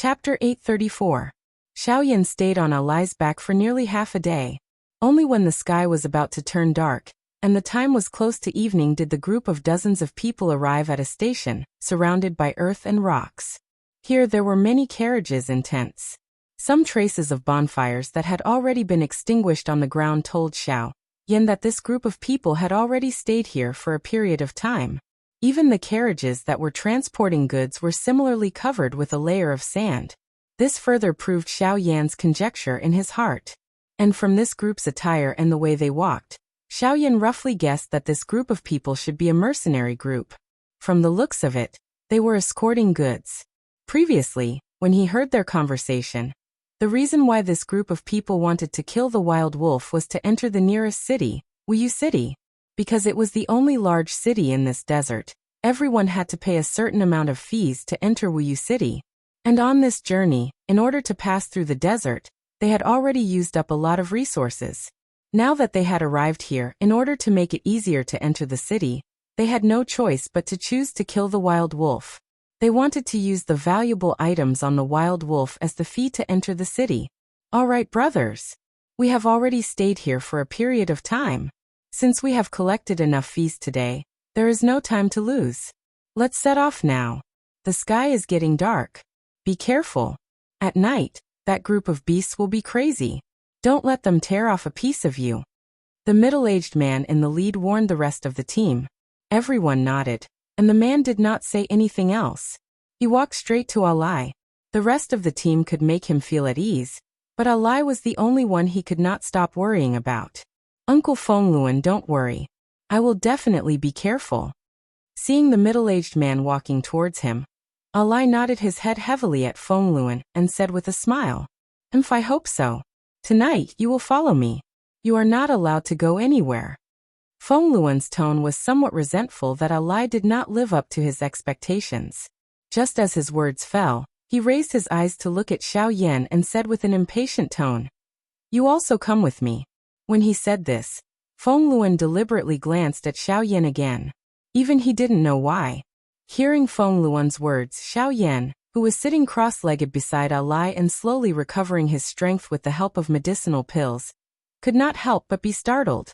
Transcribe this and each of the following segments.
Chapter 834. Xiaoyan stayed on Alai's back for nearly half a day. Only when the sky was about to turn dark, and the time was close to evening, did the group of dozens of people arrive at a station, surrounded by earth and rocks. Here there were many carriages and tents. Some traces of bonfires that had already been extinguished on the ground told Xiaoyan that this group of people had already stayed here for a period of time. Even the carriages that were transporting goods were similarly covered with a layer of sand. This further proved Xiaoyan's conjecture in his heart. And from this group's attire and the way they walked, Xiaoyan roughly guessed that this group of people should be a mercenary group. From the looks of it, they were escorting goods. Previously, when he heard their conversation, the reason why this group of people wanted to kill the wild wolf was to enter the nearest city, Wuyu City. Because it was the only large city in this desert, everyone had to pay a certain amount of fees to enter Wuyu City. And on this journey, in order to pass through the desert, they had already used up a lot of resources. Now that they had arrived here, in order to make it easier to enter the city, they had no choice but to choose to kill the wild wolf. They wanted to use the valuable items on the wild wolf as the fee to enter the city. All right, brothers. We have already stayed here for a period of time. Since we have collected enough fees today, there is no time to lose. Let's set off now. The sky is getting dark. Be careful. At night, that group of beasts will be crazy. Don't let them tear off a piece of you. The middle-aged man in the lead warned the rest of the team. Everyone nodded, and the man did not say anything else. He walked straight to Alai. The rest of the team could make him feel at ease, but Alai was the only one he could not stop worrying about. Uncle Fengluan, don't worry. I will definitely be careful. Seeing the middle-aged man walking towards him, Alai nodded his head heavily at Fengluan and said with a smile, I hope so. Tonight you will follow me. You are not allowed to go anywhere. Fengluan's tone was somewhat resentful that Alai did not live up to his expectations. Just as his words fell, he raised his eyes to look at Xiaoyan and said with an impatient tone, You also come with me. When he said this, Fengluan deliberately glanced at Xiaoyan again. Even he didn't know why. Hearing Fengluan's words, Xiaoyan, who was sitting cross-legged beside Alai and slowly recovering his strength with the help of medicinal pills, could not help but be startled.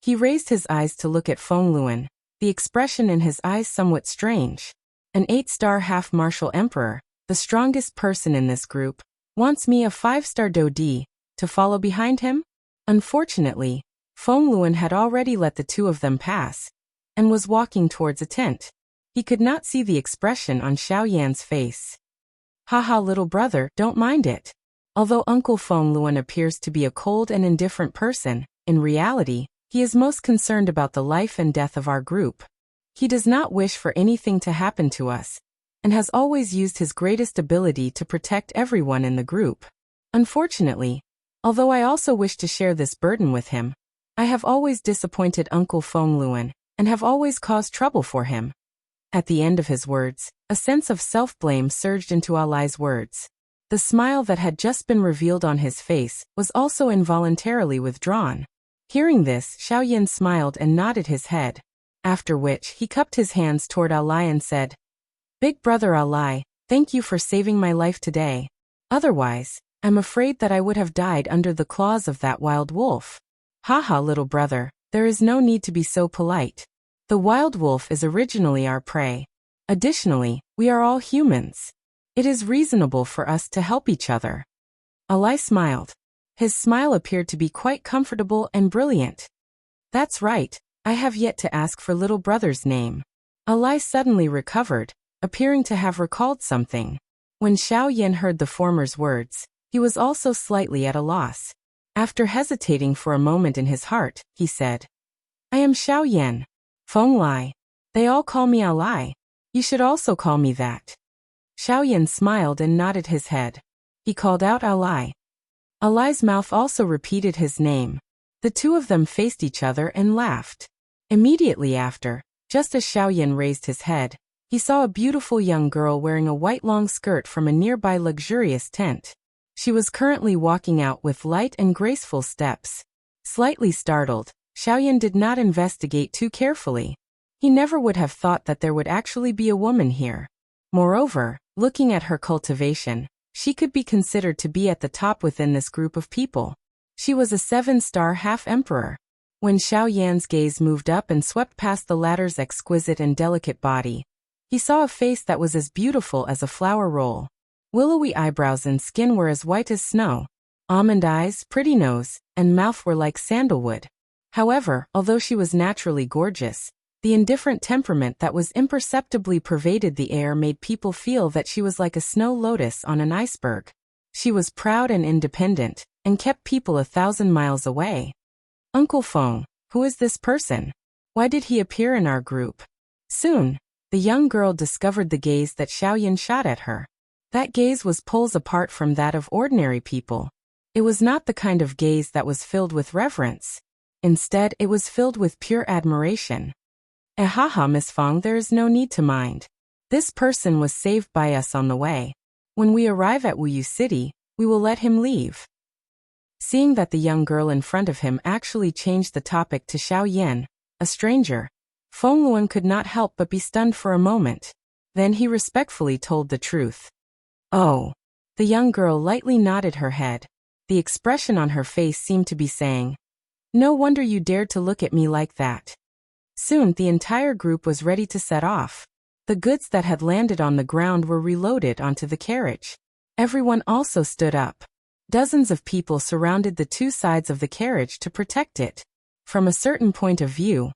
He raised his eyes to look at Fengluan, the expression in his eyes somewhat strange. An 8-star half-martial emperor, the strongest person in this group, wants me, a 5-star Dodi, to follow behind him? Unfortunately, Fengluan had already let the two of them pass, and was walking towards a tent. He could not see the expression on Xiaoyan's face. Haha, little brother, don't mind it. Although Uncle Fengluan appears to be a cold and indifferent person, in reality, he is most concerned about the life and death of our group. He does not wish for anything to happen to us, and has always used his greatest ability to protect everyone in the group. Unfortunately, although I also wish to share this burden with him, I have always disappointed Uncle Fengluan, and have always caused trouble for him. At the end of his words, a sense of self-blame surged into Alai's words. The smile that had just been revealed on his face was also involuntarily withdrawn. Hearing this, Xiaoyan smiled and nodded his head, after which he cupped his hands toward Alai and said, Big brother Alai, thank you for saving my life today. Otherwise, I'm afraid that I would have died under the claws of that wild wolf. Haha, little brother, there is no need to be so polite. The wild wolf is originally our prey. Additionally, we are all humans. It is reasonable for us to help each other. Alai smiled. His smile appeared to be quite comfortable and brilliant. That's right, I have yet to ask for little brother's name. Alai suddenly recovered, appearing to have recalled something. When Xiaoyan heard the former's words, he was also slightly at a loss. After hesitating for a moment in his heart, he said, I am Xiaoyan. Feng Lai. They all call me Alai. You should also call me that. Xiaoyan smiled and nodded his head. He called out Alai. Alai's mouth also repeated his name. The two of them faced each other and laughed. Immediately after, just as Xiaoyan raised his head, he saw a beautiful young girl wearing a white long skirt from a nearby luxurious tent. She was currently walking out with light and graceful steps. Slightly startled, Xiaoyan did not investigate too carefully. He never would have thought that there would actually be a woman here. Moreover, looking at her cultivation, She could be considered to be at the top within this group of people. She was a 7-star half-emperor. When Xiao Yan's gaze moved up and swept past the latter's exquisite and delicate body, he saw a face that was as beautiful as a flower roll. Willowy eyebrows and skin were as white as snow. Almond eyes, pretty nose, and mouth were like sandalwood. However, although she was naturally gorgeous, the indifferent temperament that was imperceptibly pervaded the air made people feel that she was like a snow lotus on an iceberg. She was proud and independent, and kept people 1,000 miles away. Uncle Feng, who is this person? Why did he appear in our group? Soon, the young girl discovered the gaze that Xiao Yan shot at her. That gaze was poles apart from that of ordinary people. It was not the kind of gaze that was filled with reverence. Instead, it was filled with pure admiration. Haha, Miss Feng, there is no need to mind. This person was saved by us on the way. When we arrive at Wuyu City, we will let him leave. Seeing that the young girl in front of him actually changed the topic to Xiao Yan, a stranger, Feng Luan could not help but be stunned for a moment. Then he respectfully told the truth. Oh. The young girl lightly nodded her head. The expression on her face seemed to be saying, "No wonder you dared to look at me like that." Soon the entire group was ready to set off. The goods that had landed on the ground were reloaded onto the carriage. Everyone also stood up. Dozens of people surrounded the two sides of the carriage to protect it. From a certain point of view,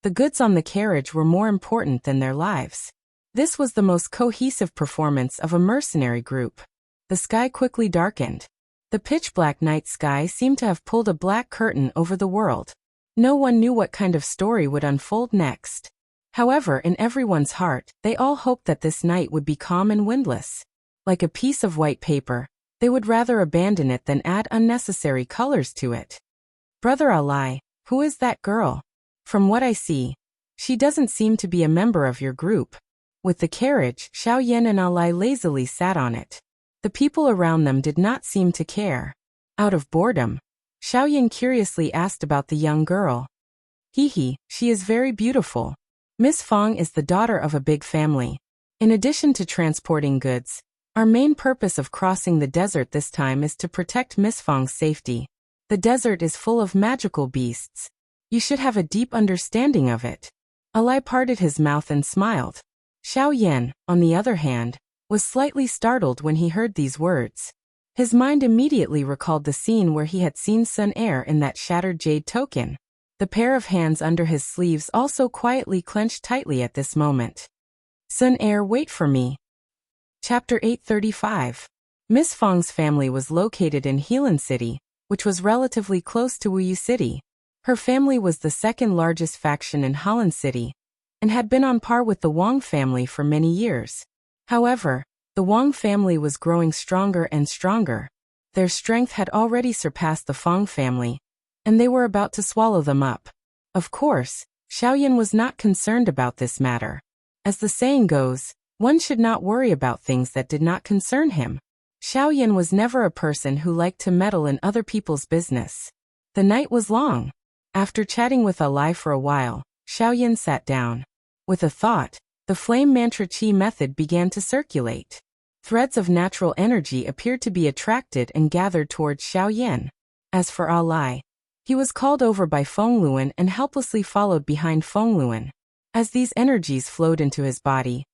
the goods on the carriage were more important than their lives. This was the most cohesive performance of a mercenary group. The sky quickly darkened. The pitch-black night sky seemed to have pulled a black curtain over the world. No one knew what kind of story would unfold next. However, in everyone's heart, they all hoped that this night would be calm and windless. Like a piece of white paper, they would rather abandon it than add unnecessary colors to it. Brother Alai, who is that girl? From what I see, she doesn't seem to be a member of your group. With the carriage, Xiao Yan and Alai lazily sat on it. The people around them did not seem to care. Out of boredom, Xiao Yan curiously asked about the young girl. He, she is very beautiful. Miss Feng is the daughter of a big family. In addition to transporting goods, our main purpose of crossing the desert this time is to protect Miss Feng's safety. The desert is full of magical beasts. You should have a deep understanding of it. Alai parted his mouth and smiled. Xiao Yan, on the other hand, was slightly startled when he heard these words. His mind immediately recalled the scene where he had seen Sun Air in that shattered jade token. The pair of hands under his sleeves also quietly clenched tightly at this moment. Sun Air, wait for me. Chapter 835. Miss Feng's family was located in Helan City, which was relatively close to Wuyu City. Her family was the second largest faction in Helan City, and had been on par with the Wang family for many years. However, the Wang family was growing stronger and stronger. Their strength had already surpassed the Feng family, and they were about to swallow them up. Of course, Xiao Yan was not concerned about this matter. As the saying goes, one should not worry about things that did not concern him. Xiao Yan was never a person who liked to meddle in other people's business. The night was long. After chatting with Alai for a while, Xiao Yan sat down. With a thought, the flame mantra chi method began to circulate. Threads of natural energy appeared to be attracted and gathered towards Xiao Yan. As for Alai, he was called over by Feng Luan and helplessly followed behind Feng Luan. As these energies flowed into his body,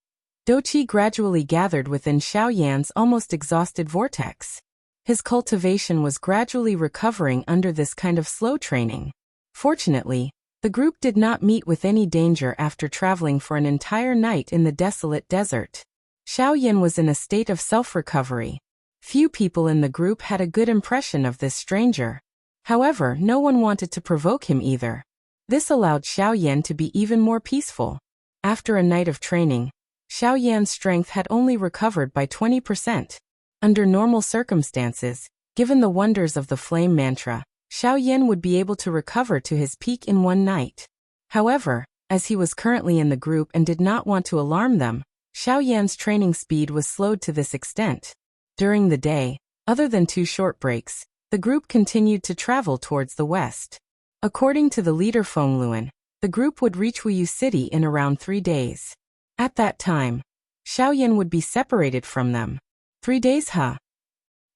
Doqi gradually gathered within Xiao Yan's almost exhausted vortex. His cultivation was gradually recovering under this kind of slow training. Fortunately, the group did not meet with any danger after traveling for an entire night in the desolate desert. Xiao Yan was in a state of self-recovery. Few people in the group had a good impression of this stranger. However, no one wanted to provoke him either. This allowed Xiao Yan to be even more peaceful. After a night of training, Xiao Yan's strength had only recovered by 20%. Under normal circumstances, given the wonders of the flame mantra, Xiao Yan would be able to recover to his peak in one night. However, as he was currently in the group and did not want to alarm them, Xiao Yan's training speed was slowed to this extent. During the day, other than 2 short breaks, the group continued to travel towards the west. According to the leader Feng Luan, the group would reach Wuyu City in around 3 days. At that time, Xiao Yan would be separated from them. 3 days, huh?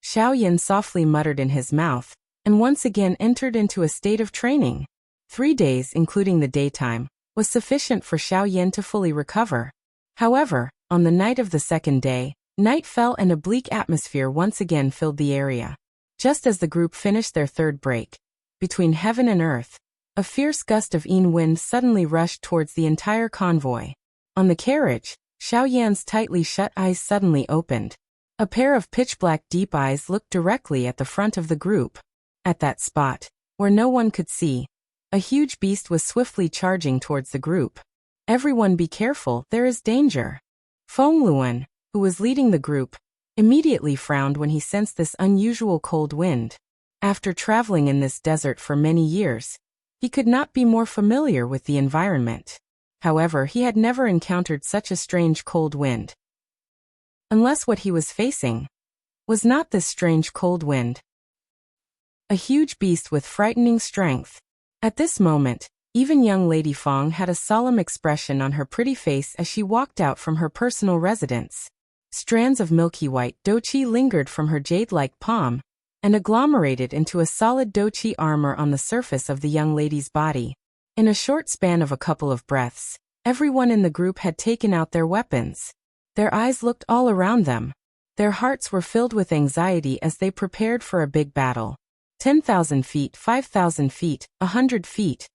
Xiao Yan softly muttered in his mouth, and once again entered into a state of training. 3 days, including the daytime, was sufficient for Xiao Yan to fully recover. However, on the night of the second day, night fell and a bleak atmosphere once again filled the area. Just as the group finished their third break, between heaven and earth, a fierce gust of Yin wind suddenly rushed towards the entire convoy. On the carriage, Xiao Yan's tightly shut eyes suddenly opened. A pair of pitch-black deep eyes looked directly at the front of the group. At that spot, where no one could see, a huge beast was swiftly charging towards the group. "Everyone be careful, there is danger." Feng Luan, who was leading the group, immediately frowned when he sensed this unusual cold wind. After traveling in this desert for many years, he could not be more familiar with the environment. However, he had never encountered such a strange cold wind. Unless what he was facing was not this strange cold wind. A huge beast with frightening strength. At this moment, even young Lady Feng had a solemn expression on her pretty face as she walked out from her personal residence. Strands of milky white doqi lingered from her jade-like palm and agglomerated into a solid doqi armor on the surface of the young lady's body. In a short span of a couple of breaths, everyone in the group had taken out their weapons. Their eyes looked all around them. Their hearts were filled with anxiety as they prepared for a big battle. 10,000 feet, 5,000 feet, 100 feet.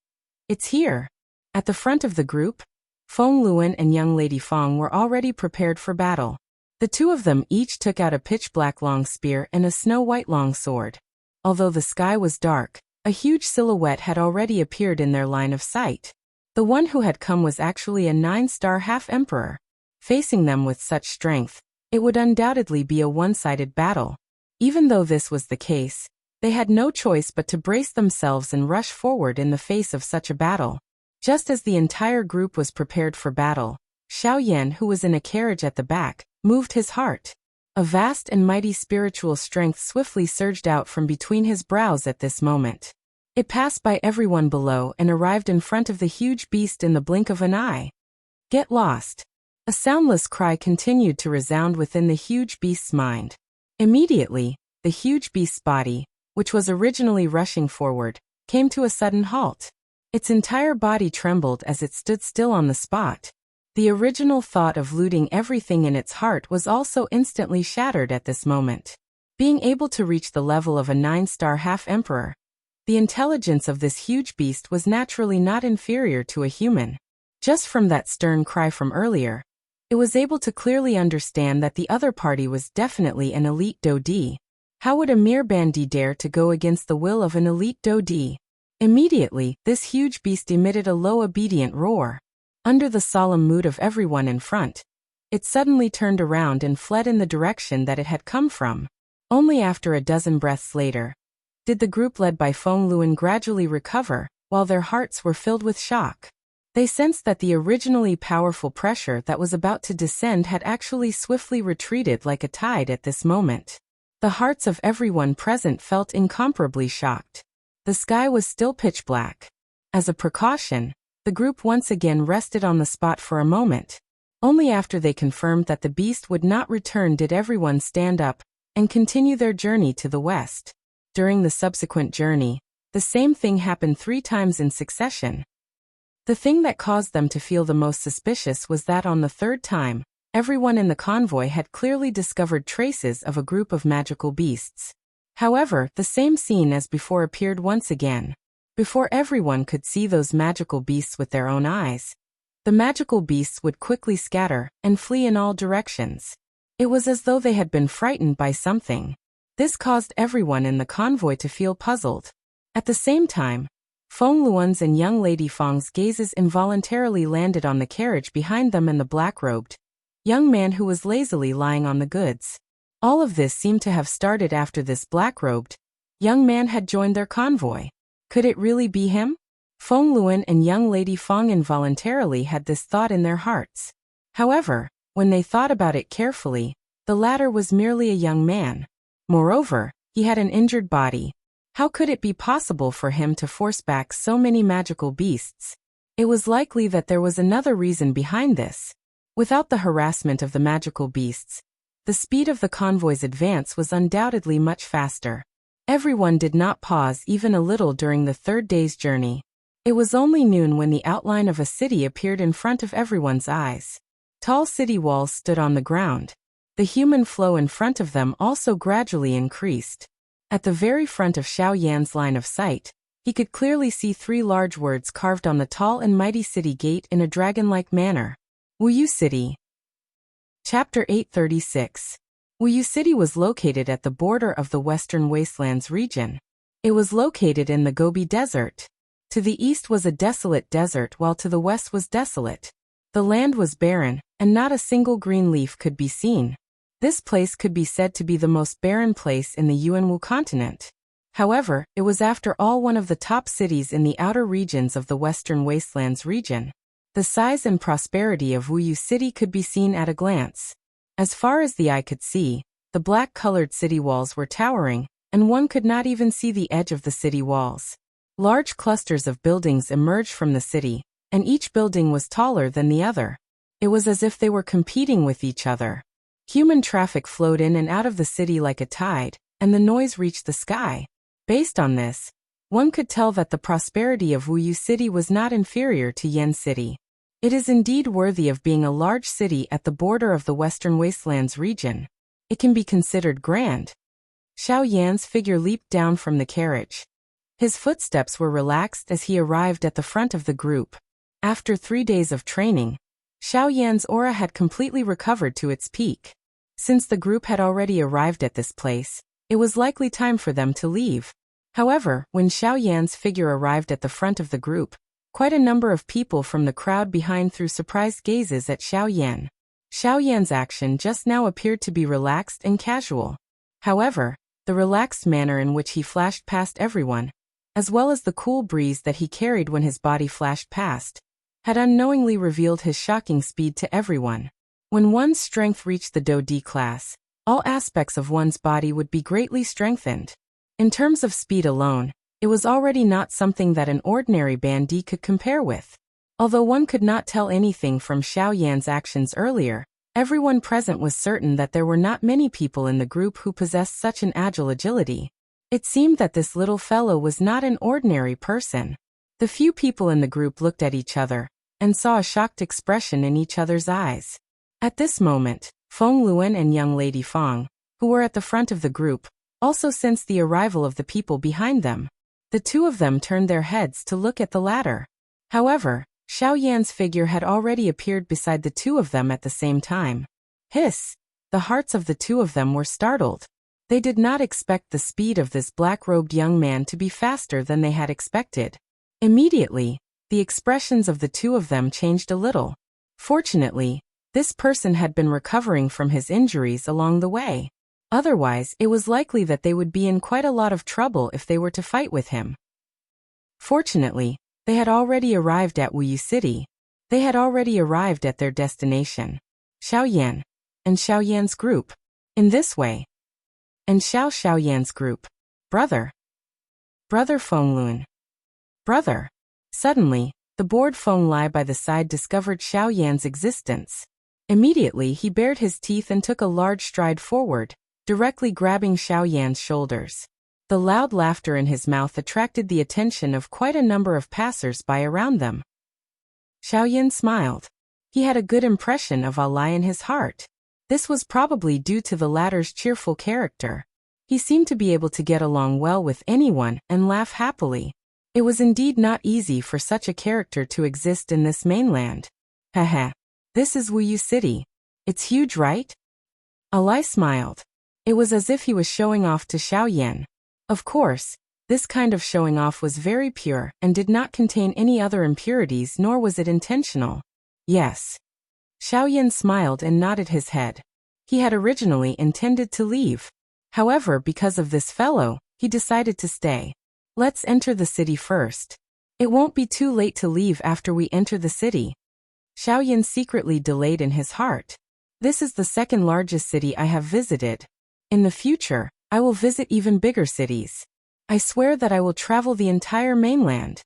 It's here. At the front of the group, Feng Luan and young Lady Feng were already prepared for battle. The two of them each took out a pitch-black long spear and a snow-white long sword. Although the sky was dark, a huge silhouette had already appeared in their line of sight. The one who had come was actually a 9-star half-emperor. Facing them with such strength, it would undoubtedly be a one-sided battle. Even though this was the case, they had no choice but to brace themselves and rush forward in the face of such a battle. Just as the entire group was prepared for battle, Xiao Yan, who was in a carriage at the back, moved his heart. A vast and mighty spiritual strength swiftly surged out from between his brows at this moment. It passed by everyone below and arrived in front of the huge beast in the blink of an eye. "Get lost." A soundless cry continued to resound within the huge beast's mind. Immediately, the huge beast's body, which was originally rushing forward, came to a sudden halt. Its entire body trembled as it stood still on the spot. The original thought of looting everything in its heart was also instantly shattered at this moment. Being able to reach the level of a 9-star half-emperor, the intelligence of this huge beast was naturally not inferior to a human. Just from that stern cry from earlier, it was able to clearly understand that the other party was definitely an elite Dodi. How would a mere bandit dare to go against the will of an elite Dodi? Immediately, this huge beast emitted a low obedient roar. Under the solemn mood of everyone in front, it suddenly turned around and fled in the direction that it had come from. Only after a dozen breaths later, did the group led by Feng Luan gradually recover, while their hearts were filled with shock. They sensed that the originally powerful pressure that was about to descend had actually swiftly retreated like a tide at this moment. The hearts of everyone present felt incomparably shocked. The sky was still pitch black. As a precaution, the group once again rested on the spot for a moment. Only after they confirmed that the beast would not return did everyone stand up and continue their journey to the west. During the subsequent journey, the same thing happened 3 times in succession. The thing that caused them to feel the most suspicious was that on the 3rd time, everyone in the convoy had clearly discovered traces of a group of magical beasts. However, the same scene as before appeared once again. Before everyone could see those magical beasts with their own eyes, the magical beasts would quickly scatter and flee in all directions. It was as though they had been frightened by something. This caused everyone in the convoy to feel puzzled. At the same time, Feng Luan's and young Lady Feng's gazes involuntarily landed on the carriage behind them and the black-robed young man who was lazily lying on the goods. All of this seemed to have started after this black-robed young man had joined their convoy. Could it really be him? Feng Luan and young Lady Feng involuntarily had this thought in their hearts. However, when they thought about it carefully, the latter was merely a young man. Moreover, he had an injured body. How could it be possible for him to force back so many magical beasts? It was likely that there was another reason behind this. Without the harassment of the magical beasts, The speed of the convoy's advance was undoubtedly much faster. Everyone did not pause even a little during the third day's journey. It was only noon when the outline of a city appeared in front of everyone's eyes. Tall city walls stood on the ground. The human flow in front of them also gradually increased. At the very front of Xiao Yan's line of sight, he could clearly see 3 large words carved on the tall and mighty city gate in a dragon-like manner. Wuyu City. Chapter 836. Wuyu City was located at the border of the Western Wastelands region. It was located in the Gobi Desert. To the east was a desolate desert while to the west was desolate. The land was barren, and not a single green leaf could be seen. This place could be said to be the most barren place in the Yuanwu continent. However, it was after all one of the top cities in the outer regions of the Western Wastelands region. The size and prosperity of Wuyu City could be seen at a glance. As far as the eye could see, the black-colored city walls were towering, and one could not even see the edge of the city walls. Large clusters of buildings emerged from the city, and each building was taller than the other. It was as if they were competing with each other. Human traffic flowed in and out of the city like a tide, and the noise reached the sky. Based on this, one could tell that the prosperity of Wuyu City was not inferior to Yan City. It is indeed worthy of being a large city at the border of the Western Wastelands region. It can be considered grand. Xiao Yan's figure leaped down from the carriage. His footsteps were relaxed as he arrived at the front of the group. After 3 days of training, Xiao Yan's aura had completely recovered to its peak. Since the group had already arrived at this place, it was likely time for them to leave. However, when Xiao Yan's figure arrived at the front of the group, quite a number of people from the crowd behind threw surprised gazes at Xiao Yan. Xiao Yan's action just now appeared to be relaxed and casual. However, the relaxed manner in which he flashed past everyone, as well as the cool breeze that he carried when his body flashed past, had unknowingly revealed his shocking speed to everyone. When one's strength reached the Do D class, all aspects of one's body would be greatly strengthened. In terms of speed alone, it was already not something that an ordinary bandit could compare with. Although one could not tell anything from Xiao Yan's actions earlier, everyone present was certain that there were not many people in the group who possessed such an agile agility. It seemed that this little fellow was not an ordinary person. The few people in the group looked at each other, and saw a shocked expression in each other's eyes. At this moment, Feng Luan and young lady Feng, who were at the front of the group, also sensed the arrival of the people behind them. The two of them turned their heads to look at the latter. However, Xiao Yan's figure had already appeared beside the two of them at the same time. Hiss! The hearts of the two of them were startled. They did not expect the speed of this black-robed young man to be faster than they had expected. Immediately, the expressions of the two of them changed a little. Fortunately, this person had been recovering from his injuries along the way. Otherwise, it was likely that they would be in quite a lot of trouble if they were to fight with him. Fortunately, they had already arrived at Wuyu City. They had already arrived at their destination, Xiao Yan, and Xiao Yan's group. In this way, and Xiao Yan's group. Brother Feng Luan. Brother. Suddenly, the bored Feng Lai by the side discovered Xiao Yan's existence. Immediately he bared his teeth and took a large stride forward, directly grabbing Xiao Yan's shoulders. The loud laughter in his mouth attracted the attention of quite a number of passers-by around them. Xiao Yan smiled. He had a good impression of Lai in his heart. This was probably due to the latter's cheerful character. He seemed to be able to get along well with anyone and laugh happily. It was indeed not easy for such a character to exist in this mainland. Haha. This is Wuyu City. It's huge, right? Lai smiled. It was as if he was showing off to Xiao Yan. Of course, this kind of showing off was very pure and did not contain any other impurities, nor was it intentional. Yes. Xiao Yan smiled and nodded his head. He had originally intended to leave. However, because of this fellow, he decided to stay. Let's enter the city first. It won't be too late to leave after we enter the city. Xiao Yan secretly delayed in his heart. This is the second largest city I have visited. In the future, I will visit even bigger cities. I swear that I will travel the entire mainland.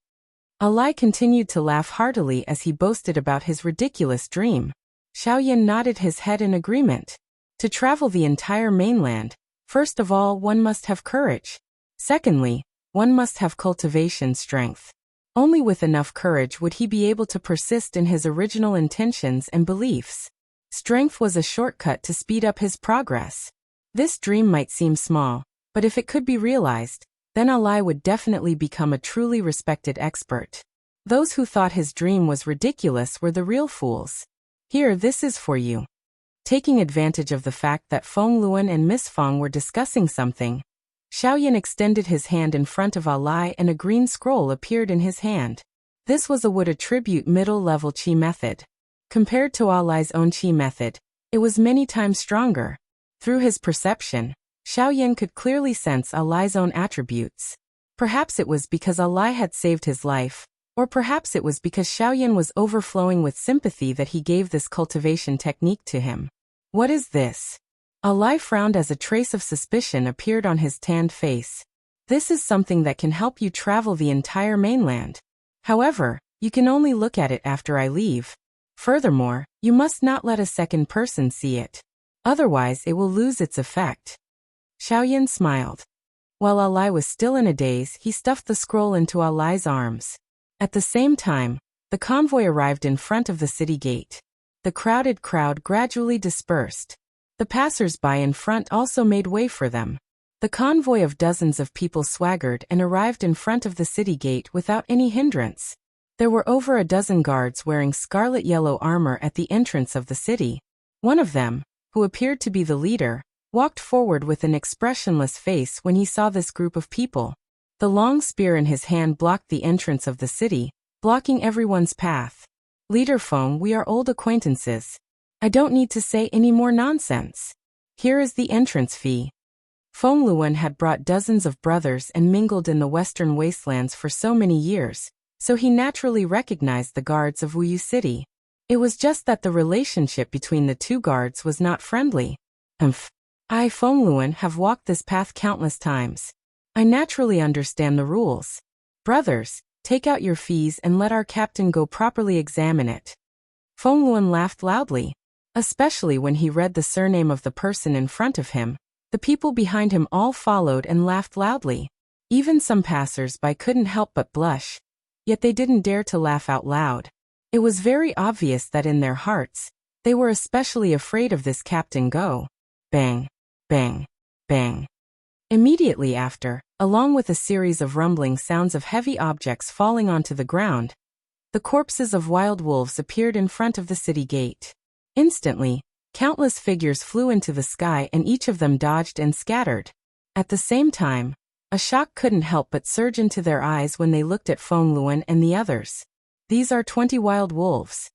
Lai continued to laugh heartily as he boasted about his ridiculous dream. Xiao Yan nodded his head in agreement. To travel the entire mainland, first of all, one must have courage. Secondly, one must have cultivation strength. Only with enough courage would he be able to persist in his original intentions and beliefs. Strength was a shortcut to speed up his progress. This dream might seem small, but if it could be realized, then Alai would definitely become a truly respected expert. Those who thought his dream was ridiculous were the real fools. Here, this is for you. Taking advantage of the fact that Feng Luan and Miss Feng were discussing something, Xiaoyan extended his hand in front of Alai and a green scroll appeared in his hand. This was a would attribute middle-level qi method. Compared to Alai's own qi method, it was many times stronger. Through his perception, Xiaoyan could clearly sense Alai's own attributes. Perhaps it was because Alai had saved his life, or perhaps it was because Xiaoyan was overflowing with sympathy that he gave this cultivation technique to him. What is this? Alai frowned as a trace of suspicion appeared on his tanned face. This is something that can help you travel the entire mainland. However, you can only look at it after I leave. Furthermore, you must not let a second person see it. Otherwise it will lose its effect. Xiaoyan smiled. While Alai was still in a daze, he stuffed the scroll into Alai's arms. At the same time, the convoy arrived in front of the city gate. The crowded crowd gradually dispersed. The passers-by in front also made way for them. The convoy of dozens of people swaggered and arrived in front of the city gate without any hindrance. There were over a dozen guards wearing scarlet-yellow armor at the entrance of the city. One of them, who appeared to be the leader, walked forward with an expressionless face when he saw this group of people. The long spear in his hand blocked the entrance of the city, blocking everyone's path. Leader Feng, we are old acquaintances. I don't need to say any more nonsense. Here is the entrance fee. Feng Luan had brought dozens of brothers and mingled in the western wastelands for so many years, so he naturally recognized the guards of Wuyu City. It was just that the relationship between the two guards was not friendly. I, Feng Luan, have walked this path countless times. I naturally understand the rules. Brothers, take out your fees and let our captain go properly examine it. Feng Luan laughed loudly. Especially when he read the surname of the person in front of him, the people behind him all followed and laughed loudly. Even some passers-by couldn't help but blush. Yet they didn't dare to laugh out loud. It was very obvious that in their hearts, they were especially afraid of this Captain Go. Bang, bang, bang. Immediately after, along with a series of rumbling sounds of heavy objects falling onto the ground, the corpses of wild wolves appeared in front of the city gate. Instantly, countless figures flew into the sky and each of them dodged and scattered. At the same time, a shock couldn't help but surge into their eyes when they looked at Feng Luan and the others. These are 20 wild wolves.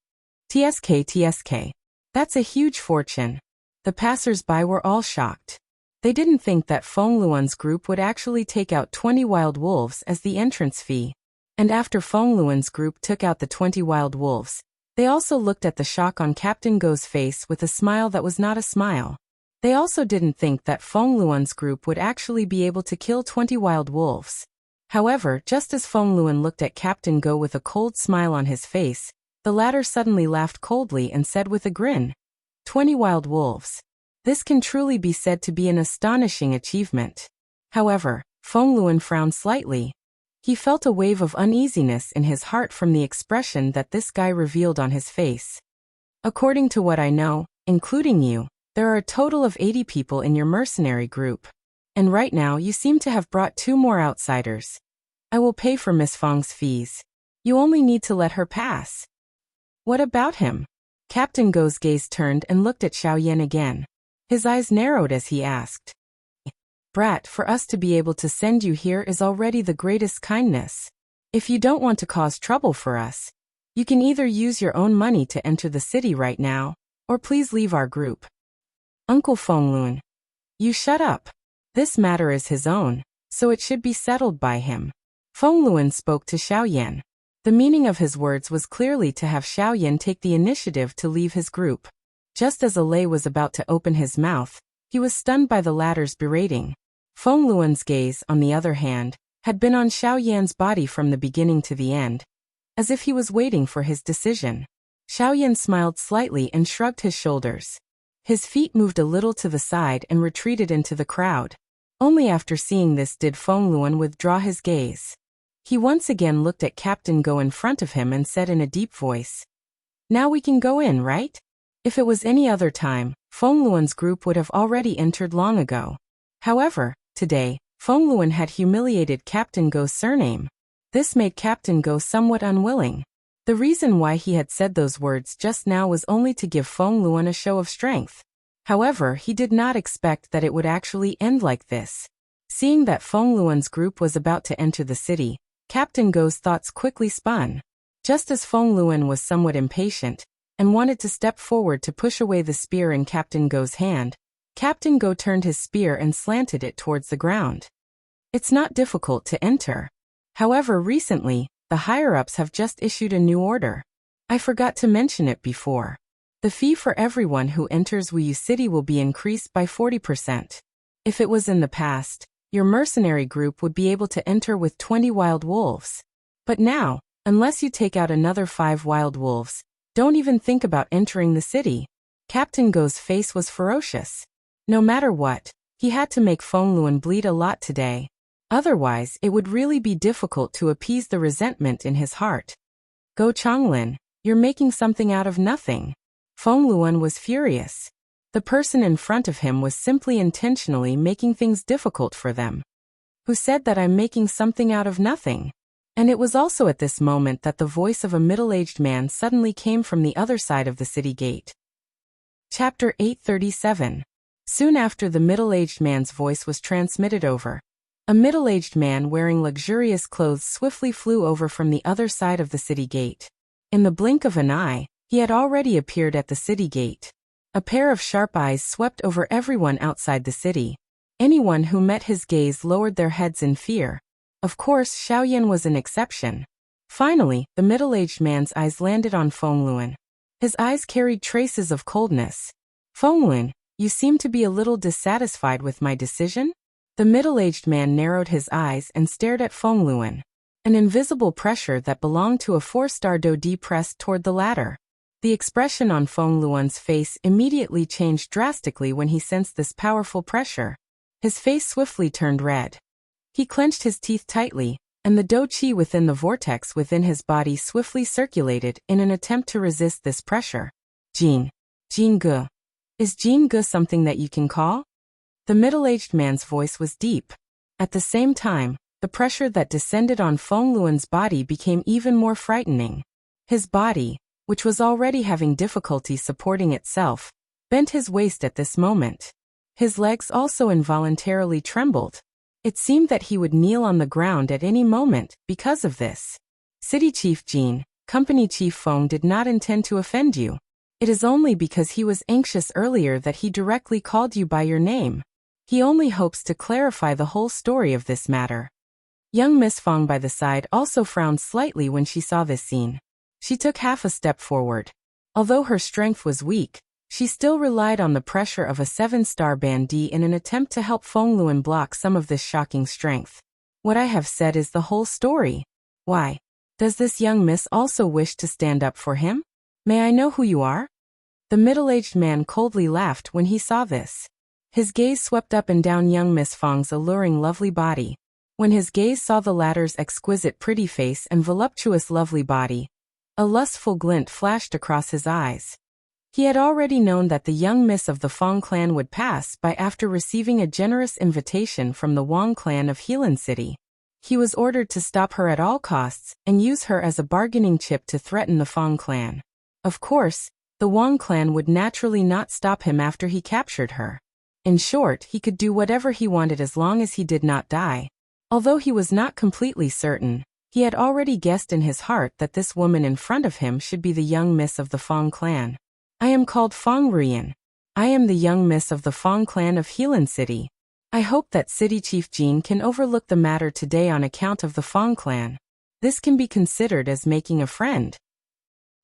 TSK. That's a huge fortune. The passers-by were all shocked. They didn't think that Feng Luan's group would actually take out 20 wild wolves as the entrance fee. And after Feng Luan's group took out the 20 wild wolves, they also looked at the shock on Captain Go's face with a smile that was not a smile. They also didn't think that Feng Luan's group would actually be able to kill 20 wild wolves. However, just as Feng Luan looked at Captain Go with a cold smile on his face, the latter suddenly laughed coldly and said with a grin, 20 wild wolves. This can truly be said to be an astonishing achievement. However, Feng Luan frowned slightly. He felt a wave of uneasiness in his heart from the expression that this guy revealed on his face. According to what I know, including you, there are a total of 80 people in your mercenary group. And right now you seem to have brought 2 more outsiders. I will pay for Miss Feng's fees. You only need to let her pass. What about him? Captain Go's gaze turned and looked at Xiaoyan again. His eyes narrowed as he asked. Brat, for us to be able to send you here is already the greatest kindness. If you don't want to cause trouble for us, you can either use your own money to enter the city right now, or please leave our group. Uncle Feng Luan. You shut up. This matter is his own, so it should be settled by him. Feng Luan spoke to Xiaoyan. The meaning of his words was clearly to have Xiaoyan take the initiative to leave his group. Just as Alai was about to open his mouth, he was stunned by the latter's berating. Feng Luan's gaze, on the other hand, had been on Xiaoyan's body from the beginning to the end, as if he was waiting for his decision. Xiaoyan smiled slightly and shrugged his shoulders. His feet moved a little to the side and retreated into the crowd. Only after seeing this did Feng Luan withdraw his gaze. He once again looked at Captain Go in front of him and said in a deep voice, "Now we can go in, right?" If it was any other time, Feng Luan's group would have already entered long ago. However, today, Feng Luan had humiliated Captain Go's surname. This made Captain Go somewhat unwilling. The reason why he had said those words just now was only to give Feng Luan a show of strength. However, he did not expect that it would actually end like this. Seeing that Feng Luan's group was about to enter the city, Captain Go's thoughts quickly spun. Just as Feng Luan was somewhat impatient and wanted to step forward to push away the spear in Captain Go's hand, Captain Go turned his spear and slanted it towards the ground. It's not difficult to enter. However, recently, the higher-ups have just issued a new order. I forgot to mention it before. The fee for everyone who enters Wuyu City will be increased by 40%. If it was in the past, your mercenary group would be able to enter with 20 wild wolves. But now, unless you take out another 5 wild wolves, don't even think about entering the city. Captain Go's face was ferocious. No matter what, he had to make Feng Luan bleed a lot today. Otherwise, it would really be difficult to appease the resentment in his heart. Go Changlin, you're making something out of nothing. Feng Luan was furious. The person in front of him was simply intentionally making things difficult for them. Who said that I'm making something out of nothing? And it was also at this moment that the voice of a middle-aged man suddenly came from the other side of the city gate. Chapter 837. Soon after the middle-aged man's voice was transmitted over, a middle-aged man wearing luxurious clothes swiftly flew over from the other side of the city gate. In the blink of an eye, he had already appeared at the city gate. A pair of sharp eyes swept over everyone outside the city. Anyone who met his gaze lowered their heads in fear. Of course, Xiaoyan was an exception. Finally, the middle-aged man's eyes landed on Feng Luan. His eyes carried traces of coldness. "Feng Luan, you seem to be a little dissatisfied with my decision?" The middle-aged man narrowed his eyes and stared at Feng Luan. An invisible pressure that belonged to a 4-star Dodi pressed toward the latter. The expression on Feng Luan's face immediately changed drastically when he sensed this powerful pressure. His face swiftly turned red. He clenched his teeth tightly, and the Do Qi within the vortex within his body swiftly circulated in an attempt to resist this pressure. Jin Ge. Is Jin Ge something that you can call? The middle-aged man's voice was deep. At the same time, the pressure that descended on Feng Luan's body became even more frightening. His body, which was already having difficulty supporting itself, bent his waist at this moment. His legs also involuntarily trembled. It seemed that he would kneel on the ground at any moment because of this. City Chief Jin, Company Chief Feng did not intend to offend you. It is only because he was anxious earlier that he directly called you by your name. He only hopes to clarify the whole story of this matter. Young Miss Feng by the side also frowned slightly when she saw this scene. She took half a step forward. Although her strength was weak, she still relied on the pressure of a 7-star bandit in an attempt to help Feng Luan block some of this shocking strength. What I have said is the whole story. Why? Does this young miss also wish to stand up for him? May I know who you are? The middle-aged man coldly laughed when he saw this. His gaze swept up and down young Miss Feng's alluring lovely body. When his gaze saw the latter's exquisite pretty face and voluptuous lovely body, a lustful glint flashed across his eyes. He had already known that the young miss of the Feng clan would pass by after receiving a generous invitation from the Wang clan of Helan City. He was ordered to stop her at all costs and use her as a bargaining chip to threaten the Feng clan. Of course, the Wang clan would naturally not stop him after he captured her. In short, he could do whatever he wanted as long as he did not die. Although he was not completely certain, he had already guessed in his heart that this woman in front of him should be the young miss of the Feng clan. I am called Feng Ruyan. I am the young miss of the Feng clan of Helan City. I hope that City Chief Jin can overlook the matter today on account of the Feng clan. This can be considered as making a friend.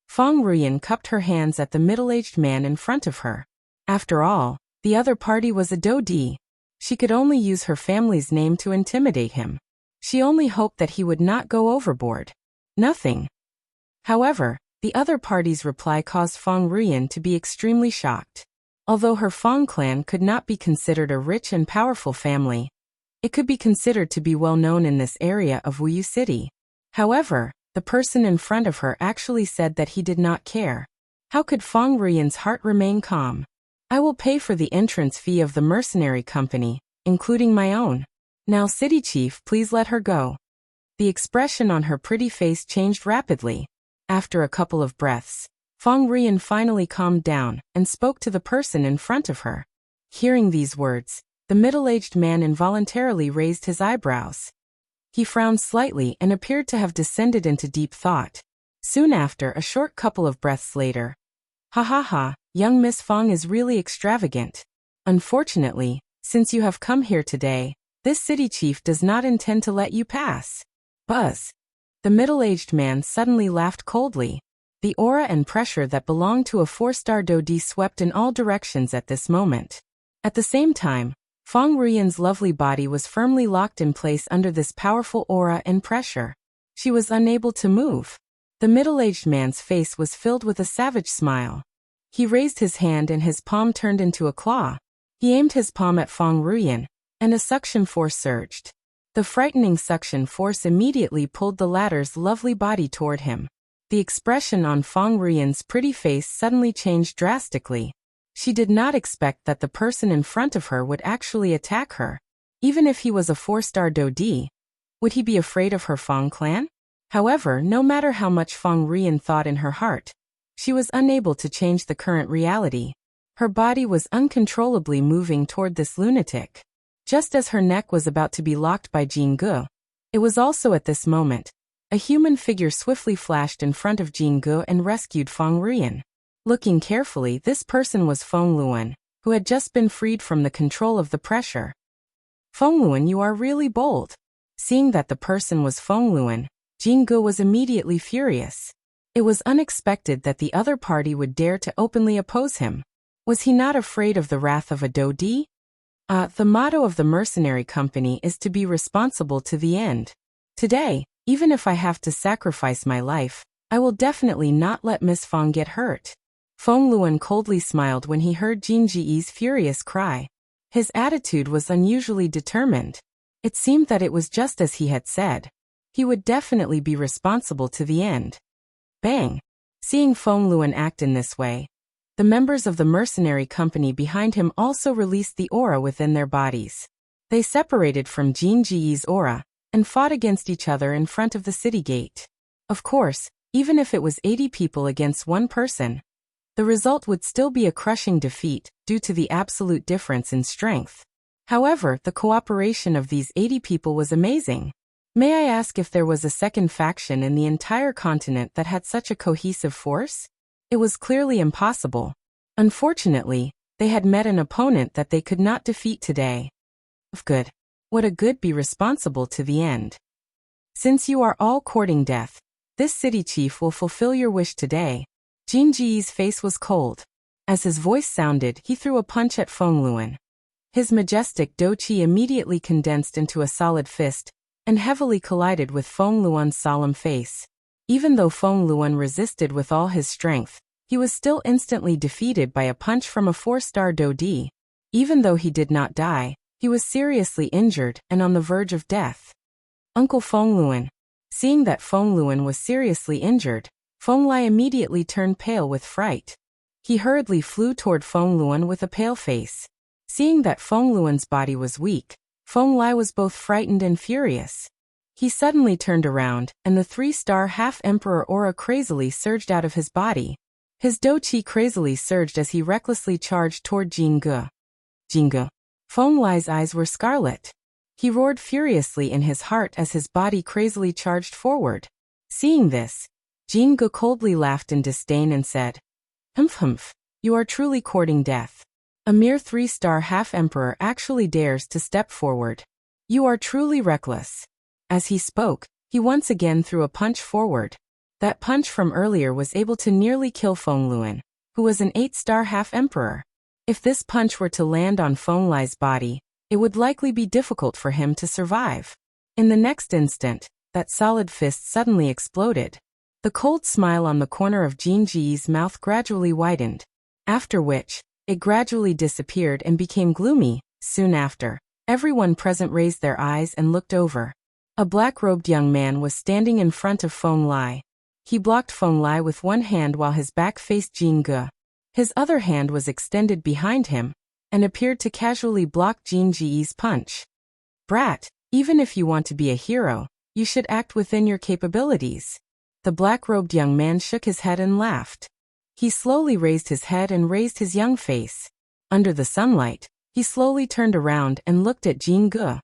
Feng Ruyan cupped her hands at the middle-aged man in front of her. After all, the other party was a Dodi. She could only use her family's name to intimidate him. She only hoped that he would not go overboard. Nothing. However, the other party's reply caused Feng Ruyan to be extremely shocked. Although her Fong clan could not be considered a rich and powerful family, it could be considered to be well known in this area of Wuyu City. However, the person in front of her actually said that he did not care. How could Fong Ruyan's heart remain calm? I will pay for the entrance fee of the mercenary company, including my own. Now, city chief, please let her go. The expression on her pretty face changed rapidly. After a couple of breaths, Fong Ruyan finally calmed down and spoke to the person in front of her. Hearing these words, the middle-aged man involuntarily raised his eyebrows. He frowned slightly and appeared to have descended into deep thought. Soon after, a short couple of breaths later, "Ha ha ha, young Miss Fong is really extravagant. Unfortunately, since you have come here today, this city chief does not intend to let you pass." Buzz. The middle-aged man suddenly laughed coldly. The aura and pressure that belonged to a 4-star Dodi swept in all directions at this moment. At the same time, Fong Ruyan's lovely body was firmly locked in place under this powerful aura and pressure. She was unable to move. The middle-aged man's face was filled with a savage smile. He raised his hand and his palm turned into a claw. He aimed his palm at Fong Ruyan, and a suction force surged. The frightening suction force immediately pulled the latter's lovely body toward him. The expression on Fong Ruyan's pretty face suddenly changed drastically. She did not expect that the person in front of her would actually attack her. Even if he was a 4-star Dodi, would he be afraid of her Fong clan? However, no matter how much Fong Ruyan thought in her heart, she was unable to change the current reality. Her body was uncontrollably moving toward this lunatic. Just as her neck was about to be locked by Jingge, it was also at this moment, a human figure swiftly flashed in front of Jingge and rescued Fong Ruyan. Looking carefully, this person was Fong Luan, who had just been freed from the control of the pressure. "Fong Luan, you are really bold." Seeing that the person was Fong Luan, Jingge was immediately furious. It was unexpected that the other party would dare to openly oppose him. Was he not afraid of the wrath of a Dodi? The motto of the mercenary company is to be responsible to the end. Today, even if I have to sacrifice my life, I will definitely not let Miss Fong get hurt. Fong Luan coldly smiled when he heard Jin Ji's furious cry. His attitude was unusually determined. It seemed that it was just as he had said. He would definitely be responsible to the end. Bang! Seeing Fong Luan act in this way, the members of the mercenary company behind him also released the aura within their bodies. They separated from Jin Ji's aura and fought against each other in front of the city gate. Of course, even if it was 80 people against one person, the result would still be a crushing defeat due to the absolute difference in strength. However, the cooperation of these 80 people was amazing. May I ask if there was a second faction in the entire continent that had such a cohesive force? It was clearly impossible. Unfortunately, they had met an opponent that they could not defeat today. Of good. Would a good be responsible to the end? Since you are all courting death, this city chief will fulfill your wish today. Jin Ji's face was cold. As his voice sounded, he threw a punch at Fong Luan. His majestic Do Chi immediately condensed into a solid fist and heavily collided with Fong Luan's solemn face. Even though Fong Luan resisted with all his strength, he was still instantly defeated by a punch from a 4-star Dodi. Even though he did not die, he was seriously injured and on the verge of death. Uncle Fong Luan. Seeing that Fong Luan was seriously injured, Fong Lai immediately turned pale with fright. He hurriedly flew toward Fong Luan with a pale face. Seeing that Fong Luan's body was weak, Fong Lai was both frightened and furious. He suddenly turned around, and the 3-star half-emperor aura crazily surged out of his body. His Do Chi crazily surged as he recklessly charged toward Jingge. Jingge. Fong Lai's eyes were scarlet. He roared furiously in his heart as his body crazily charged forward. Seeing this, Jingge coldly laughed in disdain and said, Humph, you are truly courting death. A mere 3-star half-emperor actually dares to step forward. You are truly reckless. As he spoke, he once again threw a punch forward. That punch from earlier was able to nearly kill Fong Luan, who was an 8-star half-emperor. If this punch were to land on Fong Lai's body, it would likely be difficult for him to survive. In the next instant, that solid fist suddenly exploded. The cold smile on the corner of Jin Ji's mouth gradually widened. After which, It gradually disappeared and became gloomy. Soon after, everyone present raised their eyes and looked over. A black-robed young man was standing in front of Feng Lai. He blocked Feng Lai with one hand while his back faced Jin Ge. His other hand was extended behind him and appeared to casually block Jin Ji's punch. Brat, even if you want to be a hero, you should act within your capabilities. The black-robed young man shook his head and laughed. He slowly raised his head and raised his young face. Under the sunlight, he slowly turned around and looked at Jin Ge.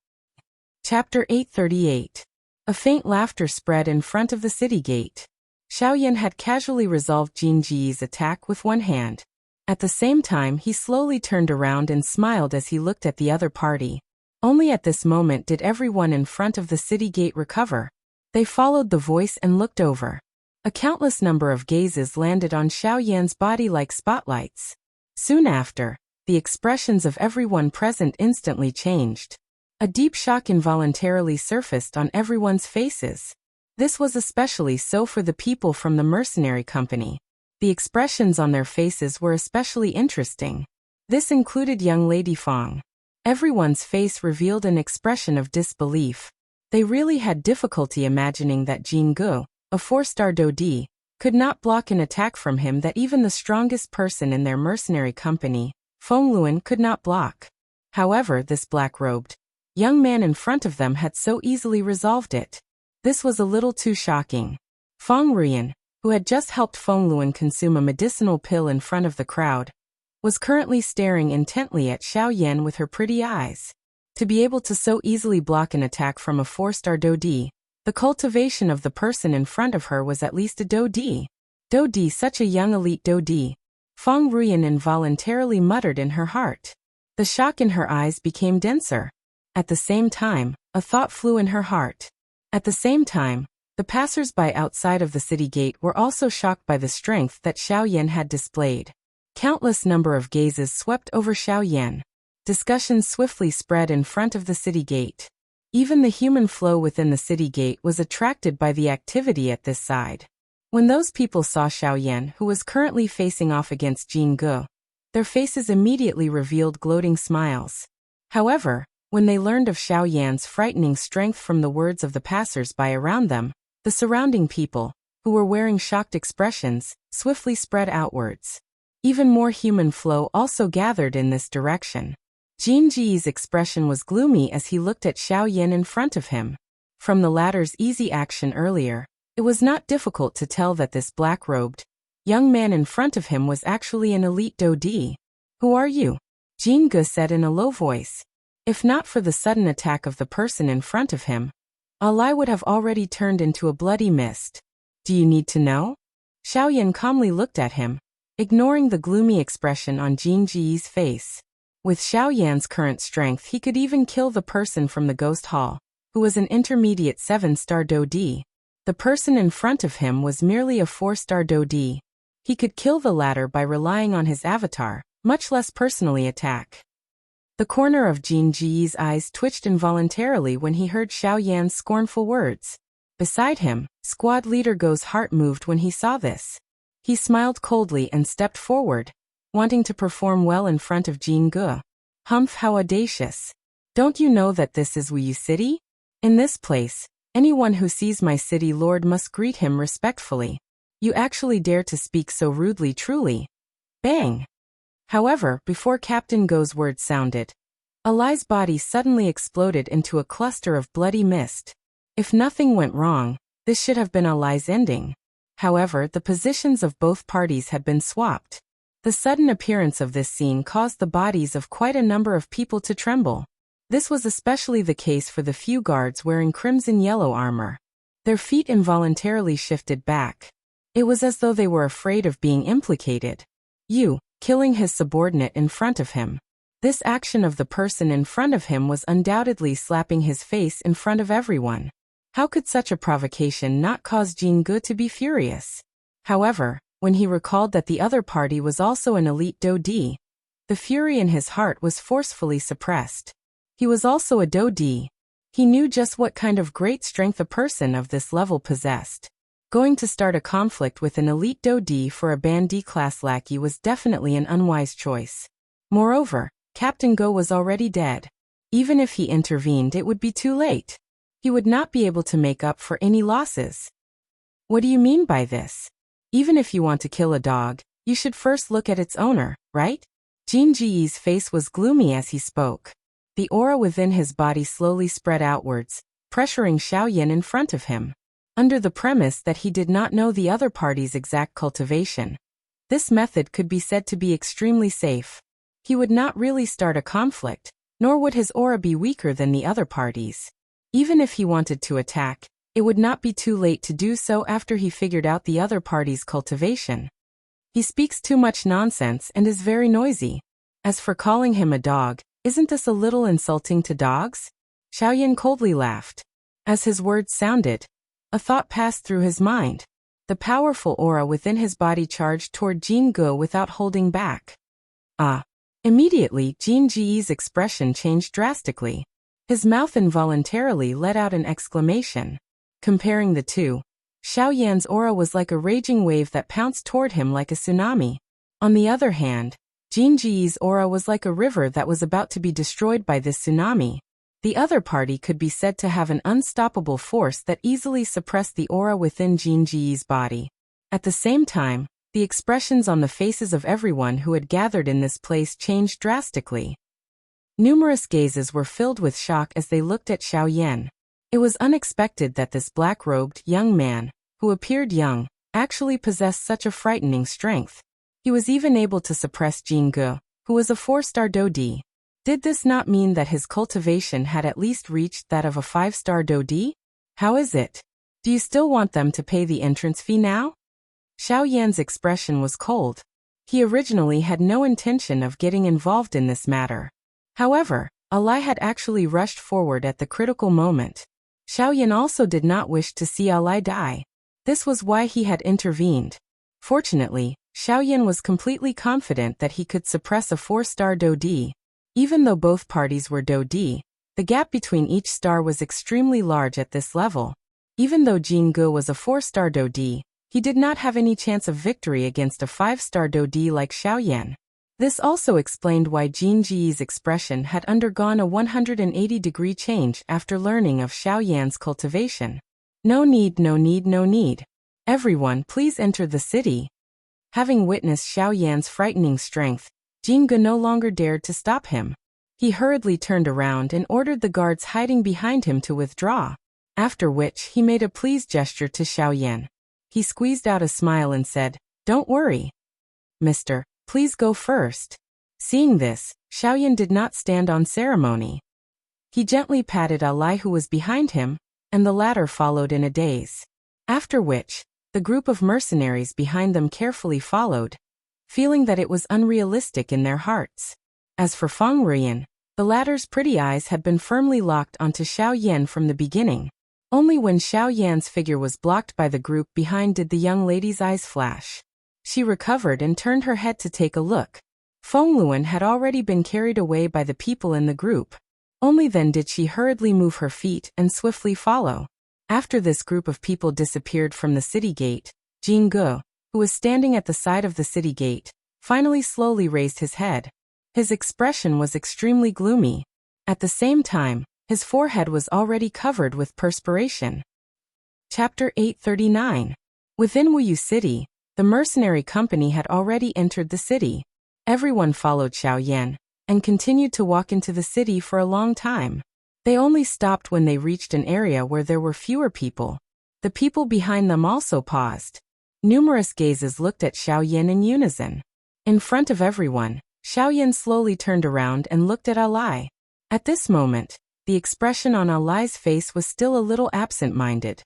Chapter 838. A faint laughter spread in front of the city gate. Xiaoyan had casually resolved Jin Ji's attack with one hand. At the same time, he slowly turned around and smiled as he looked at the other party. Only at this moment did everyone in front of the city gate recover. They followed the voice and looked over. A countless number of gazes landed on Xiaoyan's body like spotlights. Soon after, the expressions of everyone present instantly changed. A deep shock involuntarily surfaced on everyone's faces. This was especially so for the people from the mercenary company. The expressions on their faces were especially interesting. This included young Lady Feng. Everyone's face revealed an expression of disbelief. They really had difficulty imagining that Jin Ge, a 4-star Dodi, could not block an attack from him that even the strongest person in their mercenary company, Feng Luan, could not block. However, this black-robed young man in front of them had so easily resolved it. This was a little too shocking. Feng Ruyan, who had just helped Feng Luan consume a medicinal pill in front of the crowd, was currently staring intently at Xiaoyan with her pretty eyes. To be able to so easily block an attack from a 4-star Dodi, the cultivation of the person in front of her was at least a Dodi. Dodi, such a young elite Dodi. Feng Ruyan involuntarily muttered in her heart. The shock in her eyes became denser. At the same time, a thought flew in her heart. At the same time, the passers-by outside of the city gate were also shocked by the strength that Xiaoyan had displayed. Countless number of gazes swept over Xiaoyan. Discussions swiftly spread in front of the city gate. Even the human flow within the city gate was attracted by the activity at this side. When those people saw Xiaoyan, who was currently facing off against Jin Ge, their faces immediately revealed gloating smiles. However, when they learned of Xiaoyan's frightening strength from the words of the passers-by around them, the surrounding people, who were wearing shocked expressions, swiftly spread outwards. Even more human flow also gathered in this direction. Jin Ji's expression was gloomy as he looked at Xiaoyan in front of him. From the latter's easy action earlier, it was not difficult to tell that this black-robed young man in front of him was actually an elite Dodi. "Who are you?" Jin Ge said in a low voice. If not for the sudden attack of the person in front of him, Alai would have already turned into a bloody mist. "Do you need to know?" Xiaoyan calmly looked at him, ignoring the gloomy expression on Jin Ji's face. With Xiaoyan's current strength, he could even kill the person from the ghost hall, who was an intermediate 7-star Dodi. The person in front of him was merely a 4-star Dodi. He could kill the latter by relying on his avatar, much less personally attack. The corner of Jin Ji's eyes twitched involuntarily when he heard Xiaoyan's scornful words. Beside him, squad leader Go's heart moved when he saw this. He smiled coldly and stepped forward, wanting to perform well in front of Jin Ge. "Humph, how audacious. Don't you know that this is Wuyu City? In this place, anyone who sees my city lord must greet him respectfully. You actually dare to speak so rudely, truly." Bang! However, before Captain Go's words sounded, Alai's body suddenly exploded into a cluster of bloody mist. If nothing went wrong, this should have been Alai's ending. However, the positions of both parties had been swapped. The sudden appearance of this scene caused the bodies of quite a number of people to tremble. This was especially the case for the few guards wearing crimson-yellow armor. Their feet involuntarily shifted back. It was as though they were afraid of being implicated. Killing his subordinate in front of him. This action of the person in front of him was undoubtedly slapping his face in front of everyone. How could such a provocation not cause Jin Ge to be furious? However, when he recalled that the other party was also an elite Dodi, the fury in his heart was forcefully suppressed. He was also a Dodi. He knew just what kind of great strength a person of this level possessed. Going to start a conflict with an elite Do-D for a Band D-class lackey was definitely an unwise choice. Moreover, Captain Go was already dead. Even if he intervened, it would be too late. He would not be able to make up for any losses. What do you mean by this? Even if you want to kill a dog, you should first look at its owner, right? Jin Ji's face was gloomy as he spoke. The aura within his body slowly spread outwards, pressuring Xiaoyan in front of him. Under the premise that he did not know the other party's exact cultivation, this method could be said to be extremely safe. He would not really start a conflict, nor would his aura be weaker than the other parties. Even if he wanted to attack, it would not be too late to do so after he figured out the other party's cultivation. He speaks too much nonsense and is very noisy. As for calling him a dog, isn't this a little insulting to dogs? Xiaoyan coldly laughed. As his words sounded, a thought passed through his mind. The powerful aura within his body charged toward Jin Ge without holding back. Ah! Immediately, Jin Ji's expression changed drastically. His mouth involuntarily let out an exclamation. Comparing the two, Xiaoyan's aura was like a raging wave that pounced toward him like a tsunami. On the other hand, Jin Ji's aura was like a river that was about to be destroyed by this tsunami. The other party could be said to have an unstoppable force that easily suppressed the aura within Jin Ji's body. At the same time, the expressions on the faces of everyone who had gathered in this place changed drastically. Numerous gazes were filled with shock as they looked at Xiaoyan. It was unexpected that this black-robed young man, who appeared young, actually possessed such a frightening strength. He was even able to suppress Jin Ge, who was a 4-star Do-D. Did this not mean that his cultivation had at least reached that of a 5-star Do-D? How is it? Do you still want them to pay the entrance fee now? Xiaoyan's expression was cold. He originally had no intention of getting involved in this matter. However, Alai had actually rushed forward at the critical moment. Xiaoyan also did not wish to see Alai die. This was why he had intervened. Fortunately, Xiaoyan was completely confident that he could suppress a 4-star Do-D. Even though both parties were Do-D, the gap between each star was extremely large at this level. Even though Jin Ge was a 4-star Do-D, he did not have any chance of victory against a 5-star Do-D like Xiaoyan. This also explained why Jin Ji's expression had undergone a 180-degree change after learning of Xiaoyan's cultivation. No need, no need, no need. Everyone, please enter the city. Having witnessed Xiaoyan's frightening strength, Jin Ge no longer dared to stop him. He hurriedly turned around and ordered the guards hiding behind him to withdraw, after which he made a pleased gesture to Xiaoyan. He squeezed out a smile and said, "Don't worry. Mister, please go first." Seeing this, Xiaoyan did not stand on ceremony. He gently patted Alai who was behind him, and the latter followed in a daze. After which, the group of mercenaries behind them carefully followed, feeling that it was unrealistic in their hearts. As for Feng Ruyan, the latter's pretty eyes had been firmly locked onto Xiaoyan from the beginning. Only when Xiaoyan's figure was blocked by the group behind did the young lady's eyes flash. She recovered and turned her head to take a look. Feng Luan had already been carried away by the people in the group. Only then did she hurriedly move her feet and swiftly follow. After this group of people disappeared from the city gate, Jin Ge, who was standing at the side of the city gate, finally slowly raised his head. His expression was extremely gloomy. At the same time, his forehead was already covered with perspiration. Chapter 839. Within Wuyu City, the mercenary company had already entered the city. Everyone followed Xiaoyan, and continued to walk into the city for a long time. They only stopped when they reached an area where there were fewer people. The people behind them also paused. Numerous gazes looked at Xiaoyan in unison. In front of everyone, Xiaoyan slowly turned around and looked at Alai. At this moment, the expression on Alai's face was still a little absent-minded.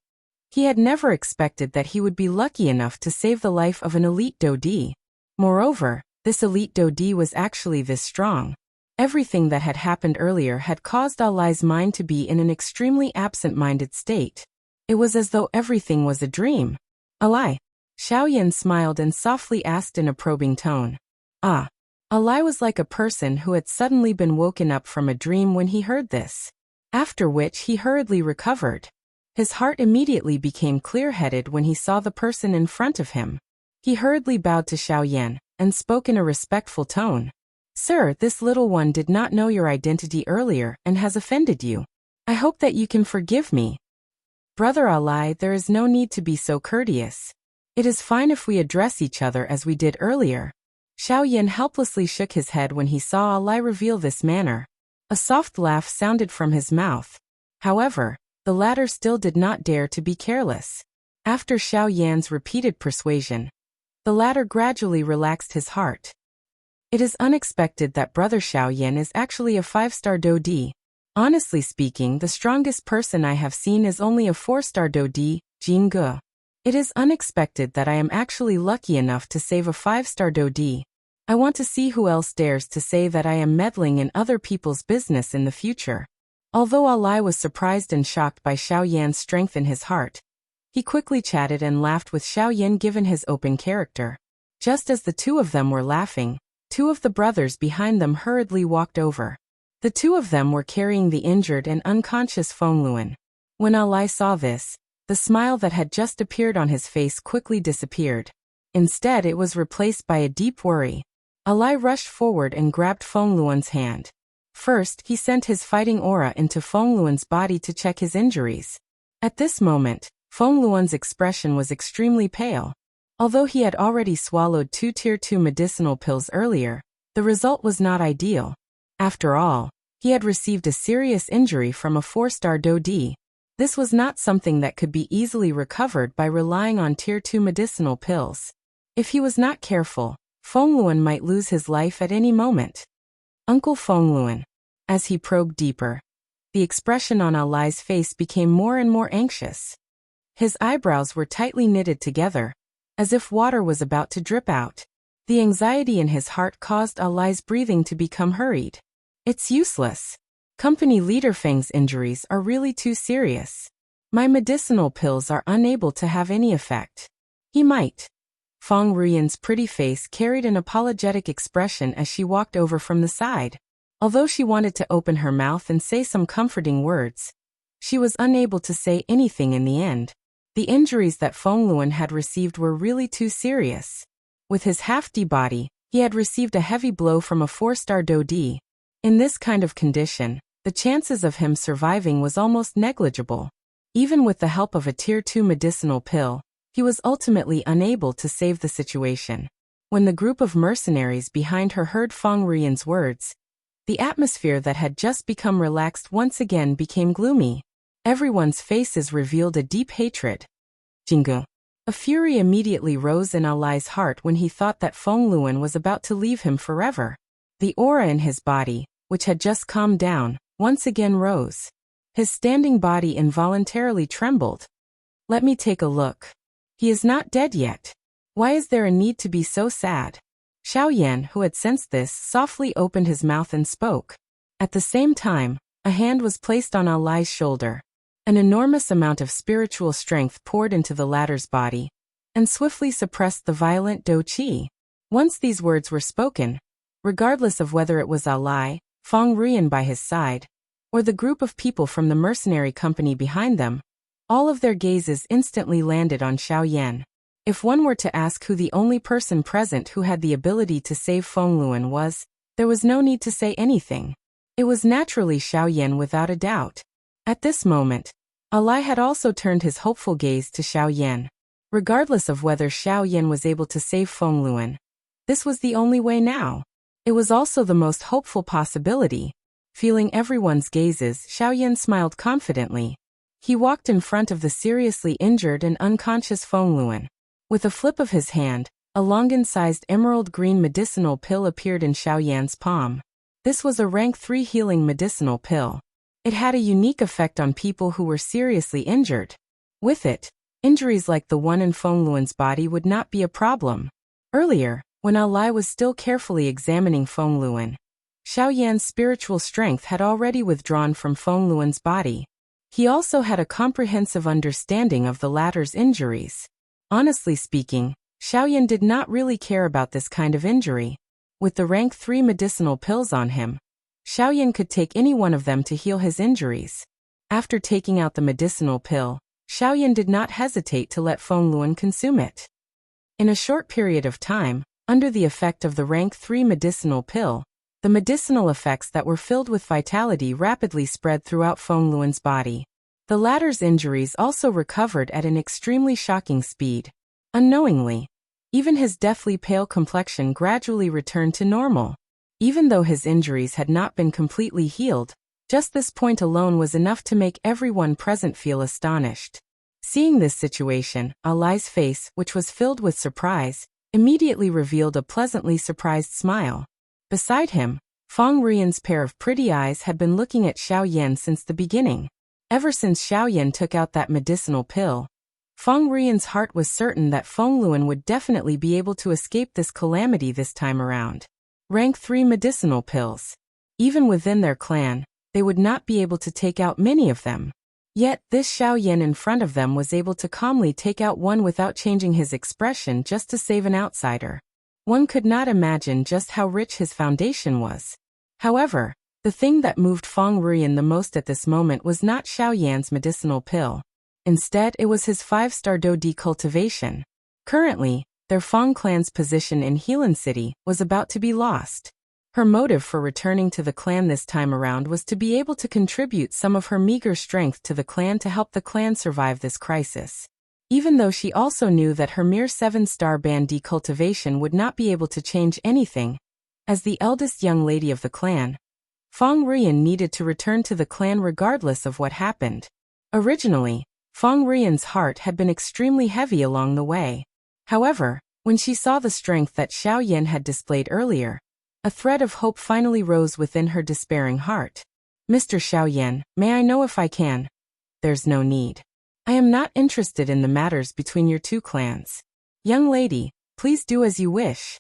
He had never expected that he would be lucky enough to save the life of an elite Do-D. Moreover, this elite Do-D was actually this strong. Everything that had happened earlier had caused Alai's mind to be in an extremely absent-minded state. It was as though everything was a dream. "Alai." Xiaoyan smiled and softly asked in a probing tone. "Ah." Alai was like a person who had suddenly been woken up from a dream when he heard this. After which he hurriedly recovered. His heart immediately became clear-headed when he saw the person in front of him. He hurriedly bowed to Xiaoyan and spoke in a respectful tone. Sir, this little one did not know your identity earlier and has offended you. I hope that you can forgive me. Brother Alai, there is no need to be so courteous. It is fine if we address each other as we did earlier. Xiaoyan helplessly shook his head when he saw Alai reveal this manner. A soft laugh sounded from his mouth. However, the latter still did not dare to be careless. After Xiaoyan's repeated persuasion, the latter gradually relaxed his heart. It is unexpected that Brother Xiaoyan is actually a 5-star Dodi. Honestly speaking, the strongest person I have seen is only a 4-star Dodi, Jingge. It is unexpected that I am actually lucky enough to save a 5-star Dodi. I want to see who else dares to say that I am meddling in other people's business in the future. Although Alai was surprised and shocked by Xiaoyan's strength in his heart, he quickly chatted and laughed with Xiaoyan given his open character. Just as the two of them were laughing, two of the brothers behind them hurriedly walked over. The two of them were carrying the injured and unconscious Fengluan. When Alai saw this, the smile that had just appeared on his face quickly disappeared. Instead, it was replaced by a deep worry. Alai rushed forward and grabbed Fengluan's hand. First, he sent his fighting aura into Fengluan's body to check his injuries. At this moment, Fengluan's expression was extremely pale. Although he had already swallowed 2 Tier 2 medicinal pills earlier, the result was not ideal. After all, he had received a serious injury from a 4-star Dodi. This was not something that could be easily recovered by relying on Tier 2 medicinal pills. If he was not careful, Fengluan might lose his life at any moment. Uncle Fengluan. As he probed deeper, the expression on Alai's face became more and more anxious. His eyebrows were tightly knitted together, as if water was about to drip out. The anxiety in his heart caused Alai's breathing to become hurried. It's useless. Company leader Feng's injuries are really too serious. My medicinal pills are unable to have any effect. He might. Feng Ruyan's pretty face carried an apologetic expression as she walked over from the side. Although she wanted to open her mouth and say some comforting words, she was unable to say anything in the end. The injuries that Fengluan had received were really too serious. With his half-D body, he had received a heavy blow from a 4-star Dodi. In this kind of condition, the chances of him surviving was almost negligible. Even with the help of a Tier 2 medicinal pill, he was ultimately unable to save the situation. When the group of mercenaries behind her heard Feng Ruyan's words, the atmosphere that had just become relaxed once again became gloomy. Everyone's faces revealed a deep hatred. Jingge. A fury immediately rose in Alai's heart when he thought that Fengluan was about to leave him forever. The aura in his body, which had just calmed down, once again rose. His standing body involuntarily trembled. Let me take a look. He is not dead yet. Why is there a need to be so sad? Xiaoyan, who had sensed this, softly opened his mouth and spoke. At the same time, a hand was placed on Alai's shoulder. An enormous amount of spiritual strength poured into the latter's body, and swiftly suppressed the violent Do Qi. Once these words were spoken, regardless of whether it was Alai, Feng Ruyan by his side, or the group of people from the mercenary company behind them, all of their gazes instantly landed on Xiaoyan. If one were to ask who the only person present who had the ability to save Fengluan was, there was no need to say anything. It was naturally Xiaoyan without a doubt. At this moment, Alai had also turned his hopeful gaze to Xiaoyan. Regardless of whether Xiaoyan was able to save Fengluan, this was the only way now. It was also the most hopeful possibility. Feeling everyone's gazes, Xiaoyan smiled confidently. He walked in front of the seriously injured and unconscious Fengluan. With a flip of his hand, a Longan-sized emerald green medicinal pill appeared in Xiaoyan's palm. This was a rank 3 healing medicinal pill. It had a unique effect on people who were seriously injured. With it, injuries like the one in Fengluan's body would not be a problem. Earlier, when Alai was still carefully examining Fengluan, Xiaoyan's spiritual strength had already withdrawn from Fengluan's body. He also had a comprehensive understanding of the latter's injuries. Honestly speaking, Xiaoyan did not really care about this kind of injury. With the rank 3 medicinal pills on him, Xiaoyan could take any one of them to heal his injuries. After taking out the medicinal pill, Xiaoyan did not hesitate to let Feng Luan consume it. In a short period of time, under the effect of the rank 3 medicinal pill, the medicinal effects that were filled with vitality rapidly spread throughout Feng Luan's body. The latter's injuries also recovered at an extremely shocking speed. Unknowingly, even his deathly pale complexion gradually returned to normal. Even though his injuries had not been completely healed, just this point alone was enough to make everyone present feel astonished. Seeing this situation, Alai's face, which was filled with surprise, immediately revealed a pleasantly surprised smile. Beside him, Feng Rian's pair of pretty eyes had been looking at Xiaoyan since the beginning. Ever since Xiaoyan took out that medicinal pill, Feng Rian's heart was certain that Feng Luan would definitely be able to escape this calamity this time around. Rank 3 medicinal pills. Even within their clan, they would not be able to take out many of them. Yet, this Xiaoyan in front of them was able to calmly take out one without changing his expression just to save an outsider. One could not imagine just how rich his foundation was. However, the thing that moved Feng Rian the most at this moment was not Xiaoyan's medicinal pill. Instead, it was his 5-star Dodi cultivation. Currently, their Feng clan's position in Helan City was about to be lost. Her motive for returning to the clan this time around was to be able to contribute some of her meager strength to the clan to help the clan survive this crisis. Even though she also knew that her mere 7-star Bandi cultivation would not be able to change anything, as the eldest young lady of the clan, Feng Rian needed to return to the clan regardless of what happened. Originally, Feng Rian's heart had been extremely heavy along the way. However, when she saw the strength that Xiaoyan had displayed earlier, a thread of hope finally rose within her despairing heart. Mr. Xiaoyan, may I know if I can? There's no need. I am not interested in the matters between your two clans. Young lady, please do as you wish.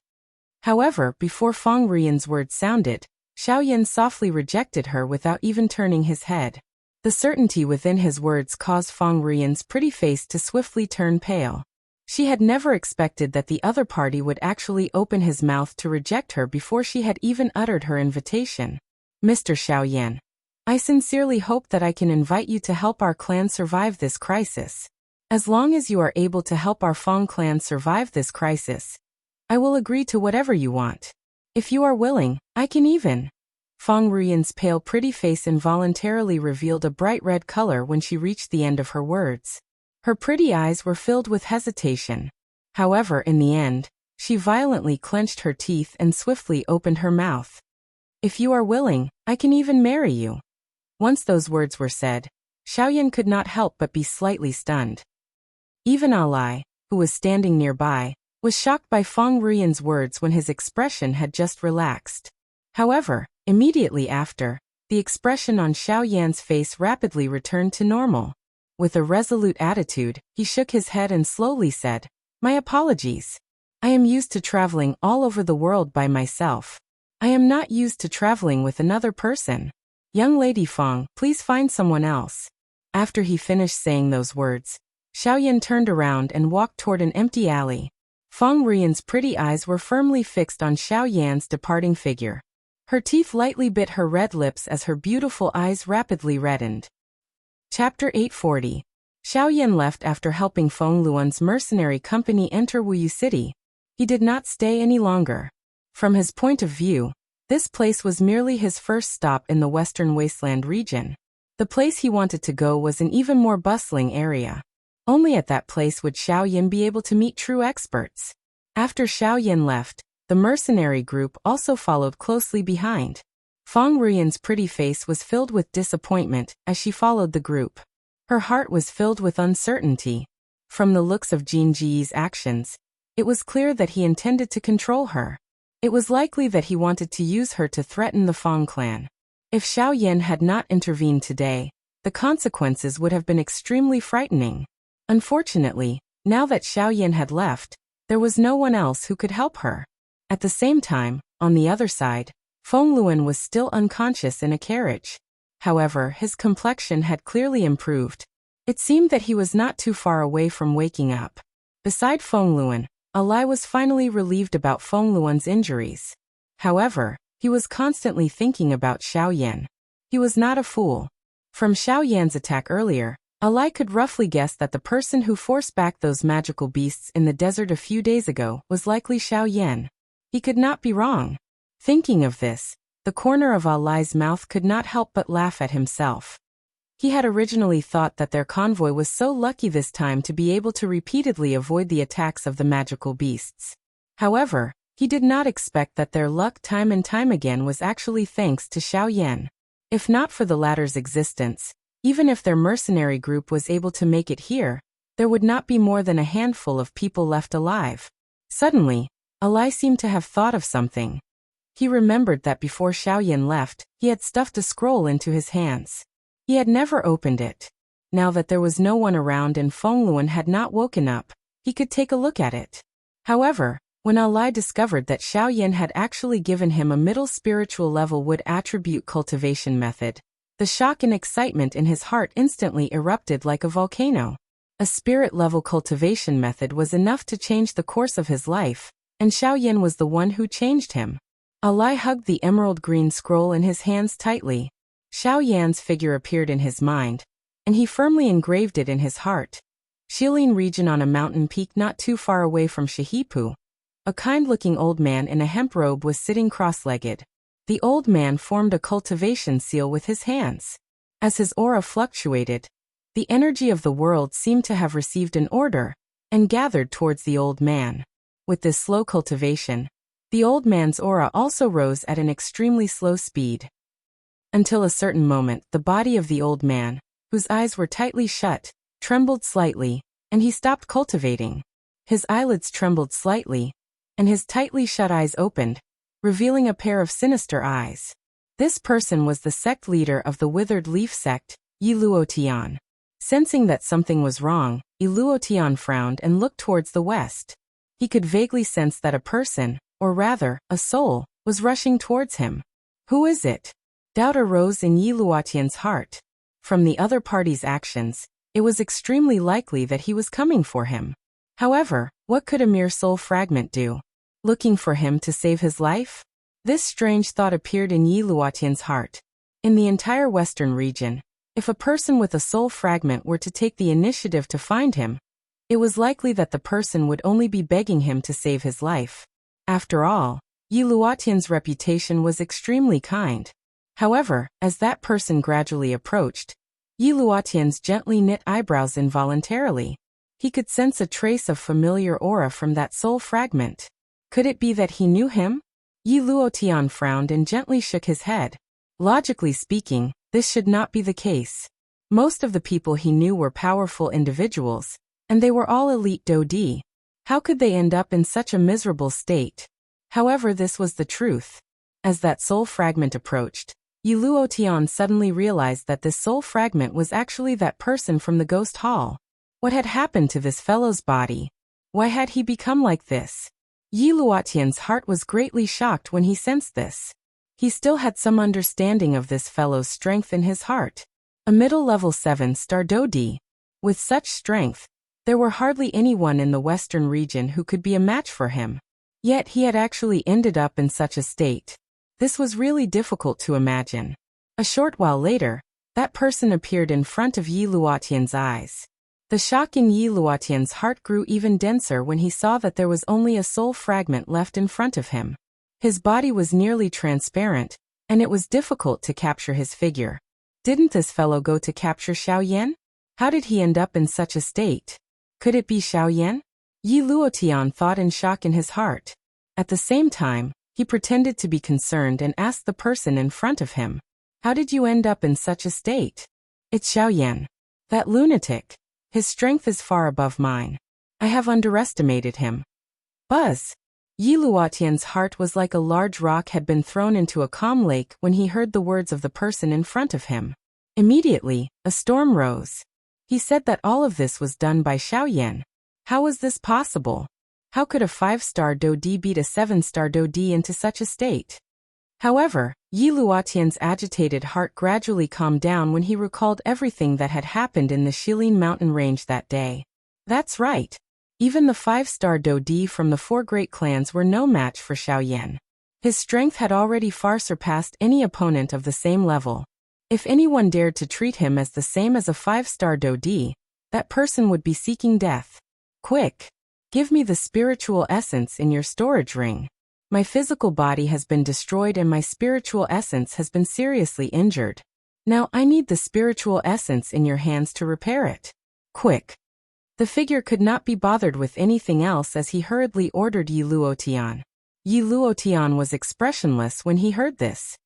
However, before Feng Rian's words sounded, Xiaoyan softly rejected her without even turning his head. The certainty within his words caused Feng Rian's pretty face to swiftly turn pale. She had never expected that the other party would actually open his mouth to reject her before she had even uttered her invitation. Mr. Xiaoyan, I sincerely hope that I can invite you to help our clan survive this crisis. As long as you are able to help our Feng clan survive this crisis, I will agree to whatever you want. If you are willing, I can even. Feng Rian's pale pretty face involuntarily revealed a bright red color when she reached the end of her words. Her pretty eyes were filled with hesitation. However, in the end, she violently clenched her teeth and swiftly opened her mouth. If you are willing, I can even marry you. Once those words were said, Xiaoyan could not help but be slightly stunned. Even Alai, who was standing nearby, was shocked by Feng Rian's words when his expression had just relaxed. However, immediately after, the expression on Xiaoyan's face rapidly returned to normal. With a resolute attitude, he shook his head and slowly said, My apologies. I am used to traveling all over the world by myself. I am not used to traveling with another person. Young lady Feng, please find someone else. After he finished saying those words, Xiaoyan turned around and walked toward an empty alley. Feng Rian's pretty eyes were firmly fixed on Xiaoyan's departing figure. Her teeth lightly bit her red lips as her beautiful eyes rapidly reddened. Chapter 840. Xiaoyan left after helping Feng Luan's mercenary company enter Wuyu City. He did not stay any longer. From his point of view, this place was merely his first stop in the Western Wasteland region. The place he wanted to go was an even more bustling area. Only at that place would Xiaoyan be able to meet true experts. After Xiaoyan left, the mercenary group also followed closely behind. Feng Rian's pretty face was filled with disappointment as she followed the group. Her heart was filled with uncertainty. From the looks of Jin Ji's actions, it was clear that he intended to control her. It was likely that he wanted to use her to threaten the Feng clan. If Xiaoyan had not intervened today, the consequences would have been extremely frightening. Unfortunately, now that Xiaoyan had left, there was no one else who could help her. At the same time, on the other side, Feng Luan was still unconscious in a carriage. However, his complexion had clearly improved. It seemed that he was not too far away from waking up. Beside Feng Luan, Alai was finally relieved about Feng Luan's injuries. However, he was constantly thinking about Xiaoyan. He was not a fool. From Xiaoyan's attack earlier, Ali could roughly guess that the person who forced back those magical beasts in the desert a few days ago was likely Xiao Yan. He could not be wrong. Thinking of this, the corner of Ali's mouth could not help but laugh at himself. He had originally thought that their convoy was so lucky this time to be able to repeatedly avoid the attacks of the magical beasts. However, he did not expect that their luck time and time again was actually thanks to Xiao Yan. If not for the latter's existence, even if their mercenary group was able to make it here, there would not be more than a handful of people left alive. Suddenly, Ali seemed to have thought of something. He remembered that before Xiao Yan left, he had stuffed a scroll into his hands. He had never opened it. Now that there was no one around and Feng Luan had not woken up, he could take a look at it. However, when Ali discovered that Xiao Yan had actually given him a middle spiritual level wood attribute cultivation method, the shock and excitement in his heart instantly erupted like a volcano. A spirit-level cultivation method was enough to change the course of his life, and Xiao Yan was the one who changed him. Ali hugged the emerald green scroll in his hands tightly. Xiao Yan's figure appeared in his mind, and he firmly engraved it in his heart. Shilin region on a mountain peak not too far away from Shihipu. A kind-looking old man in a hemp robe was sitting cross-legged. The old man formed a cultivation seal with his hands. As his aura fluctuated, the energy of the world seemed to have received an order and gathered towards the old man. With this slow cultivation, the old man's aura also rose at an extremely slow speed. Until a certain moment, the body of the old man, whose eyes were tightly shut, trembled slightly, and he stopped cultivating. His eyelids trembled slightly, and his tightly shut eyes opened, revealing a pair of sinister eyes. This person was the sect leader of the Withered Leaf sect, Yi Luotian. Sensing that something was wrong, Yi Luotian frowned and looked towards the west. He could vaguely sense that a person, or rather, a soul, was rushing towards him. Who is it? Doubt arose in Yi Luotian's heart. From the other party's actions, it was extremely likely that he was coming for him. However, what could a mere soul fragment do? Looking for him to save his life? This strange thought appeared in Yi Luotian's heart. In the entire western region, if a person with a soul fragment were to take the initiative to find him, it was likely that the person would only be begging him to save his life. After all, Yi Luotian's reputation was extremely kind. However, as that person gradually approached, Yi Luotian's gently knit eyebrows involuntarily. He could sense a trace of familiar aura from that soul fragment. Could it be that he knew him? Yi Luotian frowned and gently shook his head. Logically speaking, this should not be the case. Most of the people he knew were powerful individuals, and they were all elite Dodi. How could they end up in such a miserable state? However, this was the truth. As that soul fragment approached, Yi Luotian suddenly realized that this soul fragment was actually that person from the ghost hall. What had happened to this fellow's body? Why had he become like this? Yi Luotian's heart was greatly shocked when he sensed this. He still had some understanding of this fellow's strength in his heart. A middle-level 7-star Dodi. With such strength, there were hardly anyone in the western region who could be a match for him. Yet he had actually ended up in such a state. This was really difficult to imagine. A short while later, that person appeared in front of Yi Luotian's eyes. The shock in Yi Luotian's heart grew even denser when he saw that there was only a soul fragment left in front of him. His body was nearly transparent, and it was difficult to capture his figure. Didn't this fellow go to capture Xiao Yan? How did he end up in such a state? Could it be Xiao Yan? Yi Luotian thought in shock in his heart. At the same time, he pretended to be concerned and asked the person in front of him, "How did you end up in such a state?" "It's Xiao Yan. That lunatic. His strength is far above mine. I have underestimated him." Buzz! Yi Luotian's heart was like a large rock had been thrown into a calm lake when he heard the words of the person in front of him. Immediately, a storm rose. He said that all of this was done by Xiao Yan. How was this possible? How could a 5-star Dodi beat a 7-star Dodi into such a state? However, Yi Luotian's agitated heart gradually calmed down when he recalled everything that had happened in the Shilin mountain range that day. That's right. Even the 5-star Dodi from the 4 great clans were no match for Xiao Yan. His strength had already far surpassed any opponent of the same level. If anyone dared to treat him as the same as a 5-star Dodi, that person would be seeking death. Quick! Give me the spiritual essence in your storage ring. My physical body has been destroyed and my spiritual essence has been seriously injured. Now I need the spiritual essence in your hands to repair it. Quick! The figure could not be bothered with anything else as he hurriedly ordered Yi Luotian. Yi Luotian was expressionless when he heard this.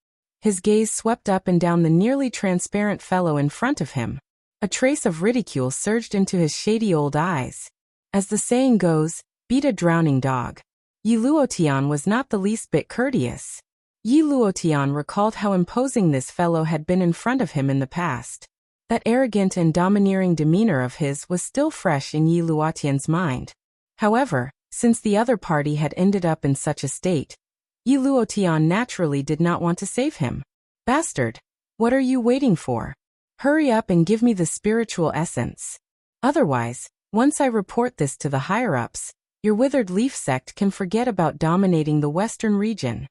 His gaze swept up and down the nearly transparent fellow in front of him. A trace of ridicule surged into his shady old eyes. As the saying goes, beat a drowning dog. Yi Luotian was not the least bit courteous. Yi Luotian recalled how imposing this fellow had been in front of him in the past. That arrogant and domineering demeanor of his was still fresh in Yi Luotian's mind. However, since the other party had ended up in such a state, Yi Luotian naturally did not want to save him. Bastard! What are you waiting for? Hurry up and give me the spiritual essence. Otherwise, once I report this to the higher-ups, your withered leaf sect can forget about dominating the western region.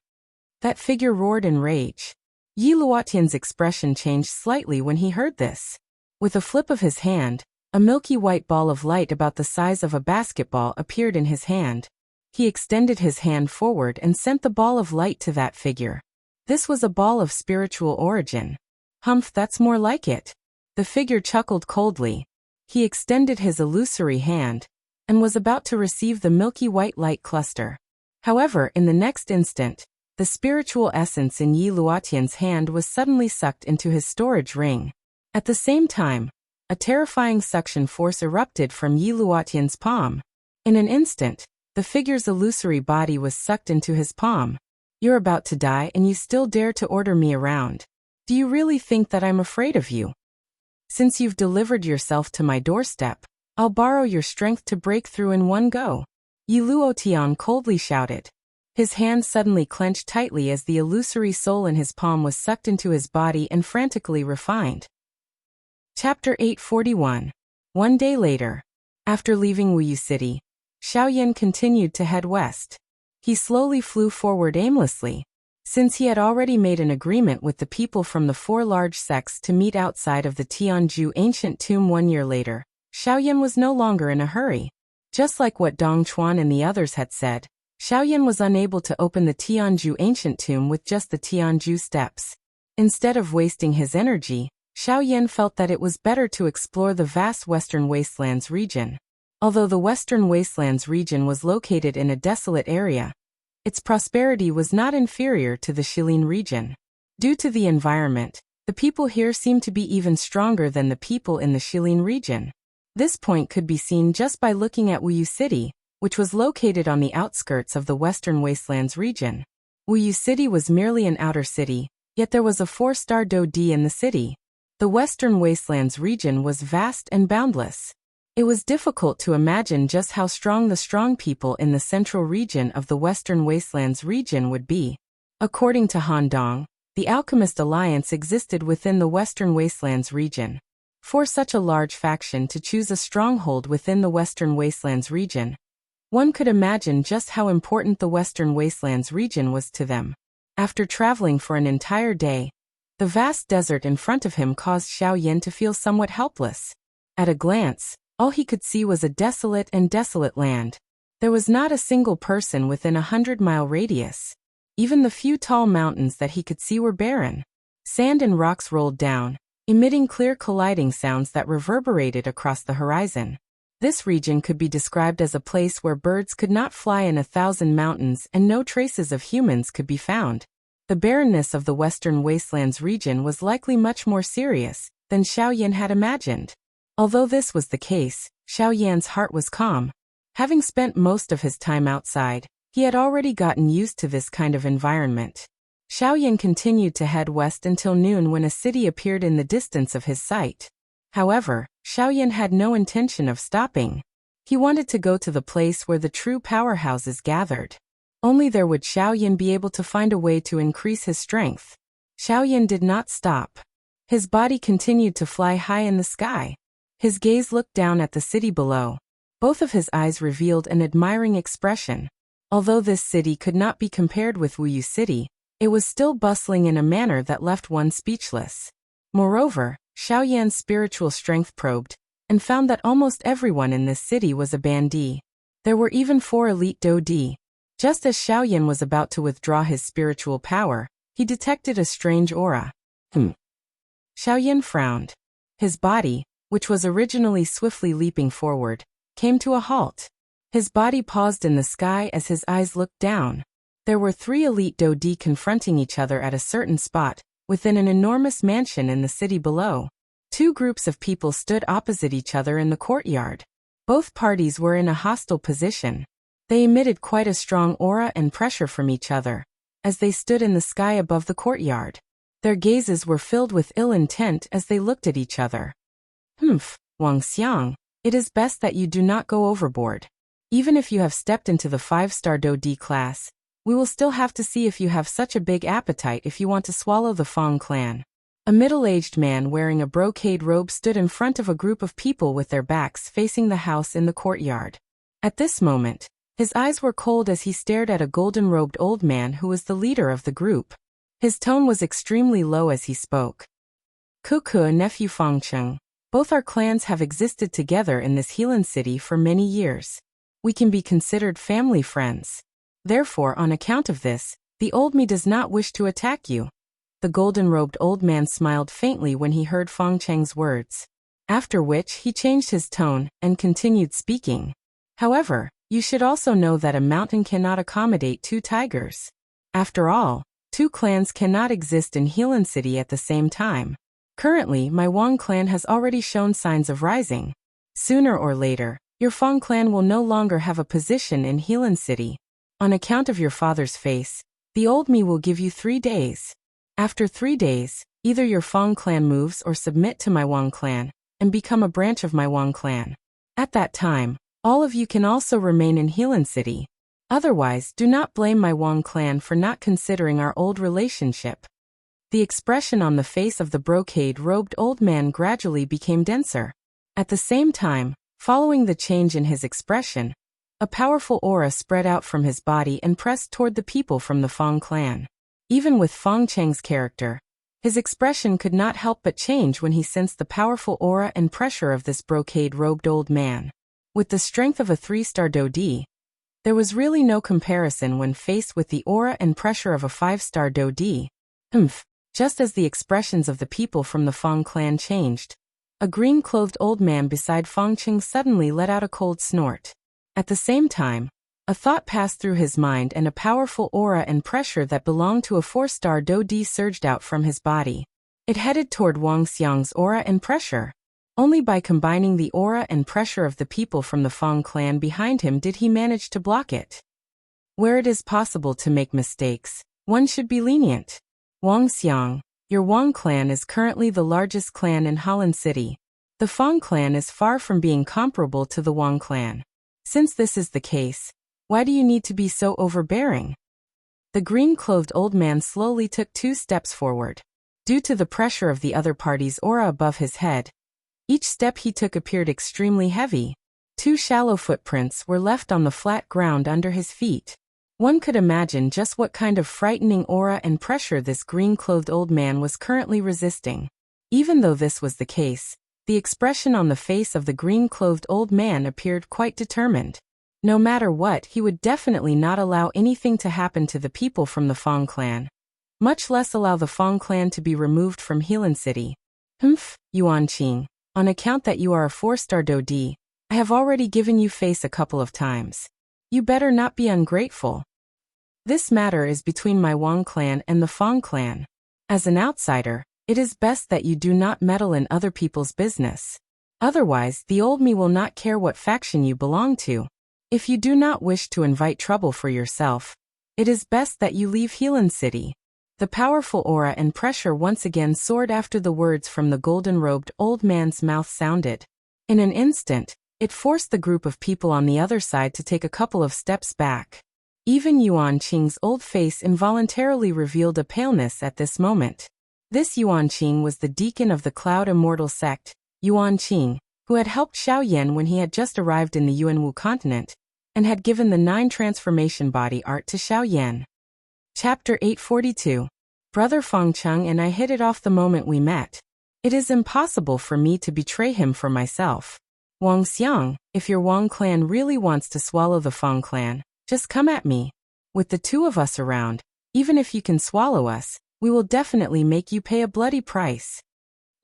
That figure roared in rage. Yi Luotian's expression changed slightly when he heard this. With a flip of his hand, a milky white ball of light about the size of a basketball appeared in his hand. He extended his hand forward and sent the ball of light to that figure. This was a ball of spiritual origin. Humph, that's more like it. The figure chuckled coldly. He extended his illusory hand, and was about to receive the milky white light cluster. However, in the next instant, the spiritual essence in Yi Luotian's hand was suddenly sucked into his storage ring. At the same time, a terrifying suction force erupted from Yi Luotian's palm. In an instant, the figure's illusory body was sucked into his palm. You're about to die and you still dare to order me around. Do you really think that I'm afraid of you? Since you've delivered yourself to my doorstep, I'll borrow your strength to break through in one go. Yi Luotian coldly shouted. His hand suddenly clenched tightly as the illusory soul in his palm was sucked into his body and frantically refined. Chapter 841. One day later. After leaving Wuyu City, Xiaoyan continued to head west. He slowly flew forward aimlessly. Since he had already made an agreement with the people from the 4 large sects to meet outside of the Tianzhu ancient tomb 1 year later, Xiaoyan was no longer in a hurry. Just like what Dong Chuan and the others had said, Xiaoyan was unable to open the Tianzhu ancient tomb with just the Tianzhu steps. Instead of wasting his energy, Xiaoyan felt that it was better to explore the vast Western Wastelands region. Although the Western Wastelands region was located in a desolate area, its prosperity was not inferior to the Shilin region. Due to the environment, the people here seemed to be even stronger than the people in the Shilin region. This point could be seen just by looking at Wuyu City, which was located on the outskirts of the Western Wastelands region. Wuyu City was merely an outer city, yet there was a 4-star Dodi in the city. The Western Wastelands region was vast and boundless. It was difficult to imagine just how strong the strong people in the central region of the Western Wastelands region would be. According to Han Dong, the Alchemist Alliance existed within the Western Wastelands region. For such a large faction to choose a stronghold within the Western Wastelands region, one could imagine just how important the Western Wastelands region was to them. After traveling for an entire day, the vast desert in front of him caused Xiaoyan to feel somewhat helpless. At a glance, all he could see was a desolate land. There was not a single person within a 100-mile radius. Even the few tall mountains that he could see were barren. Sand and rocks rolled down, emitting clear colliding sounds that reverberated across the horizon. This region could be described as a place where birds could not fly in 1,000 mountains and no traces of humans could be found. The barrenness of the Western Wastelands region was likely much more serious than Xiaoyan had imagined. Although this was the case, Xiaoyan's heart was calm. Having spent most of his time outside, he had already gotten used to this kind of environment. Xiaoyan continued to head west until noon when a city appeared in the distance of his sight. However, Xiaoyan had no intention of stopping. He wanted to go to the place where the true powerhouses gathered. Only there would Xiaoyan be able to find a way to increase his strength. Xiaoyan did not stop. His body continued to fly high in the sky. His gaze looked down at the city below. Both of his eyes revealed an admiring expression. Although this city could not be compared with Wuyu City, it was still bustling in a manner that left one speechless. Moreover, Xiaoyan's spiritual strength probed, and found that almost everyone in this city was a bandit. There were even 4 elite Dodi. Just as Xiaoyan was about to withdraw his spiritual power, he detected a strange aura. Xiaoyan frowned. His body, which was originally swiftly leaping forward, came to a halt. His body paused in the sky as his eyes looked down. There were 3 elite Dodi confronting each other at a certain spot, within an enormous mansion in the city below. 2 groups of people stood opposite each other in the courtyard. Both parties were in a hostile position. They emitted quite a strong aura and pressure from each other, as they stood in the sky above the courtyard. Their gazes were filled with ill intent as they looked at each other. Wang Xiang, it is best that you do not go overboard. Even if you have stepped into the 5-star Dodi class, we will still have to see if you have such a big appetite if you want to swallow the Fang clan. A middle-aged man wearing a brocade robe stood in front of a group of people with their backs facing the house in the courtyard. At this moment, his eyes were cold as he stared at a golden-robed old man who was the leader of the group. His tone was extremely low as he spoke. Kuku, nephew Fangcheng, both our clans have existed together in this Healan city for many years. We can be considered family friends. Therefore, on account of this, the old me does not wish to attack you. The golden-robed old man smiled faintly when he heard Fangcheng's words. After which he changed his tone and continued speaking. However, you should also know that a mountain cannot accommodate 2 tigers. After all, 2 clans cannot exist in Healan City at the same time. Currently, my Wang clan has already shown signs of rising. Sooner or later, your Fang clan will no longer have a position in Healan City. On account of your father's face, the old me will give you 3 days. After 3 days, either your Fang clan moves or submit to my Wang clan, and become a branch of my Wang clan. At that time, all of you can also remain in Healan City. Otherwise, do not blame my Wang clan for not considering our old relationship. The expression on the face of the brocade-robed old man gradually became denser. At the same time, following the change in his expression, a powerful aura spread out from his body and pressed toward the people from the Fang clan. Even with Fangcheng's character, his expression could not help but change when he sensed the powerful aura and pressure of this brocade-robed old man. With the strength of a 3-star Dodi, there was really no comparison when faced with the aura and pressure of a 5-star Dodi. Just as the expressions of the people from the Fang clan changed, a green-clothed old man beside Fangcheng suddenly let out a cold snort. At the same time, a thought passed through his mind and a powerful aura and pressure that belonged to a 4-star Dodi surged out from his body. It headed toward Wang Xiang's aura and pressure. Only by combining the aura and pressure of the people from the Fang clan behind him did he manage to block it. Where it is possible to make mistakes, one should be lenient. Wang Xiang, your Wang clan is currently the largest clan in Healan City. The Fang clan is far from being comparable to the Wang clan. Since this is the case, why do you need to be so overbearing? The green-clothed old man slowly took 2 steps forward. Due to the pressure of the other party's aura above his head, each step he took appeared extremely heavy. 2 shallow footprints were left on the flat ground under his feet. One could imagine just what kind of frightening aura and pressure this green-clothed old man was currently resisting. Even though this was the case, the expression on the face of the green-clothed old man appeared quite determined. No matter what, he would definitely not allow anything to happen to the people from the Fang clan, much less allow the Fang clan to be removed from Healan City. Yuan Qing, on account that you are a 4-star Dodi, I have already given you face a couple of times. You better not be ungrateful. This matter is between my Wang clan and the Fang clan. As an outsider, it is best that you do not meddle in other people's business. Otherwise, the old me will not care what faction you belong to. If you do not wish to invite trouble for yourself, it is best that you leave Healan City. The powerful aura and pressure once again soared after the words from the golden-robed old man's mouth sounded. In an instant, it forced the group of people on the other side to take a couple of steps back. Even Yuan Qing's old face involuntarily revealed a paleness at this moment. This Yuan Qing was the deacon of the Cloud Immortal sect, Yuan Qing, who had helped Xiaoyan when he had just arrived in the Yuanwu continent, and had given the 9 transformation body art to Xiaoyan. Chapter 842. Brother Fangcheng and I hit it off the moment we met. It is impossible for me to betray him for myself. Wang Xiang, if your Wang clan really wants to swallow the Fang clan, just come at me. With the two of us around, even if you can swallow us, we will definitely make you pay a bloody price.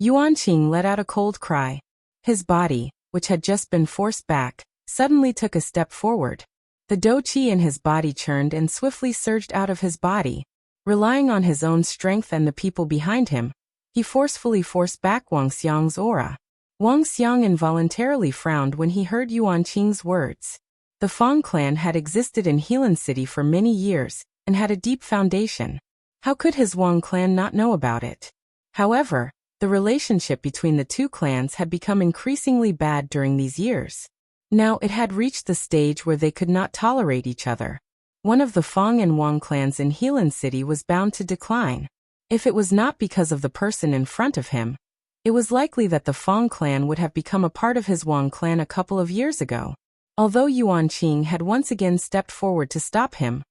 Yuanqing let out a cold cry. His body, which had just been forced back, suddenly took a step forward. The dou qi in his body churned and swiftly surged out of his body. Relying on his own strength and the people behind him, he forcefully forced back Wang Xiang's aura. Wang Xiang involuntarily frowned when he heard Yuanqing's words. The Fang clan had existed in Helan City for many years and had a deep foundation. How could his Wang clan not know about it? However, the relationship between the two clans had become increasingly bad during these years. Now it had reached the stage where they could not tolerate each other. One of the Fang and Wang clans in Helan City was bound to decline. If it was not because of the person in front of him, it was likely that the Fang clan would have become a part of his Wang clan a couple of years ago. Although Yuanqing had once again stepped forward to stop him,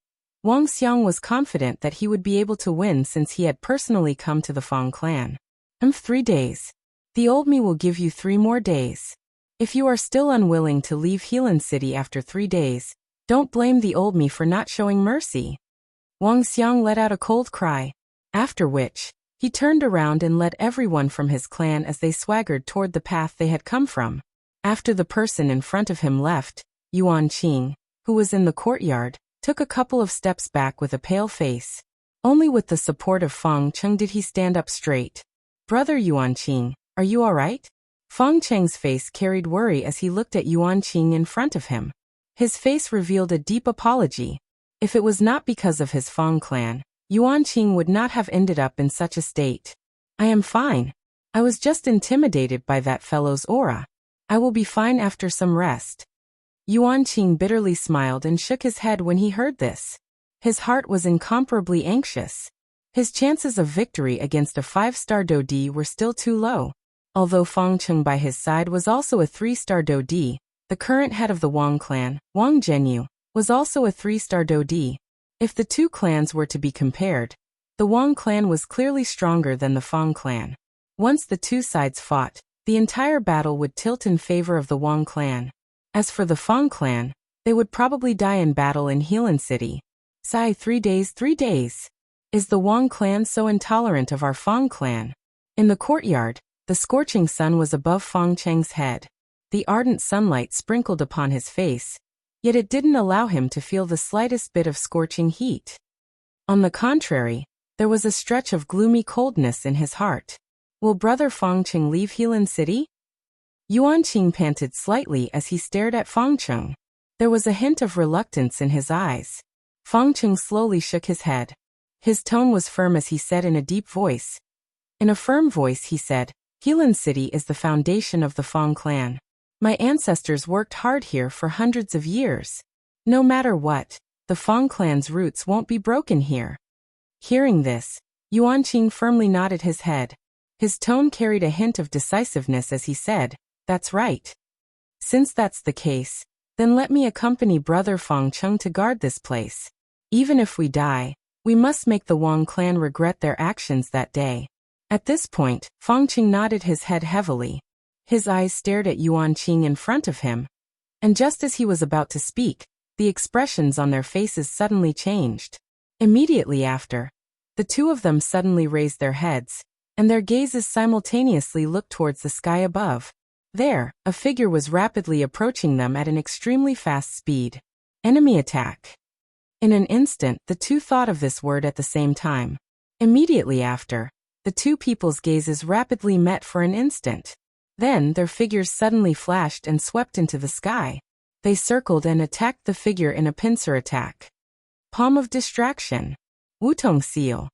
Wang Xiang was confident that he would be able to win since he had personally come to the Fang clan. 3 days. The old me will give you 3 more days. If you are still unwilling to leave Helan City after 3 days, don't blame the old me for not showing mercy. Wang Xiang let out a cold cry, after which, he turned around and led everyone from his clan as they swaggered toward the path they had come from. After the person in front of him left, Yuanqing, who was in the courtyard, took a couple of steps back with a pale face. Only with the support of Fang Cheng did he stand up straight. Brother Yuanqing, are you all right? Fang Cheng's face carried worry as he looked at Yuanqing in front of him. His face revealed a deep apology. If it was not because of his Fang clan, Yuanqing would not have ended up in such a state. I am fine. I was just intimidated by that fellow's aura. I will be fine after some rest. Yuanqing bitterly smiled and shook his head when he heard this. His heart was incomparably anxious. His chances of victory against a 5-star Dodi were still too low. Although Fang Cheng by his side was also a 3-star Dodi, the current head of the Wang clan, Wang Zhenyu, was also a 3-star Dodi. If the two clans were to be compared, the Wang clan was clearly stronger than the Fang clan. Once the two sides fought, the entire battle would tilt in favor of the Wang clan. As for the Fang clan, they would probably die in battle in Helan City. Sigh, 3 days, 3 days. Is the Wang clan so intolerant of our Fang clan? In the courtyard, the scorching sun was above Fang Cheng's head. The ardent sunlight sprinkled upon his face, yet it didn't allow him to feel the slightest bit of scorching heat. On the contrary, there was a stretch of gloomy coldness in his heart. Will Brother Fang Cheng leave Helan City? Yuanqing panted slightly as he stared at Fang Cheng. There was a hint of reluctance in his eyes. Fang Cheng slowly shook his head. His tone was firm as he said in a deep voice. In a firm voice he said, Helan City is the foundation of the Fang clan. My ancestors worked hard here for hundreds of years. No matter what, the Fang clan's roots won't be broken here. Hearing this, Yuanqing firmly nodded his head. His tone carried a hint of decisiveness as he said, That's right. Since that's the case, then let me accompany Brother Fang Cheng to guard this place. Even if we die, we must make the Wang clan regret their actions that day. At this point, Fang Cheng nodded his head heavily. His eyes stared at Yuanqing in front of him. And just as he was about to speak, the expressions on their faces suddenly changed. Immediately after, the two of them suddenly raised their heads, and their gazes simultaneously looked towards the sky above. There, a figure was rapidly approaching them at an extremely fast speed. Enemy attack. In an instant, the two thought of this word at the same time. Immediately after, the two people's gazes rapidly met for an instant. Then their figures suddenly flashed and swept into the sky. They circled and attacked the figure in a pincer attack. Palm of distraction. Wutong seal.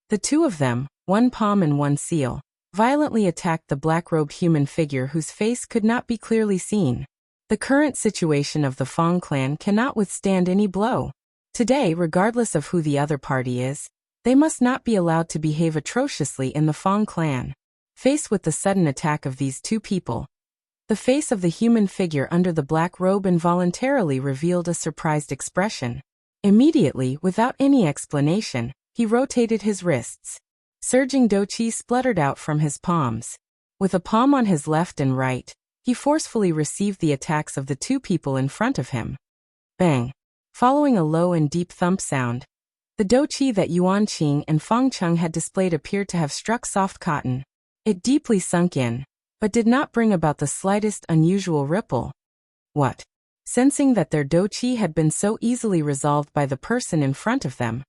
The two of them, one palm and one seal, violently attacked the black-robed human figure whose face could not be clearly seen. The current situation of the Fang clan cannot withstand any blow. Today, regardless of who the other party is, they must not be allowed to behave atrociously in the Fang clan. Faced with the sudden attack of these two people, the face of the human figure under the black robe involuntarily revealed a surprised expression. Immediately, without any explanation, he rotated his wrists. Surging do qi spluttered out from his palms. With a palm on his left and right, he forcefully received the attacks of the two people in front of him. Bang! Following a low and deep thump sound, the do qi that Yuan Qing and Feng Cheng had displayed appeared to have struck soft cotton. It deeply sunk in, but did not bring about the slightest unusual ripple. What? Sensing that their do qi had been so easily resolved by the person in front of them,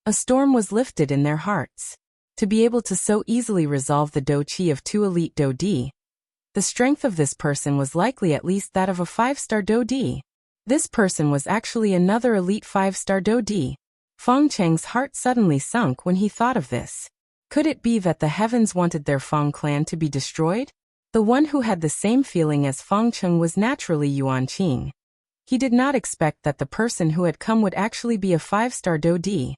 a storm was lifted in their hearts. To be able to so easily resolve the do qi of two elite do di, the strength of this person was likely at least that of a 5-star do di. This person was actually another elite 5-star do di. Feng Cheng's heart suddenly sunk when he thought of this. Could it be that the heavens wanted their Feng clan to be destroyed? The one who had the same feeling as Feng Cheng was naturally Yuan Qing. He did not expect that the person who had come would actually be a 5-star do di.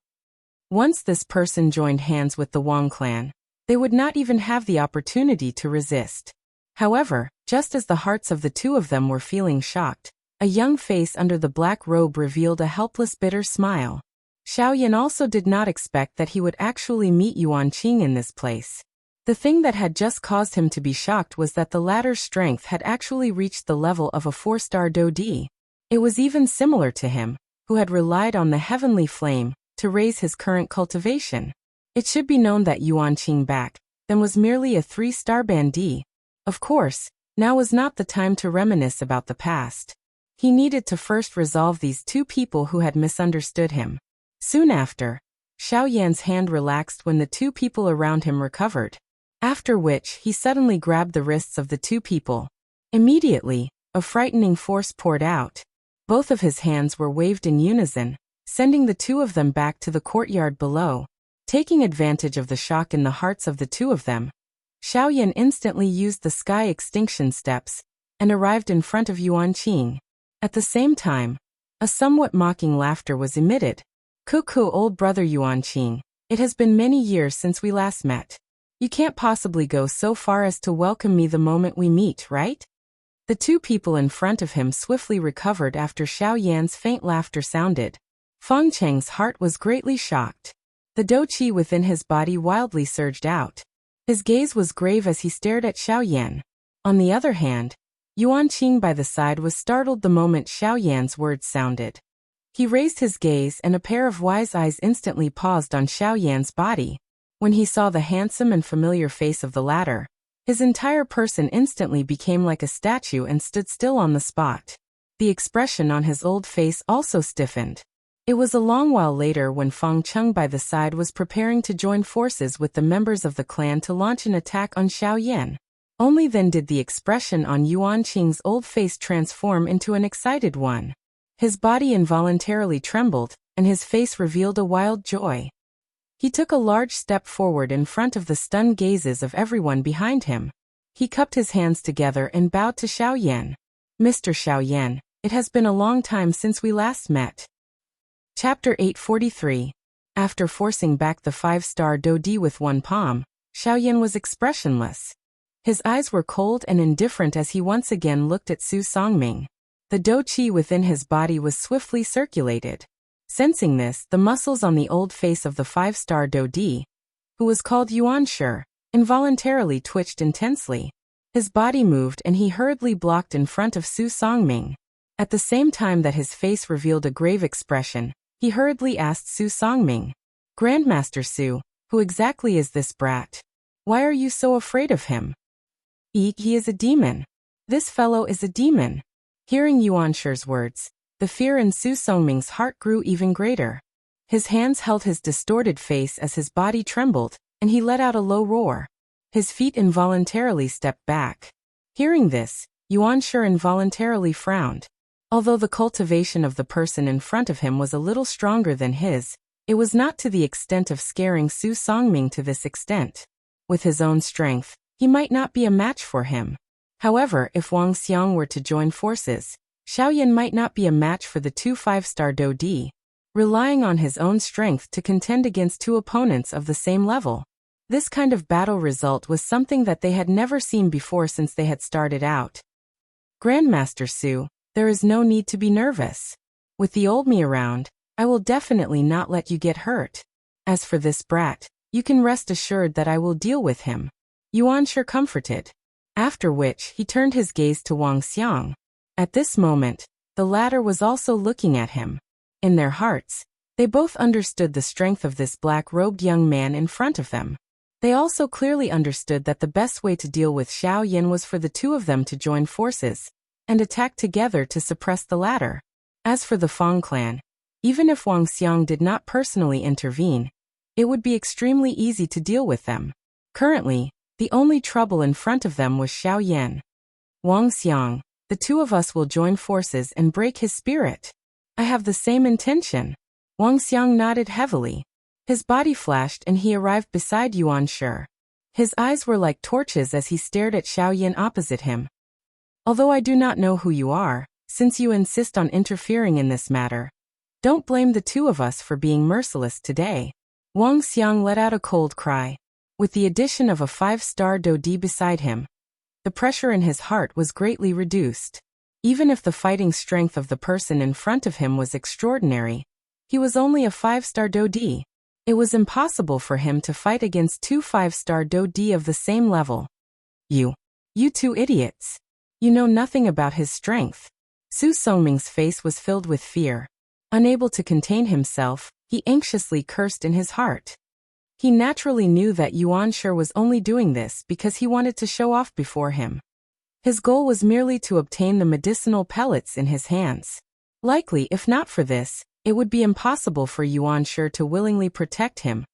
Once this person joined hands with the Wang clan, they would not even have the opportunity to resist. However, just as the hearts of the two of them were feeling shocked, a young face under the black robe revealed a helpless bitter smile. Xiaoyan also did not expect that he would actually meet Yuan Qing in this place. The thing that had just caused him to be shocked was that the latter's strength had actually reached the level of a 4-star do di. It was even similar to him, who had relied on the heavenly flame to raise his current cultivation. It should be known that Yuan Qing back then was merely a 3-star bandit. Of course, now was not the time to reminisce about the past. He needed to first resolve these two people who had misunderstood him. Soon after, Xiaoyan's hand relaxed when the two people around him recovered, after which he suddenly grabbed the wrists of the two people. Immediately, a frightening force poured out. Both of his hands were waved in unison, sending the two of them back to the courtyard below. Taking advantage of the shock in the hearts of the two of them, Xiaoyan instantly used the sky extinction steps and arrived in front of Yuan Qing. At the same time, a somewhat mocking laughter was emitted. "Cuckoo, old brother Yuan Qing, it has been many years since we last met. You can't possibly go so far as to welcome me the moment we meet, right?" The two people in front of him swiftly recovered after Xiaoyan's faint laughter sounded. Feng Cheng's heart was greatly shocked. The do qi within his body wildly surged out. His gaze was grave as he stared at Xiaoyan. On the other hand, Yuan Qing by the side was startled the moment Xiaoyan's words sounded. He raised his gaze and a pair of wise eyes instantly paused on Xiaoyan's body. When he saw the handsome and familiar face of the latter, his entire person instantly became like a statue and stood still on the spot. The expression on his old face also stiffened. It was a long while later when Feng Cheng by the side was preparing to join forces with the members of the clan to launch an attack on Xiaoyan. Only then did the expression on Yuan Qing's old face transform into an excited one. His body involuntarily trembled, and his face revealed a wild joy. He took a large step forward in front of the stunned gazes of everyone behind him. He cupped his hands together and bowed to Xiaoyan. "Mr. Xiaoyan, it has been a long time since we last met." Chapter 843. After forcing back the 5-star do di with one palm, Xiaoyan was expressionless. His eyes were cold and indifferent as he once again looked at Su Songming. The do qi within his body was swiftly circulated. Sensing this, the muscles on the old face of the 5-star do di, who was called Yuan Shi, involuntarily twitched intensely. His body moved and he hurriedly blocked in front of Su Songming. At the same time that his face revealed a grave expression, he hurriedly asked Su Songming, "Grandmaster Su, who exactly is this brat? Why are you so afraid of him?" He is a demon. This fellow is a demon." Hearing Yuan Shi's words, the fear in Su Songming's heart grew even greater. His hands held his distorted face as his body trembled, and he let out a low roar. His feet involuntarily stepped back. Hearing this, Yuan Shi involuntarily frowned. Although the cultivation of the person in front of him was a little stronger than his, it was not to the extent of scaring Su Songming to this extent. With his own strength, he might not be a match for him. However, if Wang Xiang were to join forces, Xiaoyan might not be a match for the two 5-star do di, relying on his own strength to contend against two opponents of the same level. This kind of battle result was something that they had never seen before since they had started out. "Grandmaster Su, there is no need to be nervous. With the old me around, I will definitely not let you get hurt. As for this brat, You can rest assured that I will deal with him. Yuan Shi comforted. After which, he turned his gaze to Wang Xiang. At this moment, the latter was also looking at him. In their hearts, they both understood the strength of this black-robed young man in front of them. They also clearly understood that the best way to deal with Xiao Yan was for the two of them to join forces and attack together to suppress the latter. As for the Fang clan, even if Wang Xiang did not personally intervene, it would be extremely easy to deal with them. Currently, the only trouble in front of them was Xiao Yan. Wang Xiang, the two of us will join forces and break his spirit. I have the same intention. Wang Xiang nodded heavily. His body flashed and he arrived beside Yuan Shi. His eyes were like torches as he stared at Xiao Yan opposite him. Although I do not know who you are, since you insist on interfering in this matter, don't blame the two of us for being merciless today. Wang Xiang let out a cold cry. With the addition of a 5-star Dodi beside him, the pressure in his heart was greatly reduced. Even if the fighting strength of the person in front of him was extraordinary, he was only a 5-star Dodi. It was impossible for him to fight against 2 5-star Dodi of the same level. You two idiots. You know nothing about his strength. Su Songming's face was filled with fear. Unable to contain himself, he anxiously cursed in his heart. He naturally knew that Yuan Shi was only doing this because he wanted to show off before him. His goal was merely to obtain the medicinal pellets in his hands. Likely, if not for this, it would be impossible for Yuan Shi to willingly protect him,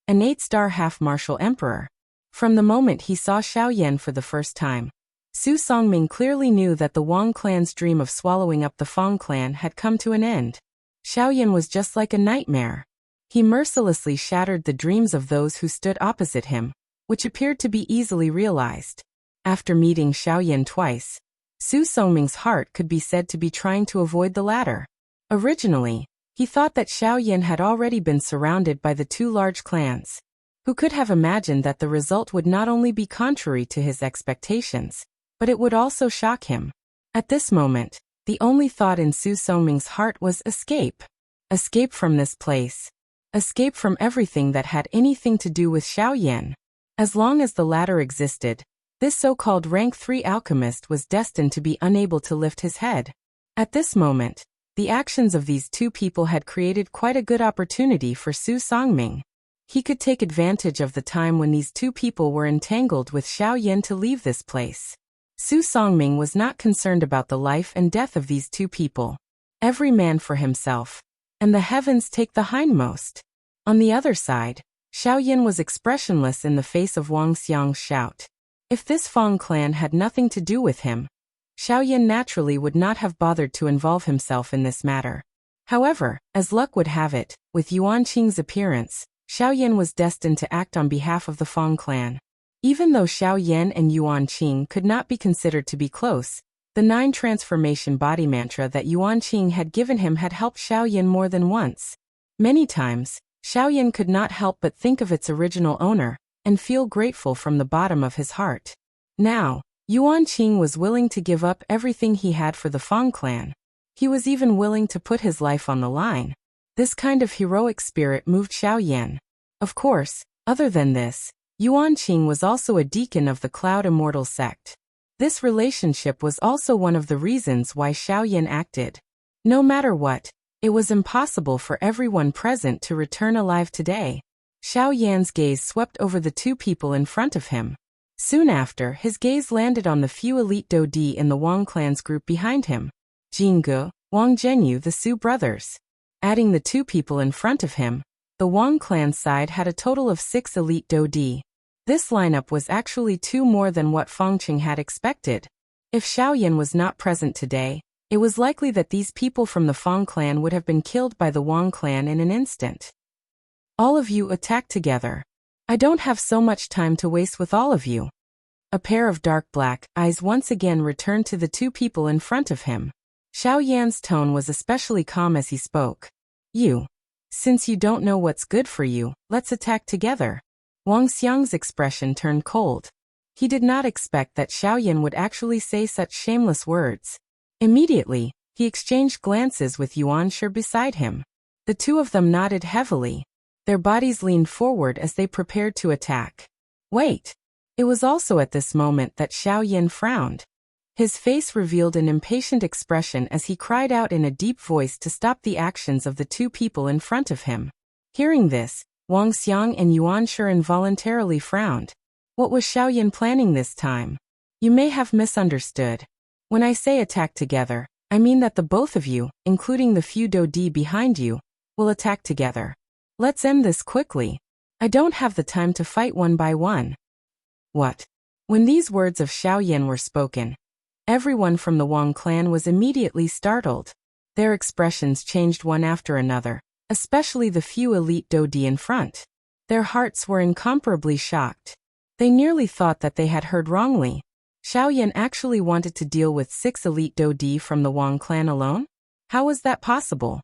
an 8-star half-martial emperor. From the moment he saw Xiao Yan for the first time, Su Songming clearly knew that the Wang clan's dream of swallowing up the Fang clan had come to an end. Xiao Yan was just like a nightmare. He mercilessly shattered the dreams of those who stood opposite him, which appeared to be easily realized. After meeting Xiao Yan twice, Su Songming's heart could be said to be trying to avoid the latter. Originally, he thought that Xiao Yan had already been surrounded by the two large clans. Who could have imagined that the result would not only be contrary to his expectations, but it would also shock him. At this moment, the only thought in Su Songming's heart was escape. Escape from this place. Escape from everything that had anything to do with Xiao Yan. As long as the latter existed, this so-called rank 3 alchemist was destined to be unable to lift his head. At this moment, the actions of these two people had created quite a good opportunity for Su Songming. He could take advantage of the time when these two people were entangled with Xiao Yan to leave this place. Su Songming was not concerned about the life and death of these two people. Every man for himself, and the heavens take the hindmost. On the other side, Xiao Yan was expressionless in the face of Wang Xiang's shout. If this Fang clan had nothing to do with him, Xiao Yan naturally would not have bothered to involve himself in this matter. However, as luck would have it, with Yuan Qing's appearance, Xiao Yan was destined to act on behalf of the Fang clan. Even though Xiao Yan and Yuan Qing could not be considered to be close, the 9 transformation body mantra that Yuan Qing had given him had helped Xiao Yan more than once. Many times, Xiao Yan could not help but think of its original owner, and feel grateful from the bottom of his heart. Now, Yuan Qing was willing to give up everything he had for the Fang clan. He was even willing to put his life on the line. This kind of heroic spirit moved Xiao Yan. Of course, other than this, Yuan Qing was also a deacon of the Cloud Immortal sect. This relationship was also one of the reasons why Xiao Yan acted. No matter what, it was impossible for everyone present to return alive today. Xiao Yan's gaze swept over the two people in front of him. Soon after, his gaze landed on the few elite Dodi in the Wang clan's group behind him. Jingge, Wang Zhenyu, the Su brothers. Adding the two people in front of him, the Wang clan side had a total of 6 elite Dodi. This lineup was actually 2 more than what Fang Qing had expected. If Xiao Yan was not present today, it was likely that these people from the Fang clan would have been killed by the Wang clan in an instant. All of you attack together. I don't have so much time to waste with all of you. A pair of dark black eyes once again returned to the two people in front of him. Xiao Yan's tone was especially calm as he spoke. Since you don't know what's good for you, let's attack together. Wang Xiang's expression turned cold. He did not expect that Xiao Yan would actually say such shameless words. Immediately, he exchanged glances with Yuan Shi beside him. The two of them nodded heavily. Their bodies leaned forward as they prepared to attack. Wait! It was also at this moment that Xiao Yan frowned. His face revealed an impatient expression as he cried out in a deep voice to stop the actions of the two people in front of him. Hearing this, Wang Xiang and Yuan Shi involuntarily frowned. What was Xiao Yan planning this time? You may have misunderstood. When I say attack together, I mean that the both of you, including the few Dodi behind you, will attack together. Let's end this quickly. I don't have the time to fight one by one. What? When these words of Xiao Yan were spoken, everyone from the Wang clan was immediately startled. Their expressions changed one after another, especially the few elite Dodi in front. Their hearts were incomparably shocked. They nearly thought that they had heard wrongly. Xiao Yan actually wanted to deal with 6 elite Dodi from the Wang clan alone? How was that possible?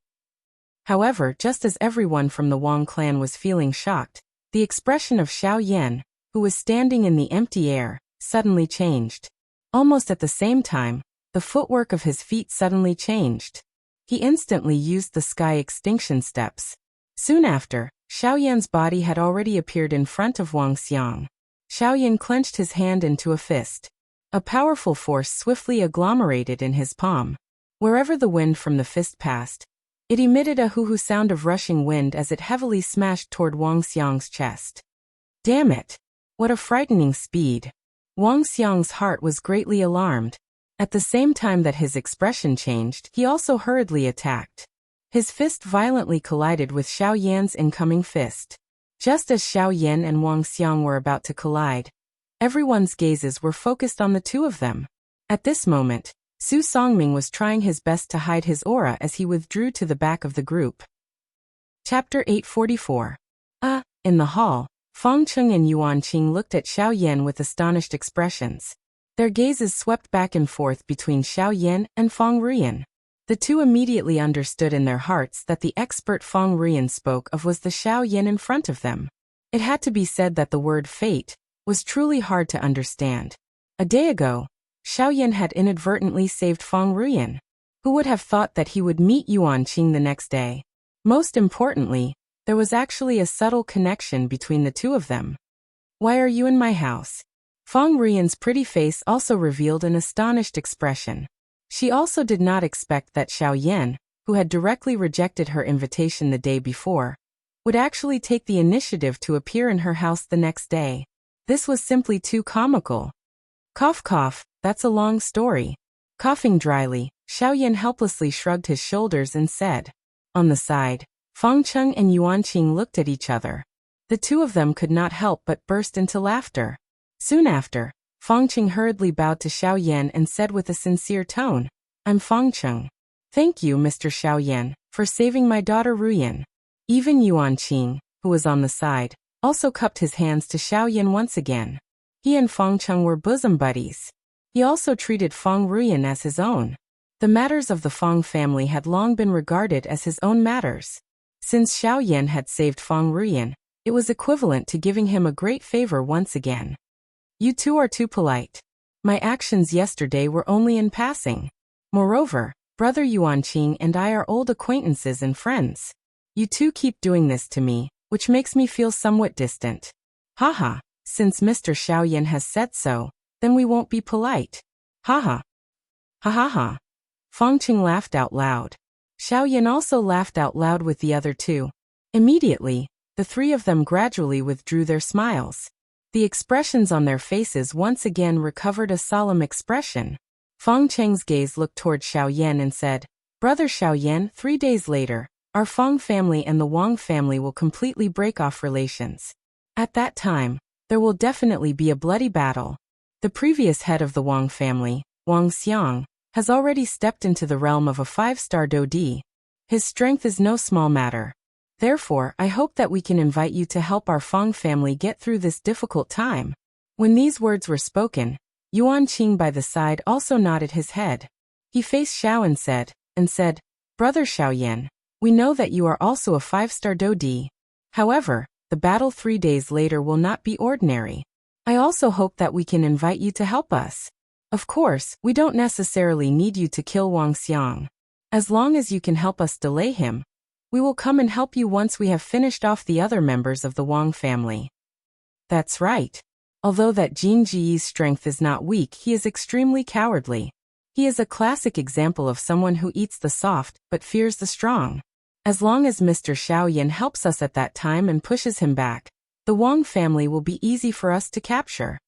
However, just as everyone from the Wang clan was feeling shocked, the expression of Xiao Yan, who was standing in the empty air, suddenly changed. Almost at the same time, the footwork of his feet suddenly changed. He instantly used the sky extinction steps. Soon after, Xiao Yan's body had already appeared in front of Wang Xiang. Xiao Yan clenched his hand into a fist. A powerful force swiftly agglomerated in his palm. Wherever the wind from the fist passed, it emitted a hoo-hoo sound of rushing wind as it heavily smashed toward Wang Xiang's chest. Damn it! What a frightening speed! Wang Xiang's heart was greatly alarmed. At the same time that his expression changed, he also hurriedly attacked. His fist violently collided with Xiao Yan's incoming fist. Just as Xiao Yan and Wang Xiang were about to collide, everyone's gazes were focused on the two of them. At this moment, Su Songming was trying his best to hide his aura as he withdrew to the back of the group. Chapter 844. In the hall, Feng Cheng and Yuan Qing looked at Xiao Yan with astonished expressions. Their gazes swept back and forth between Xiao Yan and Feng Ruyan. The two immediately understood in their hearts that the expert Feng Ruyan spoke of was the Xiao Yan in front of them. It had to be said that the word fate was truly hard to understand. A day ago, Xiao Yan had inadvertently saved Feng Ruyan. Who would have thought that he would meet Yuan Qing the next day? Most importantly, there was actually a subtle connection between the two of them. Why are you in my house? Feng Ruyan's pretty face also revealed an astonished expression. She also did not expect that Xiao Yan, who had directly rejected her invitation the day before, would actually take the initiative to appear in her house the next day. This was simply too comical. Cough cough, that's a long story. Coughing dryly, Xiao Yan helplessly shrugged his shoulders and said. On the side, Feng Cheng and Yuan Qing looked at each other. The two of them could not help but burst into laughter. Soon after, Feng Cheng hurriedly bowed to Xiao Yan and said with a sincere tone, I'm Feng Cheng. Thank you, Mr. Xiao Yan, for saving my daughter Ruyan. Even Yuan Qing, who was on the side, also cupped his hands to Xiao Yan once again. He and Feng Cheng were bosom buddies. He also treated Feng Ruyan as his own. The matters of the Feng family had long been regarded as his own matters. Since Xiao Yan had saved Feng Ruyan, it was equivalent to giving him a great favor once again. You two are too polite. My actions yesterday were only in passing. Moreover, Brother Yuan Qing and I are old acquaintances and friends. You two keep doing this to me, which makes me feel somewhat distant. Haha, since Mr. Xiao Yan has said so, then we won't be polite. Haha. Ha ha ha. Feng Cheng laughed out loud. Xiao Yan also laughed out loud with the other two. Immediately, the three of them gradually withdrew their smiles. The expressions on their faces once again recovered a solemn expression. Feng Cheng's gaze looked toward Xiao Yan and said, Brother Xiao Yan, 3 days later, our Feng family and the Wang family will completely break off relations. At that time, there will definitely be a bloody battle. The previous head of the Wang family, Wang Xiang, has already stepped into the realm of a 5-star Dodi. His strength is no small matter. Therefore, I hope that we can invite you to help our Feng family get through this difficult time. When these words were spoken, Yuan Qing by the side also nodded his head. He faced Xiao and said, Brother Xiao Yan, we know that you are also a 5-star Dodi. However, the battle 3 days later will not be ordinary. I also hope that we can invite you to help us. Of course, we don't necessarily need you to kill Wang Xiang. As long as you can help us delay him, We will come and help you once we have finished off the other members of the Wang family. That's right. Although that Jin Ji's strength is not weak, he is extremely cowardly. He is a classic example of someone who eats the soft but fears the strong. As long as Mr. Xiaoyan helps us at that time and pushes him back, the Wang family will be easy for us to capture.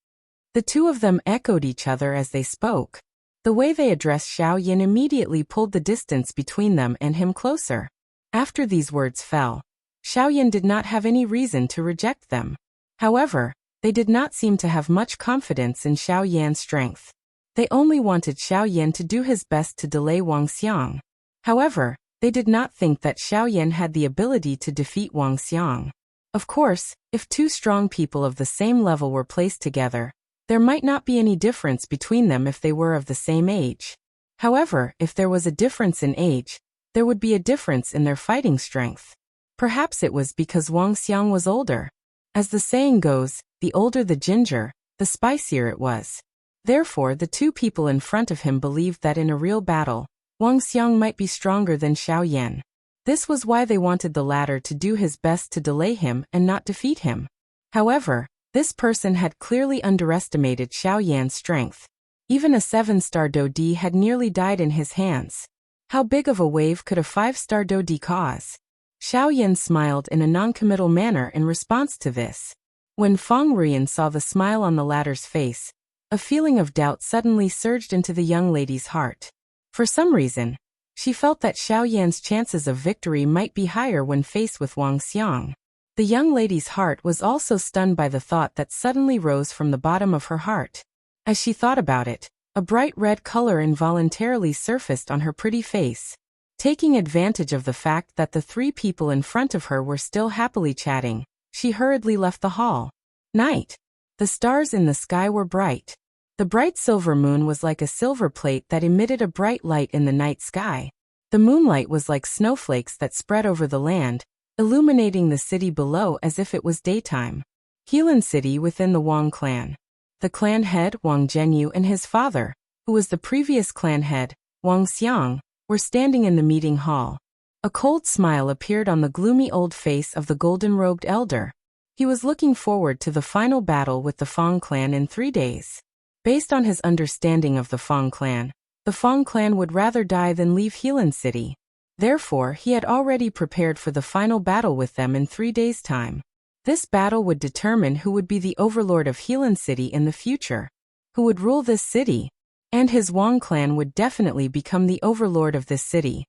The two of them echoed each other as they spoke. The way they addressed Xiaoyan immediately pulled the distance between them and him closer. After these words fell, Xiaoyan did not have any reason to reject them. However, they did not seem to have much confidence in Xiaoyan's strength. They only wanted Xiaoyan to do his best to delay Wang Xiang. However, they did not think that Xiaoyan had the ability to defeat Wang Xiang. Of course, if two strong people of the same level were placed together, there might not be any difference between them if they were of the same age. However, if there was a difference in age, there would be a difference in their fighting strength. Perhaps it was because Wang Xiang was older. As the saying goes, the older the ginger, the spicier it was. Therefore, the two people in front of him believed that in a real battle, Wang Xiang might be stronger than Xiaoyan. This was why they wanted the latter to do his best to delay him and not defeat him. However, this person had clearly underestimated Xiaoyan's strength. Even a 7-star Dodi had nearly died in his hands. How big of a wave could a 5-star Dodi cause? Xiaoyan smiled in a non-committal manner in response to this. When Feng Ruyan saw the smile on the latter's face, a feeling of doubt suddenly surged into the young lady's heart. For some reason, she felt that Xiaoyan's chances of victory might be higher when faced with Wang Xiang. The young lady's heart was also stunned by the thought that suddenly rose from the bottom of her heart. As she thought about it, a bright red color involuntarily surfaced on her pretty face. Taking advantage of the fact that the three people in front of her were still happily chatting, she hurriedly left the hall. Night. The stars in the sky were bright. The bright silver moon was like a silver plate that emitted a bright light in the night sky. The moonlight was like snowflakes that spread over the land, illuminating the city below as if it was daytime. Helan City within the Wang clan. The clan head, Wang Zhenyu, and his father, who was the previous clan head, Wang Xiang, were standing in the meeting hall. A cold smile appeared on the gloomy old face of the golden-robed elder. He was looking forward to the final battle with the Feng clan in 3 days. Based on his understanding of the Feng clan would rather die than leave Helan City. Therefore, he had already prepared for the final battle with them in 3 days' time. This battle would determine who would be the overlord of Helan City in the future, who would rule this city, and his Wang clan would definitely become the overlord of this city.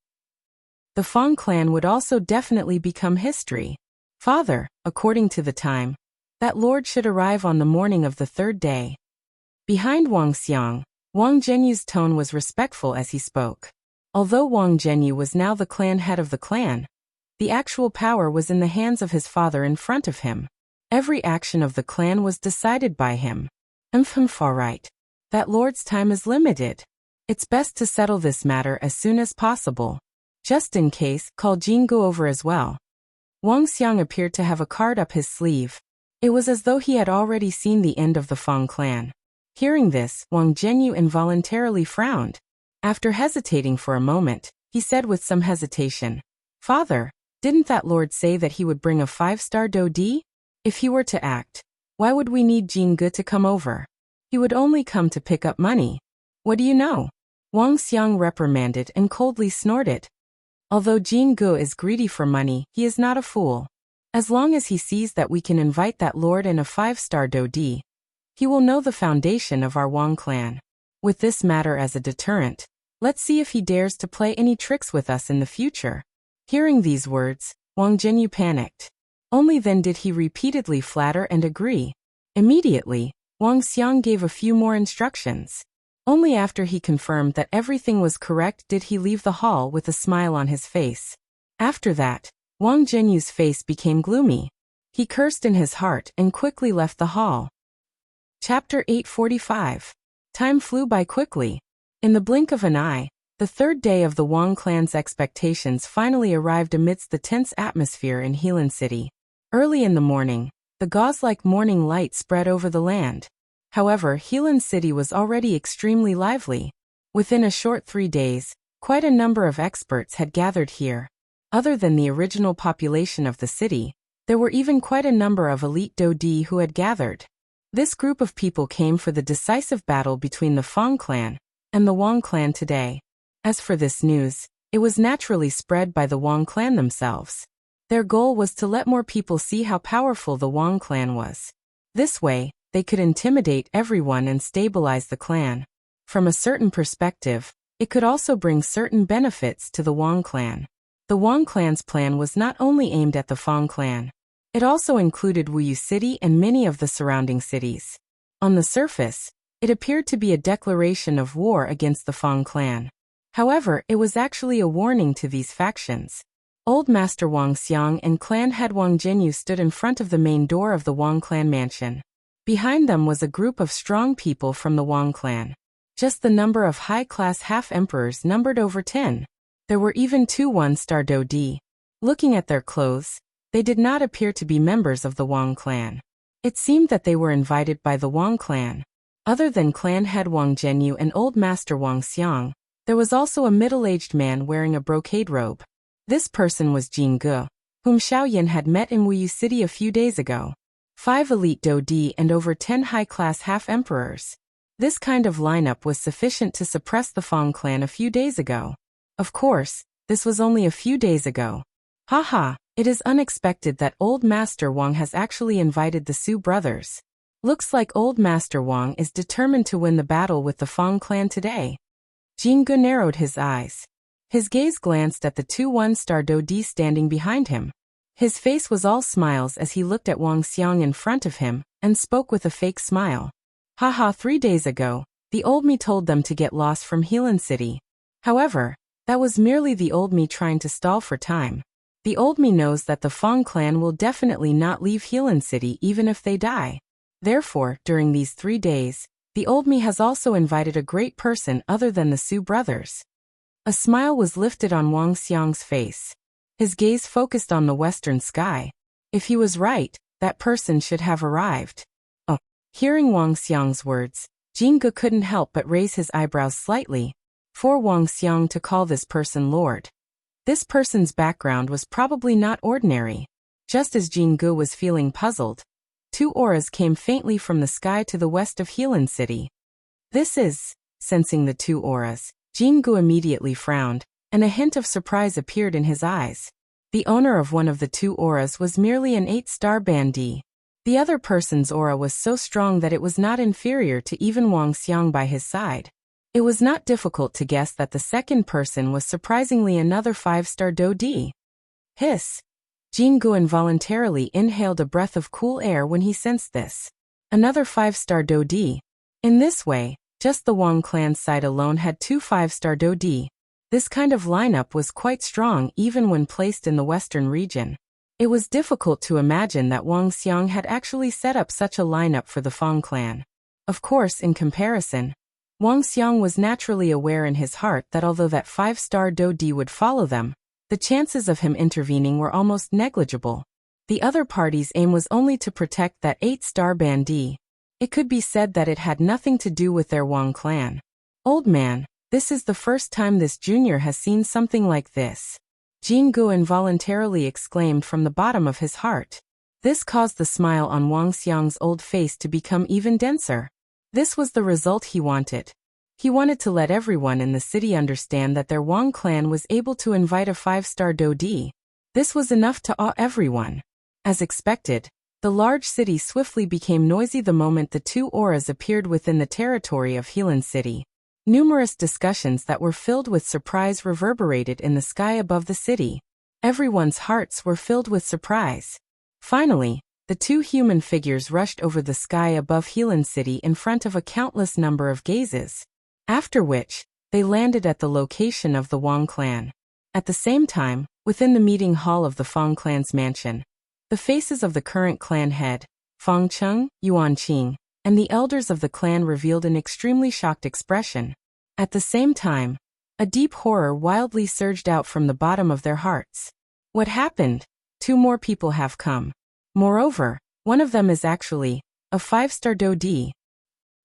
The Feng clan would also definitely become history. Father, according to the time, that lord should arrive on the morning of the 3rd day. Behind Wang Xiang, Wang Zhenyu's tone was respectful as he spoke. Although Wang Zhenyu was now the clan head of the clan, the actual power was in the hands of his father in front of him. Every action of the clan was decided by him. Far right. That lord's time is limited. It's best to settle this matter as soon as possible. Just in case, call Jingu over as well. Wang Xiang appeared to have a card up his sleeve. It was as though he had already seen the end of the Feng clan. Hearing this, Wang Zhenyu involuntarily frowned. After hesitating for a moment, he said with some hesitation, "Father, didn't that lord say that he would bring a 5-star Dodi? If he were to act, why would we need Jingu to come over? He would only come to pick up money. What do you know?" Wang Xiang reprimanded and coldly snorted. Although Jingu is greedy for money, he is not a fool. As long as he sees that we can invite that lord and a 5-star Dodi, he will know the foundation of our Wang clan. With this matter as a deterrent, let's see if he dares to play any tricks with us in the future. Hearing these words, Wang Zhenyu panicked. Only then did he repeatedly flatter and agree. Immediately, Wang Xiang gave a few more instructions. Only after he confirmed that everything was correct did he leave the hall with a smile on his face. After that, Wang Zhenyu's face became gloomy. He cursed in his heart and quickly left the hall. Chapter 845. Time flew by quickly. In the blink of an eye, the 3rd day of the Wang clan's expectations finally arrived amidst the tense atmosphere in Helan City. Early in the morning, the gauze-like morning light spread over the land. However, Helan City was already extremely lively. Within a short 3 days, quite a number of experts had gathered here. Other than the original population of the city, there were even quite a number of elite Dodi who had gathered. This group of people came for the decisive battle between the Fang clan and the Wang clan today. As for this news, it was naturally spread by the Wang clan themselves. Their goal was to let more people see how powerful the Wang clan was. This way, they could intimidate everyone and stabilize the clan. From a certain perspective, it could also bring certain benefits to the Wang clan. The Wang clan's plan was not only aimed at the Fang clan. It also included Wuyu City and many of the surrounding cities. On the surface, it appeared to be a declaration of war against the Fang clan. However, it was actually a warning to these factions. Old Master Wang Xiang and clan head Wang Jinyu stood in front of the main door of the Wang clan mansion. Behind them was a group of strong people from the Wang clan. Just the number of high-class half-emperors numbered over 10. There were even 2 one-star Dodi. Looking at their clothes, they did not appear to be members of the Wang clan. It seemed that they were invited by the Wang clan. Other than clan head Wang Jinyu and Old Master Wang Xiang, there was also a middle-aged man wearing a brocade robe. This person was Jin Ge, whom Xiaoyan had met in Wuyu City a few days ago. 5 elite Dodi and over 10 high-class half-emperors. This kind of lineup was sufficient to suppress the Fang clan a few days ago. Of course, this was only a few days ago. Haha, it is unexpected that Old Master Wang has actually invited the Su brothers. Looks like Old Master Wang is determined to win the battle with the Fang clan today. Jin Ge narrowed his eyes. His gaze glanced at the 2 one-star Dodi standing behind him. His face was all smiles as he looked at Wang Xiang in front of him and spoke with a fake smile. Haha, 3 days ago, the old me told them to get lost from Helan City. However, that was merely the old me trying to stall for time. The old me knows that the Fang clan will definitely not leave Helan City even if they die. Therefore, during these 3 days, the old me has also invited a great person other than the Su brothers. A smile was lifted on Wang Xiang's face. His gaze focused on the western sky. If he was right, that person should have arrived. Oh. Hearing Wang Xiang's words, Jin Ge couldn't help but raise his eyebrows slightly. For Wang Xiang to call this person Lord. This person's background was probably not ordinary. Just as Jin Ge was feeling puzzled, 2 auras came faintly from the sky to the west of Helan City. This is, sensing the 2 auras, Jin Ge immediately frowned, and a hint of surprise appeared in his eyes. The owner of one of the 2 auras was merely an 8-star bandit. The other person's aura was so strong that it was not inferior to even Wang Xiang by his side. It was not difficult to guess that the second person was surprisingly another 5-star Dodi. Hiss! Jin Ge involuntarily inhaled a breath of cool air when he sensed this. Another 5-star Dodi. In this way, just the Wang clan side alone had 2 5-star Dodi. This kind of lineup was quite strong even when placed in the western region. It was difficult to imagine that Wang Xiang had actually set up such a lineup for the Fang clan. Of course, in comparison, Wang Xiang was naturally aware in his heart that although that 5-star Dodi would follow them, the chances of him intervening were almost negligible. The other party's aim was only to protect that 8-star bandit. It could be said that it had nothing to do with their Wang clan. Old man, this is the first time this junior has seen something like this. Jin Ge involuntarily exclaimed from the bottom of his heart. This caused the smile on Wang Xiang's old face to become even denser. This was the result he wanted. He wanted to let everyone in the city understand that their Wang clan was able to invite a 5-star Dodi. This was enough to awe everyone. As expected, the large city swiftly became noisy the moment the 2 auras appeared within the territory of Helan City. Numerous discussions that were filled with surprise reverberated in the sky above the city. Everyone's hearts were filled with surprise. Finally, the 2 human figures rushed over the sky above Helan City in front of a countless number of gazes. After which, they landed at the location of the Wang clan. At the same time, within the meeting hall of the Fang clan's mansion, the faces of the current clan head, Fang Cheng, Yuan Qing, and the elders of the clan revealed an extremely shocked expression. At the same time, a deep horror wildly surged out from the bottom of their hearts. What happened? 2 more people have come. Moreover, one of them is actually a 5-star Dodi.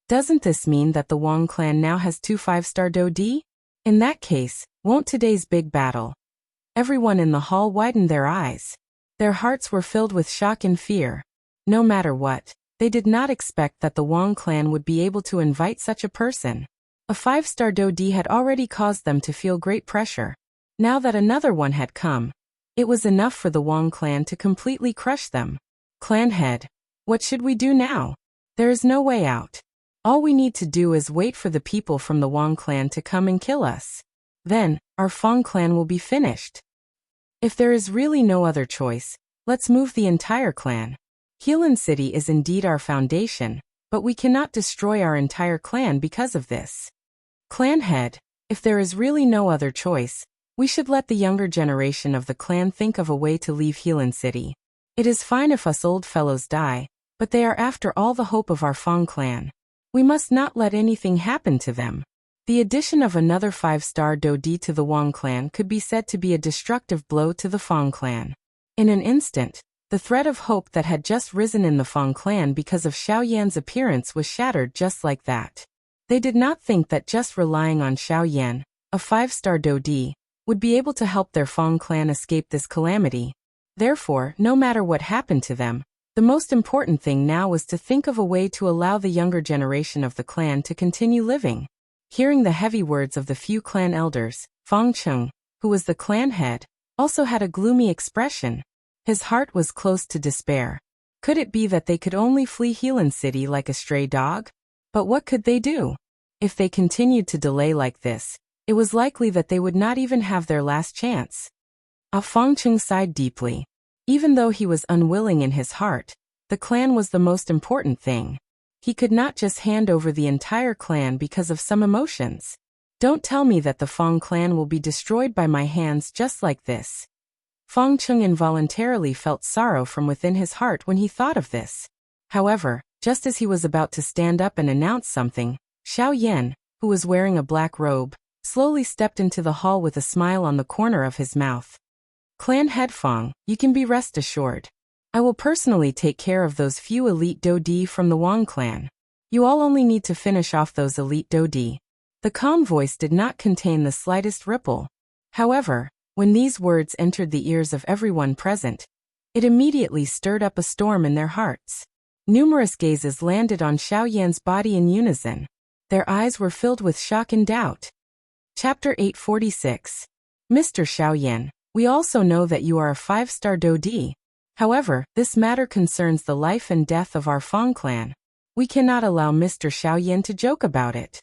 Doesn't this mean that the Wang clan now has 2 5-star Dodi? In that case, won't today's big battle Everyone in the hall widened their eyes. Their hearts were filled with shock and fear. No matter what, they did not expect that the Wang clan would be able to invite such a person. A 5-star Dodi had already caused them to feel great pressure. Now that another one had come, it was enough for the Wang clan to completely crush them. Clan head, what should we do now? There is no way out. All we need to do is wait for the people from the Wang clan to come and kill us. Then, our Fang clan will be finished. If there is really no other choice, let's move the entire clan. Healan City is indeed our foundation, but we cannot destroy our entire clan because of this. Clan head, if there is really no other choice, we should let the younger generation of the clan think of a way to leave Healan City. It is fine if us old fellows die, but they are after all the hope of our Fang clan. We must not let anything happen to them. The addition of another 5-star Dodi to the Wang clan could be said to be a destructive blow to the Fang clan. In an instant, the thread of hope that had just risen in the Fang clan because of Xiao Yan's appearance was shattered just like that. They did not think that just relying on Xiao Yan, a 5-star Dodi, would be able to help their Fang clan escape this calamity. Therefore, no matter what happened to them, the most important thing now was to think of a way to allow the younger generation of the clan to continue living. Hearing the heavy words of the few clan elders, Fang Cheng, who was the clan head, also had a gloomy expression. His heart was close to despair. Could it be that they could only flee Healan City like a stray dog? But what could they do? If they continued to delay like this, it was likely that they would not even have their last chance. Fang Cheng sighed deeply. Even though he was unwilling in his heart, the clan was the most important thing. He could not just hand over the entire clan because of some emotions. Don't tell me that the Fang clan will be destroyed by my hands just like this. Fang Cheng involuntarily felt sorrow from within his heart when he thought of this. However, just as he was about to stand up and announce something, Xiao Yan, who was wearing a black robe, slowly stepped into the hall with a smile on the corner of his mouth. Clan head Fang, you can be rest assured. I will personally take care of those few elite Dodi from the Wang clan. You all only need to finish off those elite Dodi. The calm voice did not contain the slightest ripple. However, when these words entered the ears of everyone present, it immediately stirred up a storm in their hearts. Numerous gazes landed on Xiao Yan's body in unison. Their eyes were filled with shock and doubt. Chapter 846. Mr. Xiao Yan, we also know that you are a 5-star Dodi. However, this matter concerns the life and death of our Fang clan. We cannot allow Mr. Xiao Yan to joke about it.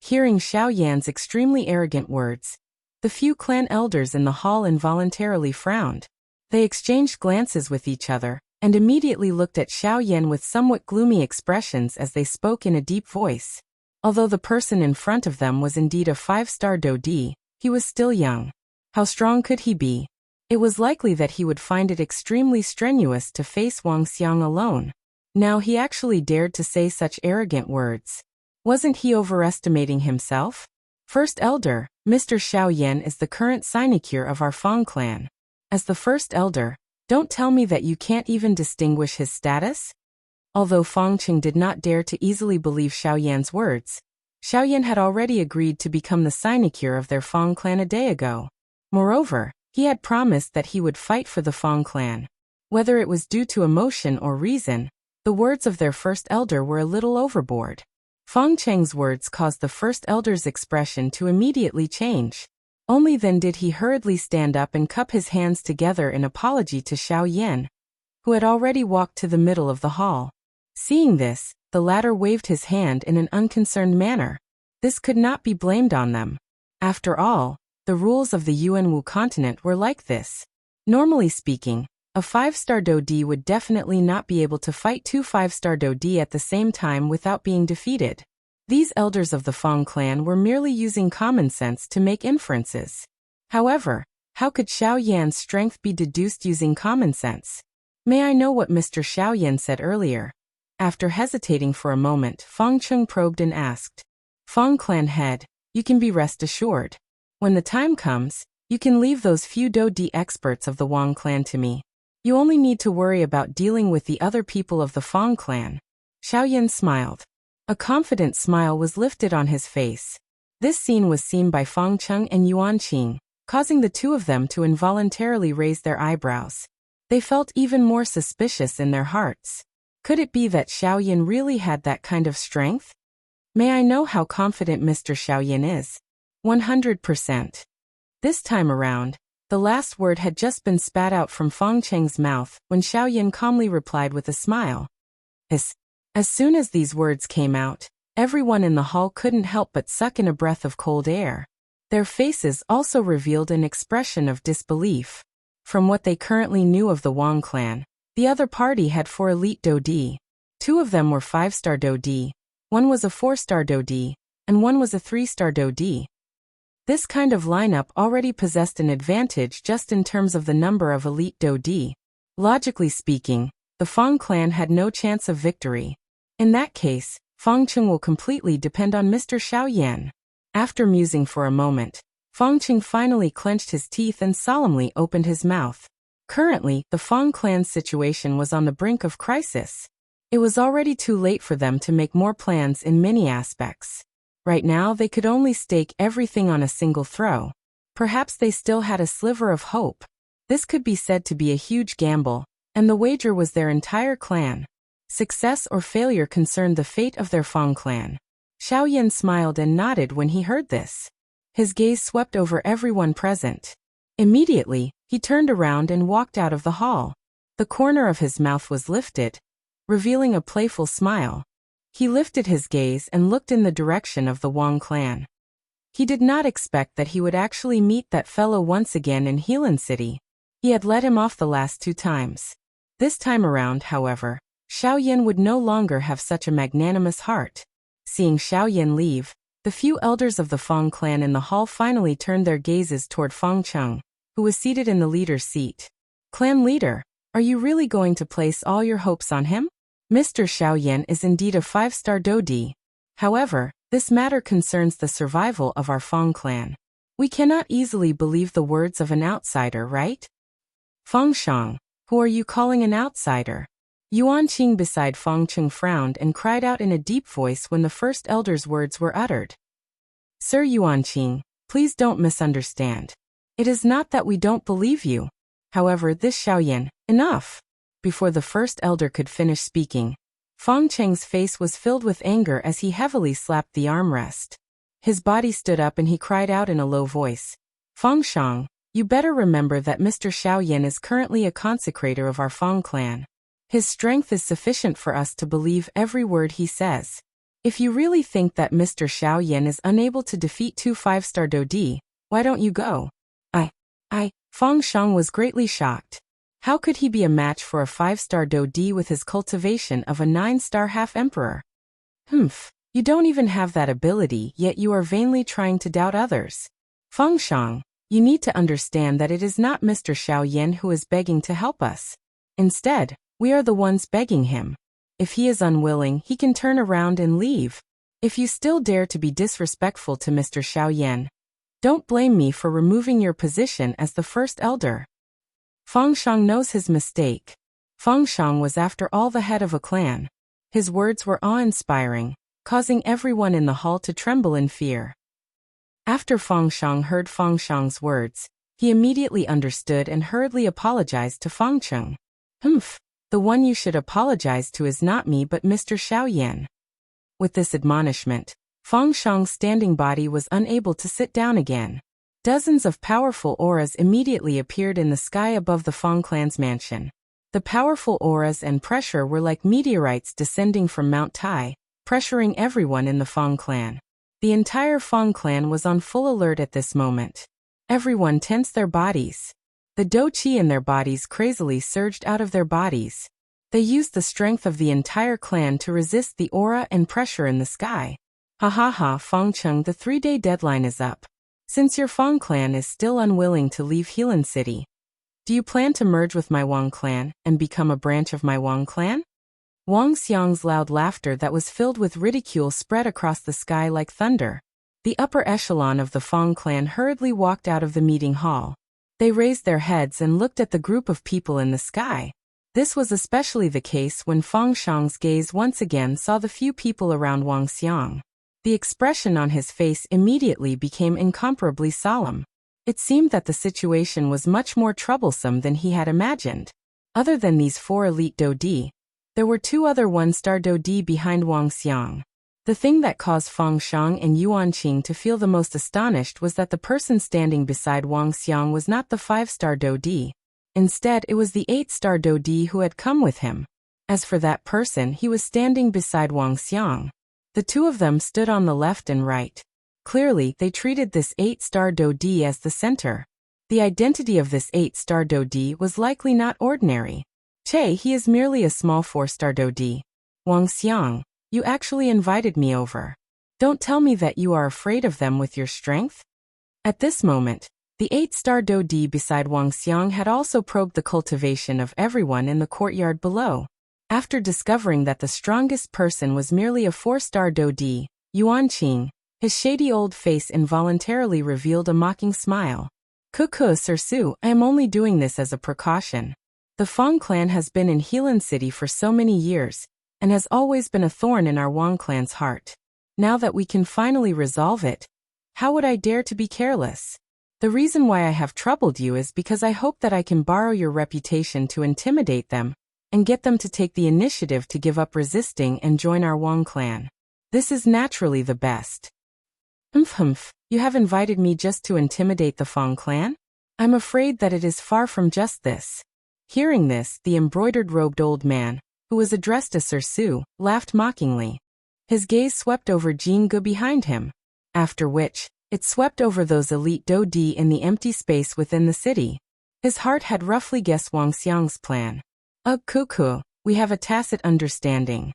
Hearing Xiao Yan's extremely arrogant words, the few clan elders in the hall involuntarily frowned. They exchanged glances with each other, and immediately looked at Xiao Yan with somewhat gloomy expressions as they spoke in a deep voice. Although the person in front of them was indeed a 5-star Dodi, he was still young. How strong could he be? It was likely that he would find it extremely strenuous to face Wang Xiang alone. Now he actually dared to say such arrogant words. Wasn't he overestimating himself? First Elder, Mr. Xiao Yan is the current sinecure of our Fang clan. As the First Elder, don't tell me that you can't even distinguish his status? Although Fang Cheng did not dare to easily believe Xiao Yan's words, Xiao Yan had already agreed to become the sinecure of their Fang clan a day ago. Moreover, he had promised that he would fight for the Fang clan. Whether it was due to emotion or reason, the words of their First Elder were a little overboard. Fang Cheng's words caused the First Elder's expression to immediately change. Only then did he hurriedly stand up and cup his hands together in apology to Xiao Yan, who had already walked to the middle of the hall. Seeing this, the latter waved his hand in an unconcerned manner. This could not be blamed on them. After all, the rules of the Yuanwu continent were like this. Normally speaking, a 5-star Dodi would definitely not be able to fight two 5-star Dodi at the same time without being defeated. These elders of the Fang clan were merely using common sense to make inferences. However, how could Xiao Yan's strength be deduced using common sense? May I know what Mr. Xiao Yan said earlier? After hesitating for a moment, Fang Cheng probed and asked. Fang clan head, you can be rest assured. When the time comes, you can leave those few Dodi experts of the Wang clan to me. You only need to worry about dealing with the other people of the Fang clan. Xiao Yan smiled. A confident smile was lifted on his face. This scene was seen by Fang Cheng and Yuan Qing, causing the two of them to involuntarily raise their eyebrows. They felt even more suspicious in their hearts. Could it be that Xiaoyan really had that kind of strength? May I know how confident Mr. Xiaoyan is? 100%. This time around, the last word had just been spat out from Feng Cheng's mouth when Xiaoyan calmly replied with a smile. As soon as these words came out, everyone in the hall couldn't help but suck in a breath of cold air. Their faces also revealed an expression of disbelief. From what they currently knew of the Wang clan, the other party had 4 elite Dodi. 2 of them were 5-star Dodi, 1 was a 4-star Dodi, and 1 was a 3-star Dodi. This kind of lineup already possessed an advantage just in terms of the number of elite Dodi. Logically speaking, the Feng clan had no chance of victory. In that case, Feng Cheng will completely depend on Mr. Xiaoyan. After musing for a moment, Feng Cheng finally clenched his teeth and solemnly opened his mouth. Currently, the Feng clan's situation was on the brink of crisis. It was already too late for them to make more plans in many aspects. Right now they could only stake everything on a single throw. Perhaps they still had a sliver of hope. This could be said to be a huge gamble, and the wager was their entire clan. Success or failure concerned the fate of their Feng clan. Xiaoyan smiled and nodded when he heard this. His gaze swept over everyone present. Immediately, he turned around and walked out of the hall. The corner of his mouth was lifted, revealing a playful smile. He lifted his gaze and looked in the direction of the Wang clan. He did not expect that he would actually meet that fellow once again in Helan City. He had let him off the last 2 times. This time around, however, Xiaoyan would no longer have such a magnanimous heart. Seeing Xiaoyan leave, the few elders of the Feng clan in the hall finally turned their gazes toward Feng Cheng, who was seated in the leader's seat. Clan leader, are you really going to place all your hopes on him? Mr. Xiaoyan is indeed a 5-star Dodi. However, this matter concerns the survival of our Feng clan. We cannot easily believe the words of an outsider, right? Feng Shang, who are you calling an outsider? Yuan Qing beside Feng Cheng frowned and cried out in a deep voice when the first elder's words were uttered. Sir Yuan Qing, please don't misunderstand. It is not that we don't believe you. However, this Xiaoyan, enough. Before the first elder could finish speaking, Feng Cheng's face was filled with anger as he heavily slapped the armrest. His body stood up and he cried out in a low voice. Feng Shang, you better remember that Mr. Xiaoyan is currently a consecrator of our Feng clan. His strength is sufficient for us to believe every word he says. If you really think that Mr. Xiaoyan is unable to defeat 2 5-star Dodi, why don't you go? Feng Shang was greatly shocked. How could he be a match for a 5-star Dodi with his cultivation of a 9-star half-emperor? You don't even have that ability, yet you are vainly trying to doubt others. Feng Shang, you need to understand that it is not Mr. Xiaoyan who is begging to help us. Instead, we are the ones begging him. If he is unwilling, he can turn around and leave. If you still dare to be disrespectful to Mr. Xiaoyan, don't blame me for removing your position as the first elder. Feng Shang knows his mistake. Feng Shang was after all the head of a clan. His words were awe-inspiring, causing everyone in the hall to tremble in fear. After Feng Shang heard Feng Shang's words, he immediately understood and hurriedly apologized to Feng Cheng. The one you should apologize to is not me but Mr. Xiaoyan. With this admonishment, Feng Shang's standing body was unable to sit down again. Dozens of powerful auras immediately appeared in the sky above the Feng clan's mansion. The powerful auras and pressure were like meteorites descending from Mount Tai, pressuring everyone in the Feng clan. The entire Feng clan was on full alert at this moment. Everyone tensed their bodies. The Do-Chi in their bodies crazily surged out of their bodies. They used the strength of the entire clan to resist the aura and pressure in the sky. Feng Cheng, the 3-day deadline is up. Since your Feng clan is still unwilling to leave Helan City, do you plan to merge with my Wang clan and become a branch of my Wang clan? Wang Xiang's loud laughter that was filled with ridicule spread across the sky like thunder. The upper echelon of the Feng clan hurriedly walked out of the meeting hall. They raised their heads and looked at the group of people in the sky. This was especially the case when Feng Shang's gaze once again saw the few people around Wang Xiang. The expression on his face immediately became incomparably solemn. It seemed that the situation was much more troublesome than he had imagined. Other than these 4 elite Dodi, there were 2 other 1-star Dodi behind Wang Xiang. The thing that caused Feng Xiang and Yuan Qing to feel the most astonished was that the person standing beside Wang Xiang was not the 5-star Dodi. Instead, it was the 8-star Dodi who had come with him. As for that person, he was standing beside Wang Xiang. The 2 of them stood on the left and right. Clearly, they treated this 8-star Dodi as the center. The identity of this 8-star Dodi was likely not ordinary. Che, he is merely a small 4-star Dodi. Wang Xiang, you actually invited me over. Don't tell me that you are afraid of them with your strength? At this moment, the 8-star Dodi beside Wang Xiang had also probed the cultivation of everyone in the courtyard below. After discovering that the strongest person was merely a 4-star Dodi, Yuan Qing, his shady old face involuntarily revealed a mocking smile. Cuckoo, Sir Su, I am only doing this as a precaution. The Fang clan has been in Helan City for so many years, and has always been a thorn in our Wang clan's heart. Now that we can finally resolve it, how would I dare to be careless? The reason why I have troubled you is because I hope that I can borrow your reputation to intimidate them, and get them to take the initiative to give up resisting and join our Wang clan. This is naturally the best. Humph, you have invited me just to intimidate the Fang clan? I'm afraid that it is far from just this. Hearing this, the embroidered-robed old man, who was addressed as Sir Su, laughed mockingly. His gaze swept over Jing Gu behind him, after which, it swept over those elite Dodi in the empty space within the city. His heart had roughly guessed Wang Xiang's plan. Ugh, cuckoo, we have a tacit understanding.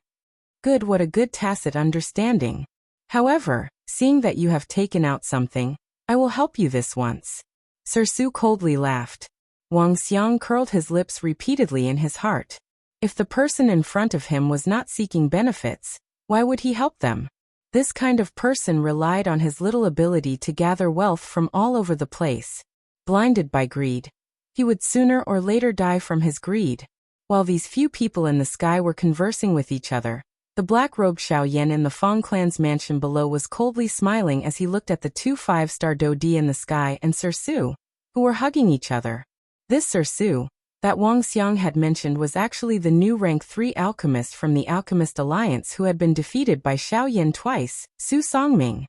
Good, what a good tacit understanding. However, seeing that you have taken out something, I will help you this once. Sir Su coldly laughed. Wang Xiang curled his lips repeatedly in his heart. If the person in front of him was not seeking benefits, why would he help them? This kind of person relied on his little ability to gather wealth from all over the place. Blinded by greed, he would sooner or later die from his greed. While these few people in the sky were conversing with each other, the black-robed Xiaoyan in the Fang clan's mansion below was coldly smiling as he looked at the 2 5-star Dodi in the sky and Sir Su, who were hugging each other. This Sir Su, that Wang Xiang had mentioned, was actually the new rank 3 alchemist from the Alchemist Alliance who had been defeated by Xiaoyan twice, Su Songming.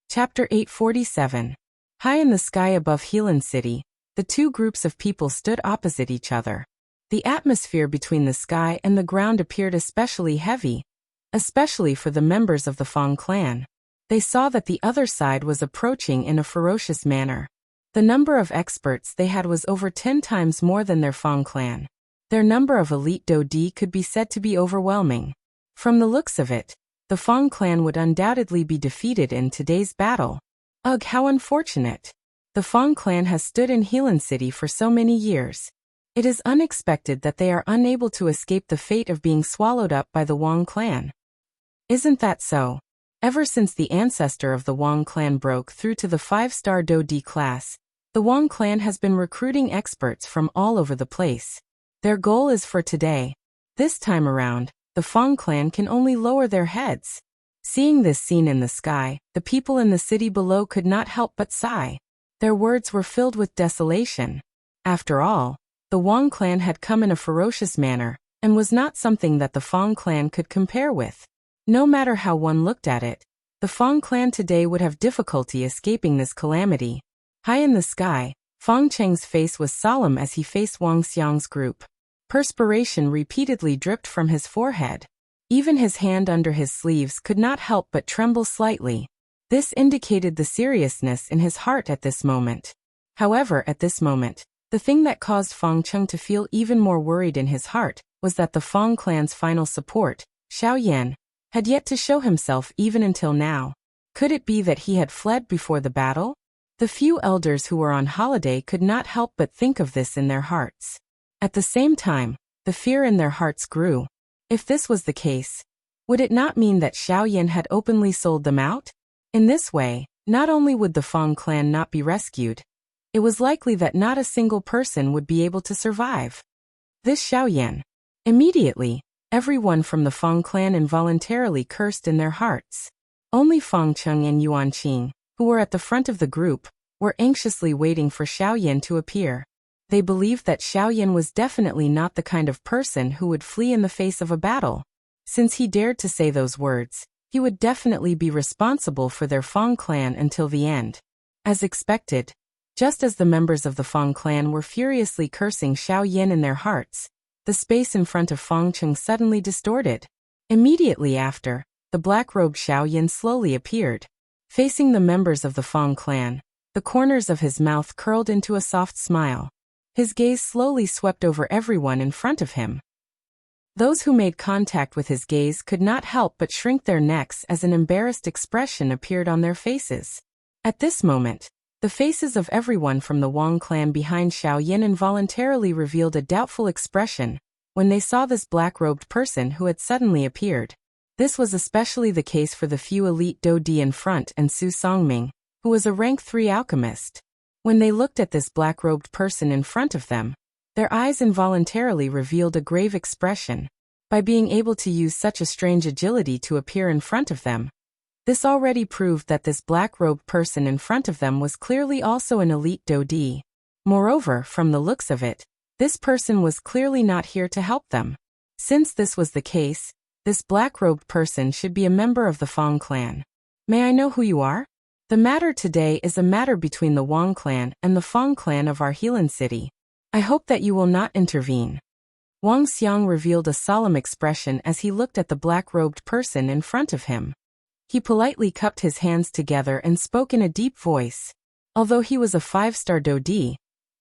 Chapter 847. High in the sky above Helan City, the 2 groups of people stood opposite each other. The atmosphere between the sky and the ground appeared especially heavy, especially for the members of the Fang clan. They saw that the other side was approaching in a ferocious manner. The number of experts they had was over 10 times more than their Fang clan. Their number of elite Dodi could be said to be overwhelming. From the looks of it, the Fang clan would undoubtedly be defeated in today's battle. Ugh, how unfortunate. The Fang clan has stood in Helan City for so many years. It is unexpected that they are unable to escape the fate of being swallowed up by the Wang clan. Isn't that so? Ever since the ancestor of the Wang clan broke through to the 5-star Dodi class, the Wang clan has been recruiting experts from all over the place. Their goal is for today. This time around, the Fang clan can only lower their heads. Seeing this scene in the sky, the people in the city below could not help but sigh. Their words were filled with desolation. After all, the Wang clan had come in a ferocious manner, and was not something that the Fang clan could compare with. No matter how one looked at it, the Fang clan today would have difficulty escaping this calamity. High in the sky, Fang Cheng's face was solemn as he faced Wang Xiang's group. Perspiration repeatedly dripped from his forehead. Even his hand under his sleeves could not help but tremble slightly. This indicated the seriousness in his heart at this moment. However, at this moment, the thing that caused Fang Cheng to feel even more worried in his heart was that the Fang clan's final support, Xiaoyan, had yet to show himself even until now. Could it be that he had fled before the battle? The few elders who were on holiday could not help but think of this in their hearts. At the same time, the fear in their hearts grew. If this was the case, would it not mean that Xiaoyan had openly sold them out? In this way, not only would the Fang clan not be rescued, it was likely that not a single person would be able to survive. This Xiaoyan. Immediately, everyone from the Fang clan involuntarily cursed in their hearts. Only Fang Cheng and Yuan Qing, who were at the front of the group, were anxiously waiting for Xiaoyan to appear. They believed that Xiaoyan was definitely not the kind of person who would flee in the face of a battle. Since he dared to say those words, he would definitely be responsible for their Fang clan until the end. As expected, just as the members of the Fang clan were furiously cursing Xiaoyan in their hearts, the space in front of Fang Cheng suddenly distorted. Immediately after, the black-robed Xiaoyan slowly appeared. Facing the members of the Fang clan, the corners of his mouth curled into a soft smile. His gaze slowly swept over everyone in front of him. Those who made contact with his gaze could not help but shrink their necks as an embarrassed expression appeared on their faces. At this moment, the faces of everyone from the Wang clan behind Xiaoyan involuntarily revealed a doubtful expression when they saw this black-robed person who had suddenly appeared. This was especially the case for the few elite Dodi in front and Su Songming, who was a rank 3 alchemist. When they looked at this black-robed person in front of them, their eyes involuntarily revealed a grave expression. By being able to use such a strange agility to appear in front of them, this already proved that this black-robed person in front of them was clearly also an elite Dodi. Moreover, from the looks of it, this person was clearly not here to help them. Since this was the case, this black-robed person should be a member of the Fang clan. May I know who you are? The matter today is a matter between the Wang clan and the Fang clan of our Helan city. I hope that you will not intervene. Wang Xiang revealed a solemn expression as he looked at the black-robed person in front of him. He politely cupped his hands together and spoke in a deep voice. Although he was a 5-star Dodi,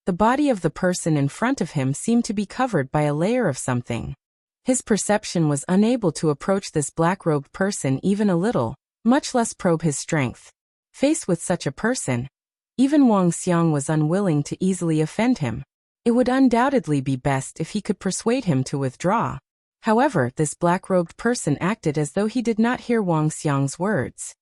the body of the person in front of him seemed to be covered by a layer of something. His perception was unable to approach this black-robed person even a little, much less probe his strength. Faced with such a person, even Wang Xiang was unwilling to easily offend him. It would undoubtedly be best if he could persuade him to withdraw. However, this black-robed person acted as though he did not hear Wang Xiang's words.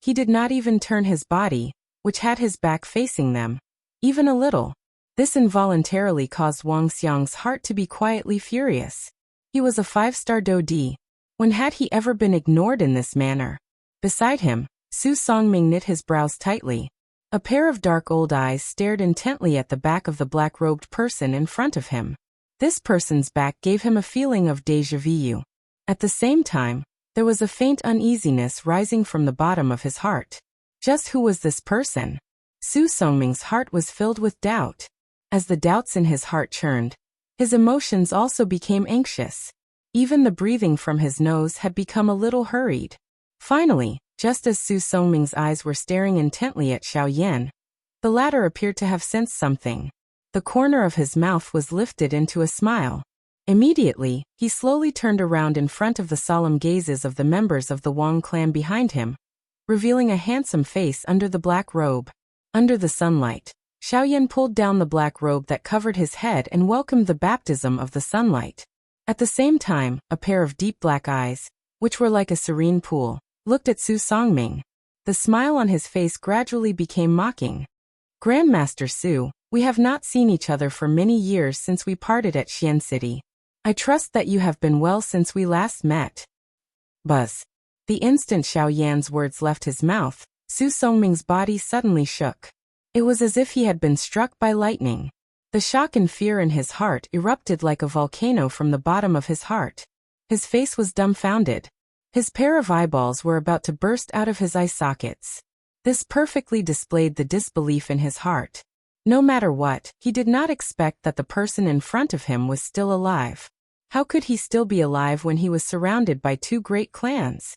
He did not even turn his body, which had his back facing them, even a little. This involuntarily caused Wang Xiang's heart to be quietly furious. He was a 5-star Dodi. When had he ever been ignored in this manner? Beside him, Su Songming knit his brows tightly. A pair of dark old eyes stared intently at the back of the black-robed person in front of him. This person's back gave him a feeling of déjà vu. At the same time, there was a faint uneasiness rising from the bottom of his heart. Just who was this person? Su Songming's heart was filled with doubt. As the doubts in his heart churned, his emotions also became anxious. Even the breathing from his nose had become a little hurried. Finally, just as Su Songming's eyes were staring intently at Xiaoyan, the latter appeared to have sensed something. The corner of his mouth was lifted into a smile. Immediately, he slowly turned around in front of the solemn gazes of the members of the Wang clan behind him, revealing a handsome face under the black robe. Under the sunlight, Xiaoyan pulled down the black robe that covered his head and welcomed the baptism of the sunlight. At the same time, a pair of deep black eyes, which were like a serene pool, looked at Su Songming. The smile on his face gradually became mocking. Grandmaster Su, we have not seen each other for many years since we parted at Xian City. I trust that you have been well since we last met. Buzz. The instant Xiaoyan's words left his mouth, Su Songming's body suddenly shook. It was as if he had been struck by lightning. The shock and fear in his heart erupted like a volcano from the bottom of his heart. His face was dumbfounded. His pair of eyeballs were about to burst out of his eye sockets. This perfectly displayed the disbelief in his heart. No matter what, he did not expect that the person in front of him was still alive. How could he still be alive when he was surrounded by 2 great clans?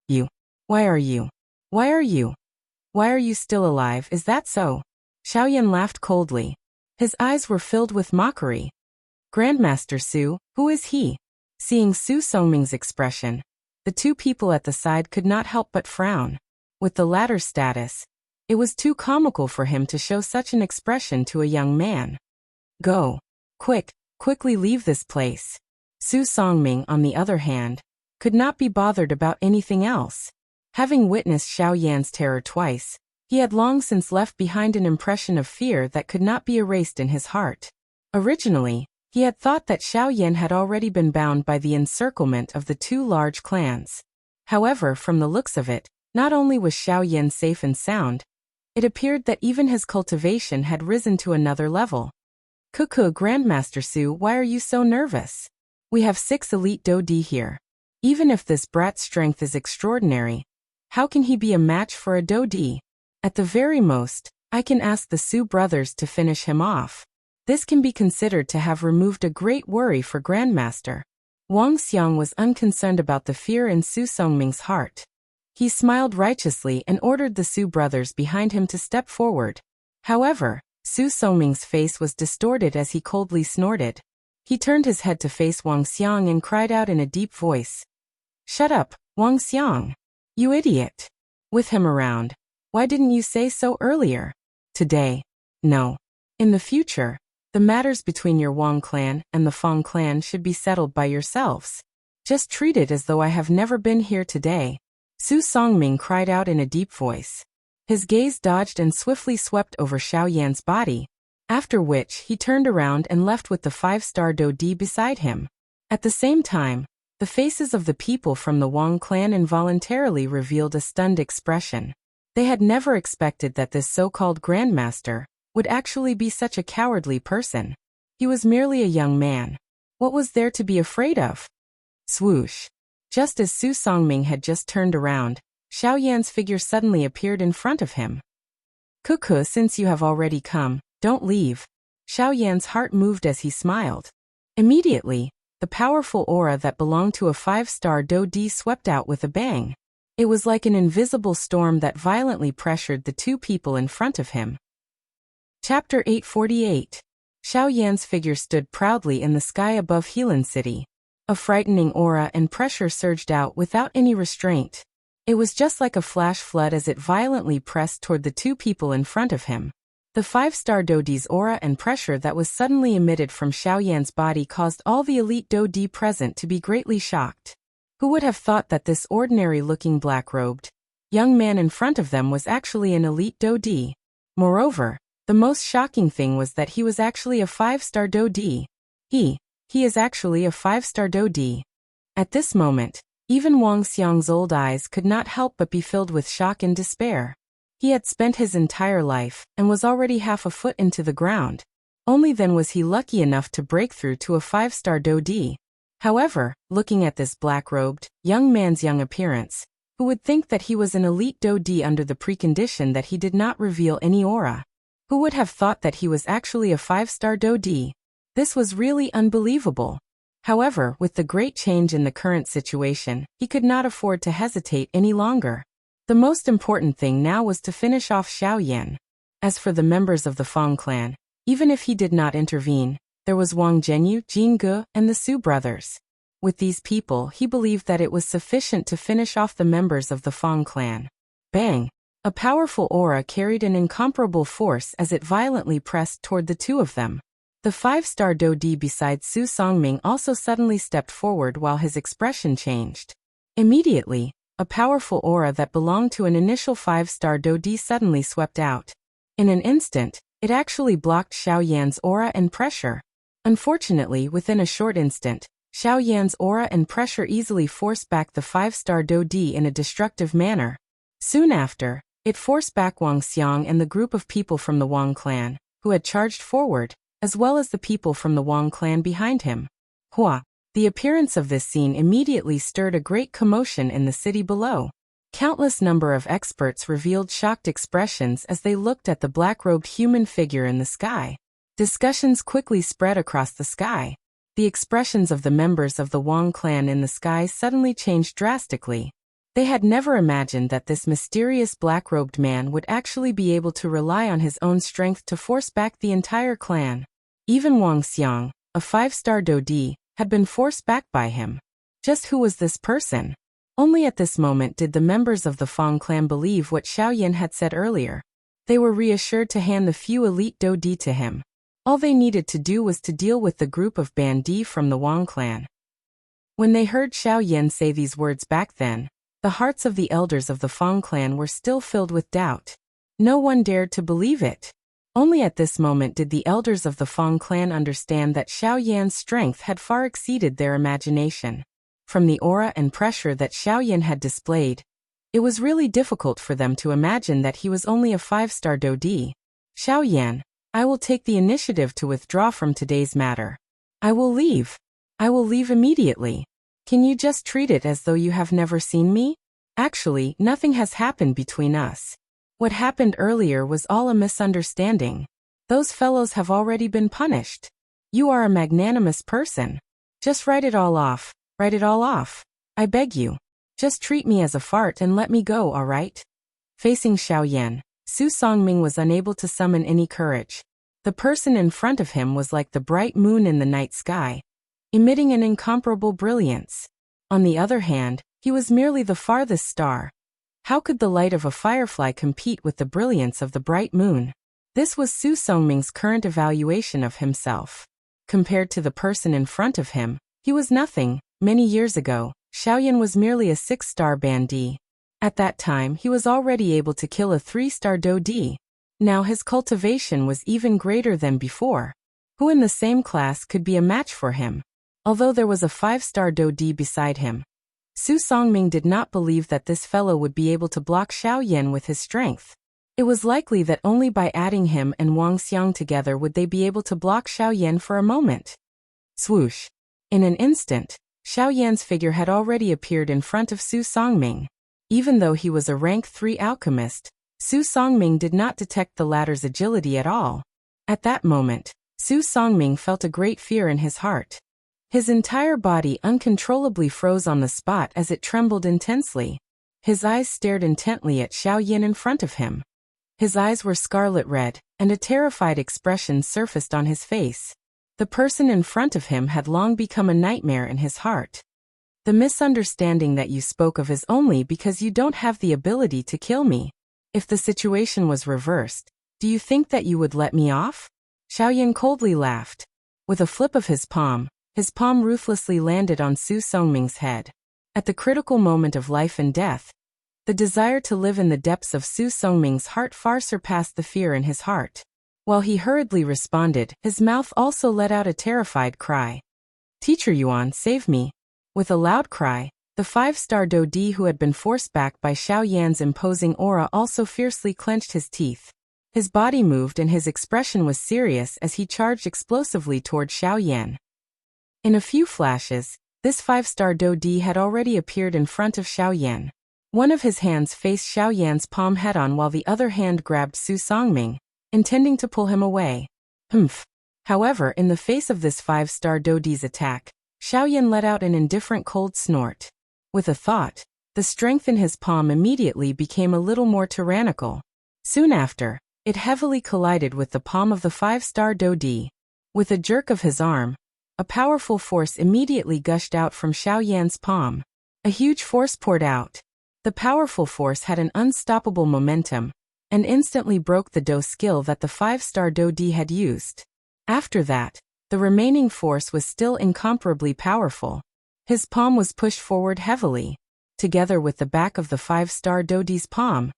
You. Why are you? Why are you? Why are you still alive, is that so? Xiaoyan laughed coldly. His eyes were filled with mockery. Grandmaster Su, who is he? Seeing Su Songming's expression, the 2 people at the side could not help but frown. With the latter's status, it was too comical for him to show such an expression to a young man. Go. Quickly leave this place. Su Songming, on the other hand, could not be bothered about anything else. Having witnessed Xiaoyan's terror twice, he had long since left behind an impression of fear that could not be erased in his heart. Originally, he had thought that Xiaoyan had already been bound by the encirclement of the 2 large clans. However, from the looks of it, not only was Xiaoyan safe and sound, It appeared that even his cultivation had risen to another level. Cuckoo, Grandmaster Su, why are you so nervous? We have 6 elite Dodi here. Even if this brat's strength is extraordinary, how can he be a match for a Dodi? At the very most, I can ask the Su brothers to finish him off. This can be considered to have removed a great worry for Grandmaster. Wang Xiang was unconcerned about the fear in Su Songming's heart. He smiled righteously and ordered the Su brothers behind him to step forward. However, Su Songming's face was distorted as he coldly snorted. He turned his head to face Wang Xiang and cried out in a deep voice. Shut up, Wang Xiang. You idiot. With him around, why didn't you say so earlier? Today. No. In the future, the matters between your Wang clan and the Fang clan should be settled by yourselves. Just treat it as though I have never been here today. Su Songming cried out in a deep voice. His gaze dodged and swiftly swept over Xiao Yan's body, after which he turned around and left with the 5-star Dodi beside him. At the same time, the faces of the people from the Wang clan involuntarily revealed a stunned expression. They had never expected that this so-called Grandmaster would actually be such a cowardly person. He was merely a young man. What was there to be afraid of? Swoosh. Just as Su Songming had just turned around, Xiao Yan's figure suddenly appeared in front of him. Cuckoo, since you have already come, don't leave. Xiao Yan's heart moved as he smiled. Immediately, the powerful aura that belonged to a 5-star Dodi swept out with a bang. It was like an invisible storm that violently pressured the 2 people in front of him. Chapter 848. Xiao Yan's figure stood proudly in the sky above Helan City. A frightening aura and pressure surged out without any restraint. It was just like a flash flood as it violently pressed toward the 2 people in front of him. The 5-star Dodi's aura and pressure that was suddenly emitted from Xiao Yan's body caused all the elite Dodi present to be greatly shocked. Who would have thought that this ordinary-looking black-robed young man in front of them was actually an elite Dodi? Moreover, the most shocking thing was that he was actually a 5-star Dodi. He is actually a 5-star Dodi. At this moment, even Wang Xiang's old eyes could not help but be filled with shock and despair. He had spent his entire life and was already half a foot into the ground. Only then was he lucky enough to break through to a 5-star Dodi. However, looking at this black-robed young man's young appearance, who would think that he was an elite Dodi under the precondition that he did not reveal any aura? Who would have thought that he was actually a 5-star Dodi? This was really unbelievable. However, with the great change in the current situation, he could not afford to hesitate any longer. The most important thing now was to finish off Xiao Yan. As for the members of the Fang clan, even if he did not intervene, there was Wang Zhenyu, Jin Ge, and the Su brothers. With these people, he believed that it was sufficient to finish off the members of the Fang clan. Bang! A powerful aura carried an incomparable force as it violently pressed toward the 2 of them. The 5-star Dodi beside Su Songming also suddenly stepped forward while his expression changed. Immediately, a powerful aura that belonged to an initial 5-star Dodi suddenly swept out. In an instant, it actually blocked Xiao Yan's aura and pressure. Unfortunately, within a short instant, Xiao Yan's aura and pressure easily forced back the 5-star Dodi in a destructive manner. Soon after, it forced back Wang Xiang and the group of people from the Wang clan, who had charged forward, as well as the people from the Wang clan behind him. Hua! The appearance of this scene immediately stirred a great commotion in the city below. Countless number of experts revealed shocked expressions as they looked at the black-robed human figure in the sky. Discussions quickly spread across the sky. The expressions of the members of the Wang clan in the sky suddenly changed drastically. They had never imagined that this mysterious black-robed man would actually be able to rely on his own strength to force back the entire clan. Even Wang Xiang, a 5-star Dodi, had been forced back by him. Just who was this person? Only at this moment did the members of the Fang clan believe what Xiao Yan had said earlier. They were reassured to hand the few elite Dodi to him. All they needed to do was to deal with the group of Bandi from the Wang clan. When they heard Xiao Yan say these words back then, the hearts of the elders of the Fang clan were still filled with doubt. No one dared to believe it. Only at this moment did the elders of the Fang clan understand that Xiao Yan's strength had far exceeded their imagination. From the aura and pressure that Xiao Yan had displayed, It was really difficult for them to imagine that he was only a 5-star Dodi. Xiao Yan, I will take the initiative to withdraw from today's matter. I will leave. I will leave immediately. Can you just treat it as though you have never seen me? Actually, nothing has happened between us. What happened earlier was all a misunderstanding. Those fellows have already been punished. You are a magnanimous person. Just write it all off. Write it all off. I beg you. Just treat me as a fart and let me go, all right? Facing Xiao Yan, Su Songming was unable to summon any courage. The person in front of him was like the bright moon in the night sky, emitting an incomparable brilliance. On the other hand, he was merely the farthest star. How could the light of a firefly compete with the brilliance of the bright moon? This was Su Songming's current evaluation of himself. Compared to the person in front of him, he was nothing. Many years ago, Xiaoyan was merely a 6-star bandit. At that time, he was already able to kill a 3-star Dodi. Now his cultivation was even greater than before. Who in the same class could be a match for him? Although there was a 5-star Dodi beside him, Su Songming did not believe that this fellow would be able to block Xiao Yan with his strength. It was likely that only by adding him and Wang Xiang together would they be able to block Xiao Yan for a moment. Swoosh! In an instant, Xiao Yan's figure had already appeared in front of Su Songming. Even though he was a rank 3 alchemist, Su Songming did not detect the latter's agility at all. At that moment, Su Songming felt a great fear in his heart. His entire body uncontrollably froze on the spot as it trembled intensely. His eyes stared intently at Xiao Yan in front of him. His eyes were scarlet red, and a terrified expression surfaced on his face. The person in front of him had long become a nightmare in his heart. The misunderstanding that you spoke of is only because you don't have the ability to kill me. If the situation was reversed, do you think that you would let me off? Xiao Yan coldly laughed. With a flip of his palm ruthlessly landed on Su Songming's head. At the critical moment of life and death, the desire to live in the depths of Su Songming's heart far surpassed the fear in his heart. While he hurriedly responded, his mouth also let out a terrified cry. Teacher Yuan, save me. With a loud cry, the 5-star Dodi who had been forced back by Xiao Yan's imposing aura also fiercely clenched his teeth. His body moved and his expression was serious as he charged explosively toward Xiao Yan. In a few flashes, this 5-star Dodi had already appeared in front of Xiao Yan. One of his hands faced Xiao Yan's palm head-on while the other hand grabbed Su Songming, intending to pull him away. Humph. However, in the face of this 5-star Dodi's attack, Xiao Yan let out an indifferent cold snort. With a thought, the strength in his palm immediately became a little more tyrannical. Soon after, it heavily collided with the palm of the 5-star Dodi. With a jerk of his arm, a powerful force immediately gushed out from Xiao Yan's palm. A huge force poured out. The powerful force had an unstoppable momentum, and instantly broke the Do skill that the 5-star Dodi had used. After that, the remaining force was still incomparably powerful. His palm was pushed forward heavily. Together with the back of the 5-star Dodi's palm,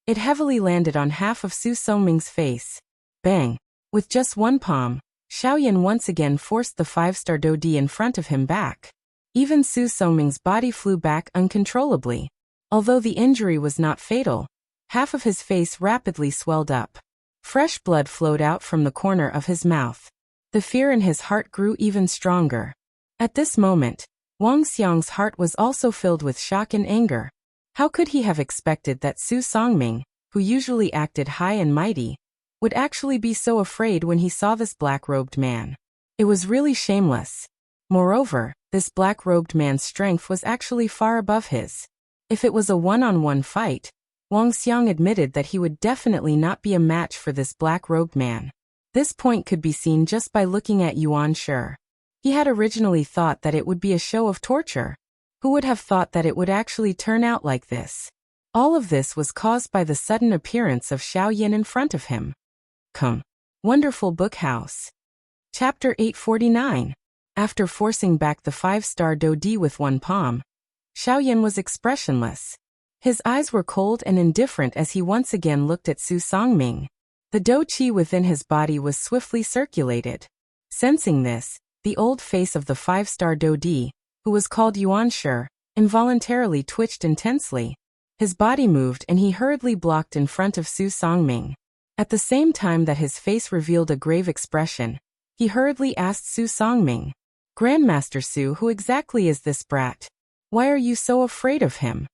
it heavily landed on half of Su Songming's face. Bang! With just one palm, Xiao Yan once again forced the 5-star Dodi in front of him back. Even Su Songming's body flew back uncontrollably. Although the injury was not fatal, half of his face rapidly swelled up. Fresh blood flowed out from the corner of his mouth. The fear in his heart grew even stronger. At this moment, Wang Xiang's heart was also filled with shock and anger. How could he have expected that Su Songming, who usually acted high and mighty, would actually be so afraid when he saw this black-robed man? It was really shameless. Moreover, this black-robed man's strength was actually far above his. If it was a one-on-one fight, Wang Xiang admitted that he would definitely not be a match for this black-robed man. This point could be seen just by looking at Yuan Shi. He had originally thought that it would be a show of torture. Who would have thought that it would actually turn out like this? All of this was caused by the sudden appearance of Xiao Yan in front of him. Come. Wonderful Book House. Chapter 849. After forcing back the 5-star Dodi with one palm, Xiao Yan was expressionless. His eyes were cold and indifferent as he once again looked at Su Songming. The Do Qi within his body was swiftly circulated. Sensing this, the old face of the 5-star Dodi, who was called Yuan Shi, involuntarily twitched intensely. His body moved and he hurriedly blocked in front of Su Songming. At the same time that his face revealed a grave expression, he hurriedly asked Su Songming, "Grandmaster Su, who exactly is this brat? Why are you so afraid of him?"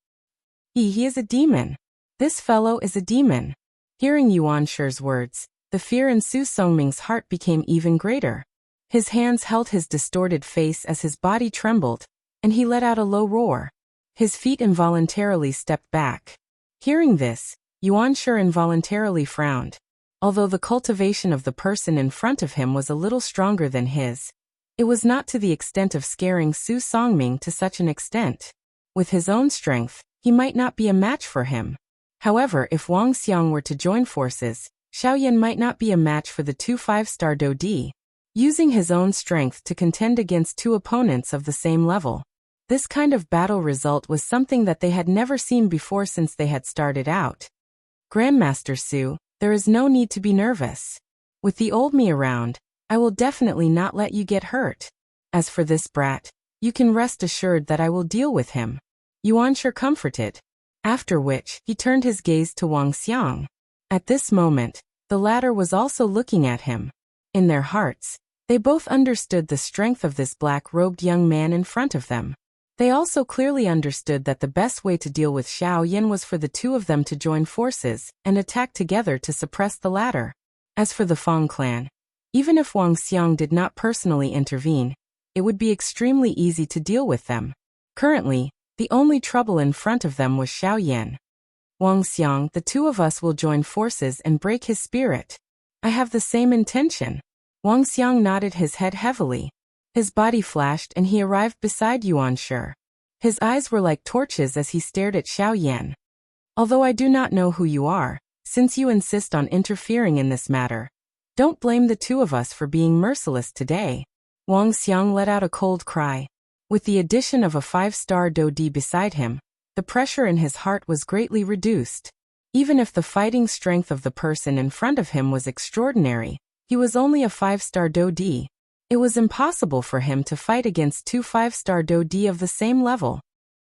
He is a demon. This fellow is a demon." Hearing Yuan Shi's words, the fear in Su Songming's heart became even greater. His hands held his distorted face as his body trembled, and he let out a low roar. His feet involuntarily stepped back. Hearing this, Yuan Shi involuntarily frowned. Although the cultivation of the person in front of him was a little stronger than his, it was not to the extent of scaring Su Songming to such an extent. With his own strength, he might not be a match for him. However, if Wang Xiang were to join forces, Xiaoyan might not be a match for the two 5-star Dodi. Using his own strength to contend against two opponents of the same level. This kind of battle result was something that they had never seen before since they had started out. "Grandmaster Su, there is no need to be nervous. With the old me around, I will definitely not let you get hurt. As for this brat, you can rest assured that I will deal with him." Yuan Shi comforted. After which, he turned his gaze to Wang Xiang. At this moment, the latter was also looking at him. In their hearts, they both understood the strength of this black-robed young man in front of them. They also clearly understood that the best way to deal with Xiaoyan was for the two of them to join forces and attack together to suppress the latter. As for the Fang clan, even if Wang Xiang did not personally intervene, it would be extremely easy to deal with them. Currently, the only trouble in front of them was Xiaoyan. "Wang Xiang, the two of us will join forces and break his spirit. I have the same intention." Wang Xiang nodded his head heavily. His body flashed and he arrived beside Yuan Shi. His eyes were like torches as he stared at Xiaoyan. "Although I do not know who you are, since you insist on interfering in this matter, don't blame the two of us for being merciless today." Wang Xiang let out a cold cry. With the addition of a 5-star Dodi beside him, the pressure in his heart was greatly reduced. Even if the fighting strength of the person in front of him was extraordinary, he was only a 5-star Dodi. It was impossible for him to fight against two 5-star Dodi of the same level.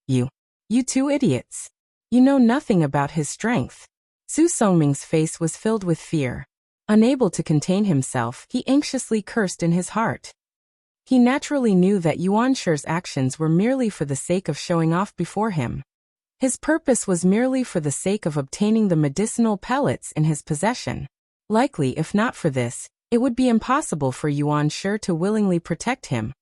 You two idiots. You know nothing about his strength." Su Songming's face was filled with fear. Unable to contain himself, he anxiously cursed in his heart. He naturally knew that Yuan Shi's actions were merely for the sake of showing off before him. His purpose was merely for the sake of obtaining the medicinal pellets in his possession. Likely, if not for this, it would be impossible for Yuan Shi to willingly protect him.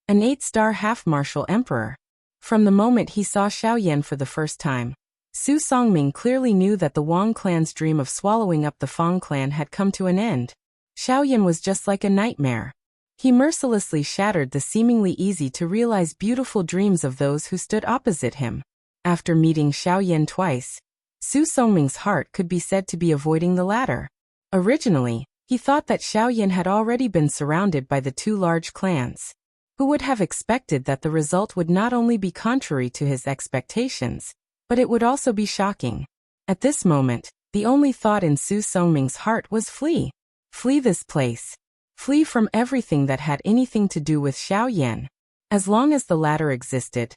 An 8-star half-martial emperor. From the moment he saw Xiaoyan for the first time, Su Songming clearly knew that the Wang clan's dream of swallowing up the Fang clan had come to an end. Xiaoyan was just like a nightmare. He mercilessly shattered the seemingly easy-to-realize beautiful dreams of those who stood opposite him. After meeting Xiaoyan twice, Su Songming's heart could be said to be avoiding the latter. Originally, he thought that Xiaoyan had already been surrounded by the two large clans. Who would have expected that the result would not only be contrary to his expectations, but it would also be shocking. At this moment, the only thought in Su Songming's heart was flee. Flee this place. Flee from everything that had anything to do with Xiaoyan. As long as the latter existed,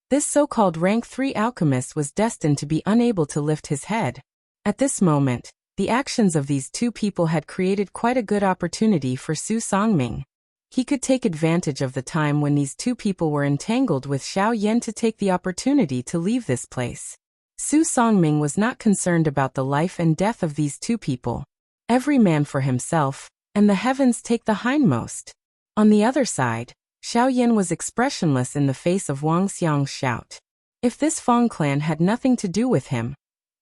this so-called rank 3 alchemist was destined to be unable to lift his head. At this moment, the actions of these two people had created quite a good opportunity for Su Songming. He could take advantage of the time when these two people were entangled with Xiaoyan to take the opportunity to leave this place. Su Songming was not concerned about the life and death of these two people. Every man for himself, and the heavens take the hindmost. On the other side, Xiaoyan was expressionless in the face of Wang Xiang's shout. If this Fang clan had nothing to do with him,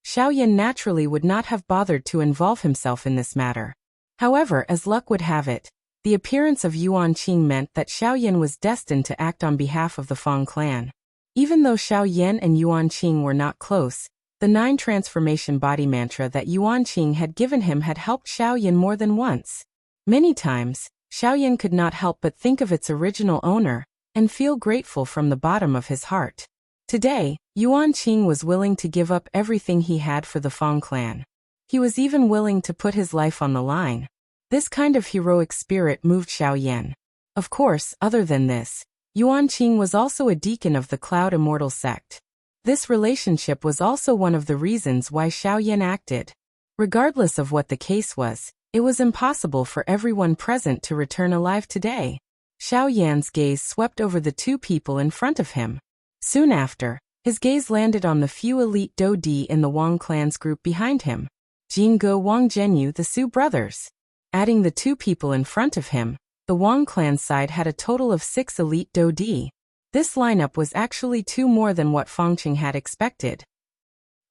Xiaoyan naturally would not have bothered to involve himself in this matter. However, as luck would have it, the appearance of Yuan Qing meant that Xiaoyan was destined to act on behalf of the Fang clan. Even though Xiaoyan and Yuan Qing were not close, the 9 transformation body mantra that Yuan Qing had given him had helped Xiaoyan more than once. Many times, Xiaoyan could not help but think of its original owner, and feel grateful from the bottom of his heart. Today, Yuan Qing was willing to give up everything he had for the Fang clan. He was even willing to put his life on the line. This kind of heroic spirit moved Xiaoyan. Of course, other than this, Yuan Qing was also a deacon of the Cloud Immortal sect. This relationship was also one of the reasons why Xiaoyan acted. Regardless of what the case was, it was impossible for everyone present to return alive today. Xiaoyan's gaze swept over the two people in front of him. Soon after, his gaze landed on the few elite Dodi in the Wang clan's group behind him. Jingge Wang Zhenyu, the Su brothers. Adding the two people in front of him, the Wang clan side had a total of 6 elite Dodi. This lineup was actually 2 more than what Fangqing had expected.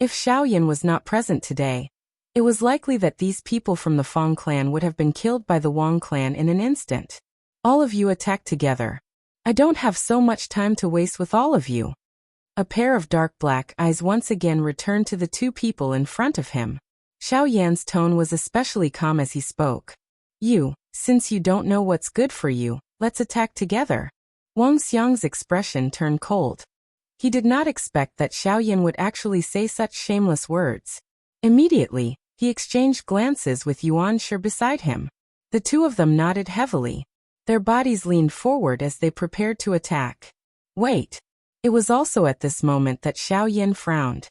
If Xiaoyan was not present today, it was likely that these people from the Fang clan would have been killed by the Wang clan in an instant. All of you attack together. I don't have so much time to waste with all of you. A pair of dark black eyes once again returned to the two people in front of him. Xiaoyan's tone was especially calm as he spoke. Since you don't know what's good for you, let's attack together. Wang Xiang's expression turned cold. He did not expect that Xiaoyan would actually say such shameless words. Immediately, he exchanged glances with Yuan Shi beside him. The two of them nodded heavily. Their bodies leaned forward as they prepared to attack. Wait. It was also at this moment that Xiaoyan frowned.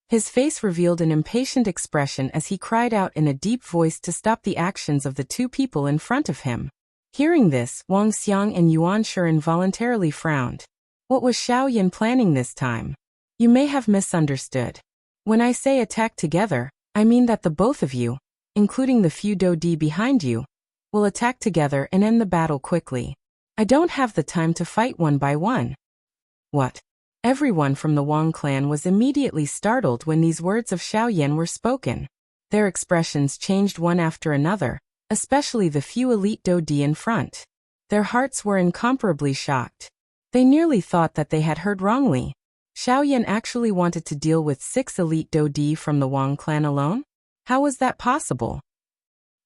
His face revealed an impatient expression as he cried out in a deep voice to stop the actions of the two people in front of him. Hearing this, Wang Xiang and Yuan Shi involuntarily frowned. What was Xiaoyan planning this time? You may have misunderstood. When I say attack together, I mean that the both of you, including the few Dodi behind you, will attack together and end the battle quickly. I don't have the time to fight one by one. What? Everyone from the Wang clan was immediately startled when these words of Xiaoyan were spoken. Their expressions changed one after another, especially the few elite Dodi in front. Their hearts were incomparably shocked. They nearly thought that they had heard wrongly. Xiaoyan actually wanted to deal with 6 elite Dodi from the Wang clan alone? How was that possible?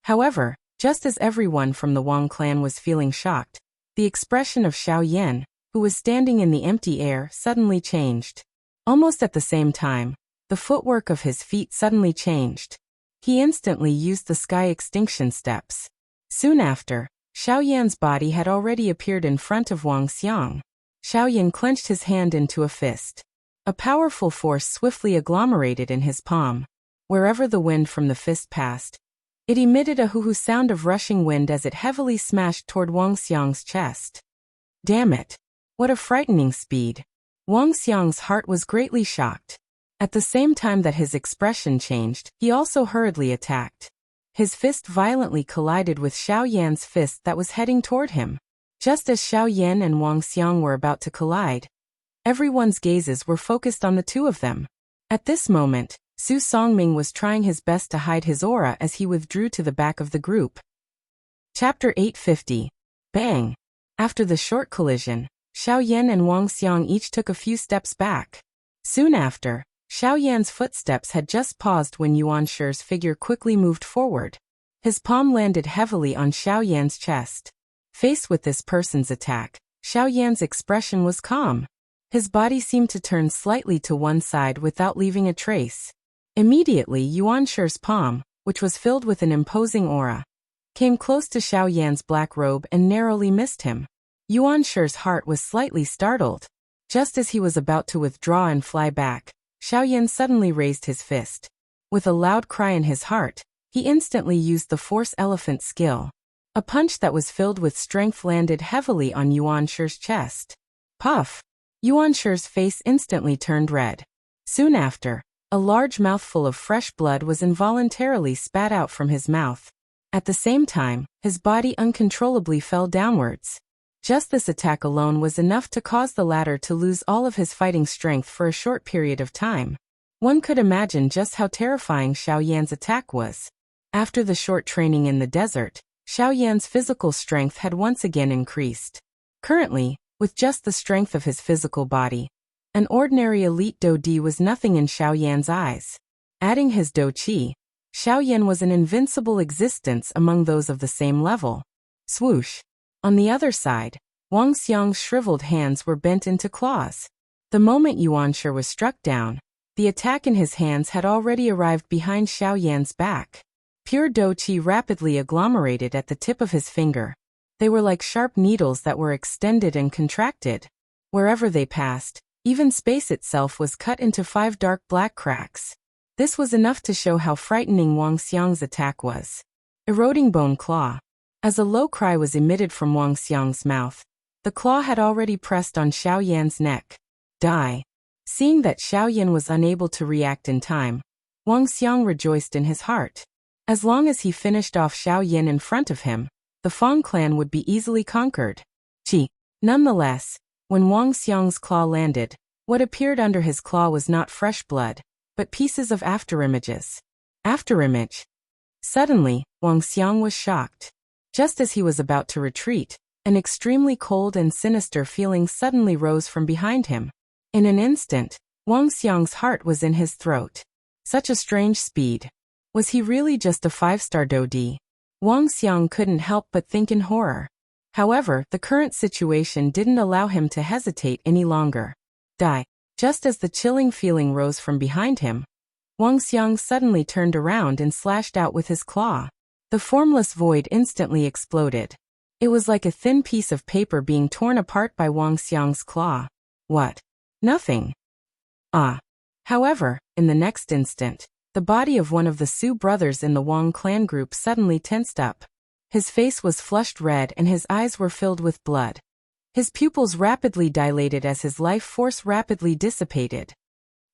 However, just as everyone from the Wang clan was feeling shocked, the expression of Xiaoyan, who was standing in the empty air, suddenly changed. Almost at the same time, the footwork of his feet suddenly changed. He instantly used the sky extinction steps. Soon after, Xiaoyan's body had already appeared in front of Wang Xiang. Xiaoyan clenched his hand into a fist. A powerful force swiftly agglomerated in his palm. Wherever the wind from the fist passed, it emitted a hoo-hoo sound of rushing wind as it heavily smashed toward Wang Xiang's chest. Damn it! What a frightening speed! Wang Xiang's heart was greatly shocked. At the same time that his expression changed, he also hurriedly attacked. His fist violently collided with Xiaoyan's fist that was heading toward him. Just as Xiaoyan and Wang Xiang were about to collide, everyone's gazes were focused on the two of them. At this moment, Su Songming was trying his best to hide his aura as he withdrew to the back of the group. Chapter 850. Bang! After the short collision, Xiaoyan and Wang Xiang each took a few steps back. Soon after, Xiaoyan's footsteps had just paused when Yuan Shi's figure quickly moved forward. His palm landed heavily on Xiaoyan's chest. Faced with this person's attack, Xiaoyan's expression was calm. His body seemed to turn slightly to one side without leaving a trace. Immediately, Yuan Shi's palm, which was filled with an imposing aura, came close to Xiaoyan's black robe and narrowly missed him. Yuan Shi's heart was slightly startled. Just as he was about to withdraw and fly back, Xiaoyan suddenly raised his fist. With a loud cry in his heart, he instantly used the Force Elephant skill. A punch that was filled with strength landed heavily on Yuan Shi's chest. Puff! Yuan Shi's face instantly turned red. Soon after, a large mouthful of fresh blood was involuntarily spat out from his mouth. At the same time, his body uncontrollably fell downwards. Just this attack alone was enough to cause the latter to lose all of his fighting strength for a short period of time. One could imagine just how terrifying Xiaoyan's attack was. After the short training in the desert, Xiaoyan's physical strength had once again increased. Currently, with just the strength of his physical body, an ordinary elite Dodi was nothing in Xiaoyan's eyes. Adding his Do Qi, Xiaoyan was an invincible existence among those of the same level. Swoosh! On the other side, Wang Xiang's shriveled hands were bent into claws. The moment Yuan Shi was struck down, the attack in his hands had already arrived behind Xiaoyan's back. Pure Do Qi rapidly agglomerated at the tip of his finger. They were like sharp needles that were extended and contracted. Wherever they passed, Even space itself was cut into 5 dark black cracks. This was enough to show how frightening Wang Xiang's attack was. Eroding bone claw. As a low cry was emitted from Wang Xiang's mouth, the claw had already pressed on Xiao Yan's neck. Die. Seeing that Xiao Yan was unable to react in time, Wang Xiang rejoiced in his heart. As long as he finished off Xiao Yan in front of him, the Fang clan would be easily conquered. Nonetheless, when Wang Xiang's claw landed, what appeared under his claw was not fresh blood, but pieces of afterimages. Afterimage. Suddenly, Wang Xiang was shocked. Just as he was about to retreat, an extremely cold and sinister feeling suddenly rose from behind him. In an instant, Wang Xiang's heart was in his throat. Such a strange speed. Was he really just a 5-star Dodi? Wang Xiang couldn't help but think in horror. However, the current situation didn't allow him to hesitate any longer. Die. Just as the chilling feeling rose from behind him, Wang Xiang suddenly turned around and slashed out with his claw. The formless void instantly exploded. It was like a thin piece of paper being torn apart by Wang Xiang's claw. What? Nothing. However, in the next instant, the body of one of the Su brothers in the Wang clan group suddenly tensed up. His face was flushed red and his eyes were filled with blood. His pupils rapidly dilated as his life force rapidly dissipated.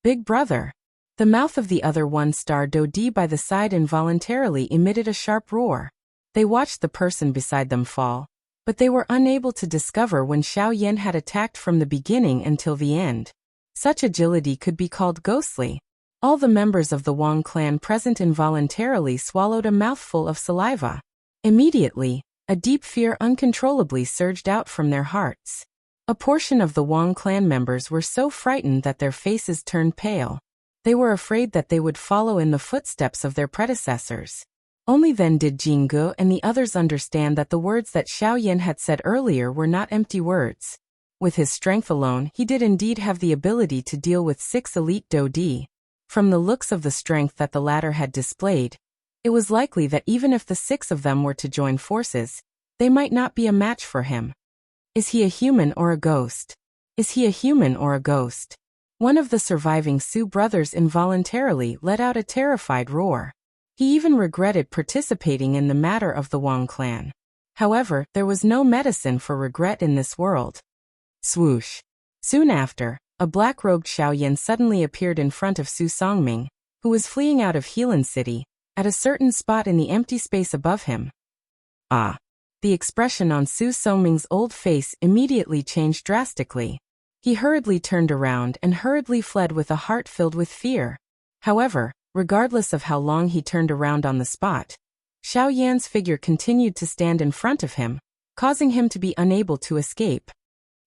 Big brother. The mouth of the other 1-star Dodi by the side involuntarily emitted a sharp roar. They watched the person beside them fall, but they were unable to discover when Xiao Yan had attacked from the beginning until the end. Such agility could be called ghostly. All the members of the Wang clan present involuntarily swallowed a mouthful of saliva. Immediately, a deep fear uncontrollably surged out from their hearts. A portion of the Wang clan members were so frightened that their faces turned pale. They were afraid that they would follow in the footsteps of their predecessors. Only then did Jingge and the others understand that the words that Xiao Yan had said earlier were not empty words. With his strength alone, he did indeed have the ability to deal with 6 elite Dodi. From the looks of the strength that the latter had displayed, it was likely that even if the 6 of them were to join forces, they might not be a match for him. Is he a human or a ghost? Is he a human or a ghost? One of the surviving Su brothers involuntarily let out a terrified roar. He even regretted participating in the matter of the Wang clan. However, there was no medicine for regret in this world. Swoosh. Soon after, a black-robed Xiao Yan suddenly appeared in front of Su Songming, who was fleeing out of Helan City, at a certain spot in the empty space above him. The expression on Su Songming's old face immediately changed drastically. He hurriedly turned around and hurriedly fled with a heart filled with fear. However, regardless of how long he turned around on the spot, Xiao Yan's figure continued to stand in front of him, causing him to be unable to escape.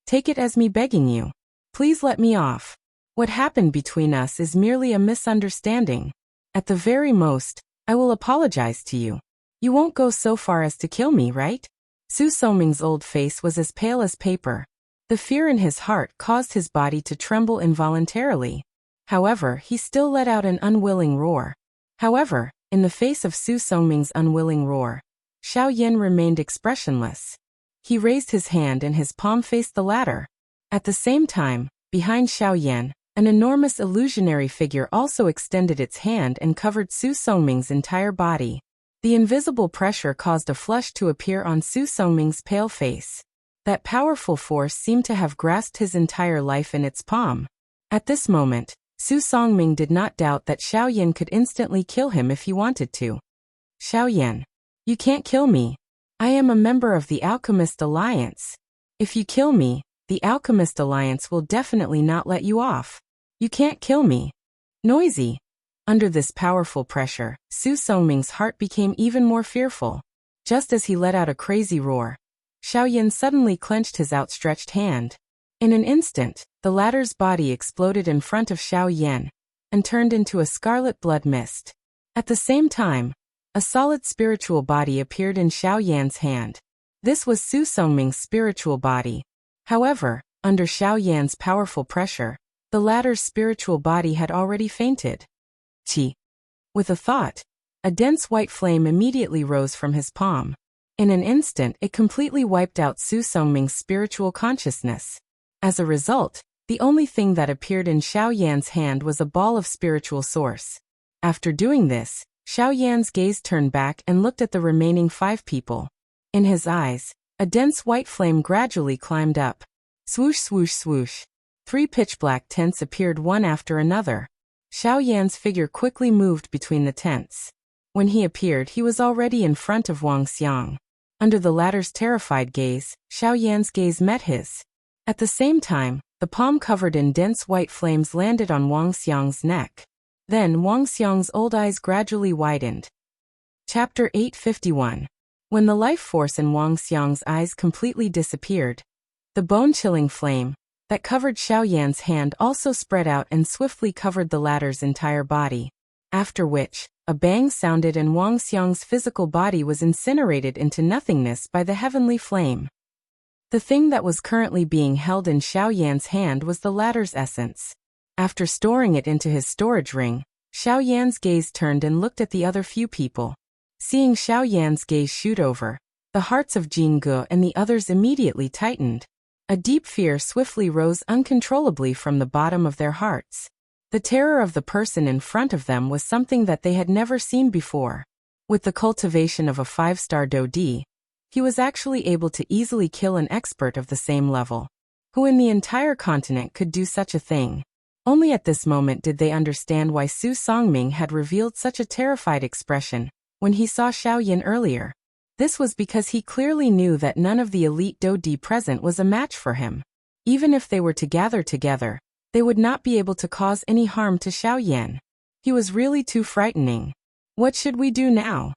Take it as me begging you. Please let me off. What happened between us is merely a misunderstanding. At the very most, I will apologize to you. You won't go so far as to kill me, right? Su Songming's old face was as pale as paper. The fear in his heart caused his body to tremble involuntarily. However, he still let out an unwilling roar. However, in the face of Su Songming's unwilling roar, Xiao Yan remained expressionless. He raised his hand and his palm faced the latter. At the same time, behind Xiao Yan, an enormous illusionary figure also extended its hand and covered Su Songming's entire body. The invisible pressure caused a flush to appear on Su Songming's pale face. That powerful force seemed to have grasped his entire life in its palm. At this moment, Su Songming did not doubt that Xiao Yan could instantly kill him if he wanted to. Xiao Yan, you can't kill me. I am a member of the Alchemist Alliance. If you kill me, the Alchemist Alliance will definitely not let you off. You can't kill me. Noisy. Under this powerful pressure, Su Songming's heart became even more fearful. Just as he let out a crazy roar, Xiao Yan suddenly clenched his outstretched hand. In an instant, the latter's body exploded in front of Xiao Yan and turned into a scarlet blood mist. At the same time, a solid spiritual body appeared in Xiao Yan's hand. This was Su Songming's spiritual body. However, under Xiao Yan's powerful pressure, the latter's spiritual body had already fainted. With a thought, a dense white flame immediately rose from his palm. In an instant, it completely wiped out Su Songming's spiritual consciousness. As a result, The only thing that appeared in Xiao Yan's hand was a ball of spiritual source. After doing this, Xiao Yan's gaze turned back and looked at the remaining 5 people. In his eyes, a dense white flame gradually climbed up. Swoosh, swoosh, swoosh. 3 pitch-black tents appeared one after another. Xiao Yan's figure quickly moved between the tents. When he appeared, he was already in front of Wang Xiang. Under the latter's terrified gaze, Xiao Yan's gaze met his. At the same time, the palm covered in dense white flames landed on Wang Xiang's neck. Then Wang Xiang's old eyes gradually widened. Chapter 851. When the life force in Wang Xiang's eyes completely disappeared, the bone-chilling flame that covered Xiao Yan's hand also spread out and swiftly covered the latter's entire body. After which, a bang sounded and Wang Xiang's physical body was incinerated into nothingness by the heavenly flame. The thing that was currently being held in Xiao Yan's hand was the latter's essence. After storing it into his storage ring, Xiao Yan's gaze turned and looked at the other few people. Seeing Xiao Yan's gaze shoot over, the hearts of Jing Ge and the others immediately tightened. A deep fear swiftly rose uncontrollably from the bottom of their hearts. The terror of the person in front of them was something that they had never seen before. With the cultivation of a 5-star Do-Di, he was actually able to easily kill an expert of the same level. Who in the entire continent could do such a thing? Only at this moment did they understand why Su Songming had revealed such a terrified expression when he saw Xiao Yan earlier. This was because he clearly knew that none of the elite Do-Di present was a match for him. Even if they were to gather together, they would not be able to cause any harm to Xiao Yan. He was really too frightening. What should we do now?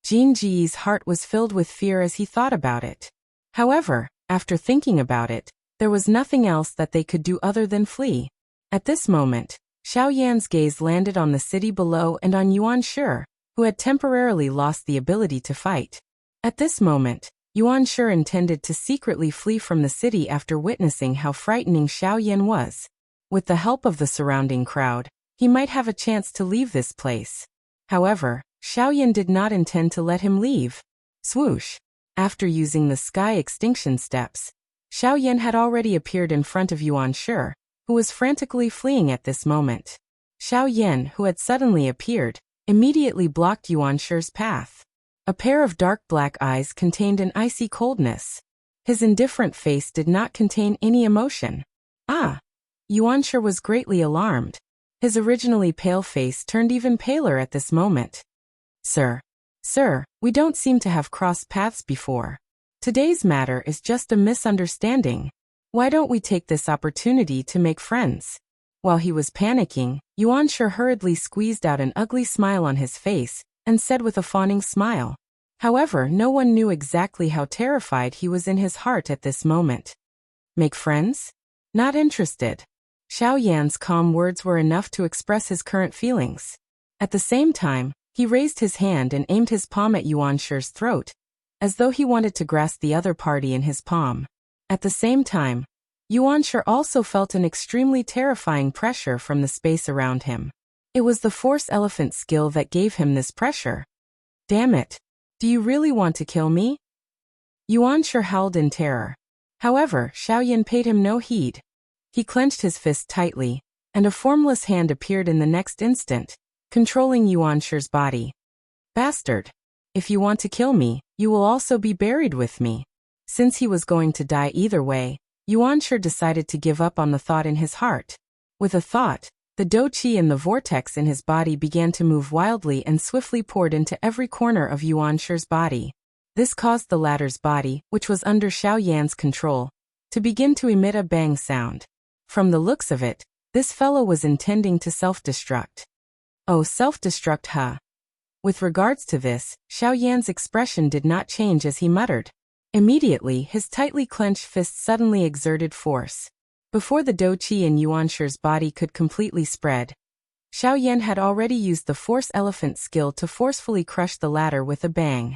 Jin Ji's heart was filled with fear as he thought about it. However, after thinking about it, there was nothing else that they could do other than flee. At this moment, Xiao Yan's gaze landed on the city below and on Yuan Shi, who had temporarily lost the ability to fight. At this moment, Yuan Shi intended to secretly flee from the city after witnessing how frightening Xiao Yan was. With the help of the surrounding crowd, he might have a chance to leave this place. However, Xiao Yan did not intend to let him leave. Swoosh! After using the sky extinction steps, Xiao Yan had already appeared in front of Yuan Shi, who was frantically fleeing at this moment. Xiao Yan, who had suddenly appeared, immediately blocked Yuan Shi's path. A pair of dark black eyes contained an icy coldness. His indifferent face did not contain any emotion. Ah! Yuan Shi was greatly alarmed. His originally pale face turned even paler at this moment. Sir, we don't seem to have crossed paths before. Today's matter is just a misunderstanding. Why don't we take this opportunity to make friends? While he was panicking, Yuan Shi hurriedly squeezed out an ugly smile on his face and said with a fawning smile. However, no one knew exactly how terrified he was in his heart at this moment. Make friends? Not interested. Xiao Yan's calm words were enough to express his current feelings. At the same time, he raised his hand and aimed his palm at Yuan Shi's throat, as though he wanted to grasp the other party in his palm. At the same time, Yuan Shi also felt an extremely terrifying pressure from the space around him. It was the Force Elephant skill that gave him this pressure. Damn it! Do you really want to kill me? Yuan Shi howled in terror. However, Xiao Yan paid him no heed. He clenched his fist tightly, and a formless hand appeared in the next instant, controlling Yuan Shi's body. Bastard! If you want to kill me, you will also be buried with me. Since he was going to die either way, Yuan Shi decided to give up on the thought in his heart. With a thought, the Do-Chi in the vortex in his body began to move wildly and swiftly poured into every corner of Yuan Shi's body. This caused the latter's body, which was under Xiao Yan's control, to begin to emit a bang sound. From the looks of it, this fellow was intending to self-destruct. Oh, self-destruct, huh? With regards to this, Xiao Yan's expression did not change as he muttered. Immediately, his tightly clenched fist suddenly exerted force. Before the Do-Chi in Yuan Shi's body could completely spread, Xiao Yan had already used the Force Elephant skill to forcefully crush the latter with a bang.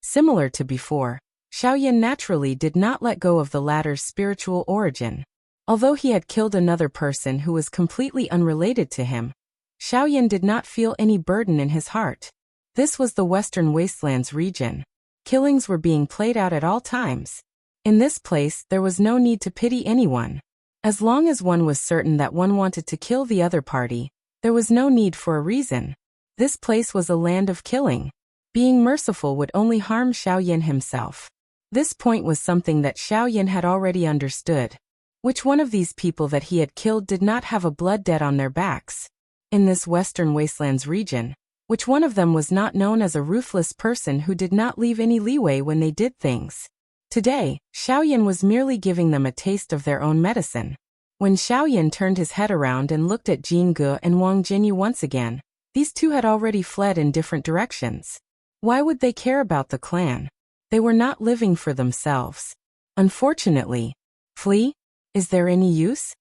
Similar to before, Xiao Yan naturally did not let go of the latter's spiritual origin. Although he had killed another person who was completely unrelated to him, Xiao Yan did not feel any burden in his heart. This was the Western Wastelands region. Killings were being played out at all times. In this place, there was no need to pity anyone. As long as one was certain that one wanted to kill the other party, there was no need for a reason. This place was a land of killing. Being merciful would only harm Xiaoyan himself. This point was something that Xiaoyan had already understood. Which one of these people that he had killed did not have a blood debt on their backs? In this western wastelands region, which one of them was not known as a ruthless person who did not leave any leeway when they did things? Today, Xiaoyan was merely giving them a taste of their own medicine. When Xiaoyan turned his head around and looked at Jin Ge and Wang Jinyu once again, these two had already fled in different directions. Why would they care about the clan? They were not living for themselves. Unfortunately. Flee? Is there any use?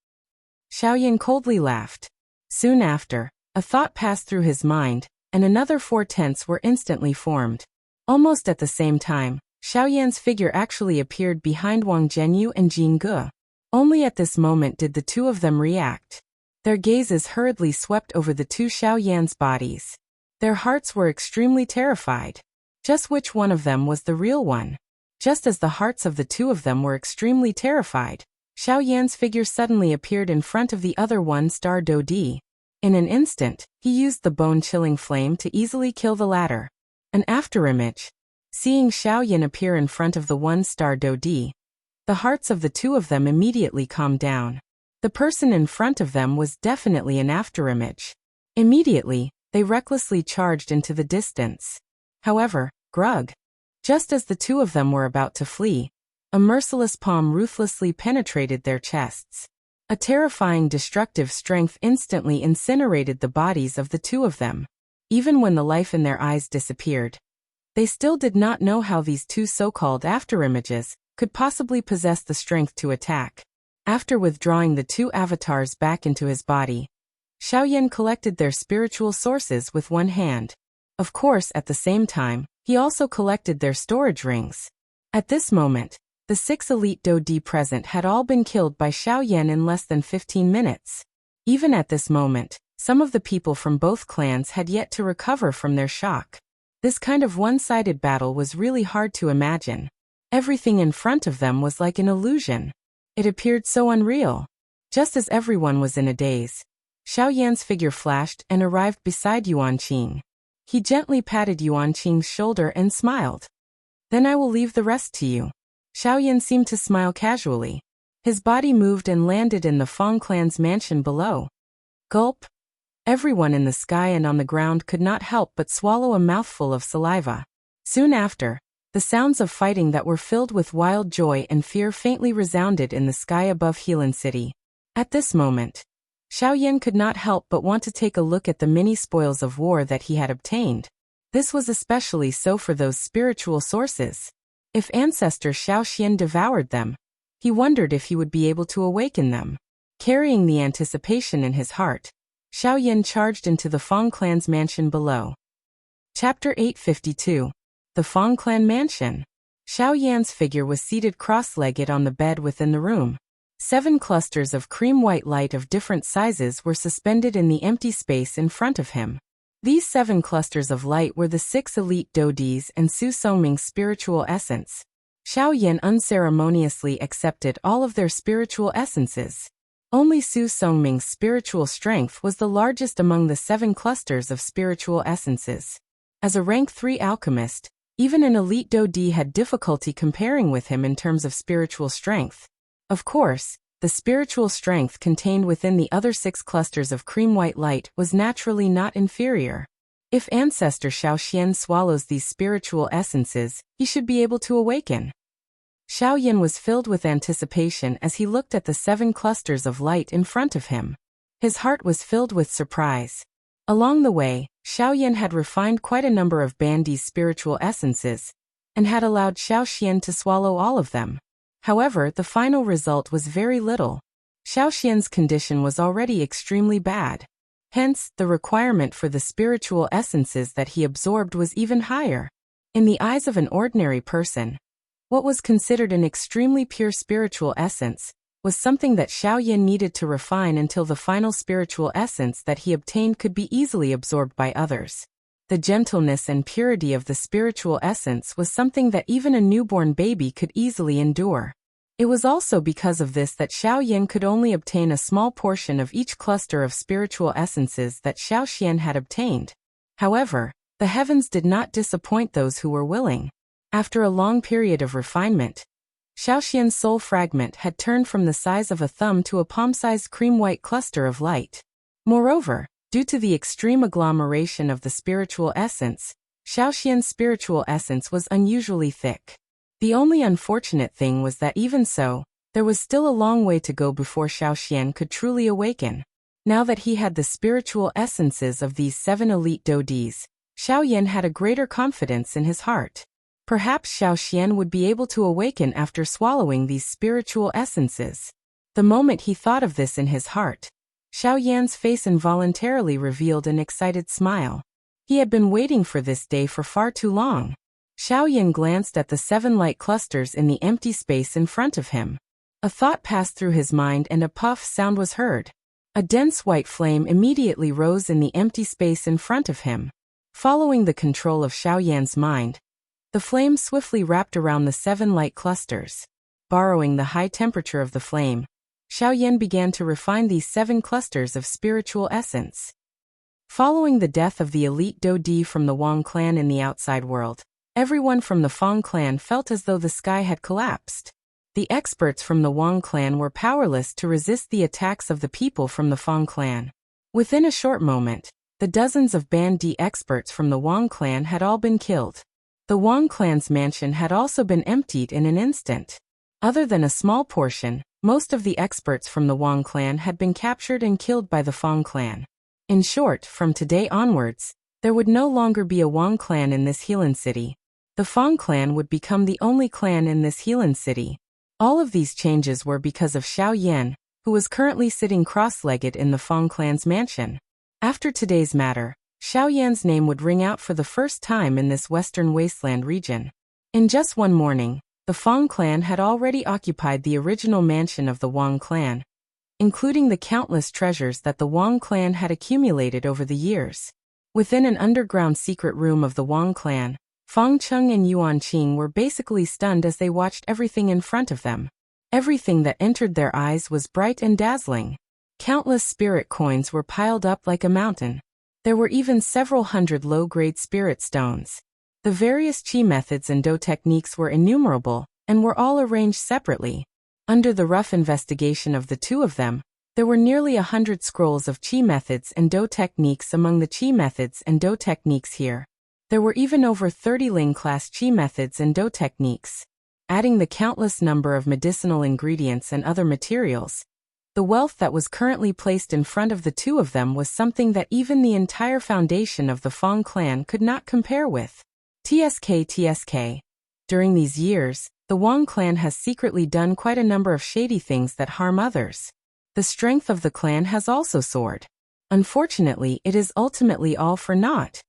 Xiaoyan coldly laughed. Soon after, a thought passed through his mind, and another 4 tents were instantly formed. Almost at the same time, Xiaoyan's figure actually appeared behind Wang Jinyu and Jin Ge. Only at this moment did the two of them react. Their gazes hurriedly swept over the two Xiaoyan's bodies. Their hearts were extremely terrified. Just which one of them was the real one? Just as the hearts of the two of them were extremely terrified, Xiaoyan's figure suddenly appeared in front of the other one-star Dodi. In an instant, he used the bone-chilling flame to easily kill the latter. An afterimage. Seeing Xiaoyan appear in front of the one-star Dodi, the hearts of the two of them immediately calmed down. The person in front of them was definitely an afterimage. Immediately, they recklessly charged into the distance. However, grug. Just as the two of them were about to flee, a merciless palm ruthlessly penetrated their chests. A terrifying destructive strength instantly incinerated the bodies of the two of them. Even when the life in their eyes disappeared, they still did not know how these two so-called afterimages could possibly possess the strength to attack. After withdrawing the two avatars back into his body, Xiaoyan collected their spiritual sources with one hand. Of course, at the same time, he also collected their storage rings. At this moment, the 6 elite Dodi present had all been killed by Xiaoyan in less than 15 minutes. Even at this moment, some of the people from both clans had yet to recover from their shock. This kind of one-sided battle was really hard to imagine. Everything in front of them was like an illusion. It appeared so unreal. Just as everyone was in a daze, Xiaoyan's figure flashed and arrived beside Yuanqing. He gently patted Yuanqing's shoulder and smiled. Then I will leave the rest to you. Xiaoyan seemed to smile casually. His body moved and landed in the Fong clan's mansion below. Gulp. Everyone in the sky and on the ground could not help but swallow a mouthful of saliva. Soon after, the sounds of fighting that were filled with wild joy and fear faintly resounded in the sky above Helan City. At this moment, Xiaoyan could not help but want to take a look at the many spoils of war that he had obtained. This was especially so for those spiritual sources. If Ancestor Xiaoxian devoured them, he wondered if he would be able to awaken them. Carrying the anticipation in his heart, Xiaoyan charged into the Fong clan's mansion below. Chapter 852. The Fong clan mansion. Xiaoyan's figure was seated cross-legged on the bed within the room. 7 clusters of cream-white light of different sizes were suspended in the empty space in front of him. These 7 clusters of light were the 6 elite Dodis and Su Songming's spiritual essence. Xiaoyan unceremoniously accepted all of their spiritual essences. Only Su Songming's spiritual strength was the largest among the 7 clusters of spiritual essences. As a rank 3 alchemist, even an elite Dodi had difficulty comparing with him in terms of spiritual strength. Of course, the spiritual strength contained within the other 6 clusters of cream-white light was naturally not inferior. If Ancestor Xiaoxian swallows these spiritual essences, he should be able to awaken. Xiaoyan was filled with anticipation as he looked at the 7 clusters of light in front of him. His heart was filled with surprise. Along the way, Xiaoyan had refined quite a number of Bandi's spiritual essences, and had allowed Xiaoxian to swallow all of them. However, the final result was very little. Xiaoxian's condition was already extremely bad. Hence, the requirement for the spiritual essences that he absorbed was even higher. In the eyes of an ordinary person, what was considered an extremely pure spiritual essence was something that Xiaoyan needed to refine until the final spiritual essence that he obtained could be easily absorbed by others. The gentleness and purity of the spiritual essence was something that even a newborn baby could easily endure. It was also because of this that Xiaoyan could only obtain a small portion of each cluster of spiritual essences that Xiaoxian had obtained. However, the heavens did not disappoint those who were willing. After a long period of refinement, Xiaoxian's soul fragment had turned from the size of a thumb to a palm-sized cream-white cluster of light. Moreover, due to the extreme agglomeration of the spiritual essence, Xiaoxian's spiritual essence was unusually thick. The only unfortunate thing was that even so, there was still a long way to go before Xiaoxian could truly awaken. Now that he had the spiritual essences of these 7 elite dodis, Xiaoyan had a greater confidence in his heart. Perhaps Xiaoxian would be able to awaken after swallowing these spiritual essences. The moment he thought of this in his heart, Xiaoyan's face involuntarily revealed an excited smile. He had been waiting for this day for far too long. Xiaoyan glanced at the 7 light clusters in the empty space in front of him. A thought passed through his mind and a puff sound was heard. A dense white flame immediately rose in the empty space in front of him. Following the control of Xiaoyan's mind, the flame swiftly wrapped around the 7 light clusters. Borrowing the high temperature of the flame, Xiaoyan began to refine these 7 clusters of spiritual essence. Following the death of the elite Dodi from the Wang clan in the outside world, everyone from the Fang clan felt as though the sky had collapsed. The experts from the Wang clan were powerless to resist the attacks of the people from the Fang clan. Within a short moment, the dozens of Band D experts from the Wang clan had all been killed. The Wang clan's mansion had also been emptied in an instant. Other than a small portion, most of the experts from the Wang clan had been captured and killed by the Fang clan. In short, from today onwards, there would no longer be a Wang clan in this Healan city. The Fang clan would become the only clan in this Healan city. All of these changes were because of Xiaoyan, who was currently sitting cross-legged in the Fang clan's mansion. After today's matter, Xiaoyan's name would ring out for the first time in this western wasteland region. In just one morning, the Fang clan had already occupied the original mansion of the Wang clan, including the countless treasures that the Wang clan had accumulated over the years. Within an underground secret room of the Wang clan, Fang Cheng and Yuan Qing were basically stunned as they watched everything in front of them. Everything that entered their eyes was bright and dazzling. Countless spirit coins were piled up like a mountain. There were even several hundred low-grade spirit stones. The various qi methods and do techniques were innumerable, and were all arranged separately. Under the rough investigation of the two of them, there were nearly 100 scrolls of qi methods and do techniques among the qi methods and do techniques here. There were even over 30 Ling-class qi methods and do techniques. Adding the countless number of medicinal ingredients and other materials, the wealth that was currently placed in front of the two of them was something that even the entire foundation of the Fang clan could not compare with. TSK. During these years, the Wang clan has secretly done quite a number of shady things that harm others. The strength of the clan has also soared. Unfortunately, it is ultimately all for naught.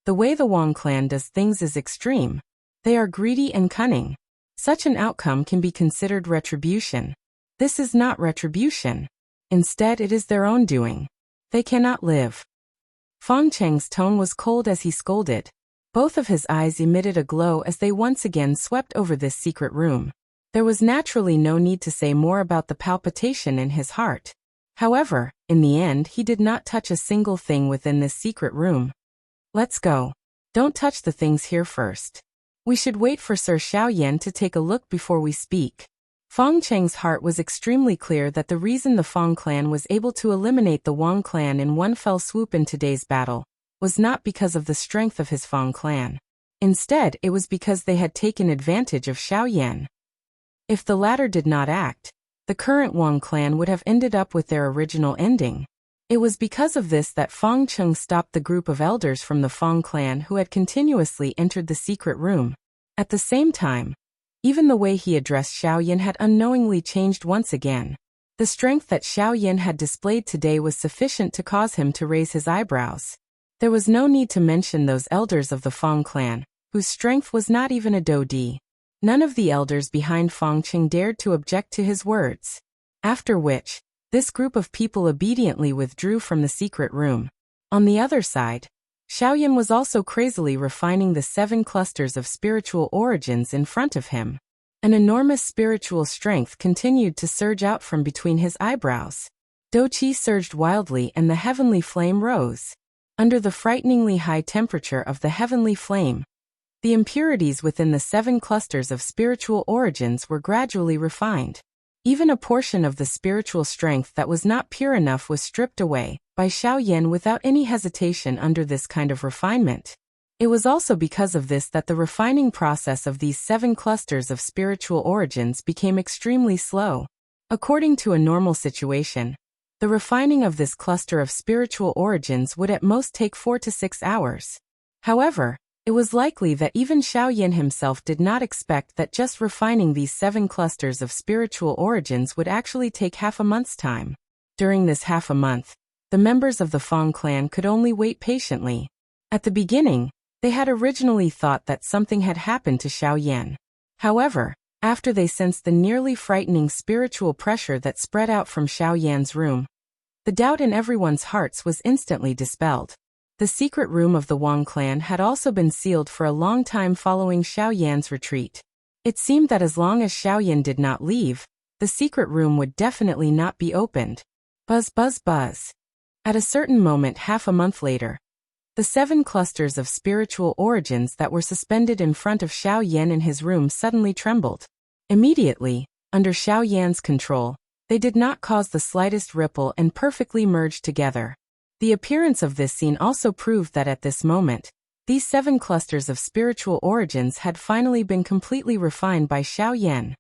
The way the Wang clan does things is extreme. They are greedy and cunning. Such an outcome can be considered retribution. This is not retribution. Instead, it is their own doing. They cannot live. Fang Cheng's tone was cold as he scolded. Both of his eyes emitted a glow as they once again swept over this secret room. There was naturally no need to say more about the palpitation in his heart. However, in the end, he did not touch a single thing within this secret room. Let's go. Don't touch the things here first. We should wait for Sir Xiaoyan to take a look before we speak. Fang Cheng's heart was extremely clear that the reason the Fang clan was able to eliminate the Wang clan in one fell swoop in today's battle was not because of the strength of his Fang clan. Instead, it was because they had taken advantage of Xiaoyan. If the latter did not act, the current Wang clan would have ended up with their original ending. It was because of this that Fang Cheng stopped the group of elders from the Fang clan who had continuously entered the secret room. At the same time, even the way he addressed Xiaoyan had unknowingly changed once again. The strength that Xiaoyan had displayed today was sufficient to cause him to raise his eyebrows. There was no need to mention those elders of the Fang clan, whose strength was not even a Dodi. None of the elders behind Fang Cheng dared to object to his words. After which, this group of people obediently withdrew from the secret room. On the other side, Xiaoyan was also crazily refining the 7 clusters of spiritual origins in front of him. An enormous spiritual strength continued to surge out from between his eyebrows. Qi surged wildly and the heavenly flame rose. Under the frighteningly high temperature of the heavenly flame, the impurities within the 7 clusters of spiritual origins were gradually refined. Even a portion of the spiritual strength that was not pure enough was stripped away by Xiaoyan without any hesitation under this kind of refinement. It was also because of this that the refining process of these 7 clusters of spiritual origins became extremely slow. According to a normal situation, the refining of this cluster of spiritual origins would at most take 4 to 6 hours. However, it was likely that even Xiaoyan himself did not expect that just refining these 7 clusters of spiritual origins would actually take half a month's time. During this half a month, the members of the Fang clan could only wait patiently. At the beginning, they had originally thought that something had happened to Xiaoyan. However, after they sensed the nearly frightening spiritual pressure that spread out from Xiaoyan's room, the doubt in everyone's hearts was instantly dispelled. The secret room of the Wang clan had also been sealed for a long time following Xiaoyan's retreat. It seemed that as long as Xiaoyan did not leave, the secret room would definitely not be opened. Buzz buzz buzz. At a certain moment half a month later, the 7 clusters of spiritual origins that were suspended in front of Xiaoyan in his room suddenly trembled. Immediately, under Xiaoyan's control, they did not cause the slightest ripple and perfectly merged together. The appearance of this scene also proved that at this moment, these 7 clusters of spiritual origins had finally been completely refined by Xiaoyan.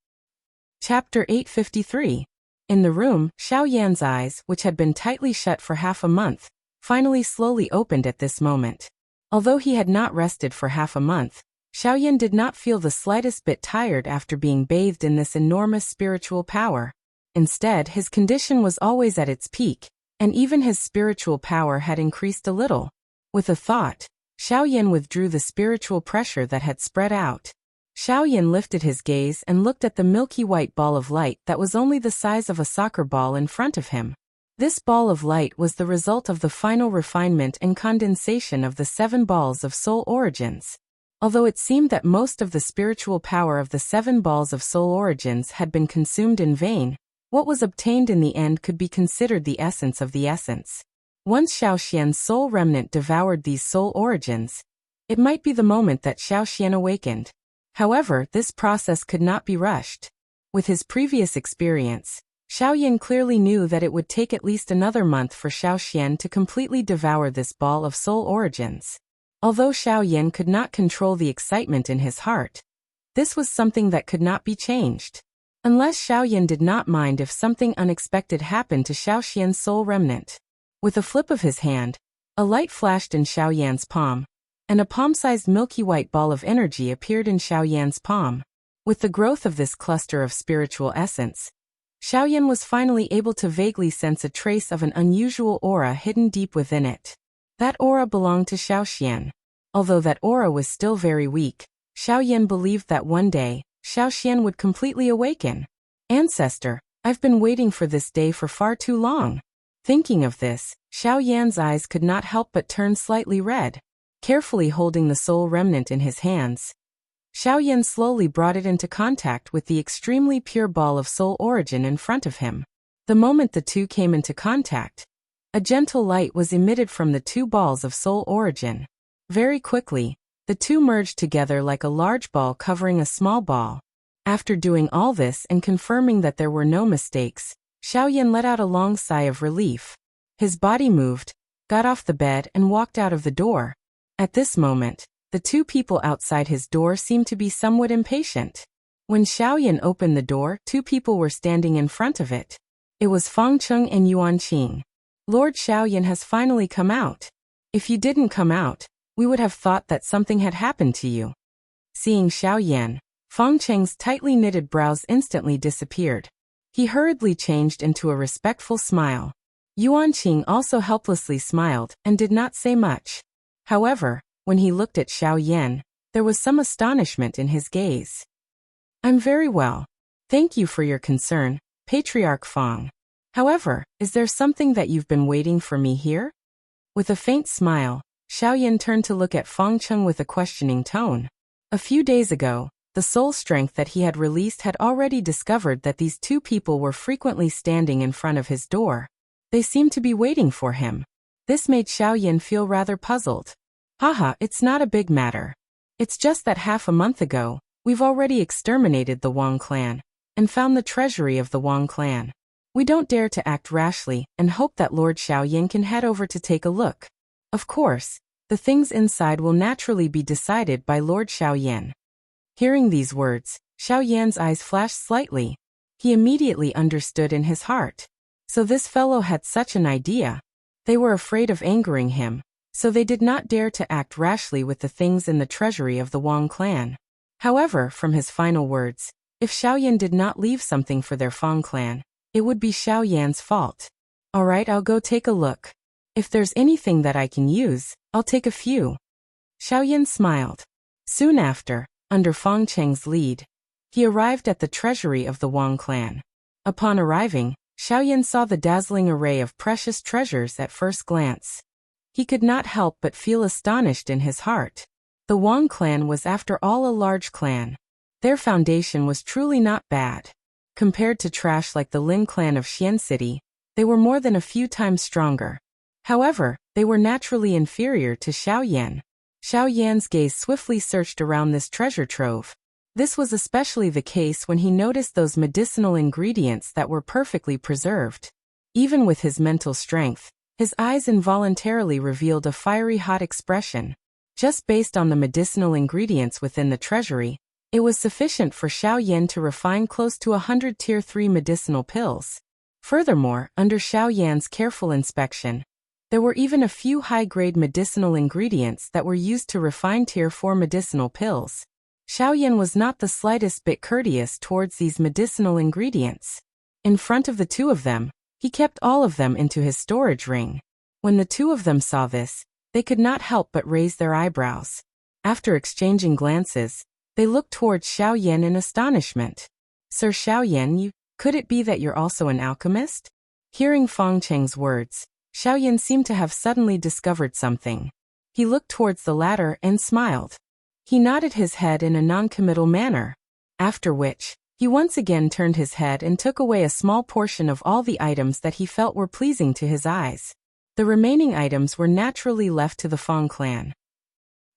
Chapter 853. In the room, Xiaoyan's eyes, which had been tightly shut for half a month, finally slowly opened at this moment. Although he had not rested for half a month, Xiaoyan did not feel the slightest bit tired after being bathed in this enormous spiritual power. Instead, his condition was always at its peak, and even his spiritual power had increased a little. With a thought, Xiaoyan withdrew the spiritual pressure that had spread out. Xiaoyan lifted his gaze and looked at the milky white ball of light that was only the size of a soccer ball in front of him. This ball of light was the result of the final refinement and condensation of the 7 balls of soul origins. Although it seemed that most of the spiritual power of the 7 balls of soul origins had been consumed in vain, what was obtained in the end could be considered the essence of the essence. Once Xiaoxian's soul remnant devoured these soul origins, it might be the moment that Xiaoxian awakened. However, this process could not be rushed. With his previous experience, Xiaoyan clearly knew that it would take at least another month for Xiaoxian to completely devour this ball of soul origins. Although Xiaoyan could not control the excitement in his heart, this was something that could not be changed. Unless Xiaoyan did not mind if something unexpected happened to Xiaoxian's soul remnant. With a flip of his hand, a light flashed in Xiaoyan's palm, and a palm-sized milky white ball of energy appeared in Xiaoyan's palm. With the growth of this cluster of spiritual essence, Xiaoyan was finally able to vaguely sense a trace of an unusual aura hidden deep within it. That aura belonged to Xiaoxian. Although that aura was still very weak, Xiaoyan believed that one day, Xiaoxian would completely awaken. Ancestor, I've been waiting for this day for far too long. Thinking of this, Xiaoyan's eyes could not help but turn slightly red. Carefully holding the soul remnant in his hands, Xiaoyan slowly brought it into contact with the extremely pure ball of soul origin in front of him. The moment the two came into contact, a gentle light was emitted from the 2 balls of soul origin. Very quickly, the 2 merged together like a large ball covering a small ball. After doing all this and confirming that there were no mistakes, Xiaoyan let out a long sigh of relief. His body moved, got off the bed and walked out of the door. At this moment, the 2 people outside his door seemed to be somewhat impatient. When Xiaoyan opened the door, 2 people were standing in front of it. It was Fang Cheng and Yuan Qing. Lord Xiaoyan has finally come out. If you didn't come out, we would have thought that something had happened to you. Seeing Xiaoyan, Fang Cheng's tightly knitted brows instantly disappeared. He hurriedly changed into a respectful smile. Yuan Qing also helplessly smiled and did not say much. However, when he looked at Xiaoyan, there was some astonishment in his gaze. I'm very well. Thank you for your concern, Patriarch Fang. However, is there something that you've been waiting for me here? With a faint smile, Xiaoyan turned to look at Fang Cheng with a questioning tone. A few days ago, the soul strength that he had released had already discovered that these two people were frequently standing in front of his door. They seemed to be waiting for him. This made Xiaoyan feel rather puzzled. Haha, it's not a big matter. It's just that half a month ago, we've already exterminated the Wang clan and found the treasury of the Wang clan. We don't dare to act rashly and hope that Lord Xiaoyan can head over to take a look. Of course, the things inside will naturally be decided by Lord Xiaoyan. Hearing these words, Xiaoyan's eyes flashed slightly. He immediately understood in his heart. So this fellow had such an idea. They were afraid of angering him, so they did not dare to act rashly with the things in the treasury of the Wang clan. However, from his final words, if Xiaoyan did not leave something for their Fang clan, it would be Xiaoyan's fault. Alright, I'll go take a look. If there's anything that I can use, I'll take a few. Xiaoyan smiled. Soon after, under Fang Cheng's lead, he arrived at the treasury of the Wang clan. Upon arriving, Xiaoyan saw the dazzling array of precious treasures at first glance. He could not help but feel astonished in his heart. The Wang clan was after all a large clan. Their foundation was truly not bad. Compared to trash like the Lin clan of Xian City, they were more than a few times stronger. However, they were naturally inferior to Xiaoyan. Xiaoyan's gaze swiftly searched around this treasure trove. This was especially the case when he noticed those medicinal ingredients that were perfectly preserved. Even with his mental strength, his eyes involuntarily revealed a fiery hot expression. Just based on the medicinal ingredients within the treasury, it was sufficient for Xiaoyan to refine close to 100 Tier 3 medicinal pills. Furthermore, under Xiaoyan's careful inspection, there were even a few high-grade medicinal ingredients that were used to refine Tier 4 medicinal pills. Xiaoyan was not the slightest bit courteous towards these medicinal ingredients. In front of the two of them, he kept all of them into his storage ring. When the two of them saw this, they could not help but raise their eyebrows. After exchanging glances, they looked towards Xiaoyan in astonishment. Sir Xiaoyan, could it be that you're also an alchemist? Hearing Fang Cheng's words, Xiaoyan seemed to have suddenly discovered something. He looked towards the latter and smiled. He nodded his head in a non-committal manner, after which, he once again turned his head and took away a small portion of all the items that he felt were pleasing to his eyes. The remaining items were naturally left to the Fang clan.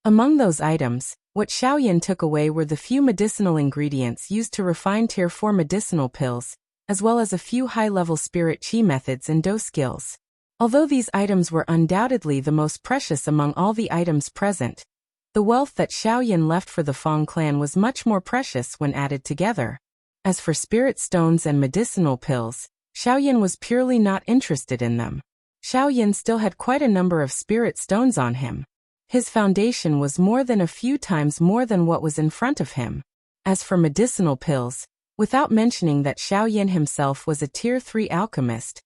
Among those items, what Xiaoyan took away were the few medicinal ingredients used to refine Tier 4 medicinal pills, as well as a few high-level spirit chi methods and dose skills. Although these items were undoubtedly the most precious among all the items present, the wealth that Xiaoyan left for the Fang clan was much more precious when added together. As for spirit stones and medicinal pills, Xiaoyan was purely not interested in them. Xiaoyan still had quite a number of spirit stones on him. His foundation was more than a few times more than what was in front of him. As for medicinal pills, without mentioning that Xiaoyan himself was a Tier 3 alchemist,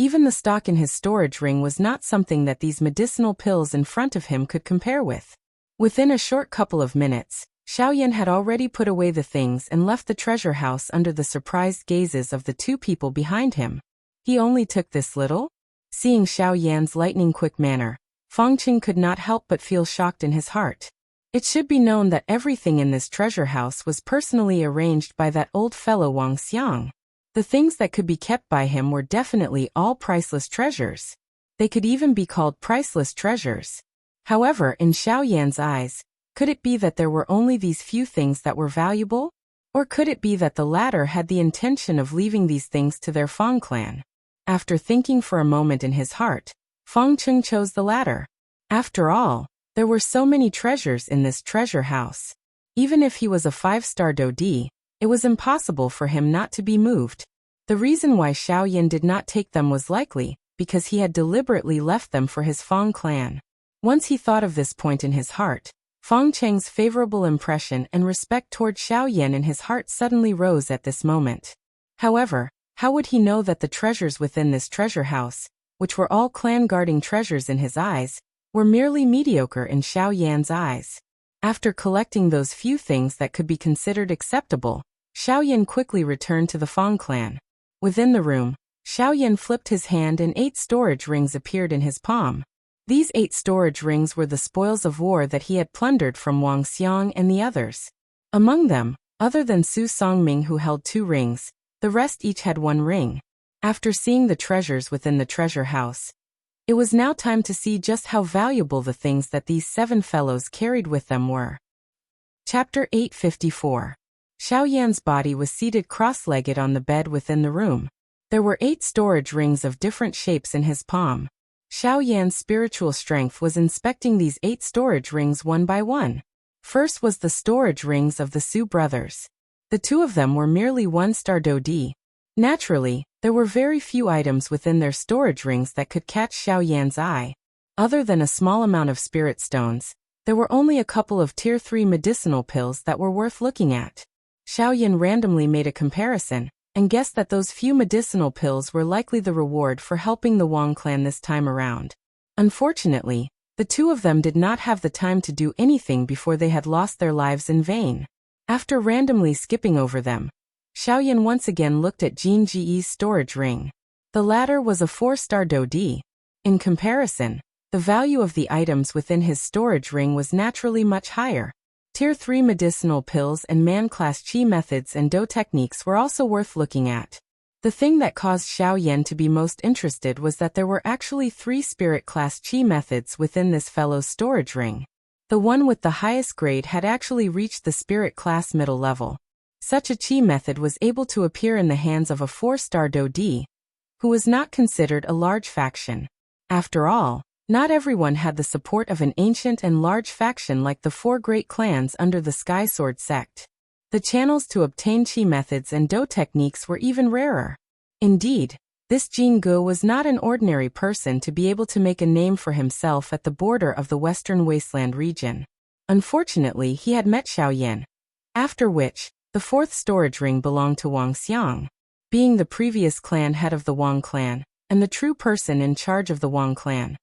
even the stock in his storage ring was not something that these medicinal pills in front of him could compare with. Within a short couple of minutes, Xiaoyan had already put away the things and left the treasure house under the surprised gazes of the two people behind him. He only took this little? Seeing Xiaoyan's lightning-quick manner, Fang Qing could not help but feel shocked in his heart. It should be known that everything in this treasure house was personally arranged by that old fellow Wang Xiang. The things that could be kept by him were definitely all priceless treasures. They could even be called priceless treasures. However, in Xiaoyan's eyes, could it be that there were only these few things that were valuable? Or could it be that the latter had the intention of leaving these things to their Fang clan? After thinking for a moment in his heart, Fang Qing chose the latter. After all, there were so many treasures in this treasure house. Even if he was a 5-star Dodi, it was impossible for him not to be moved. The reason why Xiaoyan did not take them was likely because he had deliberately left them for his Fang clan. Once he thought of this point in his heart, Fang Cheng's favorable impression and respect toward Xiaoyan in his heart suddenly rose at this moment. However, how would he know that the treasures within this treasure house, which were all clan-guarding treasures in his eyes, were merely mediocre in Xiaoyan's eyes? After collecting those few things that could be considered acceptable, Xiaoyan quickly returned to the Fang clan. Within the room, Xiaoyan flipped his hand and 8 storage rings appeared in his palm. These 8 storage rings were the spoils of war that he had plundered from Wang Xiang and the others. Among them, other than Su Songming who held 2 rings, the rest each had 1 ring. After seeing the treasures within the treasure house, it was now time to see just how valuable the things that these 7 fellows carried with them were. Chapter 854. Xiao Yan's body was seated cross-legged on the bed within the room. There were 8 storage rings of different shapes in his palm. Xiao Yan's spiritual strength was inspecting these 8 storage rings one by one. First was the storage rings of the Su brothers. The 2 of them were merely 1-star Dodi. Naturally, there were very few items within their storage rings that could catch Xiao Yan's eye. Other than a small amount of spirit stones, there were only a couple of Tier 3 medicinal pills that were worth looking at. Xiao Yan randomly made a comparison, and guessed that those few medicinal pills were likely the reward for helping the Wang clan this time around. Unfortunately, the 2 of them did not have the time to do anything before they had lost their lives in vain. After randomly skipping over them, Xiao Yan once again looked at Jin Ji's storage ring. The latter was a 4-star Dodi. In comparison, the value of the items within his storage ring was naturally much higher. Tier 3 medicinal pills and man-class chi methods and do techniques were also worth looking at. The thing that caused Xiao Yan to be most interested was that there were actually 3 spirit-class chi methods within this fellow's storage ring. The one with the highest grade had actually reached the spirit-class middle level. Such a chi method was able to appear in the hands of a 4-star Dodi, who was not considered a large faction. After all, not everyone had the support of an ancient and large faction like the 4 great clans under the Sky Sword sect. The channels to obtain chi methods and do techniques were even rarer. Indeed, this Jin Gu was not an ordinary person to be able to make a name for himself at the border of the Western Wasteland region. Unfortunately, he had met Xiao Yan, after which, the 4th storage ring belonged to Wang Xiang. Being the previous clan head of the Wang clan, and the true person in charge of the Wang clan,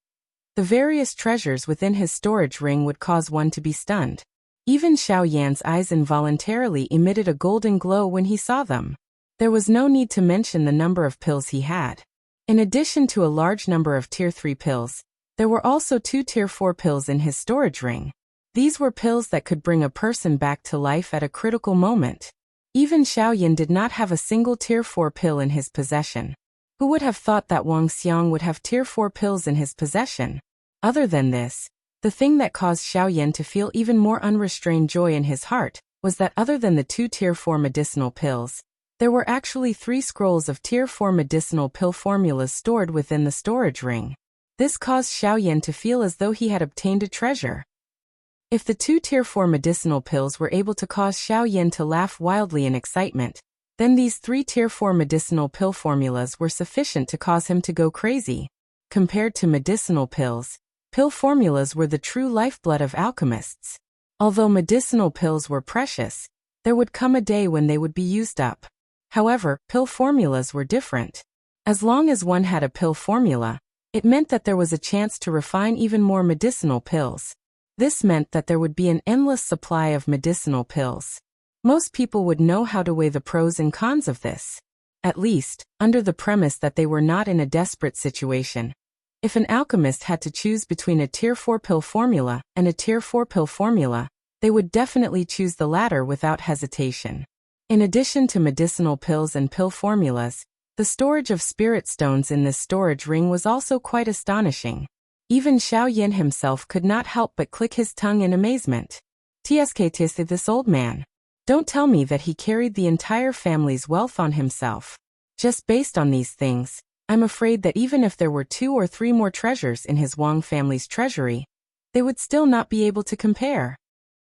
the various treasures within his storage ring would cause one to be stunned. Even Xiao Yan's eyes involuntarily emitted a golden glow when he saw them. There was no need to mention the number of pills he had. In addition to a large number of Tier 3 pills, there were also 2 Tier 4 pills in his storage ring. These were pills that could bring a person back to life at a critical moment. Even Xiao Yan did not have a single Tier 4 pill in his possession. Who would have thought that Wang Xiang would have Tier 4 pills in his possession? Other than this, the thing that caused Xiao Yan to feel even more unrestrained joy in his heart was that other than the 2 Tier 4 medicinal pills, there were actually 3 scrolls of Tier 4 medicinal pill formulas stored within the storage ring. This caused Xiao Yan to feel as though he had obtained a treasure. If the 2 Tier 4 medicinal pills were able to cause Xiao Yan to laugh wildly in excitement, then these 3 Tier 4 medicinal pill formulas were sufficient to cause him to go crazy. Compared to medicinal pills, pill formulas were the true lifeblood of alchemists. Although medicinal pills were precious, there would come a day when they would be used up. However, pill formulas were different. As long as one had a pill formula, it meant that there was a chance to refine even more medicinal pills. This meant that there would be an endless supply of medicinal pills. Most people would know how to weigh the pros and cons of this. At least, under the premise that they were not in a desperate situation. If an alchemist had to choose between a Tier 4 pill formula and a Tier 4 pill formula, they would definitely choose the latter without hesitation. In addition to medicinal pills and pill formulas, the storage of spirit stones in this storage ring was also quite astonishing. Even Xiao Yan himself could not help but click his tongue in amazement. Tsk this old man. Don't tell me that he carried the entire family's wealth on himself. Just based on these things, I'm afraid that even if there were 2 or 3 more treasures in his Wang family's treasury, they would still not be able to compare.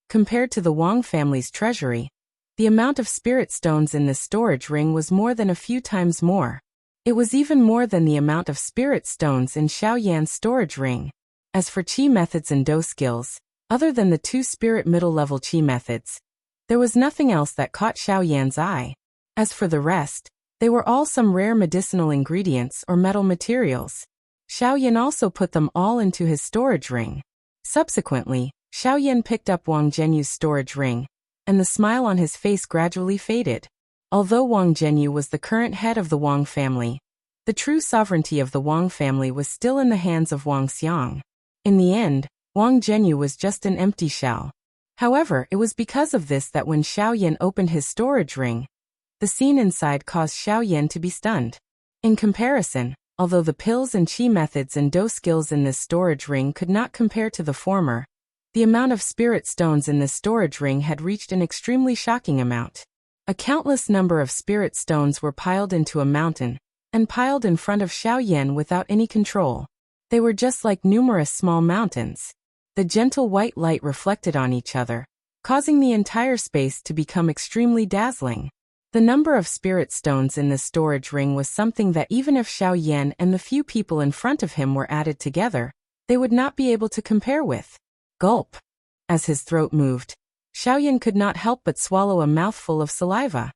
Compared to the Wang family's treasury, the amount of spirit stones in this storage ring was more than a few times more. It was even more than the amount of spirit stones in Xiao Yan's storage ring. As for chi methods and do skills, other than the 2 spirit middle-level chi methods, there was nothing else that caught Xiao Yan's eye. As for the rest, they were all some rare medicinal ingredients or metal materials. Xiao Yan also put them all into his storage ring. Subsequently, Xiao Yan picked up Wang Zhenyu's storage ring, and the smile on his face gradually faded. Although Wang Zhenyu was the current head of the Wang family, the true sovereignty of the Wang family was still in the hands of Wang Xiang. In the end, Wang Zhenyu was just an empty shell. However, it was because of this that when Xiaoyan opened his storage ring, the scene inside caused Xiaoyan to be stunned. In comparison, although the pills and qi methods and dou skills in this storage ring could not compare to the former, the amount of spirit stones in this storage ring had reached an extremely shocking amount. A countless number of spirit stones were piled into a mountain, and piled in front of Xiaoyan without any control. They were just like numerous small mountains. The gentle white light reflected on each other, causing the entire space to become extremely dazzling. The number of spirit stones in this storage ring was something that even if Xiaoyan and the few people in front of him were added together, they would not be able to compare with. Gulp. As his throat moved, Xiaoyan could not help but swallow a mouthful of saliva.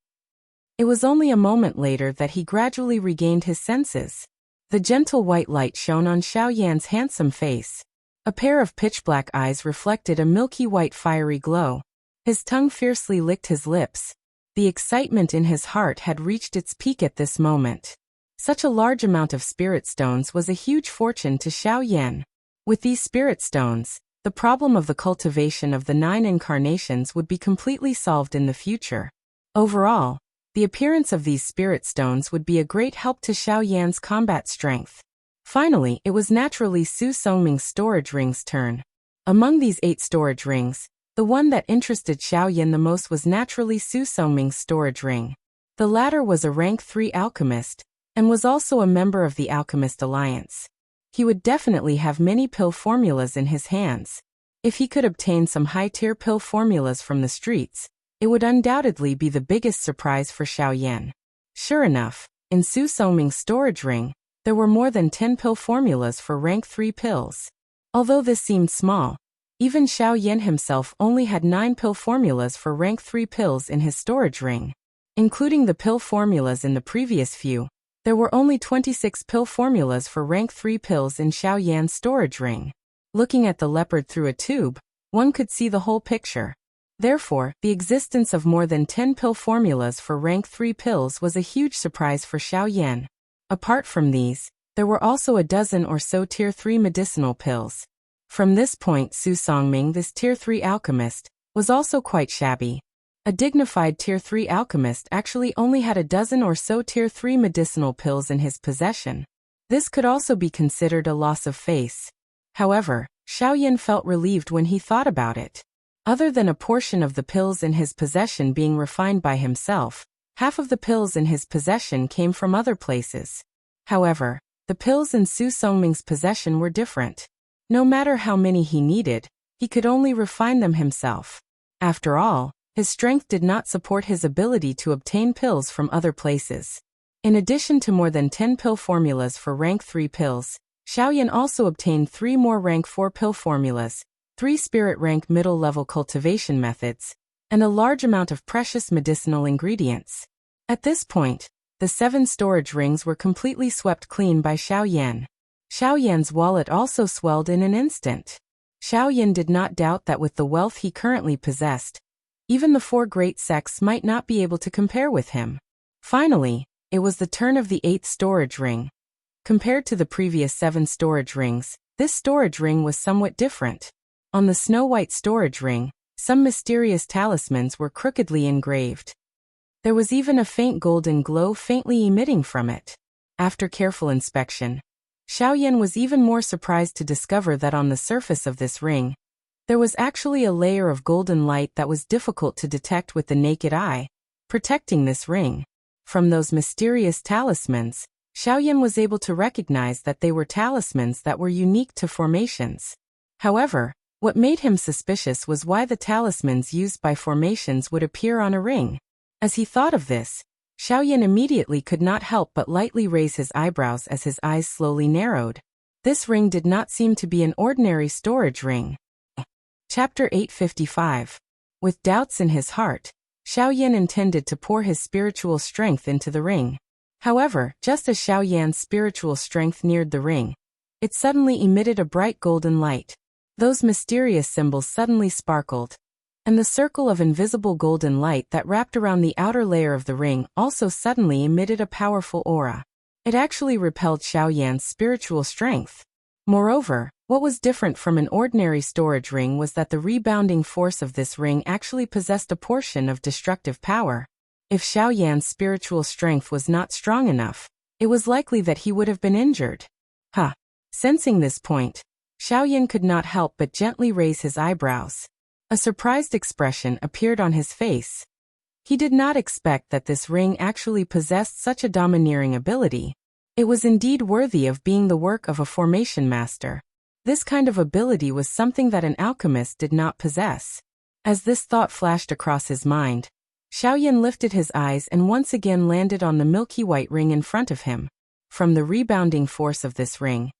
It was only a moment later that he gradually regained his senses. The gentle white light shone on Xiaoyan's handsome face. A pair of pitch-black eyes reflected a milky white fiery glow. His tongue fiercely licked his lips. The excitement in his heart had reached its peak at this moment. Such a large amount of spirit stones was a huge fortune to Xiaoyan. With these spirit stones, the problem of the cultivation of the 9 incarnations would be completely solved in the future. Overall, the appearance of these spirit stones would be a great help to Xiaoyan's combat strength. Finally, it was naturally Su Songming's storage ring's turn. Among these 8 storage rings, the one that interested Xiaoyan the most was naturally Su Songming's storage ring. The latter was a rank 3 alchemist, and was also a member of the Alchemist Alliance. He would definitely have many pill formulas in his hands. If he could obtain some high-tier pill formulas from the streets, it would undoubtedly be the biggest surprise for Xiaoyan. Sure enough, in Su Songming's storage ring, there were more than 10 pill formulas for rank 3 pills. Although this seemed small, even Xiaoyan himself only had 9 pill formulas for rank 3 pills in his storage ring. Including the pill formulas in the previous few, there were only 26 pill formulas for rank 3 pills in Xiaoyan's storage ring. Looking at the leopard through a tube, one could see the whole picture. Therefore, the existence of more than 10 pill formulas for rank 3 pills was a huge surprise for Xiaoyan. Apart from these, there were also a dozen or so tier 3 medicinal pills. From this point, Su Songming, this tier 3 alchemist, was also quite shabby. A dignified tier 3 alchemist actually only had a dozen or so tier 3 medicinal pills in his possession. This could also be considered a loss of face. However, Xiaoyan felt relieved when he thought about it. Other than a portion of the pills in his possession being refined by himself, half of the pills in his possession came from other places. However, the pills in Su Songming's possession were different. No matter how many he needed, he could only refine them himself. After all, his strength did not support his ability to obtain pills from other places. In addition to more than 10 pill formulas for rank 3 pills, Xiaoyan also obtained 3 more rank 4 pill formulas, 3 spirit rank middle-level cultivation methods, and a large amount of precious medicinal ingredients. At this point, the 7 storage rings were completely swept clean by Xiaoyan. Xiaoyan's wallet also swelled in an instant. Xiaoyan did not doubt that with the wealth he currently possessed, even the 4 great sects might not be able to compare with him. Finally, it was the turn of the 8th storage ring. Compared to the previous 7 storage rings, this storage ring was somewhat different. On the snow-white storage ring, some mysterious talismans were crookedly engraved. There was even a faint golden glow faintly emitting from it. After careful inspection, Xiaoyan was even more surprised to discover that on the surface of this ring, there was actually a layer of golden light that was difficult to detect with the naked eye, protecting this ring. From those mysterious talismans, Xiaoyan was able to recognize that they were talismans that were unique to formations. However, what made him suspicious was why the talismans used by formations would appear on a ring. As he thought of this, Xiaoyan immediately could not help but lightly raise his eyebrows as his eyes slowly narrowed. This ring did not seem to be an ordinary storage ring. Chapter 855. With doubts in his heart, Xiaoyan intended to pour his spiritual strength into the ring. However, just as Xiaoyan's spiritual strength neared the ring, it suddenly emitted a bright golden light. Those mysterious symbols suddenly sparkled, and the circle of invisible golden light that wrapped around the outer layer of the ring also suddenly emitted a powerful aura. It actually repelled Xiaoyan's spiritual strength. Moreover, what was different from an ordinary storage ring was that the rebounding force of this ring actually possessed a portion of destructive power. If Xiao Yan's spiritual strength was not strong enough, it was likely that he would have been injured. Huh. Sensing this point, Xiao Yan could not help but gently raise his eyebrows. A surprised expression appeared on his face. He did not expect that this ring actually possessed such a domineering ability. It was indeed worthy of being the work of a formation master. This kind of ability was something that an alchemist did not possess. As this thought flashed across his mind, Xiao Yan lifted his eyes and once again landed on the milky white ring in front of him. From the rebounding force of this ring,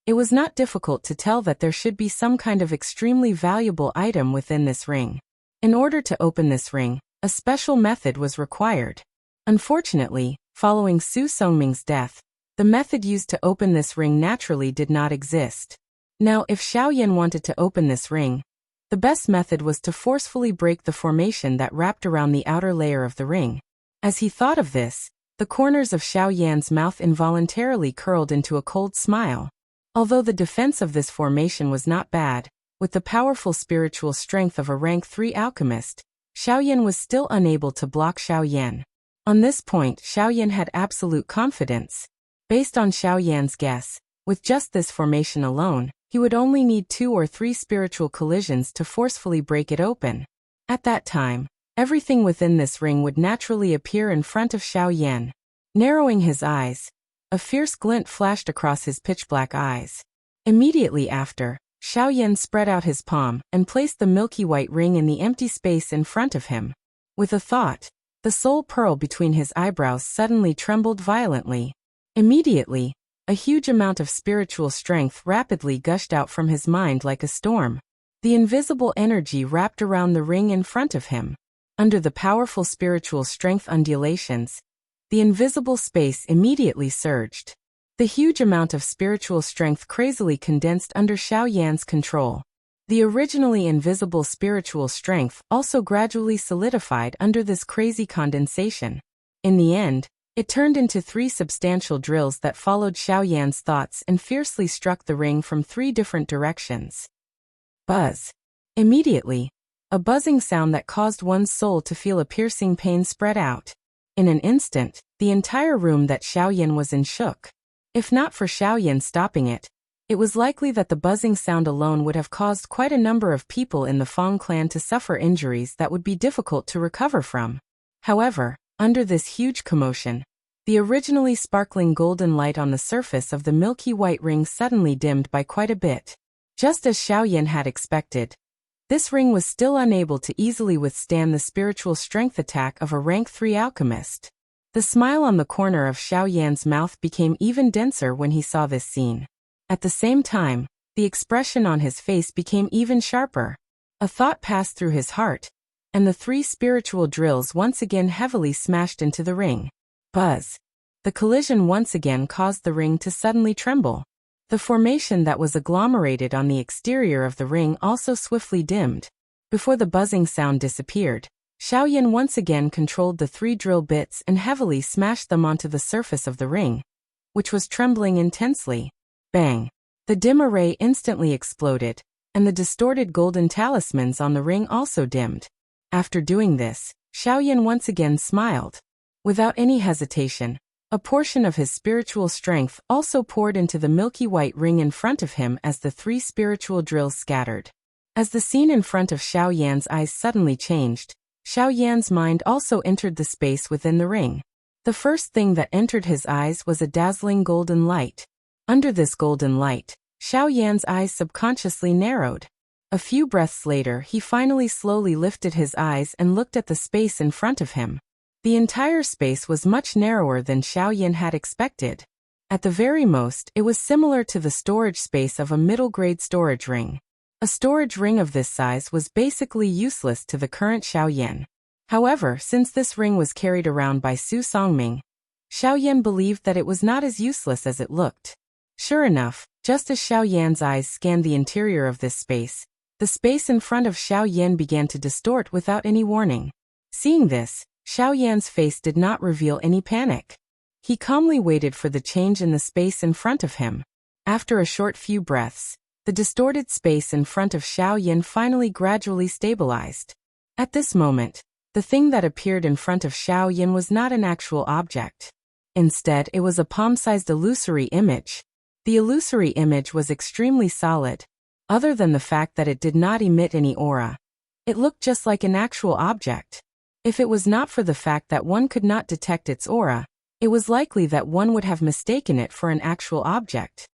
it was not difficult to tell that there should be some kind of extremely valuable item within this ring. In order to open this ring, a special method was required. Unfortunately, following Su Songming's death, the method used to open this ring naturally did not exist. Now, if Xiao Yan wanted to open this ring, the best method was to forcefully break the formation that wrapped around the outer layer of the ring. As he thought of this, the corners of Xiao Yan's mouth involuntarily curled into a cold smile. Although the defense of this formation was not bad, with the powerful spiritual strength of a rank 3 alchemist, Xiao Yan was still unable to block Xiao Yan. On this point, Xiao Yan had absolute confidence. Based on Xiao Yan's guess, with just this formation alone, he would only need 2 or 3 spiritual collisions to forcefully break it open. At that time, everything within this ring would naturally appear in front of Xiao Yan. Narrowing his eyes, a fierce glint flashed across his pitch-black eyes. Immediately after, Xiao Yan spread out his palm and placed the milky white ring in the empty space in front of him. With a thought, the sole pearl between his eyebrows suddenly trembled violently. Immediately, a huge amount of spiritual strength rapidly gushed out from his mind like a storm. The invisible energy wrapped around the ring in front of him. Under the powerful spiritual strength undulations, the invisible space immediately surged. The huge amount of spiritual strength crazily condensed under Xiao Yan's control. The originally invisible spiritual strength also gradually solidified under this crazy condensation. In the end, it turned into 3 substantial drills that followed Xiao Yan's thoughts and fiercely struck the ring from 3 different directions. Buzz. Immediately, a buzzing sound that caused one's soul to feel a piercing pain spread out. In an instant, the entire room that Xiao Yan was in shook. If not for Xiao Yan stopping it, it was likely that the buzzing sound alone would have caused quite a number of people in the Fong clan to suffer injuries that would be difficult to recover from. However, under this huge commotion, the originally sparkling golden light on the surface of the milky white ring suddenly dimmed by quite a bit. Just as Xiao Yan had expected, this ring was still unable to easily withstand the spiritual strength attack of a rank 3 alchemist. The smile on the corner of Xiao Yan's mouth became even denser when he saw this scene. At the same time, the expression on his face became even sharper. A thought passed through his heart, and the 3 spiritual drills once again heavily smashed into the ring. Buzz. The collision once again caused the ring to suddenly tremble. The formation that was agglomerated on the exterior of the ring also swiftly dimmed. Before the buzzing sound disappeared, Xiao Yan once again controlled the 3 drill bits and heavily smashed them onto the surface of the ring, which was trembling intensely. Bang! The dim array instantly exploded, and the distorted golden talismans on the ring also dimmed. After doing this, Xiao Yan once again smiled. Without any hesitation, a portion of his spiritual strength also poured into the milky white ring in front of him as the 3 spiritual drills scattered. As the scene in front of Xiao Yan's eyes suddenly changed, Xiao Yan's mind also entered the space within the ring. The first thing that entered his eyes was a dazzling golden light. Under this golden light, Xiao Yan's eyes subconsciously narrowed. A few breaths later, he finally slowly lifted his eyes and looked at the space in front of him. The entire space was much narrower than Xiao Yan had expected. At the very most, it was similar to the storage space of a middle-grade storage ring. A storage ring of this size was basically useless to the current Xiao Yan. However, since this ring was carried around by Su Songming, Xiao Yan believed that it was not as useless as it looked. Sure enough, just as Xiao Yan's eyes scanned the interior of this space, the space in front of Xiao Yan began to distort without any warning. Seeing this, Xiao Yan's face did not reveal any panic. He calmly waited for the change in the space in front of him. After a short few breaths, the distorted space in front of Xiao Yin finally gradually stabilized. At this moment, the thing that appeared in front of Xiao Yin was not an actual object. Instead, it was a palm-sized illusory image. The illusory image was extremely solid. Other than the fact that it did not emit any aura, it looked just like an actual object. If it was not for the fact that one could not detect its aura, it was likely that one would have mistaken it for an actual object.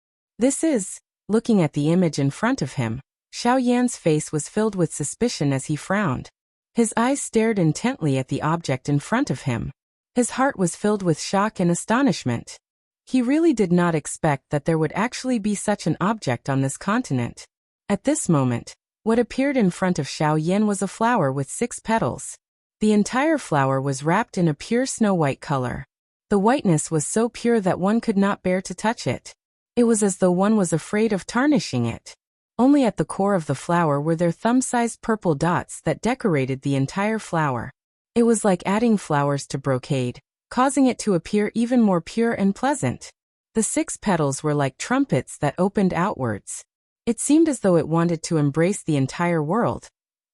Looking at the image in front of him, Xiao Yan's face was filled with suspicion as he frowned. His eyes stared intently at the object in front of him. His heart was filled with shock and astonishment. He really did not expect that there would actually be such an object on this continent. At this moment, what appeared in front of Xiao Yan was a flower with 6 petals. The entire flower was wrapped in a pure snow-white color. The whiteness was so pure that one could not bear to touch it. It was as though one was afraid of tarnishing it. Only at the core of the flower were there thumb-sized purple dots that decorated the entire flower. It was like adding flowers to brocade, causing it to appear even more pure and pleasant. The 6 petals were like trumpets that opened outwards. It seemed as though it wanted to embrace the entire world.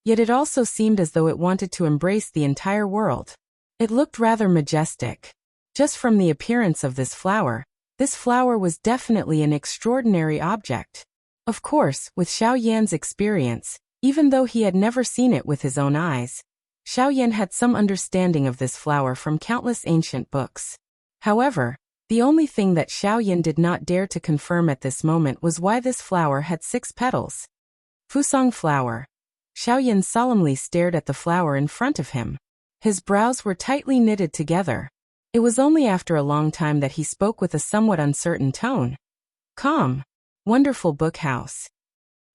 Yet it also seemed as though it wanted to embrace the entire world. It looked rather majestic. Just from the appearance of this flower was definitely an extraordinary object. Of course, with Xiao Yan's experience, even though he had never seen it with his own eyes, Xiao Yan had some understanding of this flower from countless ancient books. However, the only thing that Xiao Yan did not dare to confirm at this moment was why this flower had 6 petals. Fusang flower. Xiao Yan solemnly stared at the flower in front of him. His brows were tightly knitted together. It was only after a long time that he spoke with a somewhat uncertain tone. Calm. Wonderful Book House.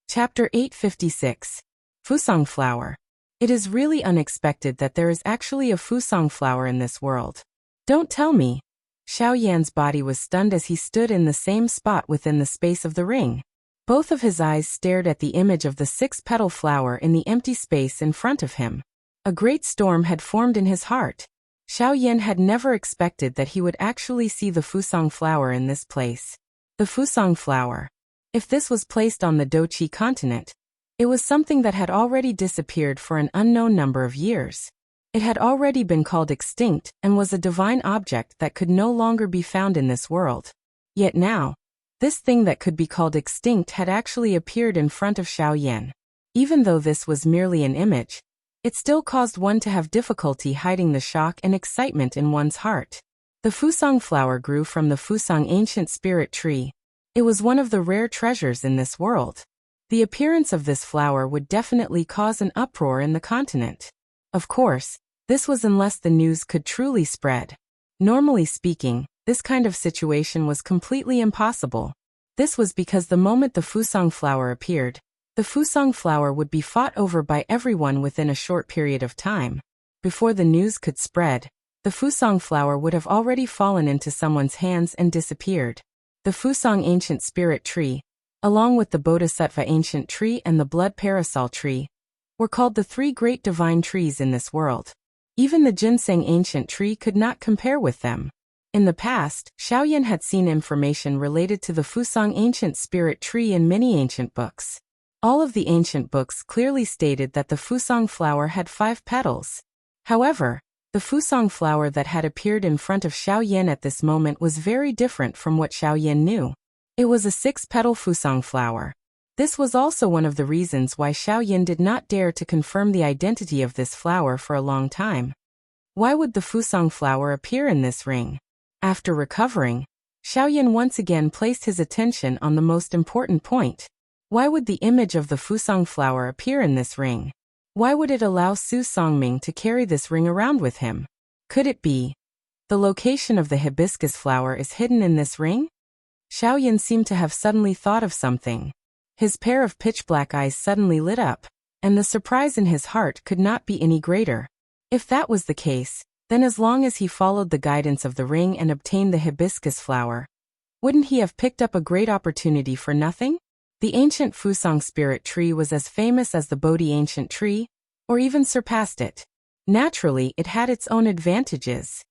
Chapter 856. Fusang flower. It is really unexpected that there is actually a fusang flower in this world. Don't tell me. Xiao Yan's body was stunned as he stood in the same spot within the space of the ring. Both of his eyes stared at the image of the 6-petal flower in the empty space in front of him. A great storm had formed in his heart. Xiao Yan had never expected that he would actually see the fusang flower in this place. The fusang flower. If this was placed on the Doqi continent, it was something that had already disappeared for an unknown number of years. It had already been called extinct and was a divine object that could no longer be found in this world. Yet now, this thing that could be called extinct had actually appeared in front of Xiao Yan. Even though this was merely an image, it still caused one to have difficulty hiding the shock and excitement in one's heart. The fusang flower grew from the fusang ancient spirit tree. It was one of the rare treasures in this world. The appearance of this flower would definitely cause an uproar in the continent. Of course, this was unless the news could truly spread. Normally speaking, this kind of situation was completely impossible. This was because the moment the fusang flower appeared, the fusang flower would be fought over by everyone within a short period of time. Before the news could spread, the fusang flower would have already fallen into someone's hands and disappeared. The fusang ancient spirit tree, along with the bodhisattva ancient tree and the blood parasol tree, were called the 3 great divine trees in this world. Even the ginseng ancient tree could not compare with them. In the past, Xiao Yan had seen information related to the fusang ancient spirit tree in many ancient books. All of the ancient books clearly stated that the fusang flower had 5 petals. However, the fusang flower that had appeared in front of Xiao Yan at this moment was very different from what Xiao Yan knew. It was a 6-petal fusang flower. This was also one of the reasons why Xiao Yan did not dare to confirm the identity of this flower for a long time. Why would the fusang flower appear in this ring? After recovering, Xiao Yan once again placed his attention on the most important point. Why would the image of the fusang flower appear in this ring? Why would it allow Su Songming to carry this ring around with him? Could it be the location of the hibiscus flower is hidden in this ring? Xiao Yan seemed to have suddenly thought of something. His pair of pitch-black eyes suddenly lit up, and the surprise in his heart could not be any greater. If that was the case, then as long as he followed the guidance of the ring and obtained the hibiscus flower, wouldn't he have picked up a great opportunity for nothing? The ancient fusang spirit tree was as famous as the Bodhi ancient tree, or even surpassed it. Naturally, it had its own advantages.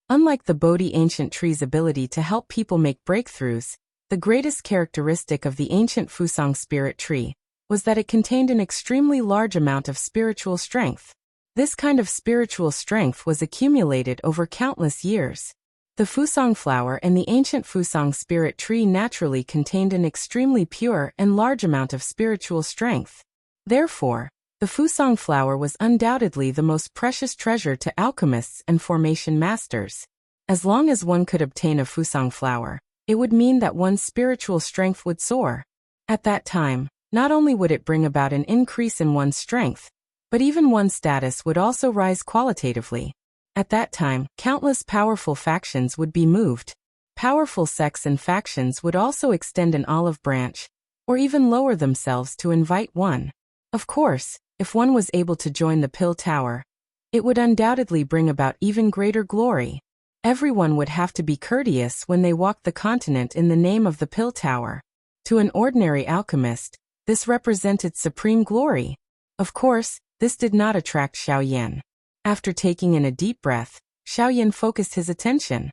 Unlike the Bodhi ancient tree's ability to help people make breakthroughs, The greatest characteristic of the ancient Fusang spirit tree was that it contained an extremely large amount of spiritual strength. This kind of spiritual strength was accumulated over countless years. The Fusang flower and the ancient Fusang spirit tree naturally contained an extremely pure and large amount of spiritual strength. Therefore, the Fusang flower was undoubtedly the most precious treasure to alchemists and formation masters. As long as one could obtain a Fusang flower, it would mean that one's spiritual strength would soar. At that time, not only would it bring about an increase in one's strength, but even one's status would also rise qualitatively. At that time, countless powerful factions would be moved. Powerful sects and factions would also extend an olive branch, or even lower themselves to invite one. Of course, if one was able to join the Pill Tower, it would undoubtedly bring about even greater glory. Everyone would have to be courteous when they walked the continent in the name of the Pill Tower. To an ordinary alchemist, this represented supreme glory. Of course, this did not attract Xiaoyan. After taking in a deep breath, Xiaoyan focused his attention.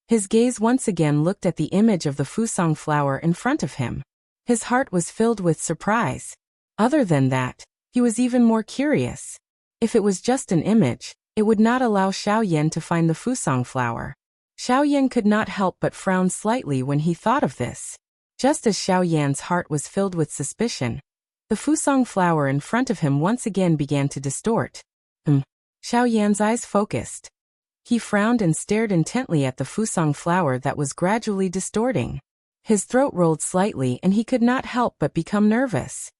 His gaze once again looked at the image of the Fusang flower in front of him. His heart was filled with surprise. Other than that, he was even more curious. If it was just an image, it would not allow Xiaoyan to find the Fusang flower. Xiaoyan could not help but frown slightly when he thought of this. Just as Xiaoyan's heart was filled with suspicion, the Fusang flower in front of him once again began to distort. Xiaoyan's eyes focused. He frowned and stared intently at the Fusang flower that was gradually distorting. His throat rolled slightly and he could not help but become nervous.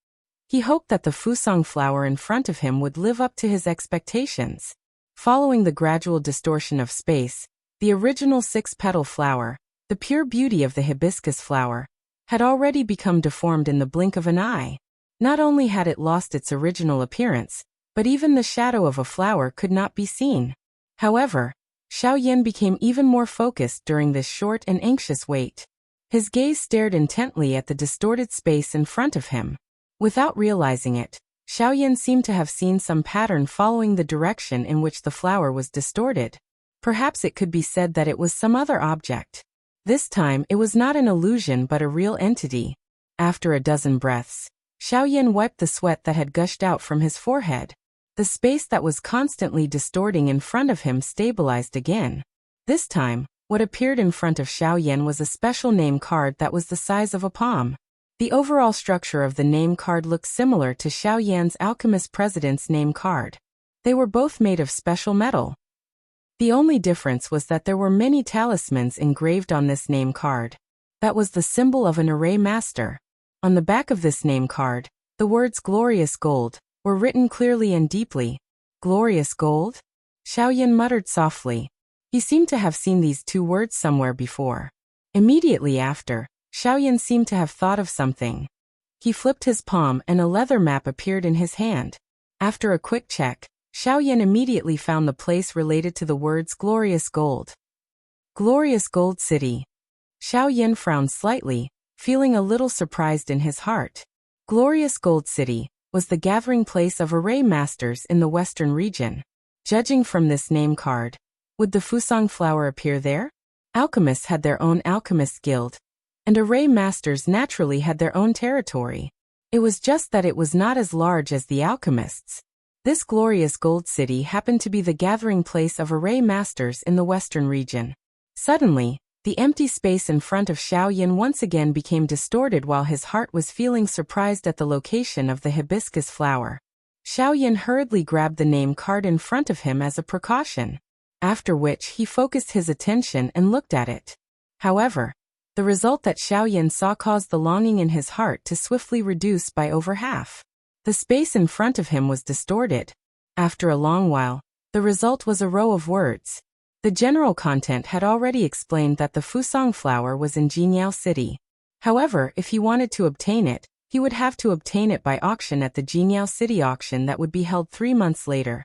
He hoped that the Fusang flower in front of him would live up to his expectations. Following the gradual distortion of space, the original six-petal flower, the pure beauty of the hibiscus flower, had already become deformed in the blink of an eye. Not only had it lost its original appearance, but even the shadow of a flower could not be seen. However, Xiaoyan became even more focused during this short and anxious wait. His gaze stared intently at the distorted space in front of him. Without realizing it, Xiaoyan seemed to have seen some pattern following the direction in which the flower was distorted. Perhaps it could be said that it was some other object. This time it was not an illusion but a real entity. After a dozen breaths, Xiaoyan wiped the sweat that had gushed out from his forehead. The space that was constantly distorting in front of him stabilized again. This time, what appeared in front of Xiaoyan was a special name card that was the size of a palm. The overall structure of the name card looked similar to Xiaoyan's alchemist president's name card. They were both made of special metal. The only difference was that there were many talismans engraved on this name card. That was the symbol of an array master. On the back of this name card, the words "Glorious Gold" were written clearly and deeply. Glorious Gold? Xiaoyan muttered softly. He seemed to have seen these two words somewhere before. Immediately after, Xiaoyan seemed to have thought of something. He flipped his palm and a leather map appeared in his hand. After a quick check, Xiaoyan immediately found the place related to the words Glorious Gold. Glorious Gold City. Xiaoyan frowned slightly, feeling a little surprised in his heart. Glorious Gold City was the gathering place of array masters in the western region. Judging from this name card, would the Fusang flower appear there? Alchemists had their own alchemist guild, and array masters naturally had their own territory. It was just that it was not as large as the alchemists. This Glorious Gold City happened to be the gathering place of array masters in the western region. Suddenly, the empty space in front of Xiaoyan once again became distorted while his heart was feeling surprised at the location of the hibiscus flower. Xiaoyan hurriedly grabbed the name card in front of him as a precaution, after which he focused his attention and looked at it. However, the result that Xiaoyan saw caused the longing in his heart to swiftly reduce by over half. The space in front of him was distorted. After a long while, the result was a row of words. The general content had already explained that the Fusang flower was in Jinyao City. However, if he wanted to obtain it, he would have to obtain it by auction at the Jinyao City auction that would be held 3 months later.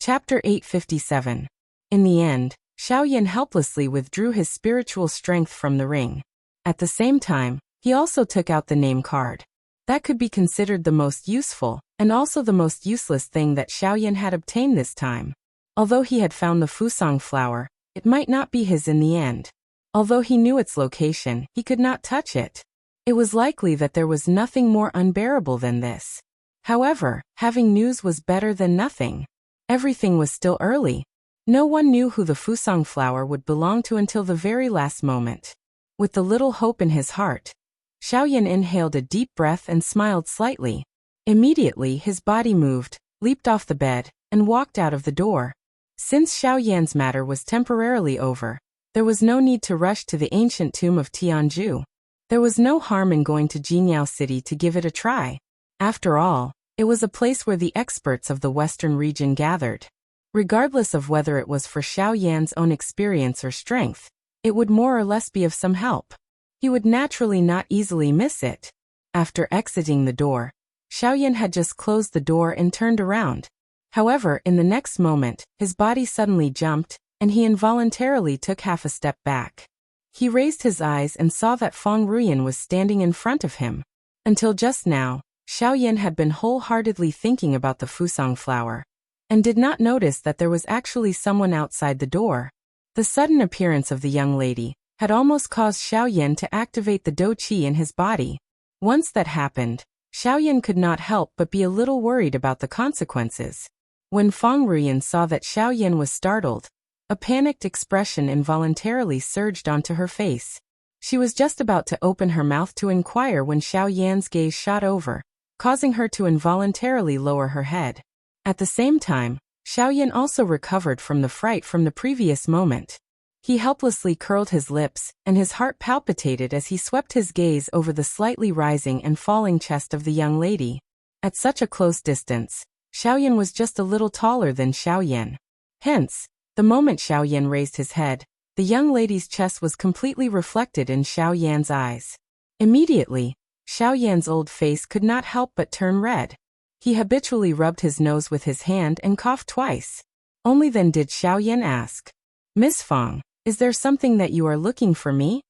Chapter 857. In the end, Xiaoyan helplessly withdrew his spiritual strength from the ring. At the same time, he also took out the name card. That could be considered the most useful, and also the most useless thing that Xiaoyan had obtained this time. Although he had found the Fusang flower, it might not be his in the end. Although he knew its location, he could not touch it. It was likely that there was nothing more unbearable than this. However, having news was better than nothing. Everything was still early. No one knew who the Fusang flower would belong to until the very last moment. With the little hope in his heart, Xiaoyan inhaled a deep breath and smiled slightly. Immediately his body moved, leaped off the bed, and walked out of the door. Since Xiaoyan's matter was temporarily over, there was no need to rush to the ancient tomb of Tianzhu. There was no harm in going to Jinyao City to give it a try. After all, it was a place where the experts of the western region gathered. Regardless of whether it was for Xiaoyan's own experience or strength, it would more or less be of some help. He would naturally not easily miss it. After exiting the door, Xiaoyan had just closed the door and turned around. However, in the next moment, his body suddenly jumped, and he involuntarily took half a step back. He raised his eyes and saw that Feng Ruyan was standing in front of him. Until just now, Xiaoyan had been wholeheartedly thinking about the Fusang flower, and did not notice that there was actually someone outside the door. The sudden appearance of the young lady had almost caused Xiaoyan to activate the dou qi in his body. Once that happened, Xiaoyan could not help but be a little worried about the consequences. When Feng Ruyan saw that Xiaoyan was startled, a panicked expression involuntarily surged onto her face. She was just about to open her mouth to inquire when Xiaoyan's gaze shot over, causing her to involuntarily lower her head. At the same time, Xiaoyan also recovered from the fright from the previous moment. He helplessly curled his lips, and his heart palpitated as he swept his gaze over the slightly rising and falling chest of the young lady. At such a close distance, Xiaoyan was just a little taller than Xiaoyan. Hence, the moment Xiaoyan raised his head, the young lady's chest was completely reflected in Xiaoyan's eyes. Immediately, Xiaoyan's old face could not help but turn red. He habitually rubbed his nose with his hand and coughed twice. Only then did Xiaoyan ask, "Miss Feng, is there something that you are looking for me?"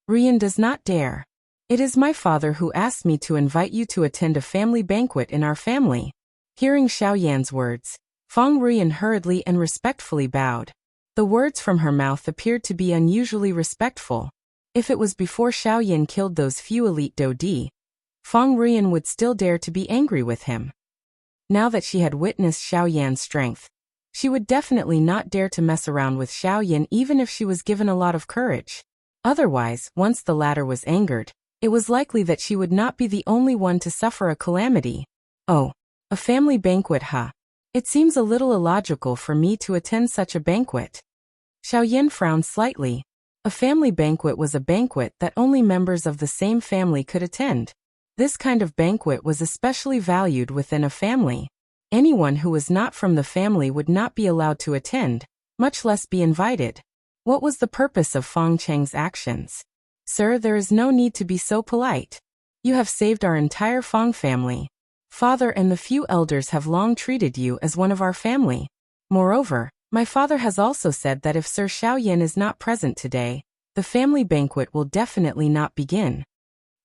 "Ruyan does not dare. It is my father who asked me to invite you to attend a family banquet in our family." Hearing Xiaoyan's words, Feng Ruyan hurriedly and respectfully bowed. The words from her mouth appeared to be unusually respectful. If it was before Xiaoyan killed those few elite Dodi, Feng Ruyan would still dare to be angry with him. Now that she had witnessed Xiaoyan's strength, she would definitely not dare to mess around with Xiaoyan even if she was given a lot of courage. Otherwise, once the latter was angered, it was likely that she would not be the only one to suffer a calamity. "Oh, a family banquet, huh? It seems a little illogical for me to attend such a banquet." Xiaoyan frowned slightly. A family banquet was a banquet that only members of the same family could attend. This kind of banquet was especially valued within a family. Anyone who was not from the family would not be allowed to attend, much less be invited. What was the purpose of Feng Cheng's actions? "Sir, there is no need to be so polite. You have saved our entire Feng family. Father and the few elders have long treated you as one of our family. Moreover, my father has also said that if Sir Xiaoyan is not present today, the family banquet will definitely not begin."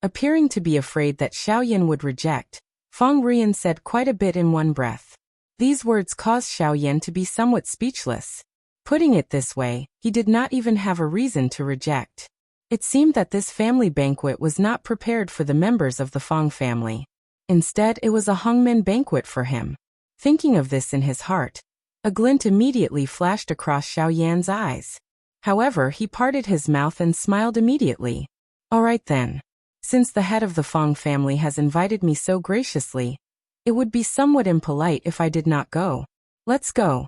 Appearing to be afraid that Xiaoyan would reject, Feng Ruyan said quite a bit in one breath. These words caused Xiaoyan to be somewhat speechless. Putting it this way, he did not even have a reason to reject. It seemed that this family banquet was not prepared for the members of the Feng family. Instead, it was a hangmen banquet for him. Thinking of this in his heart, a glint immediately flashed across Xiaoyan's eyes. However, he parted his mouth and smiled immediately. "All right then. Since the head of the Feng family has invited me so graciously, it would be somewhat impolite if I did not go. Let's go."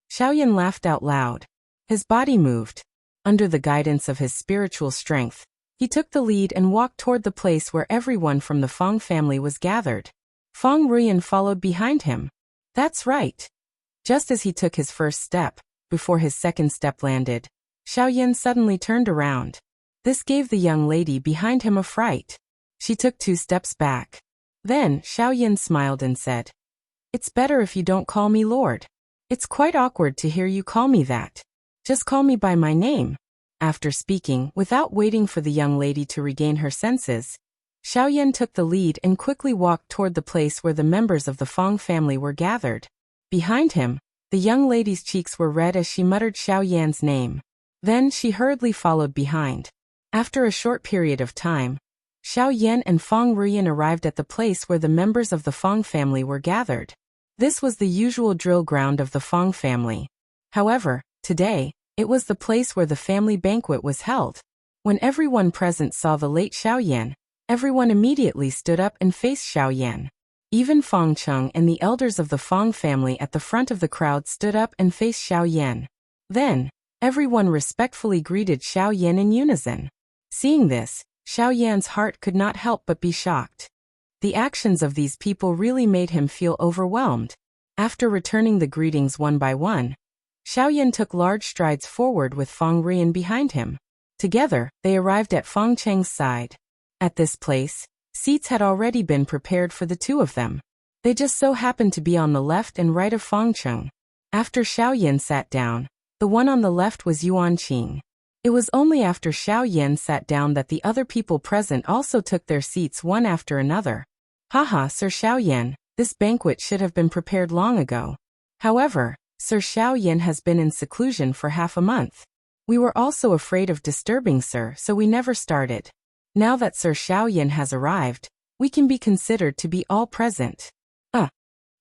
Xiaoyan laughed out loud. His body moved. Under the guidance of his spiritual strength, he took the lead and walked toward the place where everyone from the Feng family was gathered. Feng Ruyan followed behind him. That's right. Just as he took his first step, before his second step landed, Xiaoyan suddenly turned around. This gave the young lady behind him a fright. She took 2 steps back. Then, Xiaoyan smiled and said, "It's better if you don't call me Lord. It's quite awkward to hear you call me that. Just call me by my name." After speaking, without waiting for the young lady to regain her senses, Xiaoyan took the lead and quickly walked toward the place where the members of the Feng family were gathered. Behind him, the young lady's cheeks were red as she muttered Xiaoyan's name. Then she hurriedly followed behind. After a short period of time, Xiao Yan and Feng Ruyan arrived at the place where the members of the Feng family were gathered. This was the usual drill ground of the Feng family. However, today, it was the place where the family banquet was held. When everyone present saw the late Xiao Yan, everyone immediately stood up and faced Xiao Yan. Even Feng Cheng and the elders of the Feng family at the front of the crowd stood up and faced Xiao Yan. Then, everyone respectfully greeted Xiao Yan in unison. Seeing this, Xiao Yan's heart could not help but be shocked. The actions of these people really made him feel overwhelmed. After returning the greetings one by one, Xiao Yan took large strides forward with Feng Ruyan behind him. Together, they arrived at Feng Cheng's side. At this place, seats had already been prepared for the two of them. They just so happened to be on the left and right of Feng Cheng. After Xiao Yan sat down, the one on the left was Yuan Qing. It was only after Xiao Yan sat down that the other people present also took their seats one after another. Haha, Sir Xiao Yan, this banquet should have been prepared long ago. However, Sir Xiao Yan has been in seclusion for half a month. We were also afraid of disturbing Sir, so we never started. Now that Sir Xiao Yan has arrived, we can be considered to be all present.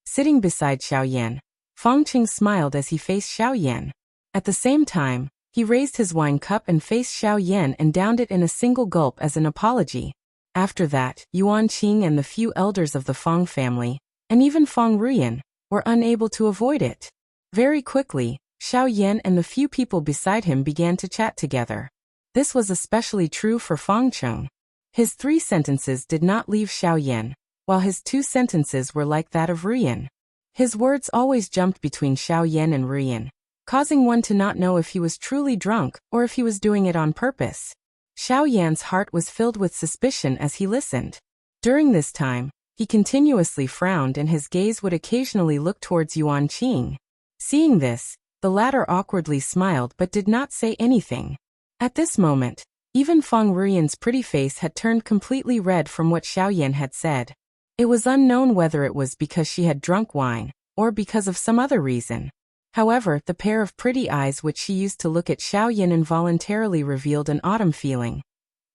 Sitting beside Xiao Yan, Feng Qing smiled as he faced Xiao Yan. At the same time, he raised his wine cup and faced Xiao Yan and downed it in a single gulp as an apology. After that, Yuan Qing and the few elders of the Feng family, and even Feng Ruyan, were unable to avoid it. Very quickly, Xiao Yan and the few people beside him began to chat together. This was especially true for Feng Cheng. His 3 sentences did not leave Xiao Yan, while his 2 sentences were like that of Ruyan. His words always jumped between Xiao Yan and Ruyan, causing one to not know if he was truly drunk or if he was doing it on purpose. Xiao Yan's heart was filled with suspicion as he listened. During this time, he continuously frowned and his gaze would occasionally look towards Yuan Qing. Seeing this, the latter awkwardly smiled but did not say anything. At this moment, even Feng Ruyan's pretty face had turned completely red from what Xiao Yan had said. It was unknown whether it was because she had drunk wine, or because of some other reason. However, the pair of pretty eyes which she used to look at Xiao Yan involuntarily revealed an autumn feeling.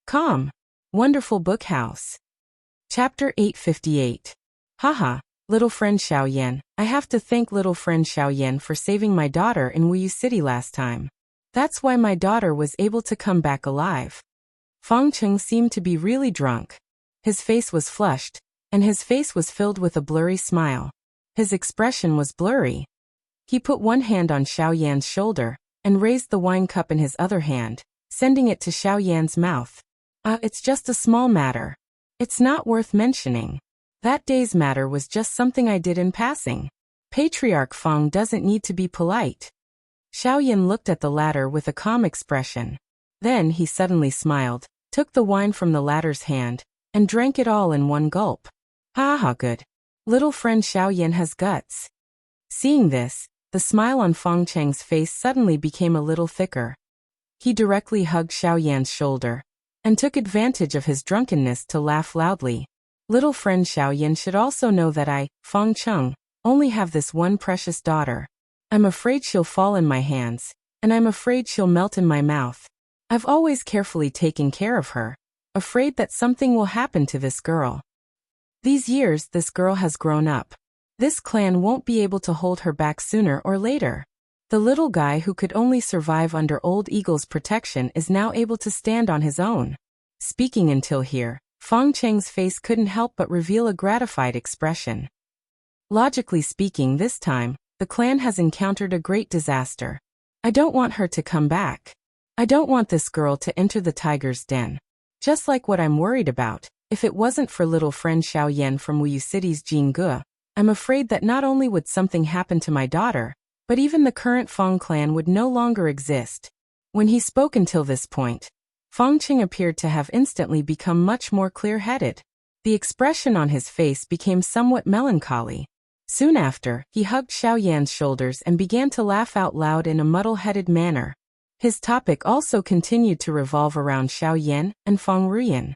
Calm. Wonderful book house. Chapter 858. Haha, little friend Xiao Yan, I have to thank little friend Xiao Yan for saving my daughter in Wuyu City last time. That's why my daughter was able to come back alive. Feng Cheng seemed to be really drunk. His face was flushed, and his face was filled with a blurry smile. His expression was blurry. He put one hand on Xiao Yan's shoulder, and raised the wine cup in his other hand, sending it to Xiao Yan's mouth. It's just a small matter. It's not worth mentioning. That day's matter was just something I did in passing. Patriarch Feng doesn't need to be polite. Xiao Yan looked at the latter with a calm expression. Then he suddenly smiled, took the wine from the latter's hand, and drank it all in one gulp. Ha ha, good. Little friend Xiao Yan has guts. Seeing this, the smile on Feng Cheng's face suddenly became a little thicker. He directly hugged Xiao Yan's shoulder, and took advantage of his drunkenness to laugh loudly. Little friend Xiao Yan should also know that I, Feng Cheng, only have this one precious daughter. I'm afraid she'll fall in my hands, and I'm afraid she'll melt in my mouth. I've always carefully taken care of her, afraid that something will happen to this girl. These years this girl has grown up. This clan won't be able to hold her back sooner or later. The little guy who could only survive under Old Eagle's protection is now able to stand on his own. Speaking until here, Feng Cheng's face couldn't help but reveal a gratified expression. Logically speaking, this time, the clan has encountered a great disaster. I don't want her to come back. I don't want this girl to enter the tiger's den. Just like what I'm worried about, if it wasn't for little friend Xiao Yan from Wuyu City's Jingge, I'm afraid that not only would something happen to my daughter, but even the current Feng clan would no longer exist. When he spoke until this point, Feng Qing appeared to have instantly become much more clear-headed. The expression on his face became somewhat melancholy. Soon after, he hugged Xiao Yan's shoulders and began to laugh out loud in a muddle-headed manner. His topic also continued to revolve around Xiao Yan and Feng Ruyan.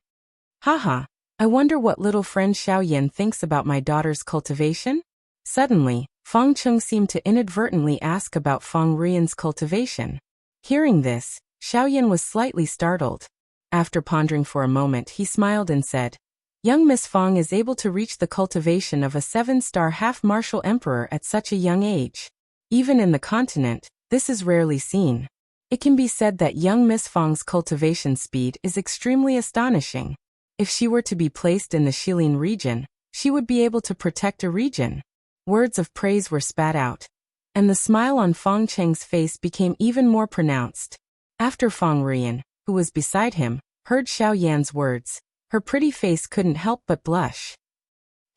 Haha, I wonder what little friend Xiao Yan thinks about my daughter's cultivation? Suddenly, Feng Cheng seemed to inadvertently ask about Feng Ruyan's cultivation. Hearing this, Xiaoyan was slightly startled. After pondering for a moment, he smiled and said, "Young Miss Fong is able to reach the cultivation of a 7-star half-martial emperor at such a young age. Even in the continent, this is rarely seen. It can be said that young Miss Fong's cultivation speed is extremely astonishing. If she were to be placed in the Shilin region, she would be able to protect a region." Words of praise were spat out, and the smile on Fong Cheng's face became even more pronounced. After Fong Rian, who was beside him, heard Xiao Yan's words, her pretty face couldn't help but blush.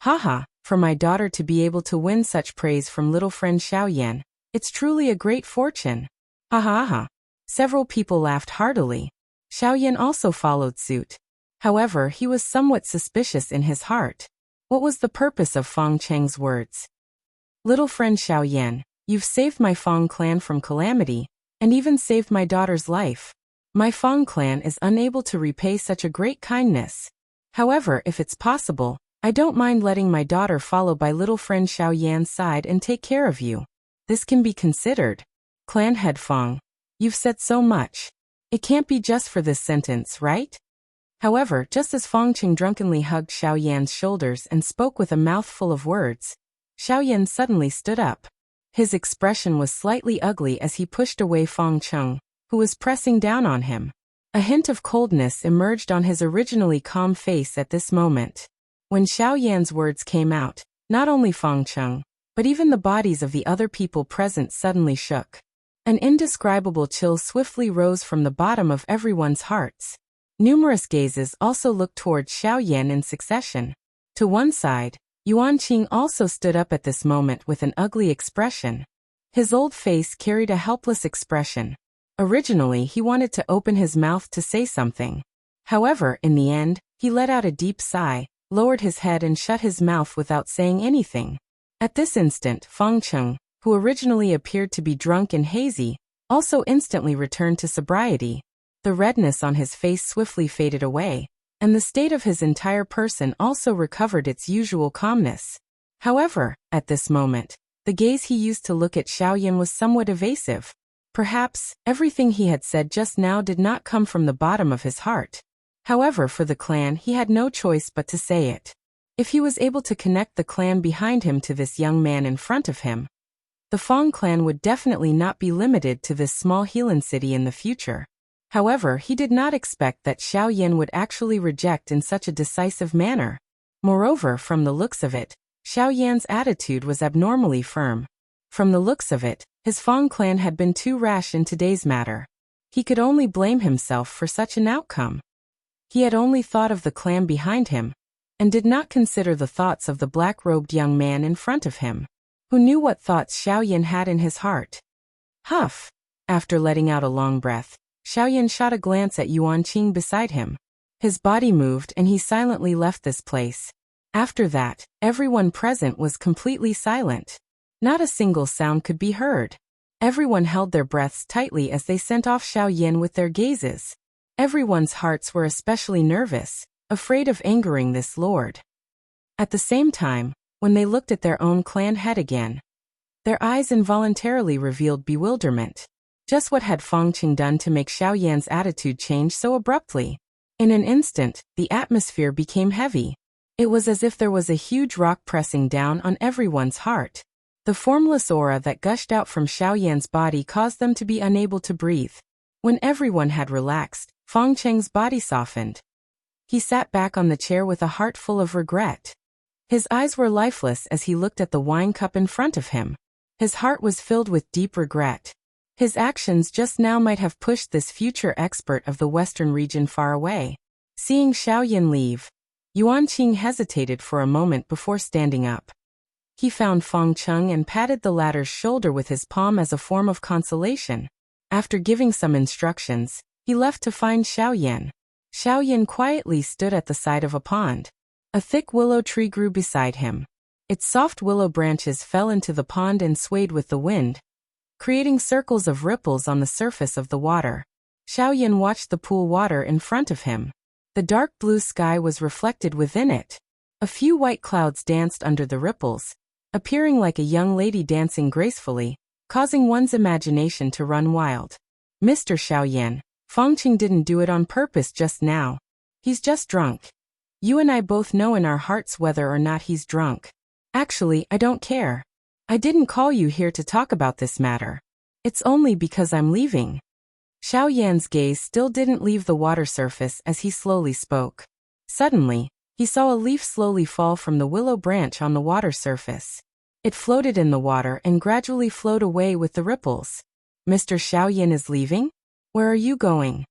"Haha, for my daughter to be able to win such praise from little friend Xiao Yan, it's truly a great fortune. Ha ha ha." Several people laughed heartily. Xiao Yan also followed suit. However, he was somewhat suspicious in his heart. What was the purpose of Fong Cheng's words? "Little friend Xiao Yan, you've saved my Fong clan from calamity, and even saved my daughter's life. My Fong clan is unable to repay such a great kindness. However, if it's possible, I don't mind letting my daughter follow by little friend Xiao Yan's side and take care of you. This can be considered. Clan head Fong, you've said so much. It can't be just for this sentence, right?" However, just as Fong Qing drunkenly hugged Xiao Yan's shoulders and spoke with a mouthful of words, Xiao Yan suddenly stood up. His expression was slightly ugly as he pushed away Fong Cheng, who was pressing down on him. A hint of coldness emerged on his originally calm face at this moment. When Xiao Yan's words came out, not only Fong Cheng, but even the bodies of the other people present suddenly shook. An indescribable chill swiftly rose from the bottom of everyone's hearts. Numerous gazes also looked towards Xiao Yan in succession. To one side, Yuan Qing also stood up at this moment with an ugly expression. His old face carried a helpless expression. Originally, he wanted to open his mouth to say something. However, in the end, he let out a deep sigh, lowered his head and shut his mouth without saying anything. At this instant, Fong Cheng, who originally appeared to be drunk and hazy, also instantly returned to sobriety. The redness on his face swiftly faded away, and the state of his entire person also recovered its usual calmness. However, at this moment, the gaze he used to look at Xiao Yan was somewhat evasive. Perhaps, everything he had said just now did not come from the bottom of his heart. However, for the clan he had no choice but to say it. If he was able to connect the clan behind him to this young man in front of him, the Fong clan would definitely not be limited to this small Helan city in the future. However, he did not expect that Xiao Yan would actually reject in such a decisive manner. Moreover, from the looks of it, Xiao Yan's attitude was abnormally firm. From the looks of it, his Fong clan had been too rash in today's matter. He could only blame himself for such an outcome. He had only thought of the clan behind him, and did not consider the thoughts of the black-robed young man in front of him. Who knew what thoughts Xiao Yan had in his heart? Huff! After letting out a long breath, Xiao Yan shot a glance at Yuan Qing beside him. His body moved and he silently left this place. After that, everyone present was completely silent. Not a single sound could be heard. Everyone held their breaths tightly as they sent off Xiao Yan with their gazes. Everyone's hearts were especially nervous, afraid of angering this lord. At the same time, when they looked at their own clan head again, their eyes involuntarily revealed bewilderment. Just what had Fong Qing done to make Xiao Yan's attitude change so abruptly? In an instant, the atmosphere became heavy. It was as if there was a huge rock pressing down on everyone's heart. The formless aura that gushed out from Xiao Yan's body caused them to be unable to breathe. When everyone had relaxed, Fong Cheng's body softened. He sat back on the chair with a heart full of regret. His eyes were lifeless as he looked at the wine cup in front of him. His heart was filled with deep regret. His actions just now might have pushed this future expert of the western region far away. Seeing Xiao Yan leave, Yuan Qing hesitated for a moment before standing up. He found Fong Cheng and patted the latter's shoulder with his palm as a form of consolation. After giving some instructions, he left to find Xiao Yan. Xiao Yan quietly stood at the side of a pond. A thick willow tree grew beside him. Its soft willow branches fell into the pond and swayed with the wind, creating circles of ripples on the surface of the water. Xiao Yan watched the pool water in front of him. The dark blue sky was reflected within it. A few white clouds danced under the ripples, appearing like a young lady dancing gracefully, causing one's imagination to run wild. Mr. Xiaoyan, Fangqing didn't do it on purpose just now. He's just drunk. You and I both know in our hearts whether or not he's drunk. Actually, I don't care. I didn't call you here to talk about this matter. It's only because I'm leaving. Xiaoyan's gaze still didn't leave the water surface as he slowly spoke. Suddenly, he saw a leaf slowly fall from the willow branch on the water surface. It floated in the water and gradually flowed away with the ripples. Mr. Xiaoyan is leaving? Where are you going?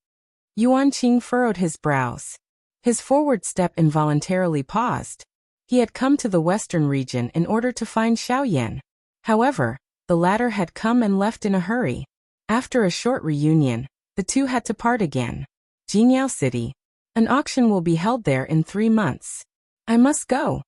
Yuanqing furrowed his brows. His forward step involuntarily paused. He had come to the western region in order to find Xiaoyan. However, the latter had come and left in a hurry. After a short reunion, the two had to part again. Jingyao City. An auction will be held there in 3 months. I must go.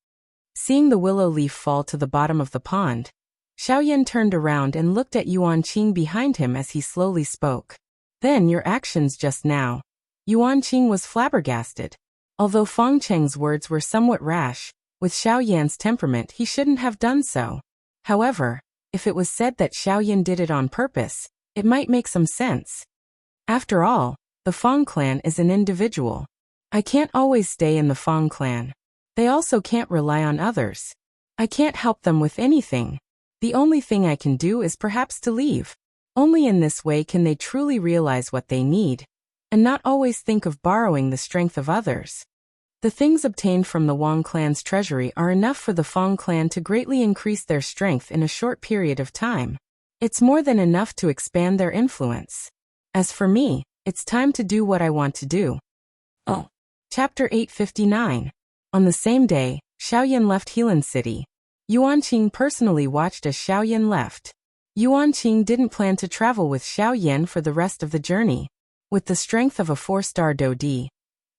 Seeing the willow leaf fall to the bottom of the pond, Xiaoyan turned around and looked at Yuanqing behind him as he slowly spoke. Then your actions just now. Yuanqing was flabbergasted. Although Fangqing's words were somewhat rash, with Xiaoyan's temperament he shouldn't have done so. However, if it was said that Xiaoyan did it on purpose, it might make some sense. After all, the Fang clan is an individual. I can't always stay in the Fang clan. They also can't rely on others. I can't help them with anything. The only thing I can do is perhaps to leave. Only in this way can they truly realize what they need, and not always think of borrowing the strength of others. The things obtained from the Wang clan's treasury are enough for the Fang clan to greatly increase their strength in a short period of time. It's more than enough to expand their influence. As for me, it's time to do what I want to do. Oh. Chapter 859. On the same day, Xiaoyan left Helan City. Yuanqing personally watched as Xiaoyan left. Yuanqing didn't plan to travel with Xiaoyan for the rest of the journey. With the strength of a 4-star Dodi,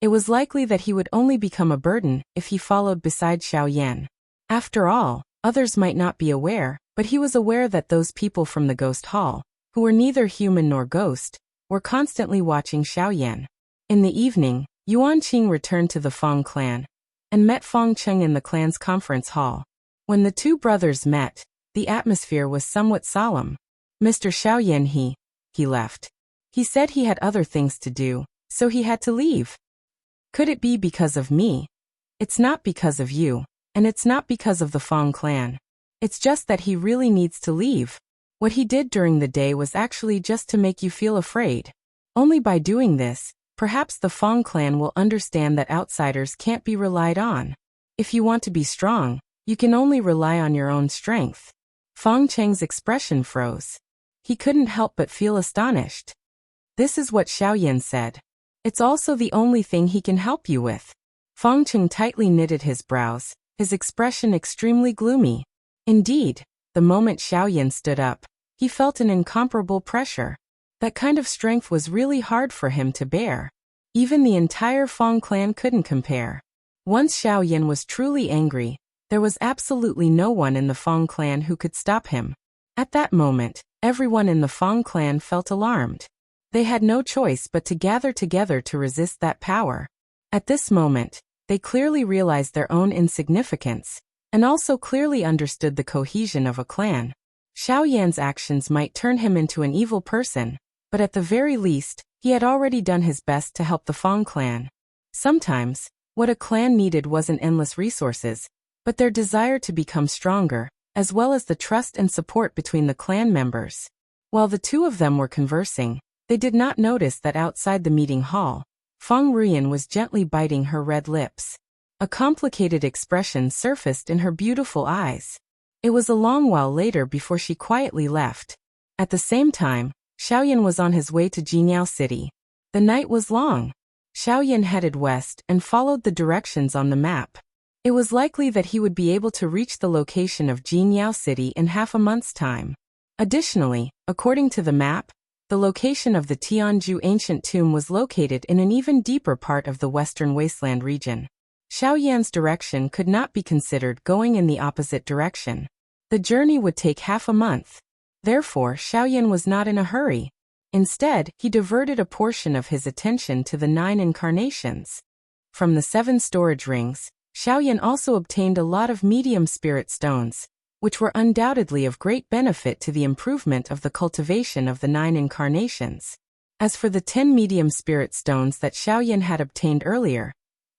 it was likely that he would only become a burden if he followed beside Xiaoyan. After all, others might not be aware, but he was aware that those people from the ghost hall, who were neither human nor ghost, were constantly watching Xiaoyan. In the evening, Yuanqing returned to the Fang clan and met Fangqing in the clan's conference hall. When the two brothers met, the atmosphere was somewhat solemn. Mr. Xiaoyan he left. He said he had other things to do, so he had to leave. Could it be because of me? It's not because of you, and it's not because of the Fang clan. It's just that he really needs to leave. What he did during the day was actually just to make you feel afraid. Only by doing this, perhaps the Fang clan will understand that outsiders can't be relied on. If you want to be strong, you can only rely on your own strength. Fangqing's expression froze. He couldn't help but feel astonished. This is what Xiaoyan said. It's also the only thing he can help you with. Fangqing tightly knitted his brows, his expression extremely gloomy. Indeed, the moment Xiaoyan stood up, he felt an incomparable pressure. That kind of strength was really hard for him to bear. Even the entire Fang clan couldn't compare. Once Xiaoyan was truly angry, there was absolutely no one in the Fang clan who could stop him. At that moment, everyone in the Fang clan felt alarmed. They had no choice but to gather together to resist that power. At this moment, they clearly realized their own insignificance, and also clearly understood the cohesion of a clan. Xiaoyan's actions might turn him into an evil person, but at the very least, he had already done his best to help the Fang clan. Sometimes, what a clan needed wasn't endless resources, but their desire to become stronger, as well as the trust and support between the clan members. While the two of them were conversing, they did not notice that outside the meeting hall, Fang Ruyan was gently biting her red lips. A complicated expression surfaced in her beautiful eyes. It was a long while later before she quietly left. At the same time, Xiaoyan was on his way to Jingyao City. The night was long. Xiaoyan headed west and followed the directions on the map. It was likely that he would be able to reach the location of Jingyao City in half a month's time. Additionally, according to the map, the location of the Tianju ancient tomb was located in an even deeper part of the western wasteland region. Xiaoyan's direction could not be considered going in the opposite direction. The journey would take half a month. Therefore, Xiaoyan was not in a hurry. Instead, he diverted a portion of his attention to the 9 incarnations. From the 7 storage rings, Xiaoyan also obtained a lot of medium spirit stones, which were undoubtedly of great benefit to the improvement of the cultivation of the 9 incarnations. As for the 10 medium spirit stones that Xiaoyan had obtained earlier,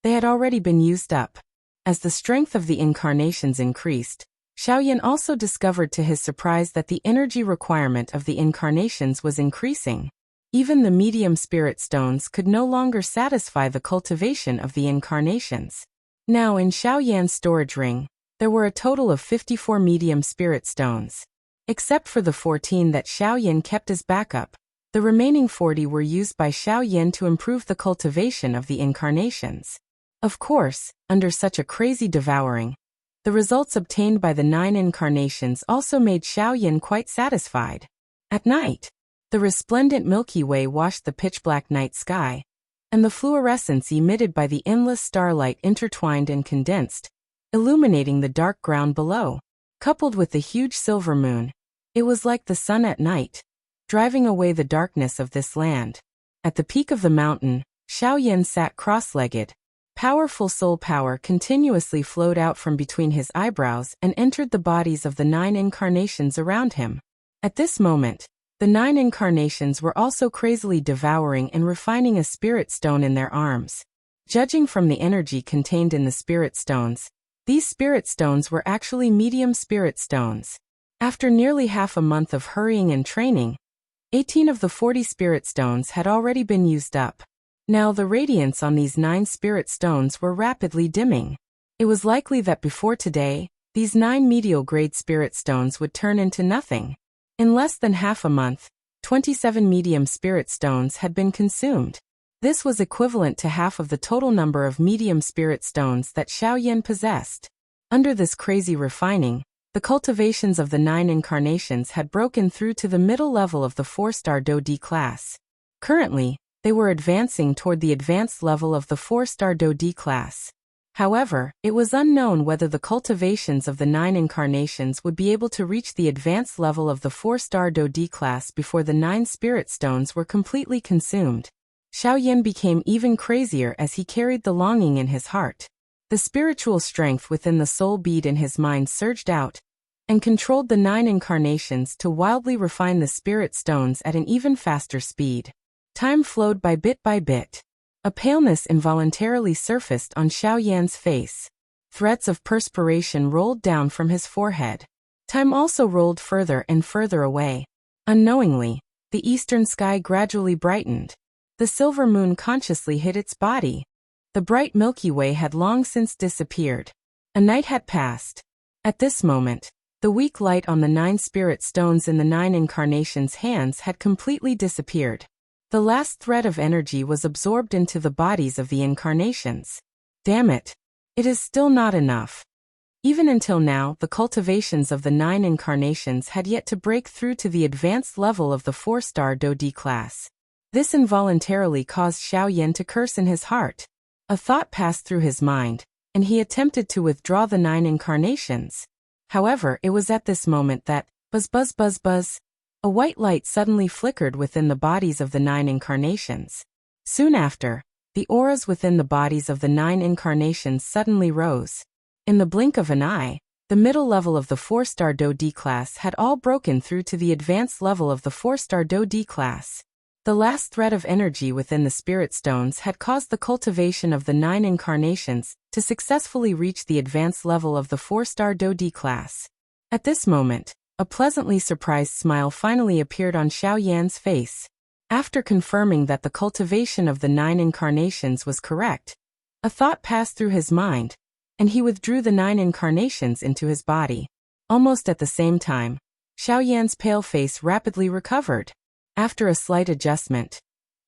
they had already been used up. As the strength of the incarnations increased, Xiaoyan also discovered to his surprise that the energy requirement of the incarnations was increasing. Even the medium spirit stones could no longer satisfy the cultivation of the incarnations. Now in Xiaoyan's storage ring, there were a total of 54 medium spirit stones. Except for the 14 that Xiaoyan kept as backup, the remaining 40 were used by Xiaoyan to improve the cultivation of the incarnations. Of course, under such a crazy devouring, the results obtained by the 9 incarnations also made Xiaoyan quite satisfied. At night, the resplendent Milky Way washed the pitch-black night sky, and the fluorescence emitted by the endless starlight intertwined and condensed, illuminating the dark ground below. Coupled with the huge silver moon, it was like the sun at night, driving away the darkness of this land. At the peak of the mountain, Xiaoyan sat cross-legged. Powerful soul power continuously flowed out from between his eyebrows and entered the bodies of the 9 incarnations around him. At this moment, the 9 incarnations were also crazily devouring and refining a spirit stone in their arms. Judging from the energy contained in the spirit stones, these spirit stones were actually medium spirit stones. After nearly half a month of hurrying and training, 18 of the 40 spirit stones had already been used up. Now the radiance on these 9 spirit stones were rapidly dimming. It was likely that before today, these 9 medial-grade spirit stones would turn into nothing. In less than half a month, 27 medium spirit stones had been consumed. This was equivalent to half of the total number of medium spirit stones that Xiaoyan possessed. Under this crazy refining, the cultivations of the 9 incarnations had broken through to the middle level of the 4-star Do-D class. Currently, they were advancing toward the advanced level of the 4-star Do-D class. However, it was unknown whether the cultivations of the 9 incarnations would be able to reach the advanced level of the 4-star Do-D class before the 9 spirit stones were completely consumed. Xiaoyan became even crazier as he carried the longing in his heart. The spiritual strength within the soul bead in his mind surged out, and controlled the 9 incarnations to wildly refine the spirit stones at an even faster speed. Time flowed by bit by bit. A paleness involuntarily surfaced on Xiaoyan's face. Threads of perspiration rolled down from his forehead. Time also rolled further and further away. Unknowingly, the eastern sky gradually brightened. The silver moon consciously hid its body. The bright Milky Way had long since disappeared. A night had passed. At this moment, the weak light on the 9 spirit stones in the 9 incarnations' hands had completely disappeared. The last thread of energy was absorbed into the bodies of the incarnations. Damn it! It is still not enough. Even until now, the cultivations of the 9 incarnations had yet to break through to the advanced level of the 4-star Do-D class. This involuntarily caused Xiaoyan to curse in his heart. A thought passed through his mind, and he attempted to withdraw the 9 incarnations. However, it was at this moment that, buzz buzz buzz buzz, a white light suddenly flickered within the bodies of the 9 incarnations. Soon after, the auras within the bodies of the 9 incarnations suddenly rose. In the blink of an eye, the middle level of the 4-star Do-D class had all broken through to the advanced level of the 4-star Do-D class. The last thread of energy within the spirit stones had caused the cultivation of the 9 incarnations to successfully reach the advanced level of the 4-star Do-D class. At this moment, a pleasantly surprised smile finally appeared on Xiaoyan's face. After confirming that the cultivation of the 9 incarnations was correct, a thought passed through his mind, and he withdrew the 9 incarnations into his body. Almost at the same time, Xiaoyan's pale face rapidly recovered. After a slight adjustment,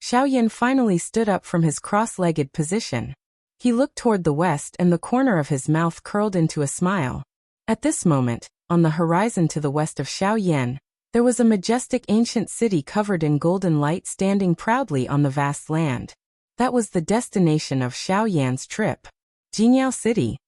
Xiaoyan finally stood up from his cross-legged position. He looked toward the west and the corner of his mouth curled into a smile. At this moment, on the horizon to the west of Xiaoyan, there was a majestic ancient city covered in golden light standing proudly on the vast land. That was the destination of Xiaoyan's trip. Jingyao City.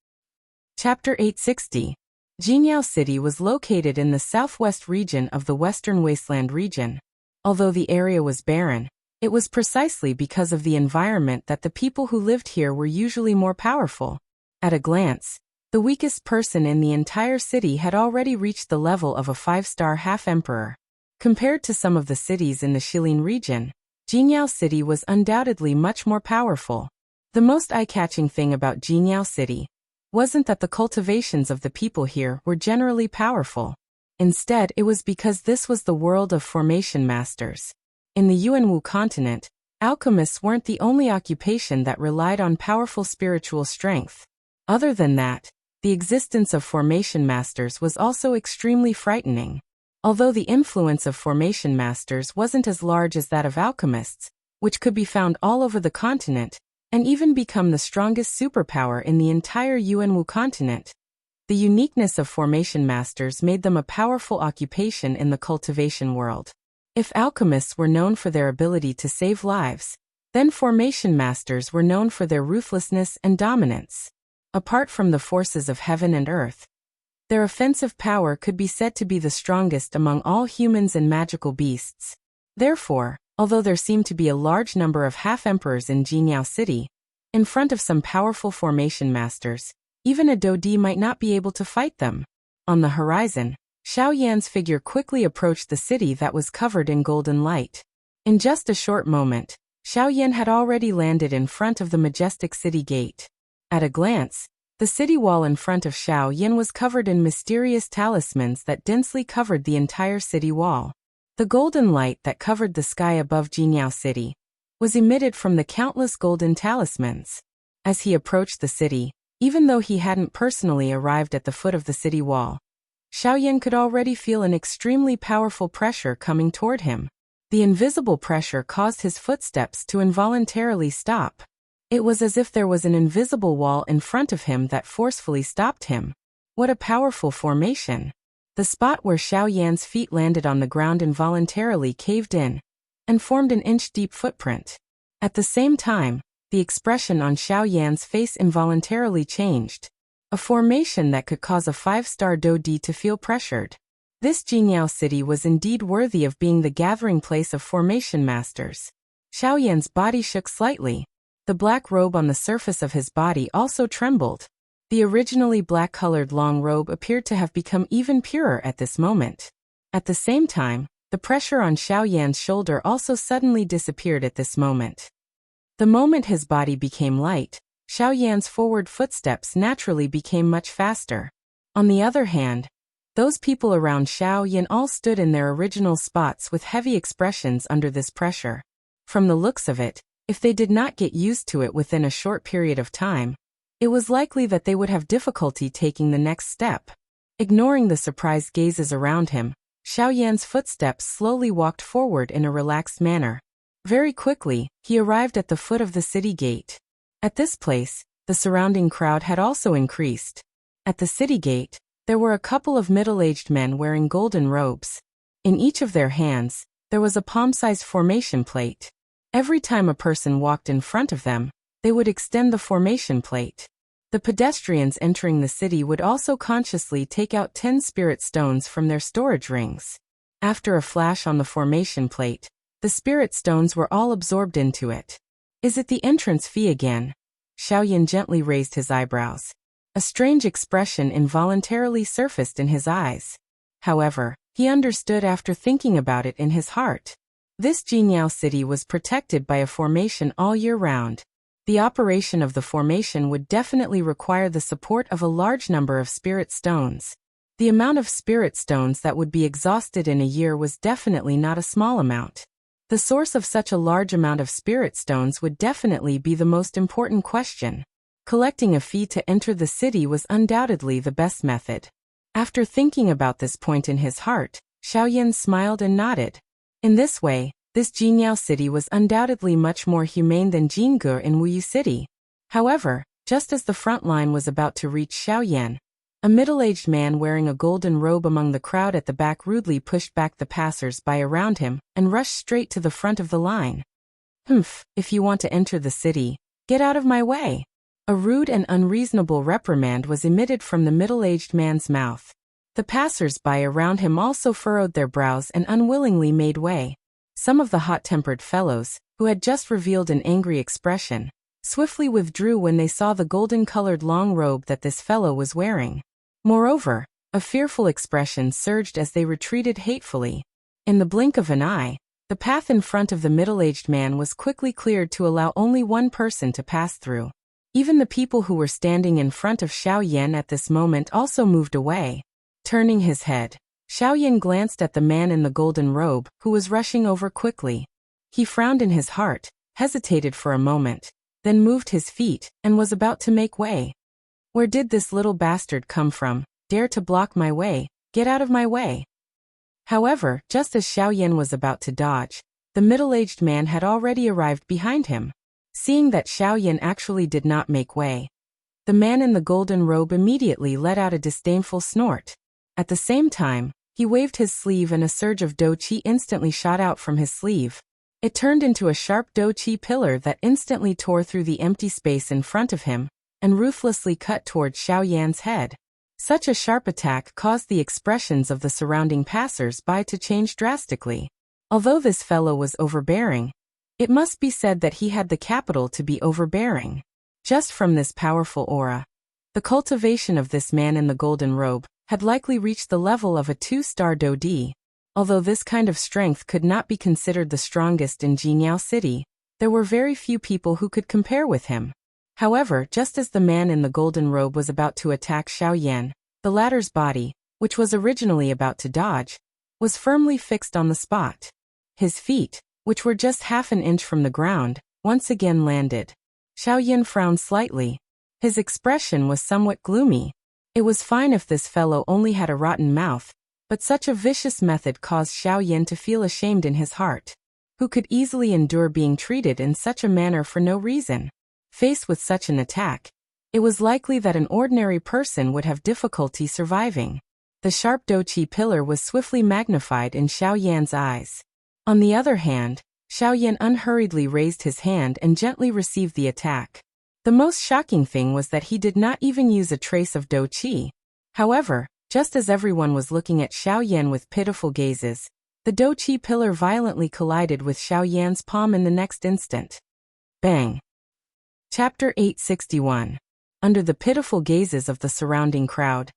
Chapter 860. Jingyao City was located in the southwest region of the Western Wasteland region. Although the area was barren, it was precisely because of the environment that the people who lived here were usually more powerful. At a glance, the weakest person in the entire city had already reached the level of a 5-star half-emperor. Compared to some of the cities in the Shilin region, Jinyao City was undoubtedly much more powerful. The most eye-catching thing about Jinyao City wasn't that the cultivations of the people here were generally powerful. Instead, it was because this was the world of formation masters. In the Yuanwu continent, alchemists weren't the only occupation that relied on powerful spiritual strength. Other than that, the existence of formation masters was also extremely frightening. Although the influence of formation masters wasn't as large as that of alchemists, which could be found all over the continent, and even become the strongest superpower in the entire Yuanwu continent, the uniqueness of formation masters made them a powerful occupation in the cultivation world. If alchemists were known for their ability to save lives, then formation masters were known for their ruthlessness and dominance. Apart from the forces of heaven and earth, their offensive power could be said to be the strongest among all humans and magical beasts. Therefore, although there seemed to be a large number of half-emperors in Jinyao City, in front of some powerful formation masters, even a Dodi might not be able to fight them. On the horizon, Xiao Yan's figure quickly approached the city that was covered in golden light. In just a short moment, Xiao Yan had already landed in front of the majestic city gate. At a glance, the city wall in front of Xiao Yan was covered in mysterious talismans that densely covered the entire city wall. The golden light that covered the sky above Jinyao City was emitted from the countless golden talismans. As he approached the city, even though he hadn't personally arrived at the foot of the city wall, Xiao Yan could already feel an extremely powerful pressure coming toward him. The invisible pressure caused his footsteps to involuntarily stop. It was as if there was an invisible wall in front of him that forcefully stopped him. What a powerful formation! The spot where Xiao Yan's feet landed on the ground involuntarily caved in and formed an inch-deep footprint. At the same time, the expression on Xiao Yan's face involuntarily changed. A formation that could cause a 5-star Dodi to feel pressured. This Jinyao City was indeed worthy of being the gathering place of formation masters. Xiao Yan's body shook slightly. The black robe on the surface of his body also trembled. The originally black-colored long robe appeared to have become even purer at this moment. At the same time, the pressure on Xiao Yan's shoulder also suddenly disappeared at this moment. The moment his body became light, Xiao Yan's forward footsteps naturally became much faster. On the other hand, those people around Xiao Yan all stood in their original spots with heavy expressions under this pressure. From the looks of it, if they did not get used to it within a short period of time, it was likely that they would have difficulty taking the next step. Ignoring the surprised gazes around him, Xiao Yan's footsteps slowly walked forward in a relaxed manner. Very quickly, he arrived at the foot of the city gate. At this place, the surrounding crowd had also increased. At the city gate, there were a couple of middle-aged men wearing golden robes. In each of their hands, there was a palm-sized formation plate. Every time a person walked in front of them, they would extend the formation plate. The pedestrians entering the city would also consciously take out 10 spirit stones from their storage rings. After a flash on the formation plate, the spirit stones were all absorbed into it. Is it the entrance fee again? Xiao Yan gently raised his eyebrows. A strange expression involuntarily surfaced in his eyes. However, he understood after thinking about it in his heart. This Jinyao City was protected by a formation all year round. The operation of the formation would definitely require the support of a large number of spirit stones. The amount of spirit stones that would be exhausted in a year was definitely not a small amount. The source of such a large amount of spirit stones would definitely be the most important question. Collecting a fee to enter the city was undoubtedly the best method. After thinking about this point in his heart, Xiao Yan smiled and nodded. In this way, this Jinyao City was undoubtedly much more humane than Jingu in Wuyu City. However, just as the front line was about to reach Xiao Yan, a middle-aged man wearing a golden robe among the crowd at the back rudely pushed back the passers-by around him and rushed straight to the front of the line. If you want to enter the city, get out of my way. A rude and unreasonable reprimand was emitted from the middle-aged man's mouth. The passers-by around him also furrowed their brows and unwillingly made way. Some of the hot-tempered fellows, who had just revealed an angry expression, swiftly withdrew when they saw the golden-colored long robe that this fellow was wearing. Moreover, a fearful expression surged as they retreated hatefully. In the blink of an eye, The path in front of the middle-aged man was quickly cleared to allow only one person to pass through. Even the people who were standing in front of Xiao Yan at this moment also moved away. Turning his head, Xiao Yan glanced at the man in the golden robe, who was rushing over quickly. He frowned in his heart, hesitated for a moment, then moved his feet, and was about to make way. Where did this little bastard come from? Dare to block my way? Get out of my way! However, just as Xiao Yan was about to dodge, the middle-aged man had already arrived behind him. Seeing that Xiao Yan actually did not make way, the man in the golden robe immediately let out a disdainful snort. At the same time, he waved his sleeve and a surge of dou qi instantly shot out from his sleeve. It turned into a sharp dou qi pillar that instantly tore through the empty space in front of him and ruthlessly cut towards Xiao Yan's head. Such a sharp attack caused the expressions of the surrounding passers-by to change drastically. Although this fellow was overbearing, it must be said that he had the capital to be overbearing. Just from this powerful aura, the cultivation of this man in the golden robe had likely reached the level of a 2-star Dodi. Although this kind of strength could not be considered the strongest in Jinyao City, there were very few people who could compare with him. However, just as the man in the golden robe was about to attack Xiao Yan, the latter's body, which was originally about to dodge, was firmly fixed on the spot. His feet, which were just half an inch from the ground, once again landed. Xiao Yan frowned slightly. His expression was somewhat gloomy. It was fine if this fellow only had a rotten mouth, but such a vicious method caused Xiao Yan to feel ashamed in his heart. Who could easily endure being treated in such a manner for no reason? Faced with such an attack, it was likely that an ordinary person would have difficulty surviving. The sharp dou qi pillar was swiftly magnified in Xiao Yan's eyes. On the other hand, Xiao Yan unhurriedly raised his hand and gently received the attack. The most shocking thing was that he did not even use a trace of dou qi. However, just as everyone was looking at Xiao Yan with pitiful gazes, the dou qi pillar violently collided with Xiao Yan's palm in the next instant. Bang! Chapter 861. Under the pitiful gazes of the surrounding crowd,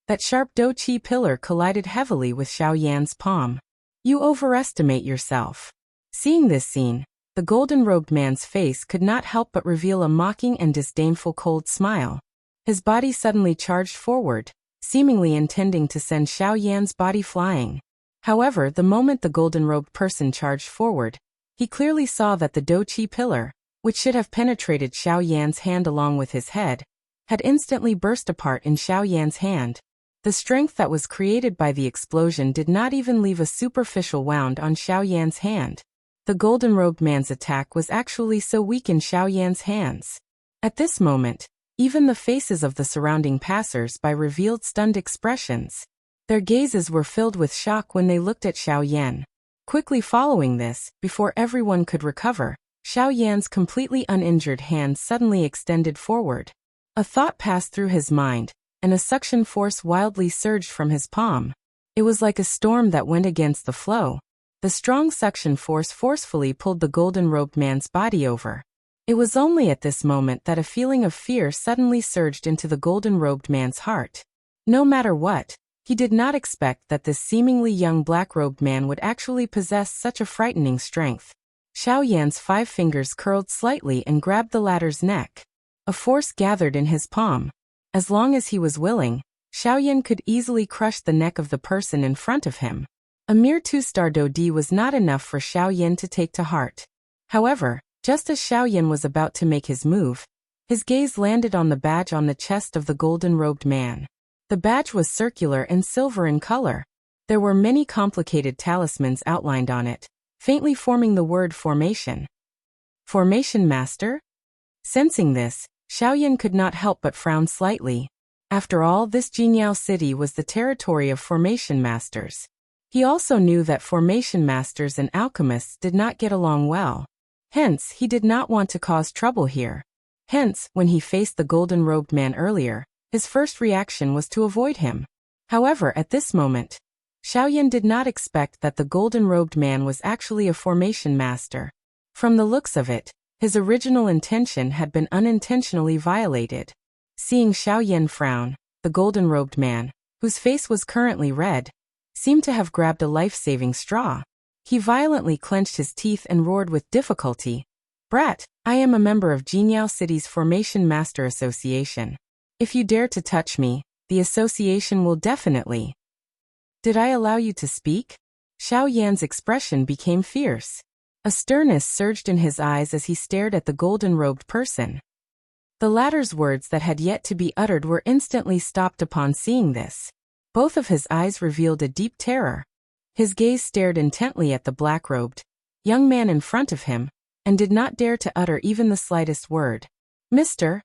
that sharp dou qi pillar collided heavily with Xiao Yan's palm. You overestimate yourself. Seeing this scene, the golden-robed man's face could not help but reveal a mocking and disdainful cold smile. His body suddenly charged forward, seemingly intending to send Xiao Yan's body flying. However, the moment the golden-robed person charged forward, he clearly saw that the dou qi pillar, which should have penetrated Xiao Yan's hand along with his head, had instantly burst apart in Xiao Yan's hand. The strength that was created by the explosion did not even leave a superficial wound on Xiao Yan's hand. The golden-robed man's attack was actually so weak in Xiao Yan's hands. At this moment, even the faces of the surrounding passers-by revealed stunned expressions. Their gazes were filled with shock when they looked at Xiao Yan. Quickly following this, before everyone could recover, Xiao Yan's completely uninjured hand suddenly extended forward. A thought passed through his mind, and a suction force wildly surged from his palm. It was like a storm that went against the flow. The strong suction force forcefully pulled the golden-robed man's body over. It was only at this moment that a feeling of fear suddenly surged into the golden-robed man's heart. No matter what, he did not expect that this seemingly young black-robed man would actually possess such a frightening strength. Xiao Yan's 5 fingers curled slightly and grabbed the latter's neck. A force gathered in his palm. As long as he was willing, Xiao Yan could easily crush the neck of the person in front of him. A mere 2-star Dodi was not enough for Xiao Yan to take to heart. However, just as Xiao Yan was about to make his move, his gaze landed on the badge on the chest of the golden-robed man. The badge was circular and silver in color. There were many complicated talismans outlined on it, faintly forming the word formation. Formation Master? Sensing this, Xiao Yan could not help but frown slightly. After all, this Jinyao city was the territory of formation masters. He also knew that formation masters and alchemists did not get along well. Hence, he did not want to cause trouble here. Hence, when he faced the golden-robed man earlier, his first reaction was to avoid him. However, at this moment, Xiao Yan did not expect that the golden-robed man was actually a formation master. From the looks of it, his original intention had been unintentionally violated. Seeing Xiao Yan frown, the golden-robed man, whose face was currently red, seemed to have grabbed a life-saving straw. He violently clenched his teeth and roared with difficulty, "Brat, I am a member of Jingyao City's Formation Master Association. If you dare to touch me, the association will definitely—" "Did I allow you to speak?" Xiao Yan's expression became fierce. A sternness surged in his eyes as he stared at the golden-robed person. The latter's words that had yet to be uttered were instantly stopped upon seeing this. Both of his eyes revealed a deep terror. His gaze stared intently at the black-robed young man in front of him, and did not dare to utter even the slightest word. "Mr."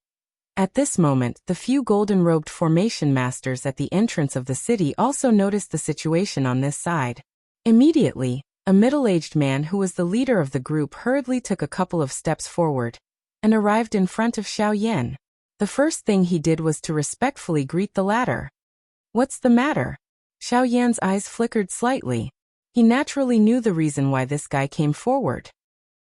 At this moment, the few golden-robed formation masters at the entrance of the city also noticed the situation on this side. Immediately, a middle-aged man who was the leader of the group hurriedly took a couple of steps forward and arrived in front of Xiao Yan. The first thing he did was to respectfully greet the latter. "What's the matter?" Xiao Yan's eyes flickered slightly. He naturally knew the reason why this guy came forward.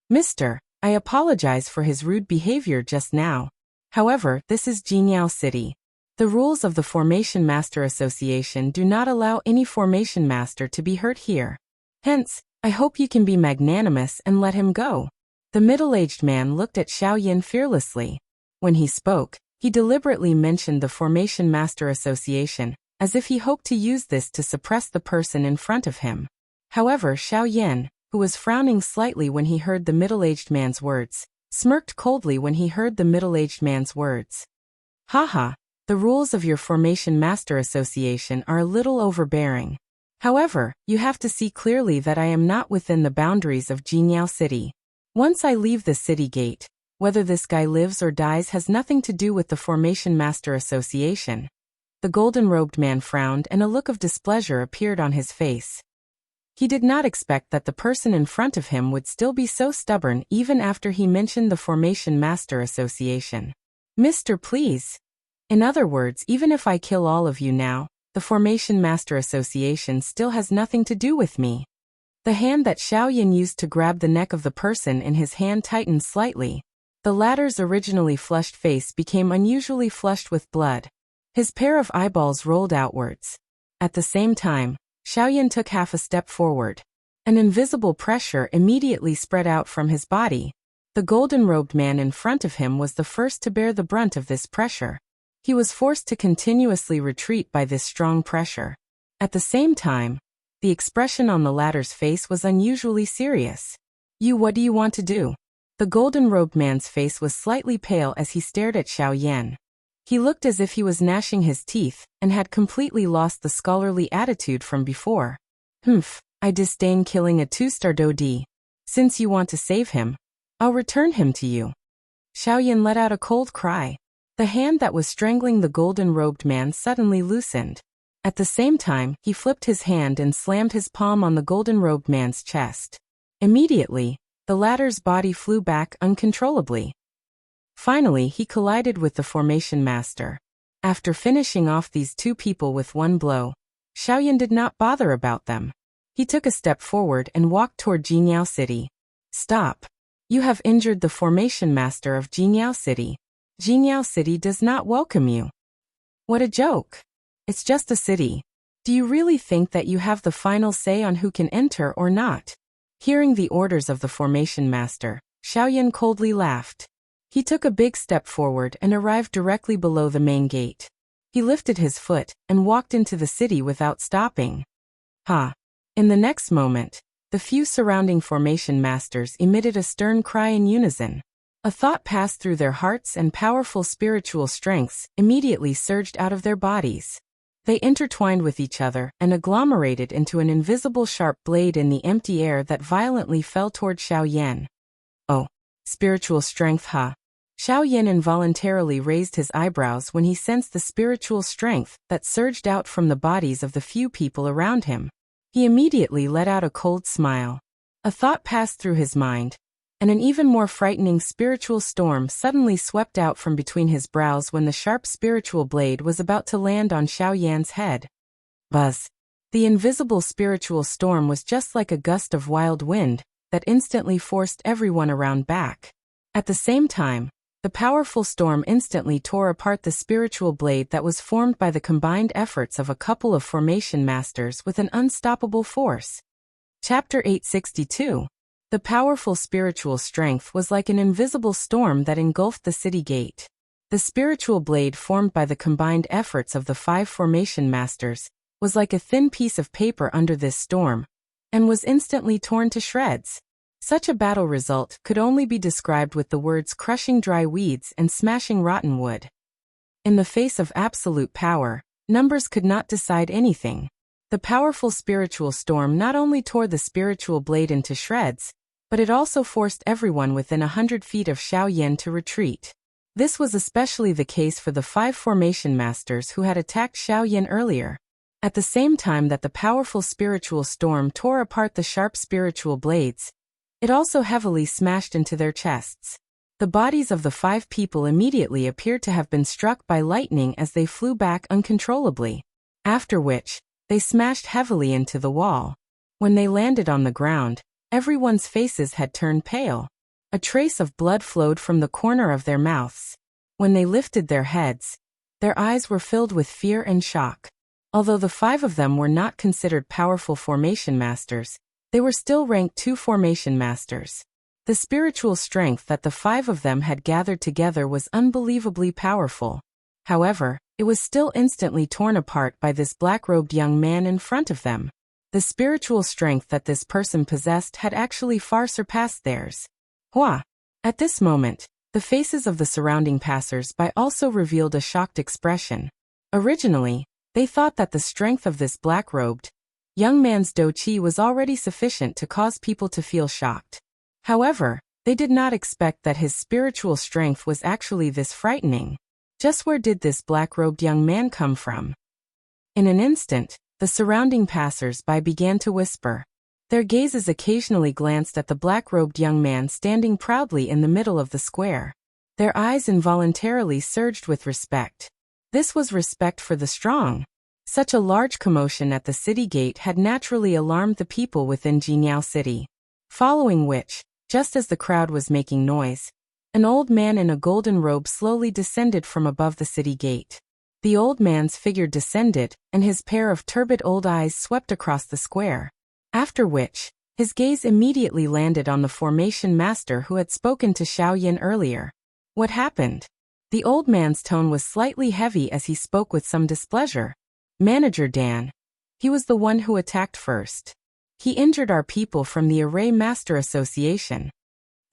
"Mister, I apologize for his rude behavior just now. However, this is Jingyao City. The rules of the Formation Master Association do not allow any Formation Master to be hurt here. Hence, I hope you can be magnanimous and let him go." The middle-aged man looked at Xiao Yan fearlessly. When he spoke, he deliberately mentioned the Formation Master Association, as if he hoped to use this to suppress the person in front of him. However, Xiao Yan, who was frowning slightly when he heard the middle-aged man's words, smirked coldly when he heard the middle-aged man's words. "Haha, the rules of your Formation Master Association are a little overbearing. However, you have to see clearly that I am not within the boundaries of Jingyao City. Once I leave the city gate, whether this guy lives or dies has nothing to do with the Formation Master Association." The golden-robed man frowned and a look of displeasure appeared on his face. He did not expect that the person in front of him would still be so stubborn even after he mentioned the Formation Master Association. "Mister, please. In other words, even if I kill all of you now, the Formation Master Association still has nothing to do with me." The hand that Xiao Yan used to grab the neck of the person in his hand tightened slightly. The latter's originally flushed face became unusually flushed with blood. His pair of eyeballs rolled outwards. At the same time, Xiao Yan took half a step forward. An invisible pressure immediately spread out from his body. The golden-robed man in front of him was the first to bear the brunt of this pressure. He was forced to continuously retreat by this strong pressure. At the same time, the expression on the latter's face was unusually serious. What do you want to do?" The golden-robed man's face was slightly pale as he stared at Xiao Yan. He looked as if he was gnashing his teeth and had completely lost the scholarly attitude from before. I disdain killing a 2-star Dodi. Since you want to save him, I'll return him to you." Xiao Yan let out a cold cry. The hand that was strangling the golden-robed man suddenly loosened. At the same time, he flipped his hand and slammed his palm on the golden-robed man's chest. Immediately, the latter's body flew back uncontrollably. Finally, he collided with the Formation Master. After finishing off these two people with one blow, Xiao Yan did not bother about them. He took a step forward and walked toward Jingyao City. "Stop. You have injured the Formation Master of Jingyao City. Jingyao City does not welcome you." "What a joke. It's just a city. Do you really think that you have the final say on who can enter or not?" Hearing the orders of the Formation Master, Xiao Yan coldly laughed. He took a big step forward and arrived directly below the main gate. He lifted his foot and walked into the city without stopping. In the next moment, the few surrounding Formation Masters emitted a stern cry in unison. A thought passed through their hearts and powerful spiritual strengths immediately surged out of their bodies. They intertwined with each other and agglomerated into an invisible sharp blade in the empty air that violently fell toward Xiao Yan. "Oh, spiritual strength, huh?" Xiao Yan involuntarily raised his eyebrows when he sensed the spiritual strength that surged out from the bodies of the few people around him. He immediately let out a cold smile. A thought passed through his mind, and an even more frightening spiritual storm suddenly swept out from between his brows when the sharp spiritual blade was about to land on Xiao Yan's head. Buzz! The invisible spiritual storm was just like a gust of wild wind that instantly forced everyone around back. At the same time, the powerful storm instantly tore apart the spiritual blade that was formed by the combined efforts of a couple of Formation Masters with an unstoppable force. Chapter 862. The powerful spiritual strength was like an invisible storm that engulfed the city gate. The spiritual blade formed by the combined efforts of the 5 formation masters was like a thin piece of paper under this storm, and was instantly torn to shreds. Such a battle result could only be described with the words crushing dry weeds and smashing rotten wood. In the face of absolute power, numbers could not decide anything. The powerful spiritual storm not only tore the spiritual blade into shreds, but it also forced everyone within 100 feet of Xiaoyan to retreat. This was especially the case for the 5 formation masters who had attacked Xiaoyan earlier. At the same time that the powerful spiritual storm tore apart the sharp spiritual blades, it also heavily smashed into their chests. The bodies of the 5 people immediately appeared to have been struck by lightning as they flew back uncontrollably. After which, they smashed heavily into the wall. When they landed on the ground, everyone's faces had turned pale. A trace of blood flowed from the corner of their mouths. When they lifted their heads, their eyes were filled with fear and shock. Although the 5 of them were not considered powerful formation masters, they were still ranked 2 formation masters. The spiritual strength that the 5 of them had gathered together was unbelievably powerful. However, it was still instantly torn apart by this black-robed young man in front of them. The spiritual strength that this person possessed had actually far surpassed theirs. Hua! At this moment, the faces of the surrounding passers-by also revealed a shocked expression. Originally, they thought that the strength of this black-robed young man's douqi was already sufficient to cause people to feel shocked. However, they did not expect that his spiritual strength was actually this frightening. Just where did this black-robed young man come from? In an instant, the surrounding passers-by began to whisper. Their gazes occasionally glanced at the black-robed young man standing proudly in the middle of the square. Their eyes involuntarily surged with respect. This was respect for the strong. Such a large commotion at the city gate had naturally alarmed the people within Jinyao City. Following which, just as the crowd was making noise, an old man in a golden robe slowly descended from above the city gate. The old man's figure descended, and his pair of turbid old eyes swept across the square. After which, his gaze immediately landed on the formation master who had spoken to Xiaoyan earlier. What happened? The old man's tone was slightly heavy as he spoke with some displeasure. Manager Dan. He was the one who attacked first. He injured our people from the Array Master Association.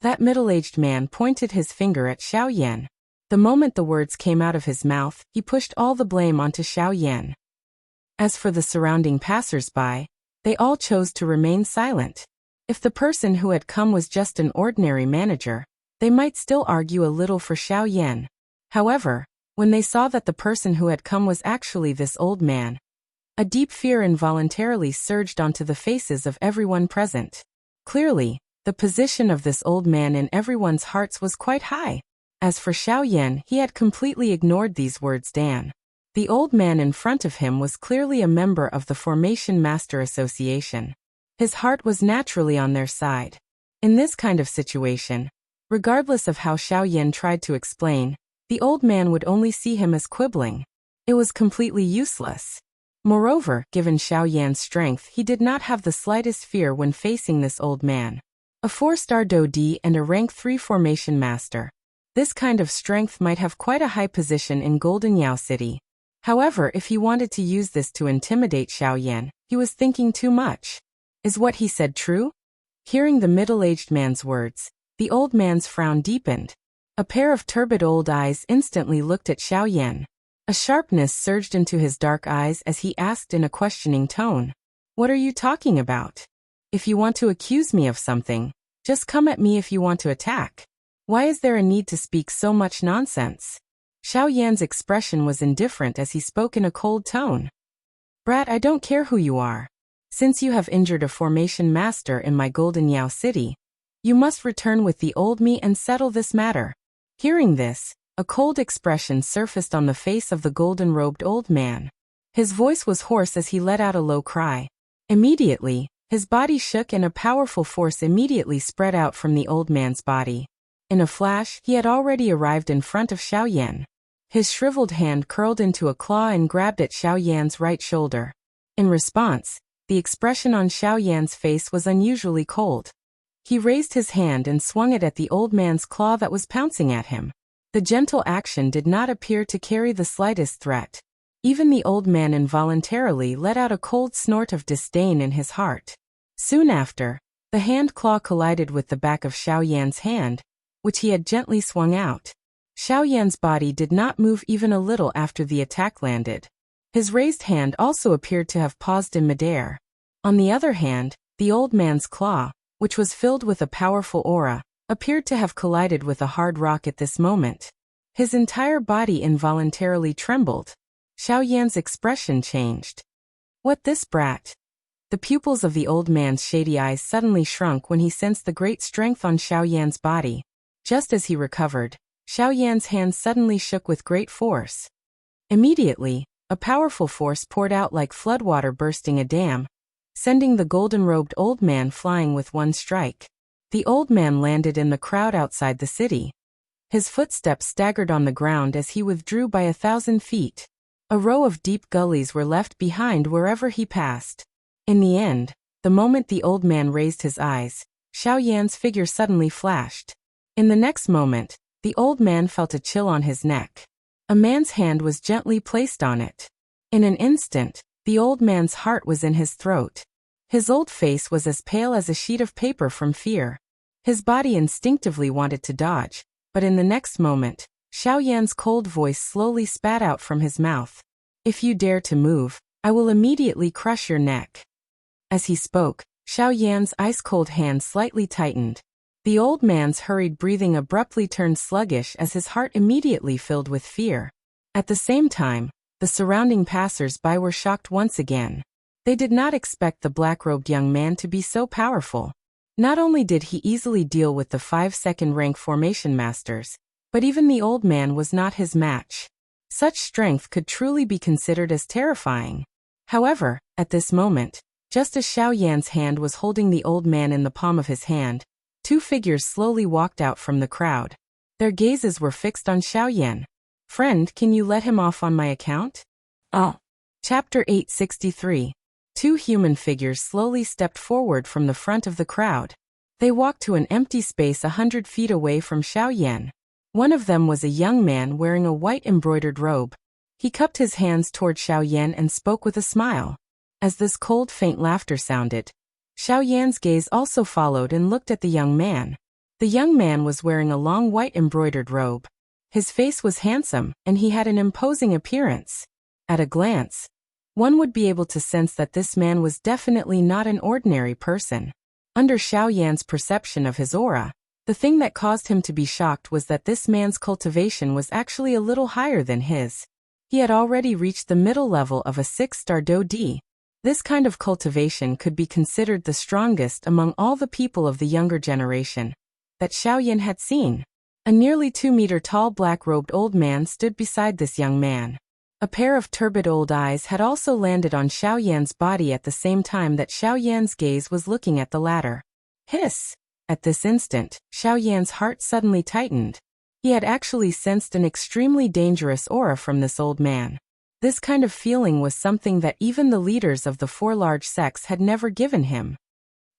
That middle-aged man pointed his finger at Xiaoyan. The moment the words came out of his mouth, he pushed all the blame onto Xiaoyan. As for the surrounding passers-by, they all chose to remain silent. If the person who had come was just an ordinary manager, they might still argue a little for Xiaoyan. However, when they saw that the person who had come was actually this old man, a deep fear involuntarily surged onto the faces of everyone present. Clearly, the position of this old man in everyone's hearts was quite high. As for Xiaoyan, he had completely ignored these words. Dan. The old man in front of him was clearly a member of the Formation Master Association. His heart was naturally on their side. In this kind of situation, regardless of how Xiaoyan tried to explain, the old man would only see him as quibbling. It was completely useless. Moreover, given Xiaoyan's strength, he did not have the slightest fear when facing this old man. A 4-star Do-D and a rank 3 formation master. This kind of strength might have quite a high position in Golden Yao City. However, if he wanted to use this to intimidate Xiaoyan, he was thinking too much. Is what he said true? Hearing the middle-aged man's words, the old man's frown deepened. A pair of turbid old eyes instantly looked at Xiaoyan. A sharpness surged into his dark eyes as he asked in a questioning tone. What are you talking about? If you want to accuse me of something, just come at me if you want to attack. Why is there a need to speak so much nonsense? Xiaoyan's expression was indifferent as he spoke in a cold tone. Brat, I don't care who you are. Since you have injured a formation master in my Golden Yao City, you must return with the old me and settle this matter. Hearing this, a cold expression surfaced on the face of the golden-robed old man. His voice was hoarse as he let out a low cry. Immediately, his body shook and a powerful force immediately spread out from the old man's body. In a flash, he had already arrived in front of Xiaoyan. His shriveled hand curled into a claw and grabbed at Xiaoyan's right shoulder. In response, the expression on Xiao Yan's face was unusually cold. He raised his hand and swung it at the old man's claw that was pouncing at him. The gentle action did not appear to carry the slightest threat. Even the old man involuntarily let out a cold snort of disdain in his heart. Soon after, the hand claw collided with the back of Xiao Yan's hand, which he had gently swung out. Xiao Yan's body did not move even a little after the attack landed. His raised hand also appeared to have paused in midair. On the other hand, the old man's claw, which was filled with a powerful aura, appeared to have collided with a hard rock at this moment. His entire body involuntarily trembled. Xiao Yan's expression changed. What this brat? The pupils of the old man's shady eyes suddenly shrunk when he sensed the great strength on Xiao Yan's body. Just as he recovered, Xiao Yan's hand suddenly shook with great force. Immediately, a powerful force poured out like floodwater bursting a dam, sending the golden-robed old man flying with one strike. The old man landed in the crowd outside the city. His footsteps staggered on the ground as he withdrew by 1,000 feet. A row of deep gullies were left behind wherever he passed. In the end, the moment the old man raised his eyes, Xiao Yan's figure suddenly flashed. In the next moment, the old man felt a chill on his neck. A man's hand was gently placed on it. In an instant, the old man's heart was in his throat. His old face was as pale as a sheet of paper from fear. His body instinctively wanted to dodge, but in the next moment, Xiao Yan's cold voice slowly spat out from his mouth. "If you dare to move, I will immediately crush your neck." As he spoke, Xiao Yan's ice-cold hand slightly tightened. The old man's hurried breathing abruptly turned sluggish as his heart immediately filled with fear. At the same time, the surrounding passers-by were shocked once again. They did not expect the black-robed young man to be so powerful. Not only did he easily deal with the 5-second rank formation masters, but even the old man was not his match. Such strength could truly be considered as terrifying. However, at this moment, just as Xiao Yan's hand was holding the old man in the palm of his hand, two figures slowly walked out from the crowd. Their gazes were fixed on Xiao Yan. "Friend, can you let him off on my account?" Oh. Chapter 863. Two human figures slowly stepped forward from the front of the crowd. They walked to an empty space 100 feet away from Xiao Yan. One of them was a young man wearing a white embroidered robe. He cupped his hands toward Xiao Yan and spoke with a smile. As this cold, faint laughter sounded, Xiao Yan's gaze also followed and looked at the young man. The young man was wearing a long white embroidered robe. His face was handsome, and he had an imposing appearance. At a glance, one would be able to sense that this man was definitely not an ordinary person. Under Xiao Yan's perception of his aura, the thing that caused him to be shocked was that this man's cultivation was actually a little higher than his. He had already reached the middle level of a 6-star Do D. This kind of cultivation could be considered the strongest among all the people of the younger generation that Xiao Yan had seen. A nearly 2-meter-tall black-robed old man stood beside this young man. A pair of turbid old eyes had also landed on Xiao Yan's body at the same time that Xiao Yan's gaze was looking at the latter. Hiss! At this instant, Xiao Yan's heart suddenly tightened. He had actually sensed an extremely dangerous aura from this old man. This kind of feeling was something that even the leaders of the 4 large sects had never given him.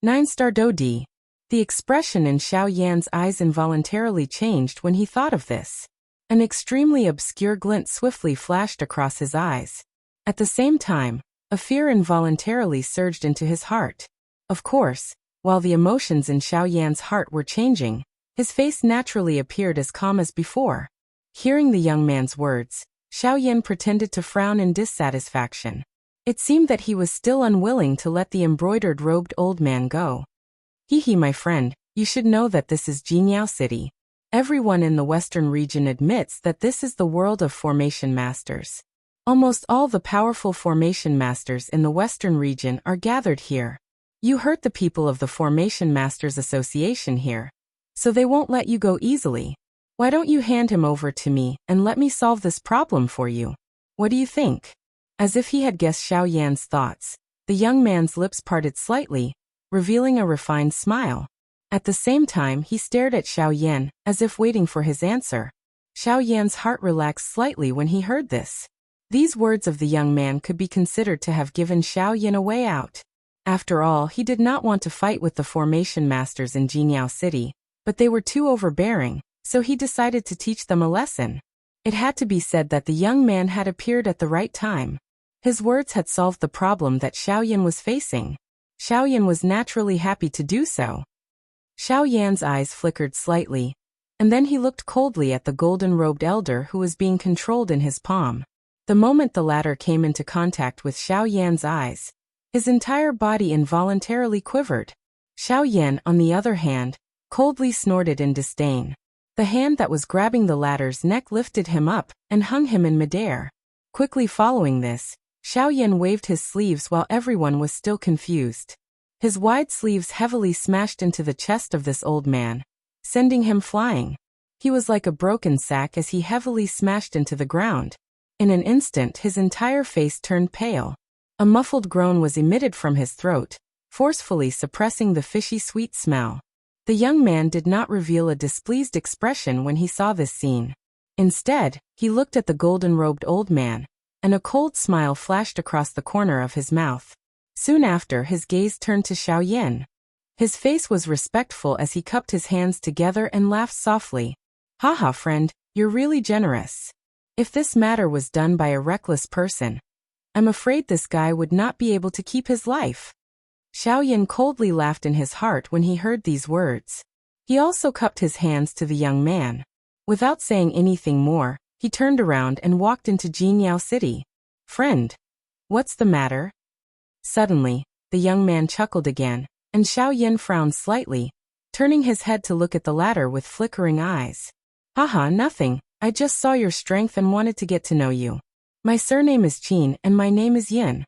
9-star Do D. The expression in Xiao Yan's eyes involuntarily changed when he thought of this. An extremely obscure glint swiftly flashed across his eyes. At the same time, a fear involuntarily surged into his heart. Of course, while the emotions in Xiao Yan's heart were changing, his face naturally appeared as calm as before. Hearing the young man's words, Xiao Yan pretended to frown in dissatisfaction. It seemed that he was still unwilling to let the embroidered-robed old man go. "Hee, my friend, you should know that this is Jinyao City. Everyone in the western region admits that this is the world of formation masters. Almost all the powerful formation masters in the western region are gathered here. You hurt the people of the Formation Masters Association here, so they won't let you go easily. Why don't you hand him over to me and let me solve this problem for you? What do you think?" As if he had guessed Xiao Yan's thoughts, the young man's lips parted slightly, revealing a refined smile. At the same time, he stared at Xiao Yan, as if waiting for his answer. Xiao Yan's heart relaxed slightly when he heard this. These words of the young man could be considered to have given Xiao Yan a way out. After all, he did not want to fight with the formation masters in Jingyao City, but they were too overbearing, so he decided to teach them a lesson. It had to be said that the young man had appeared at the right time. His words had solved the problem that Xiaoyan was facing. Xiaoyan was naturally happy to do so. Xiaoyan's eyes flickered slightly, and then he looked coldly at the golden-robed elder who was being controlled in his palm. The moment the latter came into contact with Xiaoyan's eyes, his entire body involuntarily quivered. Xiaoyan, on the other hand, coldly snorted in disdain. The hand that was grabbing the latter's neck lifted him up and hung him in midair. Quickly following this, Xiaoyan waved his sleeves while everyone was still confused. His wide sleeves heavily smashed into the chest of this old man, sending him flying. He was like a broken sack as he heavily smashed into the ground. In an instant, his entire face turned pale. A muffled groan was emitted from his throat, forcefully suppressing the fishy sweet smell. The young man did not reveal a displeased expression when he saw this scene. Instead, he looked at the golden-robed old man, and a cold smile flashed across the corner of his mouth. Soon after, his gaze turned to Xiaoyan. His face was respectful as he cupped his hands together and laughed softly. "Haha, friend, you're really generous. If this matter was done by a reckless person, I'm afraid this guy would not be able to keep his life." Xiaoyan coldly laughed in his heart when he heard these words. He also cupped his hands to the young man. Without saying anything more, he turned around and walked into Jingyao City. "Friend, what's the matter?" Suddenly, the young man chuckled again, and Xiaoyan frowned slightly, turning his head to look at the latter with flickering eyes. "Haha, nothing. I just saw your strength and wanted to get to know you. My surname is Qin and my name is Yin."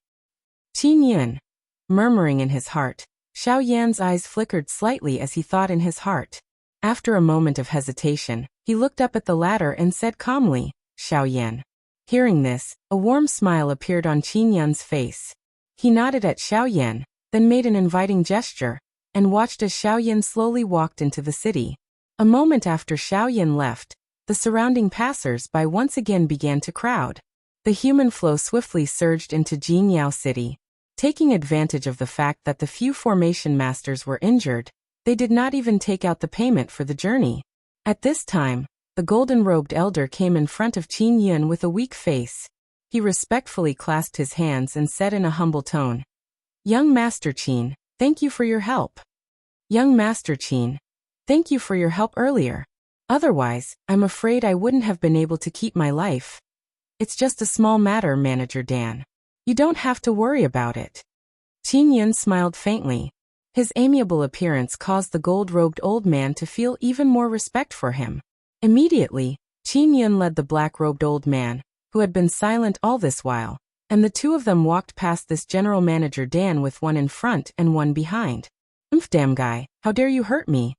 "Qin Yin." Murmuring in his heart, Xiaoyan's eyes flickered slightly as he thought in his heart. After a moment of hesitation, he looked up at the latter and said calmly, "Xiaoyan." Hearing this, a warm smile appeared on Qin Yun's face. He nodded at Xiaoyan, then made an inviting gesture, and watched as Xiaoyan slowly walked into the city. A moment after Xiaoyan left, the surrounding passers-by once again began to crowd. The human flow swiftly surged into Jingyao City. Taking advantage of the fact that the few formation masters were injured, they did not even take out the payment for the journey. At this time, the golden-robed elder came in front of Qin Yun with a weak face. He respectfully clasped his hands and said in a humble tone, "Young Master Qin, thank you for your help. Young Master Qin, thank you for your help earlier. Otherwise, I'm afraid I wouldn't have been able to keep my life. It's just a small matter, Manager Dan. You don't have to worry about it." Qin Yun smiled faintly. His amiable appearance caused the gold-robed old man to feel even more respect for him. Immediately, Qin Yun led the black-robed old man, who had been silent all this while, and the two of them walked past this General Manager Dan with one in front and one behind. Damn guy, how dare you hurt me?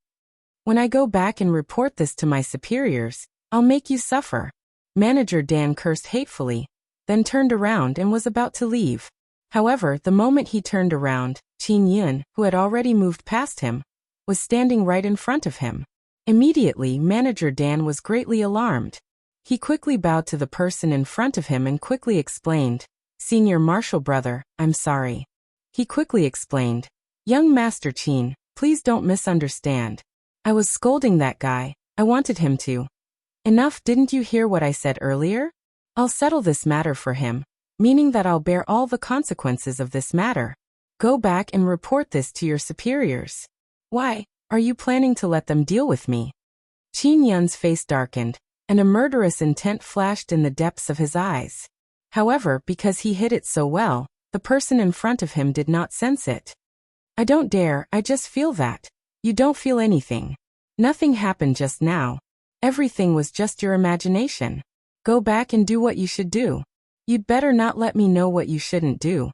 When I go back and report this to my superiors, I'll make you suffer." Manager Dan cursed hatefully, then turned around and was about to leave. However, the moment he turned around, Qin Yun, who had already moved past him, was standing right in front of him. Immediately, Manager Dan was greatly alarmed. He quickly bowed to the person in front of him and quickly explained, "Senior Marshal Brother, I'm sorry." He quickly explained, "Young Master Qin, please don't misunderstand. I was scolding that guy. I wanted him to. Enough, didn't you hear what I said earlier? I'll settle this matter for him, meaning that I'll bear all the consequences of this matter. Go back and report this to your superiors." "Why, are you planning to let them deal with me?" Qin Yun's face darkened, and a murderous intent flashed in the depths of his eyes. However, because he hid it so well, the person in front of him did not sense it. "I don't dare, I just feel that." "You don't feel anything. Nothing happened just now. Everything was just your imagination. Go back and do what you should do. You'd better not let me know what you shouldn't do,"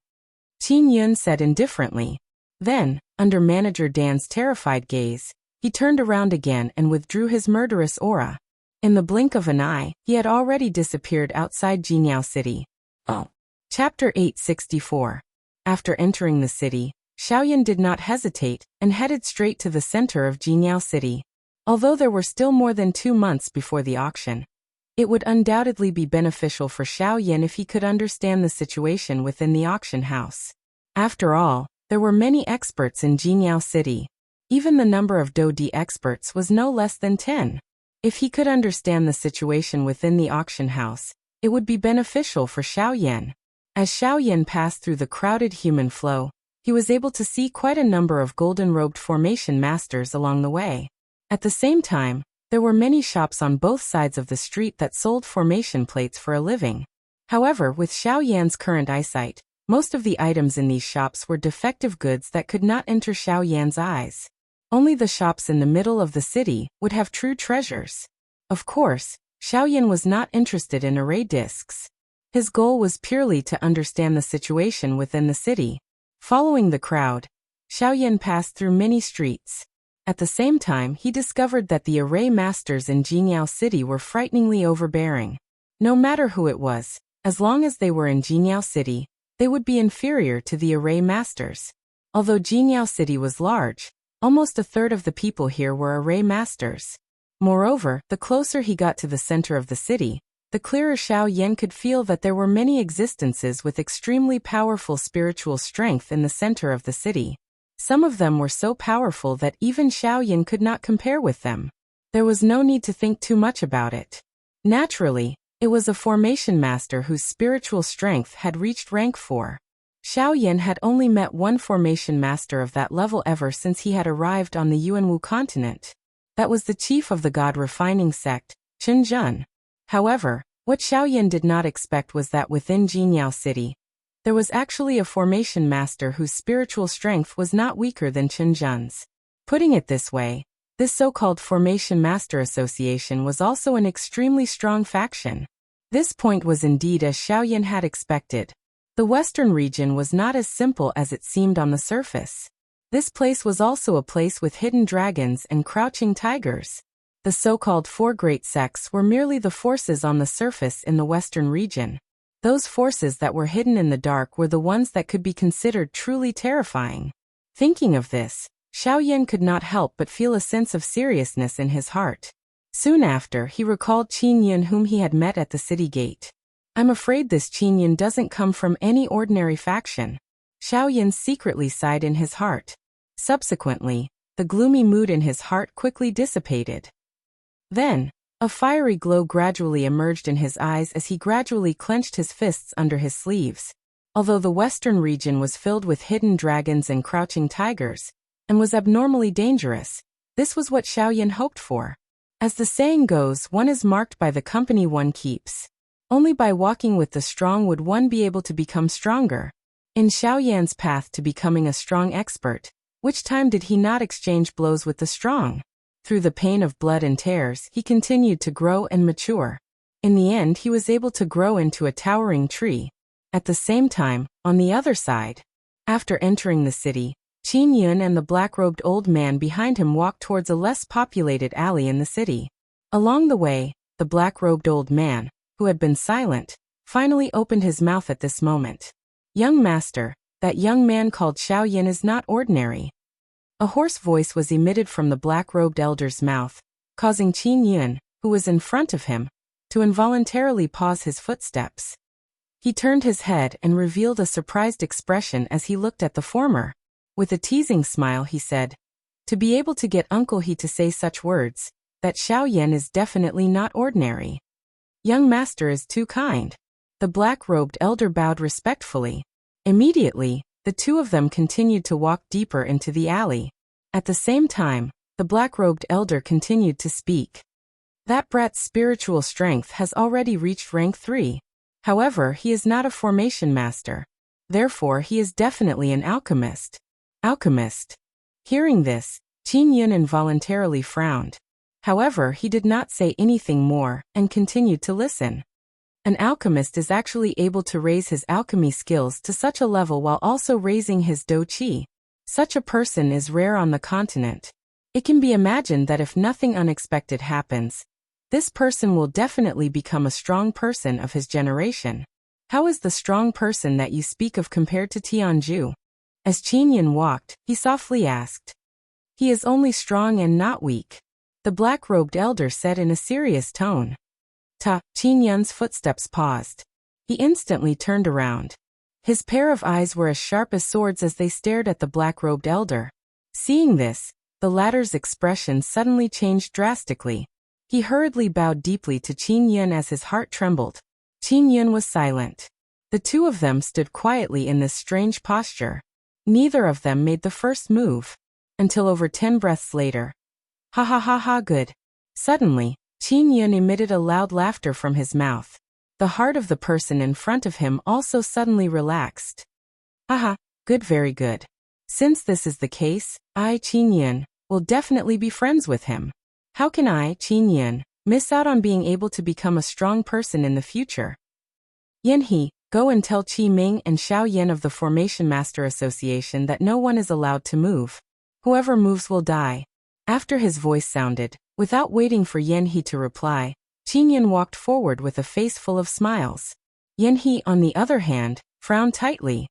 Qin Yun said indifferently. Then, under Manager Dan's terrified gaze, he turned around again and withdrew his murderous aura. In the blink of an eye, he had already disappeared outside Jingyao City. Chapter 864. After entering the city, Xiaoyan did not hesitate and headed straight to the center of Jingyao City. Although there were still more than 2 months before the auction, it would undoubtedly be beneficial for Xiaoyan if he could understand the situation within the auction house. After all, There were many experts in Jinyao City. Even the number of Do-Di experts was no less than 10. If he could understand the situation within the auction house, it would be beneficial for Xiaoyan. As Xiaoyan passed through the crowded human flow, he was able to see quite a number of golden-robed formation masters along the way. At the same time, there were many shops on both sides of the street that sold formation plates for a living. However, with Xiaoyan's current eyesight, most of the items in these shops were defective goods that could not enter Xiaoyan's eyes. Only the shops in the middle of the city would have true treasures. Of course, Xiaoyan was not interested in array discs. His goal was purely to understand the situation within the city. Following the crowd, Xiaoyan passed through many streets. At the same time, he discovered that the array masters in Jinyao City were frighteningly overbearing. No matter who it was, as long as they were in Jinyao City, they would be inferior to the array masters. Although Jinyao City was large, almost a third of the people here were array masters. Moreover, the closer he got to the center of the city, the clearer Xiaoyan could feel that there were many existences with extremely powerful spiritual strength in the center of the city. Some of them were so powerful that even Xiaoyan could not compare with them. There was no need to think too much about it. Naturally, it was a formation master whose spiritual strength had reached rank 4. Xiaoyan had only met one formation master of that level ever since he had arrived on the Yuanwu continent. That was the chief of the god refining sect, Chen Jun. However, what Xiaoyan did not expect was that within Jinyao City, there was actually a formation master whose spiritual strength was not weaker than Chen Jun's. Putting it this way, this so-called Formation Master Association was also an extremely strong faction. This point was indeed as Xiaoyan had expected. The western region was not as simple as it seemed on the surface. This place was also a place with hidden dragons and crouching tigers. The so-called 4 great sects were merely the forces on the surface in the western region. Those forces that were hidden in the dark were the ones that could be considered truly terrifying. Thinking of this, Xiaoyan could not help but feel a sense of seriousness in his heart. Soon after, he recalled Qin Yun whom he had met at the city gate. I'm afraid this Qin Yun doesn't come from any ordinary faction. Xiaoyan secretly sighed in his heart. Subsequently, the gloomy mood in his heart quickly dissipated. Then, a fiery glow gradually emerged in his eyes as he gradually clenched his fists under his sleeves. Although the western region was filled with hidden dragons and crouching tigers, and was abnormally dangerous, this was what Xiaoyan hoped for. As the saying goes, one is marked by the company one keeps. Only by walking with the strong would one be able to become stronger. In Xiaoyan's path to becoming a strong expert, which time did he not exchange blows with the strong? Through the pain of blood and tears, he continued to grow and mature. In the end, he was able to grow into a towering tree. At the same time, on the other side, after entering the city, Qin Yun and the black-robed old man behind him walked towards a less populated alley in the city. Along the way, the black-robed old man, who had been silent, finally opened his mouth at this moment. Young master, that young man called Xiaoyan is not ordinary. A hoarse voice was emitted from the black-robed elder's mouth, causing Qin Yun, who was in front of him, to involuntarily pause his footsteps. He turned his head and revealed a surprised expression as he looked at the former. With a teasing smile he said, "To be able to get Uncle He to say such words, that Xiaoyan is definitely not ordinary. Young master is too kind." The black-robed elder bowed respectfully. Immediately, the two of them continued to walk deeper into the alley. At the same time, the black-robed elder continued to speak. That brat's spiritual strength has already reached rank 3. However, he is not a formation master. Therefore, he is definitely an alchemist. Alchemist. Hearing this, Qin Yun involuntarily frowned. However, he did not say anything more and continued to listen. An alchemist is actually able to raise his alchemy skills to such a level while also raising his do qi. Such a person is rare on the continent. It can be imagined that if nothing unexpected happens, this person will definitely become a strong person of his generation. How is the strong person that you speak of compared to Tianju? As Qin Yun walked, he softly asked. He is only strong and not weak, the black-robed elder said in a serious tone. Qin Yun's footsteps paused. He instantly turned around. His pair of eyes were as sharp as swords as they stared at the black-robed elder. Seeing this, the latter's expression suddenly changed drastically. He hurriedly bowed deeply to Qin Yun as his heart trembled. Qin Yun was silent. The two of them stood quietly in this strange posture. Neither of them made the first move. Until over 10 breaths later. Ha ha ha ha, good. Suddenly, Qin Yun emitted a loud laughter from his mouth. The heart of the person in front of him also suddenly relaxed. Haha, good, very good. Since this is the case, I, Qin Yun, will definitely be friends with him. How can I, Qin Yun, miss out on being able to become a strong person in the future? Yanhe, go and tell Qi Ming and Xiao Yan of the Formation Master Association that no one is allowed to move. Whoever moves will die. After his voice sounded, without waiting for Yanhe to reply, Qin Yun walked forward with a face full of smiles. Yanhe, on the other hand, frowned tightly.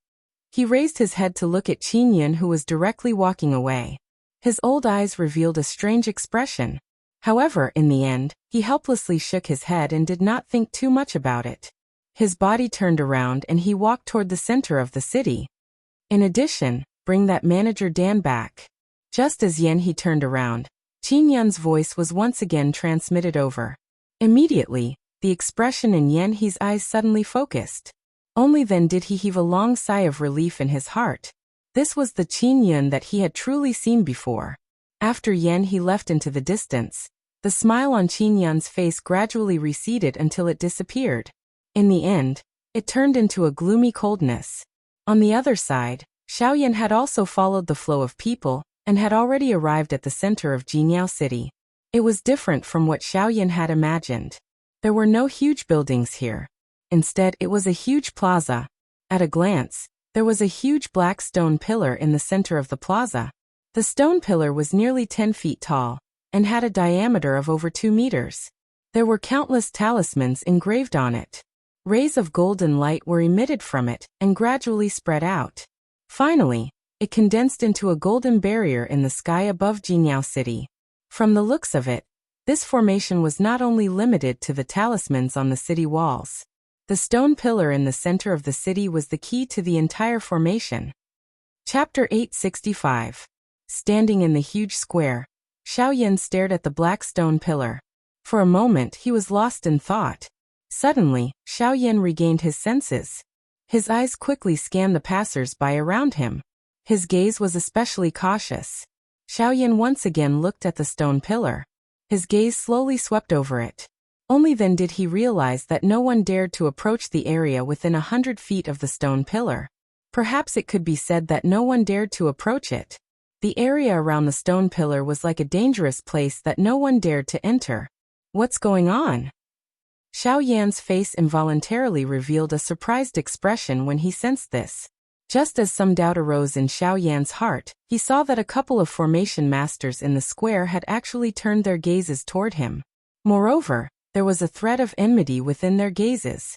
He raised his head to look at Qin Yun, who was directly walking away. His old eyes revealed a strange expression. However, in the end, he helplessly shook his head and did not think too much about it. His body turned around and he walked toward the center of the city. In addition, bring that manager Dan back. Just as Yanhe turned around, Qin Yun's voice was once again transmitted over. Immediately, the expression in Yanhe's eyes suddenly focused. Only then did he heave a long sigh of relief in his heart. This was the Qin Yun that he had truly seen before. After Yanhe left into the distance, the smile on Qin Yun's face gradually receded until it disappeared. In the end, it turned into a gloomy coldness. On the other side, Xiao Yan had also followed the flow of people and had already arrived at the center of Jinyao City. It was different from what Xiao Yan had imagined. There were no huge buildings here. Instead, it was a huge plaza. At a glance, there was a huge black stone pillar in the center of the plaza. The stone pillar was nearly 10 feet tall and had a diameter of over 2 meters. There were countless talismans engraved on it. Rays of golden light were emitted from it and gradually spread out. Finally, it condensed into a golden barrier in the sky above Jinyao City. From the looks of it, this formation was not only limited to the talismans on the city walls. The stone pillar in the center of the city was the key to the entire formation. Chapter 865. Standing in the huge square, Xiao Yan stared at the black stone pillar. For a moment he was lost in thought. Suddenly, Xiao Yan regained his senses. His eyes quickly scanned the passers-by around him. His gaze was especially cautious. Xiao Yan once again looked at the stone pillar. His gaze slowly swept over it. Only then did he realize that no one dared to approach the area within 100 feet of the stone pillar. Perhaps it could be said that no one dared to approach it. The area around the stone pillar was like a dangerous place that no one dared to enter. What's going on? Xiao Yan's face involuntarily revealed a surprised expression when he sensed this. Just as some doubt arose in Xiao Yan's heart, he saw that a couple of formation masters in the square had actually turned their gazes toward him. Moreover, there was a threat of enmity within their gazes.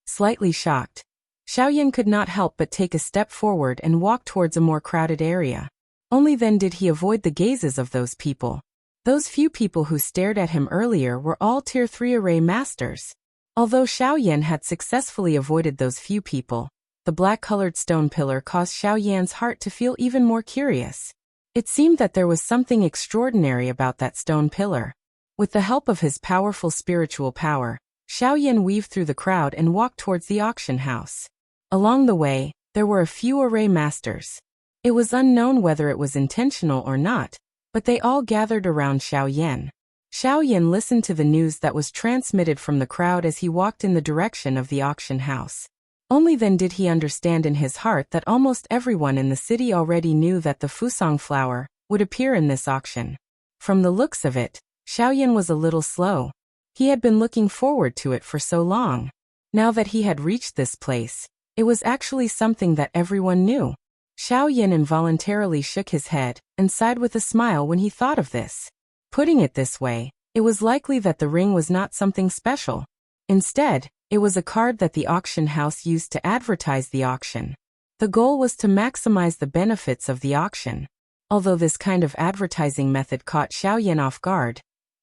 Slightly shocked, Xiao Yan could not help but take a step forward and walk towards a more crowded area. Only then did he avoid the gazes of those people. Those few people who stared at him earlier were all Tier 3 array masters. Although Xiao Yan had successfully avoided those few people, the black-colored stone pillar caused Xiao Yan's heart to feel even more curious. It seemed that there was something extraordinary about that stone pillar. With the help of his powerful spiritual power, Xiao Yan weaved through the crowd and walked towards the auction house. Along the way, there were a few array masters. It was unknown whether it was intentional or not, but they all gathered around Xiao Yan. Xiao Yan listened to the news that was transmitted from the crowd as he walked in the direction of the auction house. Only then did he understand in his heart that almost everyone in the city already knew that the Fusang flower would appear in this auction. From the looks of it, Xiao Yan was a little slow. He had been looking forward to it for so long. Now that he had reached this place, it was actually something that everyone knew. Xiao Yan involuntarily shook his head and sighed with a smile when he thought of this. Putting it this way, it was likely that the ring was not something special. Instead, it was a card that the auction house used to advertise the auction. The goal was to maximize the benefits of the auction. Although this kind of advertising method caught Xiao Yan off guard,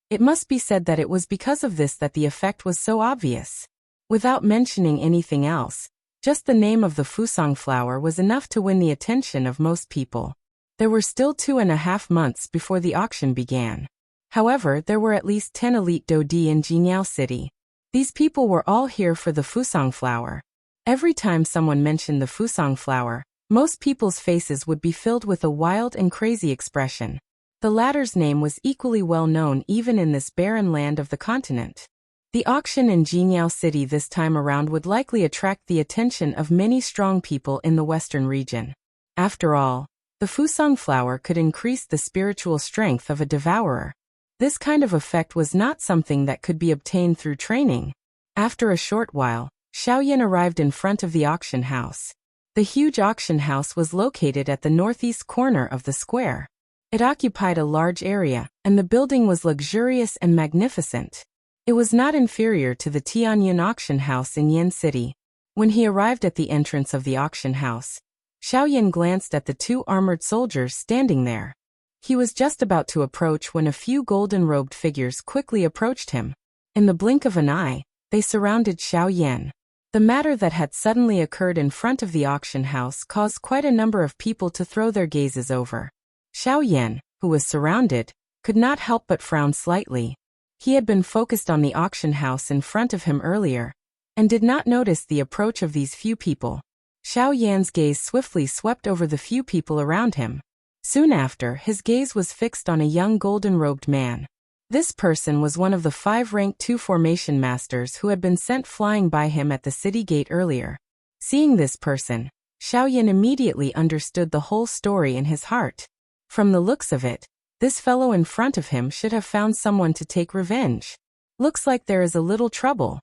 it must be said that it was because of this that the effect was so obvious. Without mentioning anything else, Just the name of the fusang flower was enough to win the attention of most people. There were still 2.5 months before the auction began. However, there were at least 10 elite dodi in Jingyao City. These people were all here for the fusang flower. Every time someone mentioned the fusang flower, most people's faces would be filled with a wild and crazy expression. The latter's name was equally well known even in this barren land of the continent. The auction in Jingyao City this time around would likely attract the attention of many strong people in the western region. After all, the fusang flower could increase the spiritual strength of a devourer. This kind of effect was not something that could be obtained through training. After a short while, Xiaoyan arrived in front of the auction house. The huge auction house was located at the northeast corner of the square. It occupied a large area, and the building was luxurious and magnificent. It was not inferior to the Tianyun auction house in Yen City. When he arrived at the entrance of the auction house, Xiaoyan glanced at the 2 armored soldiers standing there. He was just about to approach when a few golden-robed figures quickly approached him. In the blink of an eye, they surrounded Xiaoyan. The matter that had suddenly occurred in front of the auction house caused quite a number of people to throw their gazes over. Xiaoyan, who was surrounded, could not help but frown slightly. He had been focused on the auction house in front of him earlier, and did not notice the approach of these few people. Xiaoyan's gaze swiftly swept over the few people around him. Soon after, his gaze was fixed on a young golden-robed man. This person was one of the 5 rank 2 formation masters who had been sent flying by him at the city gate earlier. Seeing this person, Xiaoyan immediately understood the whole story in his heart. From the looks of it, this fellow in front of him should have found someone to take revenge. Looks like there is a little trouble.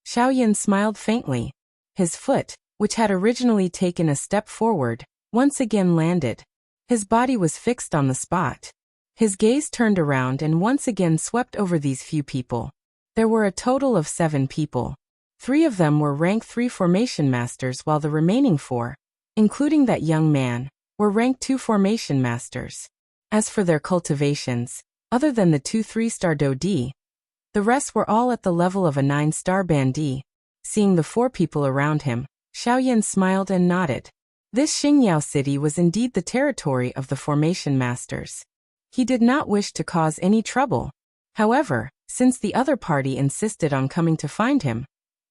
Xiaoyan smiled faintly. His foot, which had originally taken a step forward, once again landed. His body was fixed on the spot. His gaze turned around and once again swept over these few people. There were a total of 7 people. 3 of them were rank 3 formation masters while the remaining 4, including that young man, were rank 2 formation masters. As for their cultivations, other than the 2 3-star dodi, the rest were all at the level of a 9-star bandi. Seeing the 4 people around him, Xiaoyan smiled and nodded. This Xingyao city was indeed the territory of the formation masters. He did not wish to cause any trouble. However, since the other party insisted on coming to find him,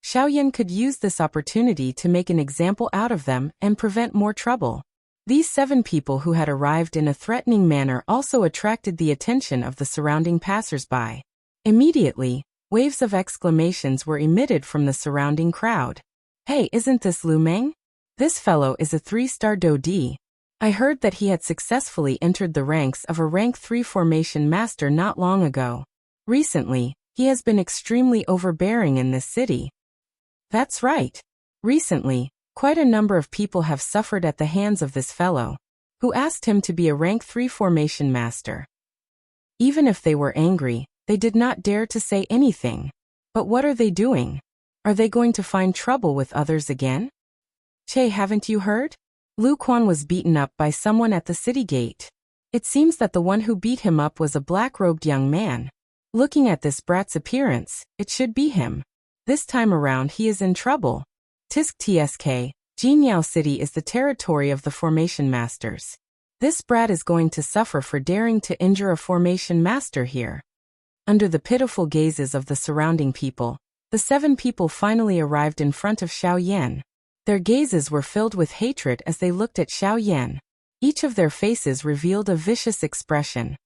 Xiaoyan could use this opportunity to make an example out of them and prevent more trouble. These 7 people who had arrived in a threatening manner also attracted the attention of the surrounding passers-by. Immediately, waves of exclamations were emitted from the surrounding crowd. "Hey, isn't this Lu Meng? This fellow is a 3-star dodi. I heard that he had successfully entered the ranks of a rank 3 formation master not long ago. Recently, he has been extremely overbearing in this city." That's right. Recently, quite a number of people have suffered at the hands of this fellow, who asked him to be a rank 3 formation master. Even if they were angry, they did not dare to say anything. But what are they doing? Are they going to find trouble with others again? "Che, haven't you heard? Lu Quan was beaten up by someone at the city gate. It seems that the one who beat him up was a black-robed young man. Looking at this brat's appearance, it should be him. This time around he is in trouble. Tsk, Jingyao City is the territory of the formation masters. This brat is going to suffer for daring to injure a formation master here." Under the pitiful gazes of the surrounding people, the 7 people finally arrived in front of Xiaoyan. Their gazes were filled with hatred as they looked at Xiaoyan. Each of their faces revealed a vicious expression.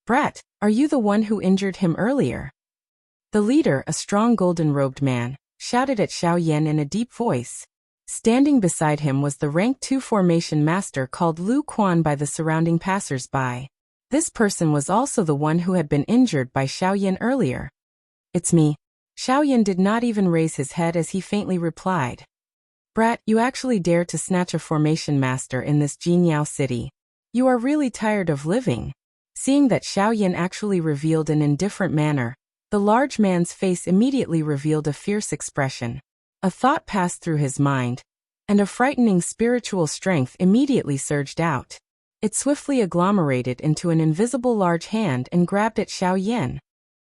"Brat, are you the one who injured him earlier?" The leader, a strong golden-robed man, shouted at Xiaoyan in a deep voice. Standing beside him was the rank 2 formation master called Lu Quan by the surrounding passers-by. This person was also the one who had been injured by Xiaoyan earlier. "It's me." Xiaoyan did not even raise his head as he faintly replied. "Brat, you actually dare to snatch a formation master in this Jingyao city. You are really tired of living." Seeing that Xiaoyan actually revealed an indifferent manner, the large man's face immediately revealed a fierce expression. A thought passed through his mind, and a frightening spiritual strength immediately surged out. It swiftly agglomerated into an invisible large hand and grabbed at Xiaoyan.